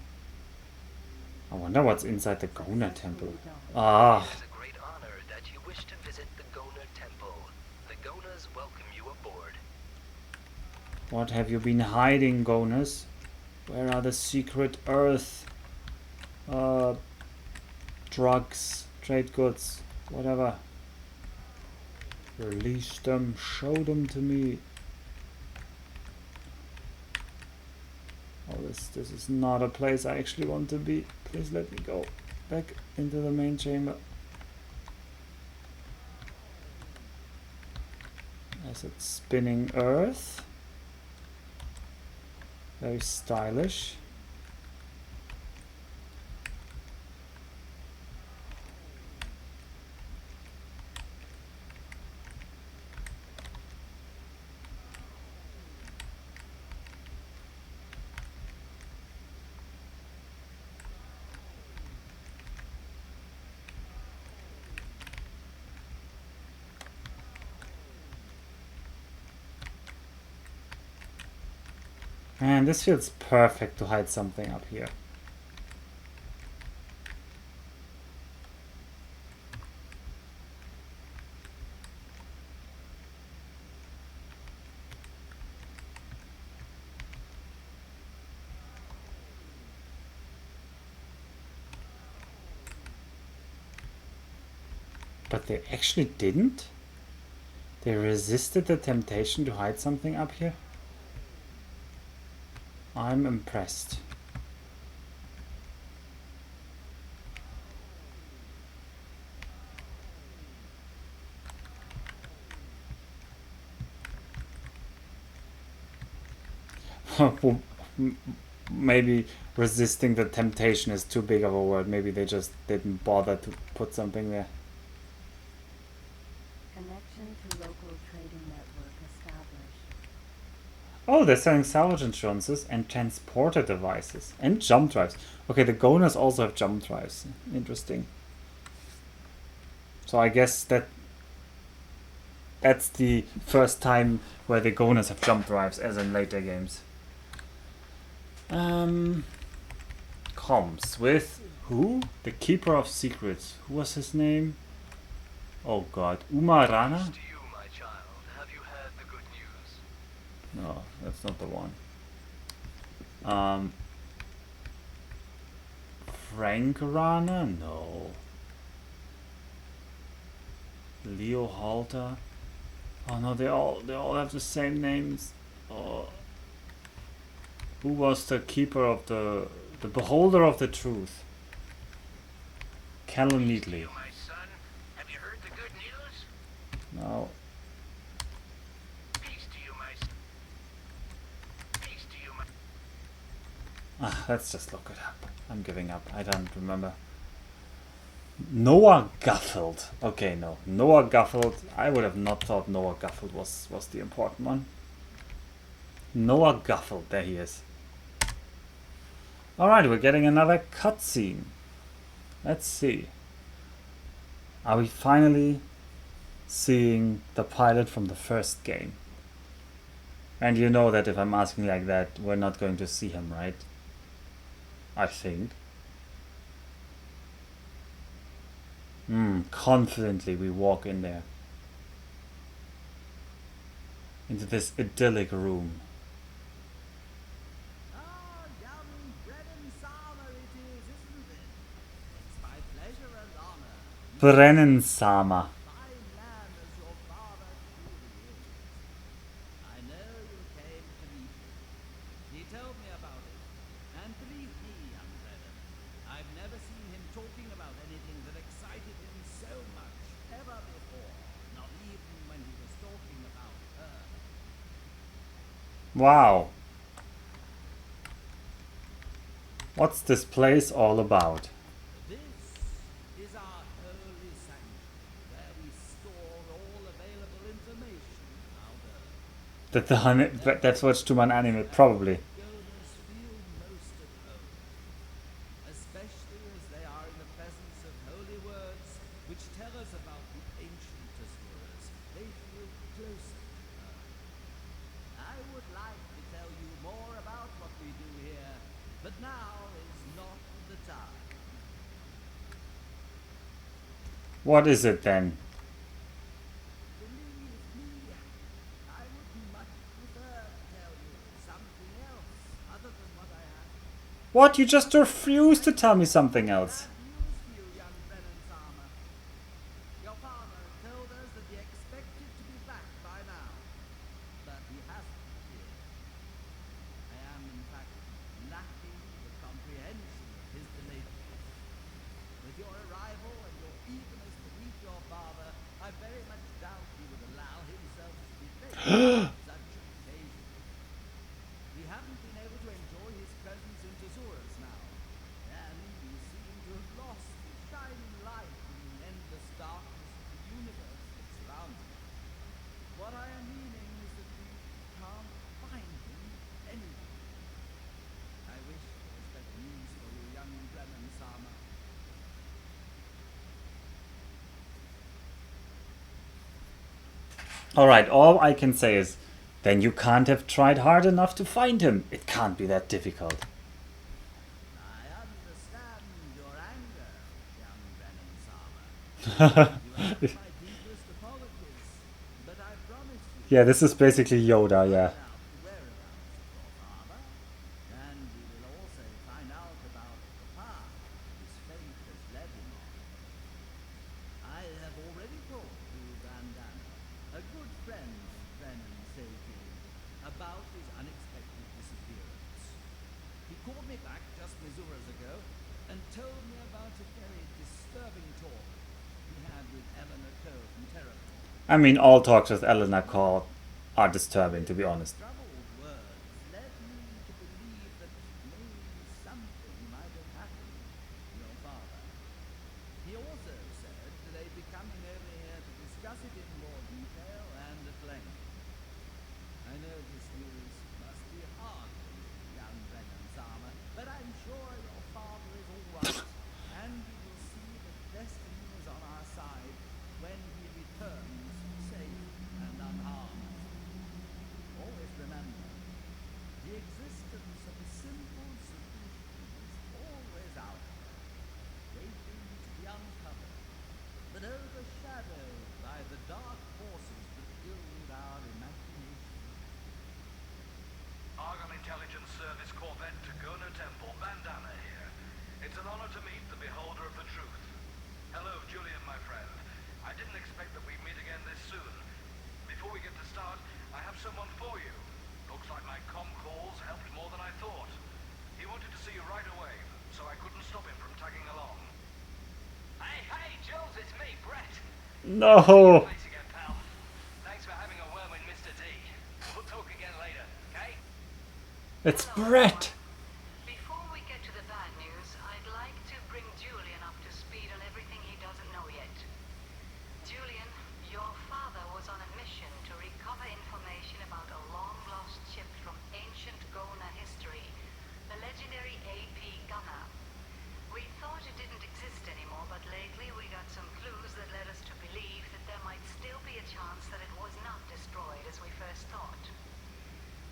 I wonder what's inside the Gona Temple. Ah. It is a great honor that you wish to visit the Gona Temple. The Gonas welcome you aboard. What have you been hiding, Gonas? Where are the secret Earth? Drugs, trade goods, whatever. Release them, show them to me. Oh, this is not a place I actually want to be. Please let me go back into the main chamber. As it's spinning Earth. Very stylish. Man, this feels perfect to hide something up here. But they actually didn't? They resisted the temptation to hide something up here? I'm impressed. Maybe resisting the temptation is too big of a word. Maybe they just didn't bother to put something there. Connection to local trading network established. Oh, they're selling salvage insurances and transporter devices and jump drives. Okay, the Gonas also have jump drives. Interesting. So I guess that's the first time where the Gonas have jump drives, as in later games. Comms with who? The Keeper of Secrets. Who was his name? Oh God, Umarana? To you, my child, have you heard the good news? No, that's not the one. Frank Rana? No. Leo Halter? Oh no, they all have the same names. Oh. Who was the keeper of the beholder of the truth? Callum Neatley. My son, have you heard the good news? No. Peace to you, my son. Peace to you, my... Let's just look it up. I'm giving up. I don't remember. Noah Guffield. Okay, no. Noah Guffield. I would have not thought Noah Guffield was the important one. Noah Guffield. There he is. Alright, we're getting another cutscene. Let's see. Are we finally seeing the pilot from the first game? And you know that if I'm asking like that, we're not going to see him, right? I think. Confidently we walk in there. Into this idyllic room. Ah, young Brennan Sama it is, isn't it? It's my pleasure and honor. Brennan Sama. Fine man as your father truly is. I know you came to meet him. He told me about it. And believe me, young Brennan, I've never seen him talking about anything that excited him so much ever before. Not even when he was talking about her. Wow. What's this place all about? This is our holy sanctuary, where we store all available information about Earth. That the honey, that's what's to an anime, probably. Goers feel most at home, especially as they are in the presence of holy words which tell us about the ancient Asuras. They feel closer to her. I would like to tell you more about what we do here, but now is not the time. What is it then? Believe me, I would much prefer to tell you something else other than what I have. What? You just refuse to tell me something else. Bad news for you, young Brennan's armor. Your father told us that he expected to be back by now, but he hasn't appeared. I am, in fact, lacking the comprehension of his delayed news. With your arrival and your eagerness to meet your father, I very much doubt he would allow himself to be late on such an occasion. We haven't been able to enjoy his presence in Tesaurus now, and we seem to have lost the shining light in the endless darkness of the universe that surrounds us. What I am meaning is that we can't find him anywhere. I wish there was better news for you, young Brennan Sama. Alright, all I can say is, then you can't have tried hard enough to find him. It can't be that difficult. I understand your anger, young Brennan Sama. You have my deepest apologies, but I promise you. Yeah, this is basically Yoda, yeah. Find out the whereabouts of your father, and we will also find out about the path his fate has led him on. I have already talked to Bandana, a good friend of Brennan Seiji, about his unexpected disappearance. He called me back just Mizuras ago and told me about a very disturbing talk he had with Elena Kho from Terraform. I mean, all talks with Elena Kho are disturbing, to be honest. Troubled words led me to believe that maybe something might have happened to your father. He also said that they'd be coming over here to discuss it in more detail and at length. I know this news must be hard for you, young Brennan Sama, but I'm sure your father is all right, and we will see that destiny is on our side when he returns safe and unharmed. Always remember, the existence of a simple solution is always out there, waiting to be uncovered, but overshadowed by the dark forces that build our imagination. Argon Intelligence Service Corvette to Gona Temple, Bandana here. It's an honor to meet the beholder of the truth. Hello, Julian, my friend. I didn't expect that we'd meet again this soon. Before we get to start, I have someone for you. Looks like my comm calls helped more than I thought. He wanted to see you right away, so I couldn't stop him from tagging along. Hey, Jules, it's me, Brett. No! Thanks again, pal. Thanks for having a word with Mr. D. We'll talk again later, okay? It's Brett! Before we get to the bad news, I'd like to bring Julian up to speed on everything he doesn't know yet. Julian, your father was on a mission to recover information about a long-lost ship from ancient Gona history, the legendary AP Gunner. We thought it didn't exist anymore, but lately we got some clues that led us to believe that there might still be a chance that it was not destroyed as we first thought.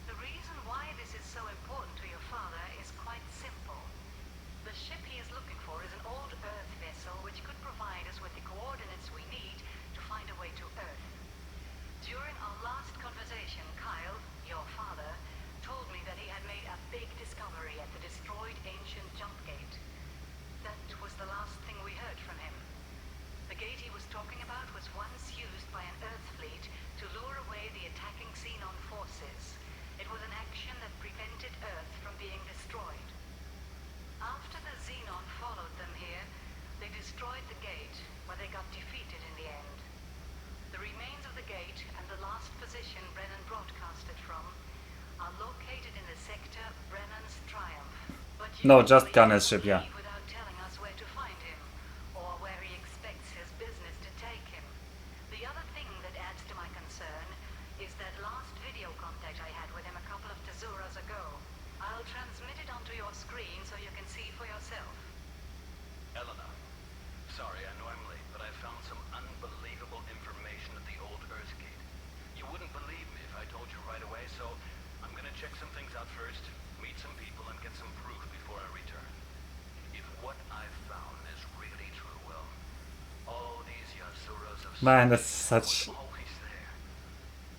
The reason why this is so important to your father is quite simple. The ship he is looking for is an old Earth vessel which could provide us with the coordinates we need to find a way to Earth. During our last conversation, Kyle, your father, told me that he had made a big discovery at the destroyed ancient jump gate. That was the last thing we heard from him. The gate he was talking about was once used by an Earth fleet to lure away the attacking Xenon forces. It was an action that prevented Earth from being destroyed. After the Xenon followed them here, they destroyed the gate, where they got defeated in the end. The remains of the gate and the last position Brennan broadcasted from are located in the sector Brennan's Triumph. But No, just usually Gunner's he ship, yeah. won't leave without telling us where to find him, or where he expects his business to take him. The other thing that adds to my concern is that last video conference Man, that's such... Always there.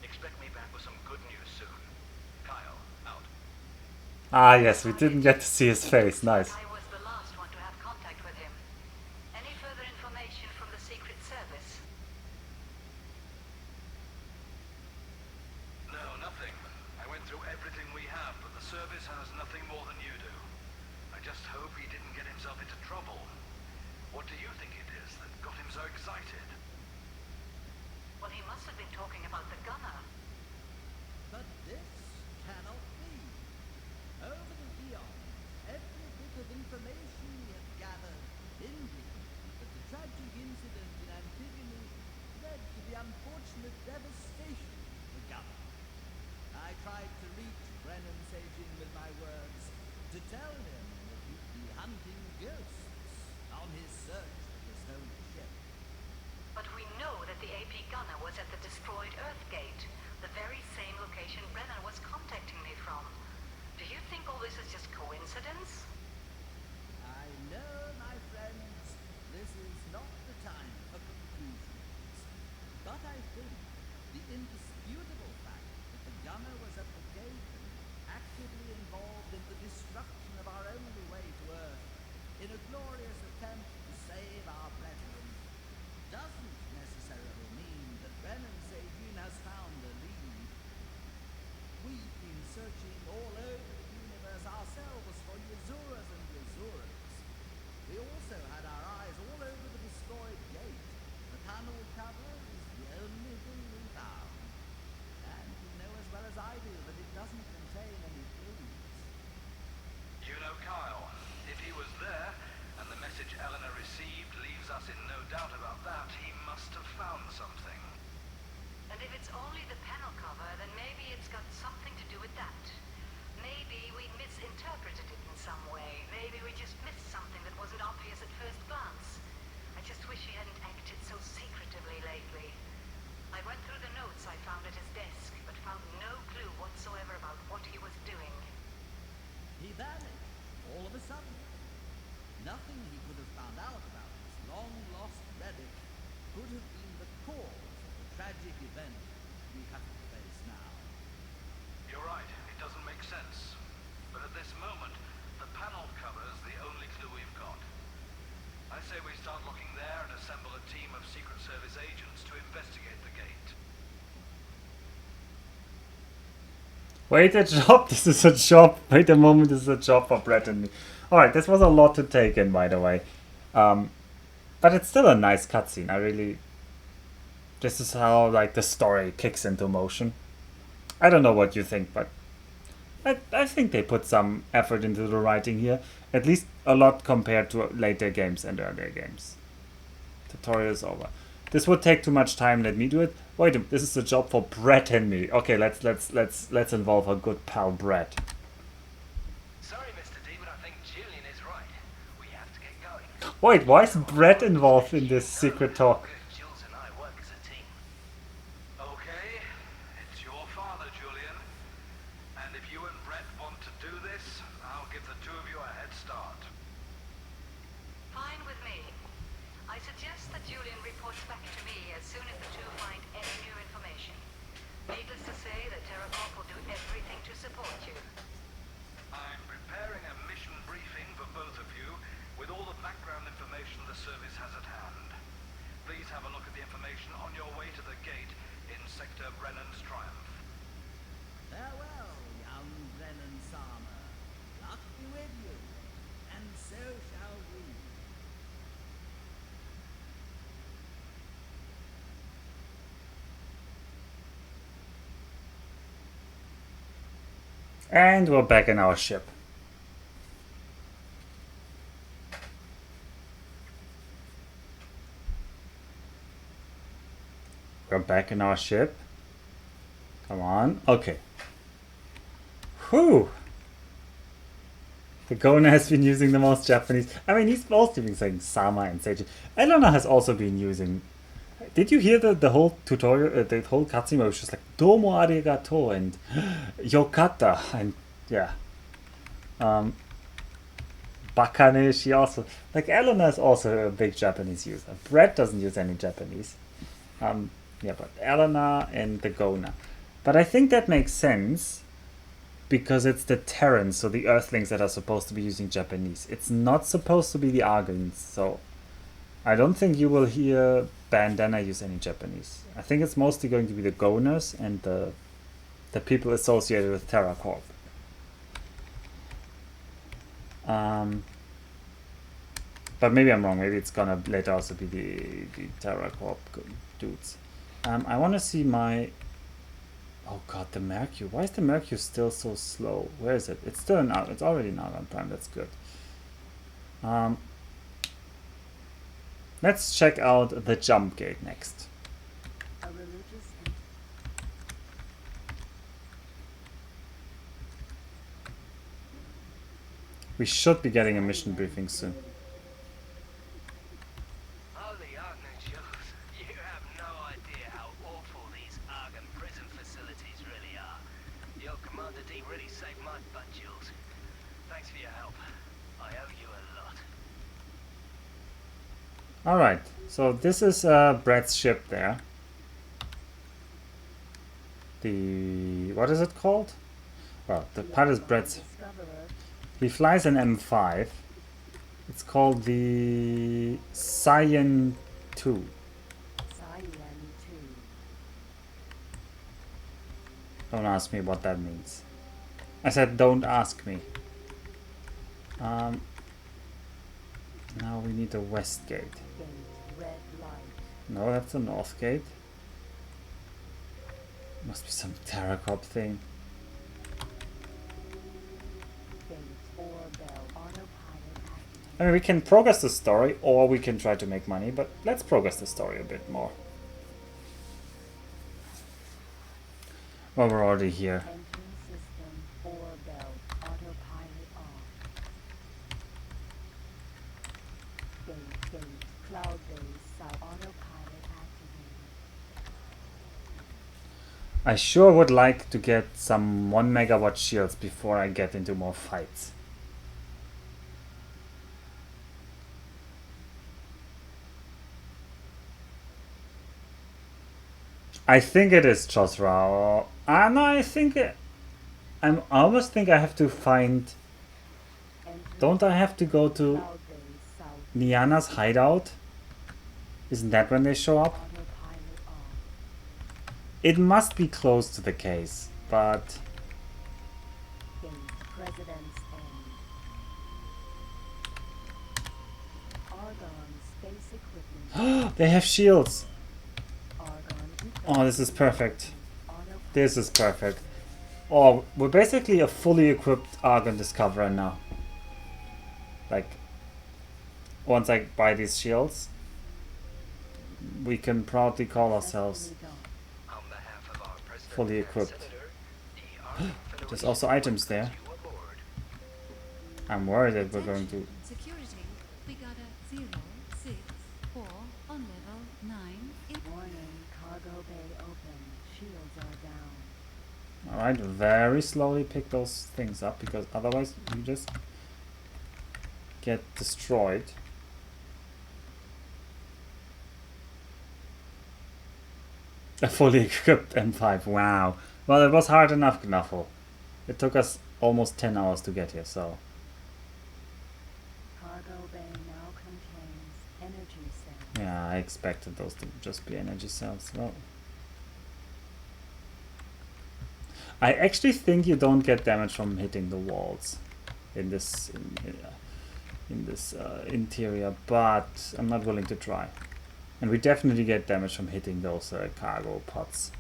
Expect me back with some good news soon. Kyle, out. Ah, yes, we didn't get to see his face. Nice. I was the last one to have contact with him. Any further information from the Secret Service? No, nothing. I went through everything we have, but the service has nothing more than you do. I just hope he didn't get himself into trouble. What do you think it is that got him so excited? Well, he must have been talking about the gunner. But this cannot be. Over the eons, every bit of information we have gathered indicates that the tragic incident in Antigone led to the unfortunate devastation of the gunner. I tried to reach Brennan Saging with my words to tell him that he'd be hunting ghosts on his search for the stolen ship. But we know that the AP gunner was at the destroyed Earthgate, the very same location Brennan was contacting me from. Do you think all this is just coincidence? I know, my friends, this is not the time for conclusions. But I think the indisputable fact that the gunner was at the gate and actively involved in the destruction of our only way to Earth in a glorious attempt to save our brethren doesn't necessarily mean that Brennan Sagin has found a lead. We've been searching all over the universe ourselves for Yazuras and Yazuras. We also had our eyes all over the destroyed gate. The panel cover is the only thing we found. And you know as well as I do that it doesn't contain any clues. You know, Kyle, if he was there, and the message Elena received leaves us in no doubt about that, he must have found something. And if it's only the panel cover, then maybe it's got something to do with that. Maybe we misinterpreted it in some way. Maybe we just missed something that wasn't obvious at first glance. I just wish he hadn't acted so secretively lately. I went through the notes I found at his desk, but found no clue whatsoever about what he was doing. He vanished all of a sudden. Nothing he could have found out about his long-lost relic could have been the cause of the tragic event we have to face now. You're right, it doesn't make sense. But at this moment, the panel cover's the only clue we've got. I say we start looking there and assemble a team of Secret Service agents to investigate the gate. Wait a job, this is a job. Wait a moment, this is a job for Brett and me. Alright, this was a lot to take in, by the way. But it's still a nice cutscene. I really... This is how, like, the story kicks into motion. I don't know what you think, but... I think they put some effort into the writing here. At least a lot compared to later games and earlier games. Tutorial is over. This would take too much time, let me do it. Wait a minute, this is a job for Brett and me. Okay, let's involve our good pal Brett. Sorry, Mr. D, but I think Julian is right. We have to get going. Wait, why is Brett involved in this secret talk? Jules and I work as a team. Okay, it's your father, Julian. And if you and Brett want to do this, I'll give the two of you a head start. Fine with me. I suggest that Julian reports back to me as soon as the two find any new information. Needless to say that TerraCorp will do everything to support you. I'm preparing a mission briefing for both of you with all the background information the service has at hand. Please have a look at the information on your way to the gate in Sector Brennan's Triumph. Farewell, young Brennan Sama. Luck be with you, and so shall we. And we're back in our ship. We're back in our ship. Come on. Okay. Whew. The Gona has been using the most Japanese. I mean, he's mostly been saying Sama and Seiji. Elena has also been using. Did you hear the whole tutorial, the whole cutscene where it was just like Domo arigato and Yokata and yeah. Bakane, she also like Elena is also a big Japanese user. Brett doesn't use any Japanese. Yeah, but Elena and the Gona. But I think that makes sense because it's the Terrans, so the Earthlings that are supposed to be using Japanese. It's not supposed to be the Argons, so I don't think you will hear Bandana use any Japanese. I think it's mostly going to be the Goners and the people associated with TerraCorp. But maybe I'm wrong. Maybe it's gonna later also be the TerraCorp dudes. I want to see my... Oh god, the Mercury. Why is the Mercury still so slow? Where is it? It's still in... It's already now on Prime. That's good. Let's check out the jump gate next. A religious We should be getting a mission briefing soon. Oh, the Argnautians. You have no idea how awful these Argon prison facilities really are. Your Commander D really saved my butt, Jules. Thanks for your help. I owe you a lot. Alright, so this is Brett's ship there. The... what is it called? Well, the pilot is Brett's... discoverer. He flies an M5. It's called the Cyan 2. Cyan 2. Don't ask me what that means. I said don't ask me. Now we need the west gate. Gate. Red light. No, that's the north gate. Must be some TerraCorp thing. Gate. Bell. Autopilot activated. I mean, we can progress the story, or we can try to make money, but let's progress the story a bit more. Well, we're already here. Engine system. Bell. Autopilot off. Gate. Cloud base. Autopilot activated. I sure would like to get some 1 megawatt shields before I get into more fights. I think it is Chosra. No, I think I almost think I have to find... Don't I have to go to Cloud base. South. Niana's hideout? Isn't that when they show up? Autopilot off. It must be close to the case, but... Gate. President's end. Argon space equipment. They have shields! Argon. Oh, this is perfect. Autopilot. This is perfect. Oh, we're basically a fully equipped Argon Discoverer now. Like, once I buy these shields, we can proudly call ourselves On behalf of our President fully and equipped. Senator, the Argon There's Federation also items there. welcomes you aboard. I'm worried that we're going to... Security, we got a 0, 6, 4 on level 9. Warning. Cargo bay open. Shields are down. Alright, very slowly pick those things up, because otherwise you just get destroyed. A fully equipped M5, wow. Well, it was hard enough, Knuffle. It took us almost 10 hours to get here, so... Cargo bay now contains energy cells. Yeah, I expected those to just be energy cells. Well... I actually think you don't get damage from hitting the walls in this interior, but I'm not willing to try. And we definitely get damage from hitting those cargo pods.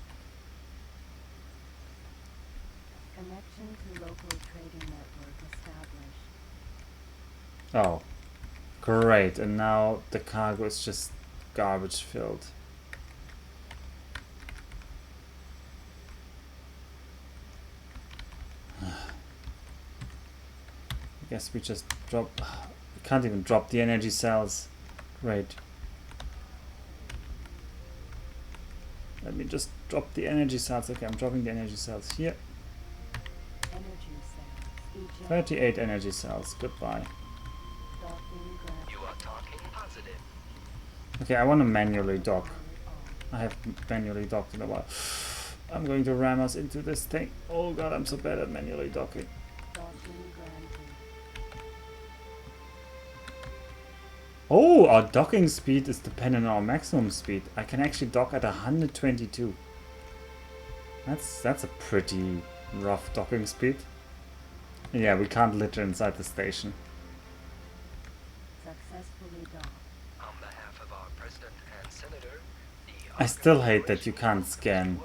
Connection to local trading network established. Oh, great! And now the cargo is just garbage filled. I guess we just drop... We can't even drop the energy cells. Great. Let me just drop the energy cells. Okay, I'm dropping the energy cells here. Energy cells. Eject. 38 energy cells. Goodbye. Docking ground. You are talking positive. Okay, I want to manually dock. I have manually docked in a while. I'm going to ram us into this thing. Oh god, I'm so bad at manually docking. Docking granted. Oh, our docking speed is dependent on our maximum speed. I can actually dock at 122. That's a pretty rough docking speed. Yeah, we can't litter inside the station. Successfully docked. On behalf of our president and senator, I still hate that you can't scan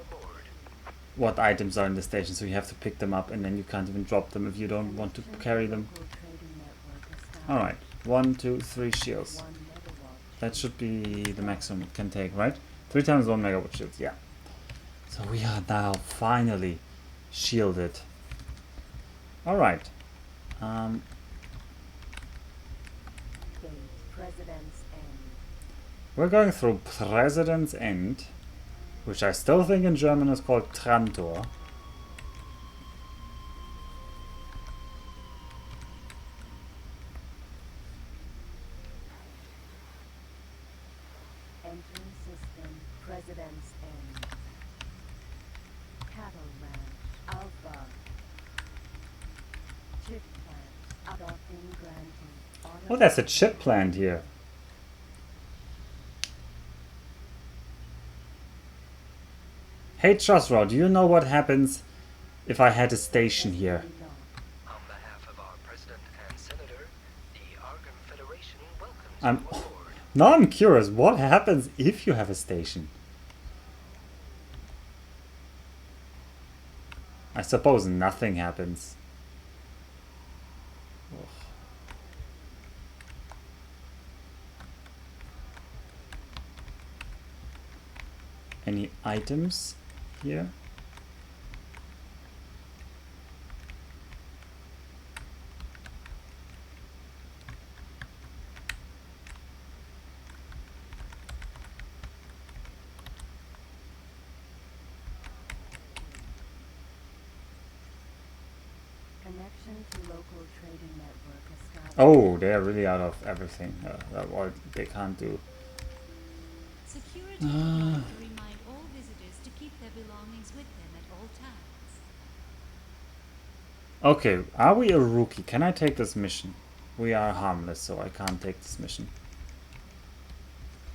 what items are in the station, so you have to pick them up and then you can't even drop them if you don't want to carry them. Local trading network established. Alright, 1, 2, 3 shields. 1 megawatt. That should be the maximum it can take, right? 3 times 1 megawatt shields, yeah. So we are now finally shielded. Alright. Gate. President's End. We're going through President's End, which I still think in German is called Trantor. Entering system. President's End. Cattle Ranch. Alpha. Chip plant. Adopting granted. Oh, there's a chip plant here. Hey Chosro, do you know what happens if I had a station here? on behalf of our president and senator, the Argon Federation welcomes I'm you aboard. now I'm curious, what happens if you have a station? I suppose nothing happens. Ugh. Any items here? Connection to local trading network established. Oh, they're really out of everything. Or they can't do. Security required to remind all visitors to keep their belongings with them at all times. Okay, are we a rookie? Can I take this mission? We are harmless, so I can't take this mission.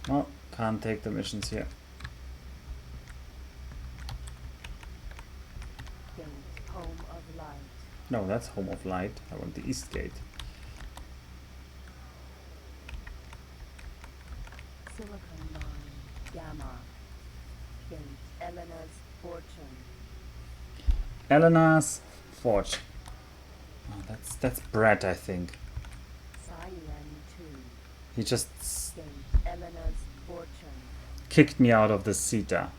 No, can't take the missions here. Gate. Home of Light. No, that's Home of Light. I want the East Gate. Silicon Mine. Gamma. Gate. Elena's Fortune. Elena's Forge. Oh, that's Brett, I think. Cyan 2. He just Gate. Elena's Fortune. kicked me out of the CETA.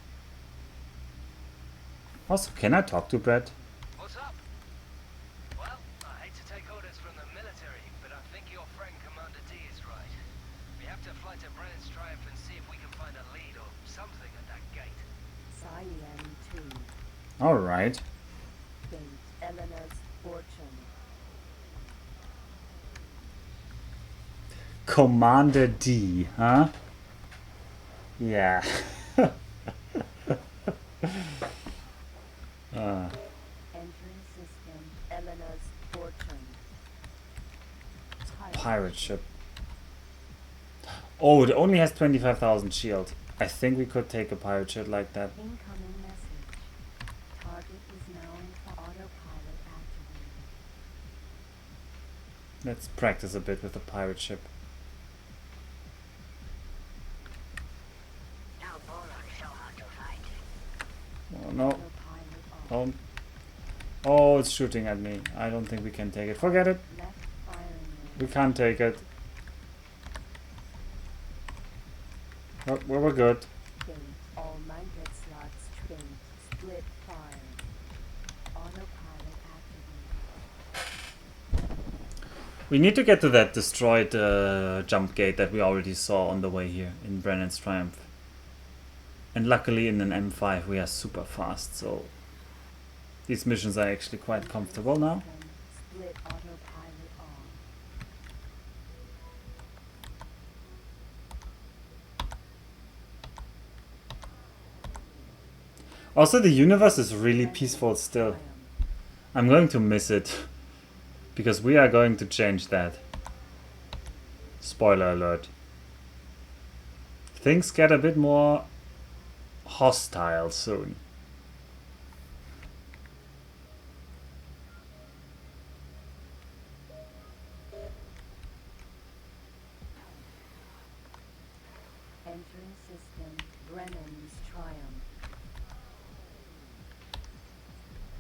Also, can I talk to Brett? What's up? Well, I hate to take orders from the military, but I think your friend Commander D is right. We have to fly to Brennan's Triumph and see if we can find a lead or something at that gate. Cyan 2. Alright. Gate. Elena's Fortune. Commander D, huh? Yeah. Entering system. Elena's Fortune. Pirate ship. Oh, it only has 25,000 shield. I think we could take a pirate ship like that. Incoming message. Target is now in autopilot activated. Let's practice a bit with the pirate ship. No Borok so hard to find. Oh no. Autopilot off. Don't. Oh, it's shooting at me. I don't think we can take it. Forget it. Left firing We range. can't take it. Oh, we're good. Gate. All 9 bit slots gate. Split fire. Autopilot activated. We need to get to that destroyed jump gate that we already saw on the way here in Brennan's Triumph. And luckily in an M5 we are super fast, so these missions are actually quite comfortable now. Split autopilot on. Also, the universe is really peaceful still. I'm going to miss it. Because we are going to change that. Spoiler alert. Things get a bit more hostile soon. Entering system, Brennan's Triumph.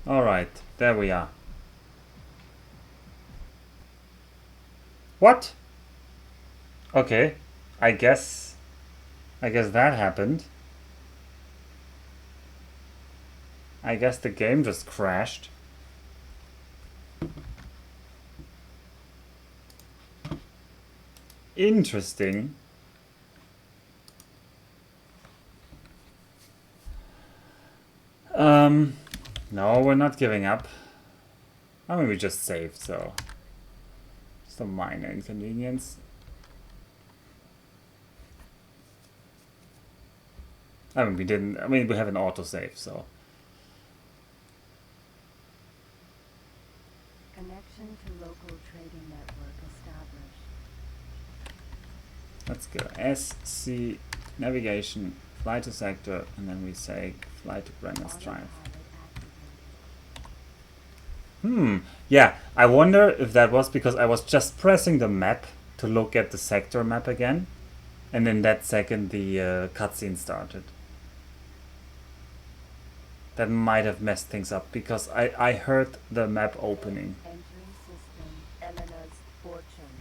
Alright, there we are. What? Okay, I guess that happened. I guess the game just crashed. Interesting. No, we're not giving up. I mean, we just saved, so just a minor inconvenience. I mean, we didn't. I mean, we have an autosave, so. Connection to local trading network established. Let's go. SC navigation, fly to sector, and then we say fly to Brennan's Triumph. Yeah, I wonder if that was because I was just pressing the map to look at the sector map again, and in that second the cutscene started. That might have messed things up because I heard the map opening. Entering system, Elena's fortune.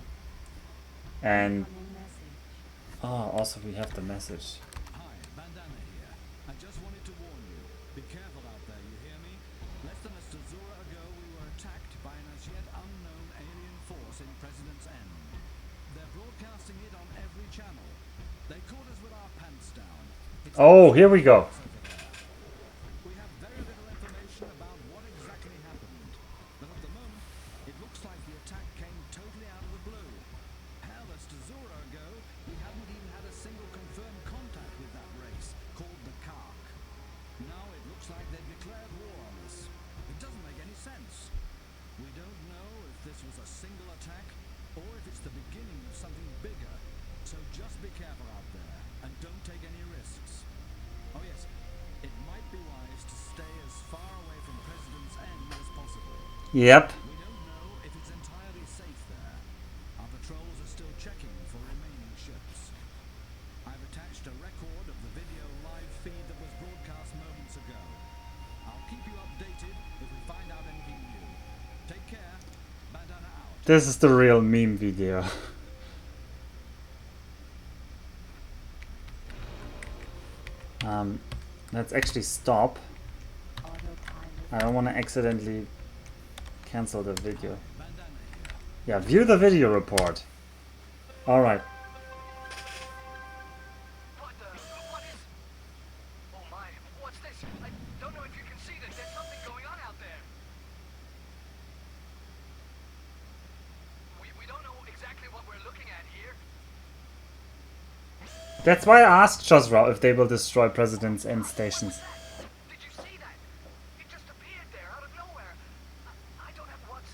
And Incoming message. also we have the message. Hi, Bandana here. I just wanted to warn you. Be careful out there, you hear me? Less than a Stazura ago, we were attacked by an as yet unknown alien force in President's End. They're broadcasting it on every channel. They caught us with our pants down. It's Oh, here we go. We have very little information about what exactly happened. But at the moment, it looks like the attack came totally out of the blue. Hell, a Stazura ago, we hadn't even had a single confirmed contact with that race, called the Kark. Now it looks like they've declared war on us. It doesn't make any sense. We don't know if this was a single attack, or if it's the beginning of something bigger. So just be careful out there, and don't take any risks. Oh yes, it might be wise to stay as far away from President's End as possible. Yep. We don't know if it's entirely safe there. Our patrols are still checking for remaining ships. I've attached a record of the video live feed that was broadcast moments ago. I'll keep you updated if we find out anything new. Take care. Bandana out. This is the real meme video. Let's actually stop. Autopilot. I don't want to accidentally cancel the video. Bandana here. Yeah, view the video report. Alright. What is... Oh my, what's this? I don't know if you can see that there's something going on out there. We don't know exactly what we're looking at here. That's why I asked Josra if they will destroy President's End stations. Did you see that? It just appeared there out of nowhere. I don't have what's...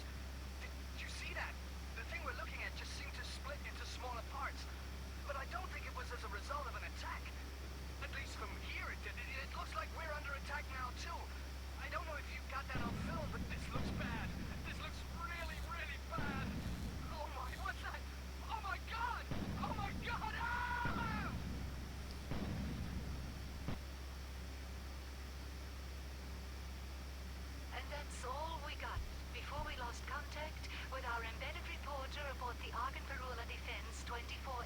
Did you see that? The thing we're looking at just seemed to split into smaller parts. But I don't think it was as a result of an attack. At least from here it did. It looks like we're under attack now too. I don't know if you got that on film, but this looks bad. This looks really, really bad. Oh my, what's that? Oh my god! Oh my god! Ah! And that's all we got before we lost contact with our embedded reporter aboard the Argon Perula Defense 24-8.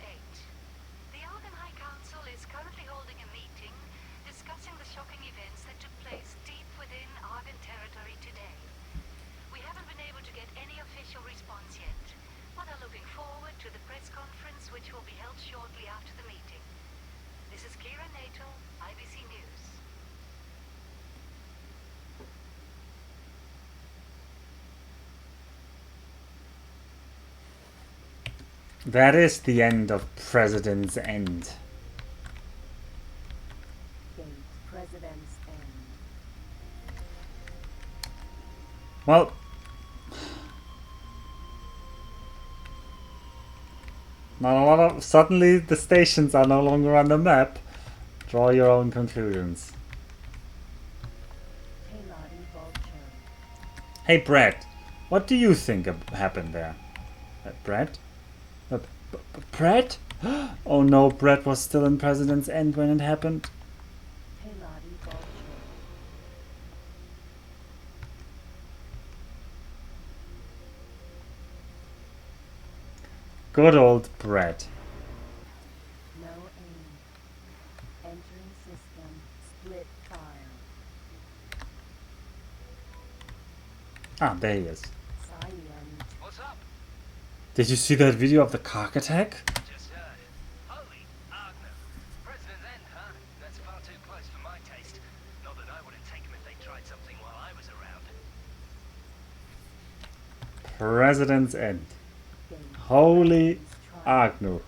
The Argon High Council is currently holding a meeting discussing the shocking events that took place deep within Argon territory today. We haven't been able to get any official response yet, but are looking forward to the press conference which will be held shortly after the meeting. This is Kira Nato, IBC News. That is the end of President's End. Gate, President's End. Well, not a lot of. Suddenly, the stations are no longer on the map. Draw your own conclusions. Tailati vulture. Hey, Brett, what do you think happened there? Brett? Brett? Oh no, Brett was still in President's End when it happened. Tailati vulture. Good old Brett. No aim. Entering system. Split fire. Ah, there he is. Cyan. What's up? Did you see that video of the cock attack? Just heard. Holy Agner. President's End, huh? That's far too close for my taste. Not that I wouldn't take them if they tried something while I was around. President's End. Game. Holy Try. Agnew.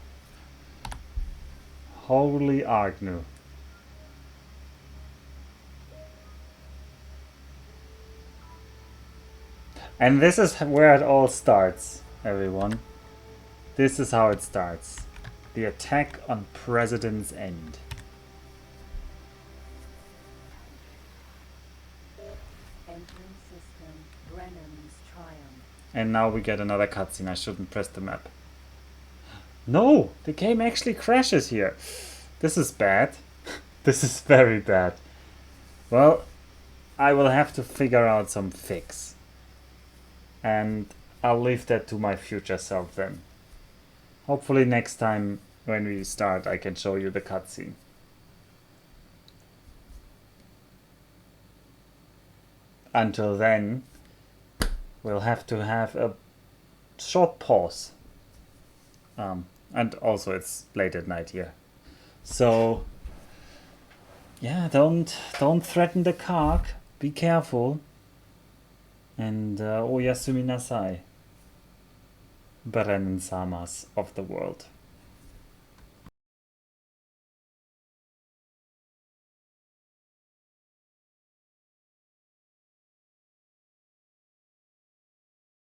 Holy Agnew. And this is where it all starts, everyone. This is how it starts. The attack on President's End. Entering system. Brennan's triumph. And now we get another cutscene. I shouldn't press the map. No! The game actually crashes here. This is bad. This is very bad. Well, I will have to figure out some fix. And I'll leave that to my future self then. Hopefully next time when we start I can show you the cutscene. Until then, we'll have to have a short pause. And also it's late at night here. So yeah, don't threaten the Kark. Be careful. And oyasumi nasai. Brennan Samas of the world.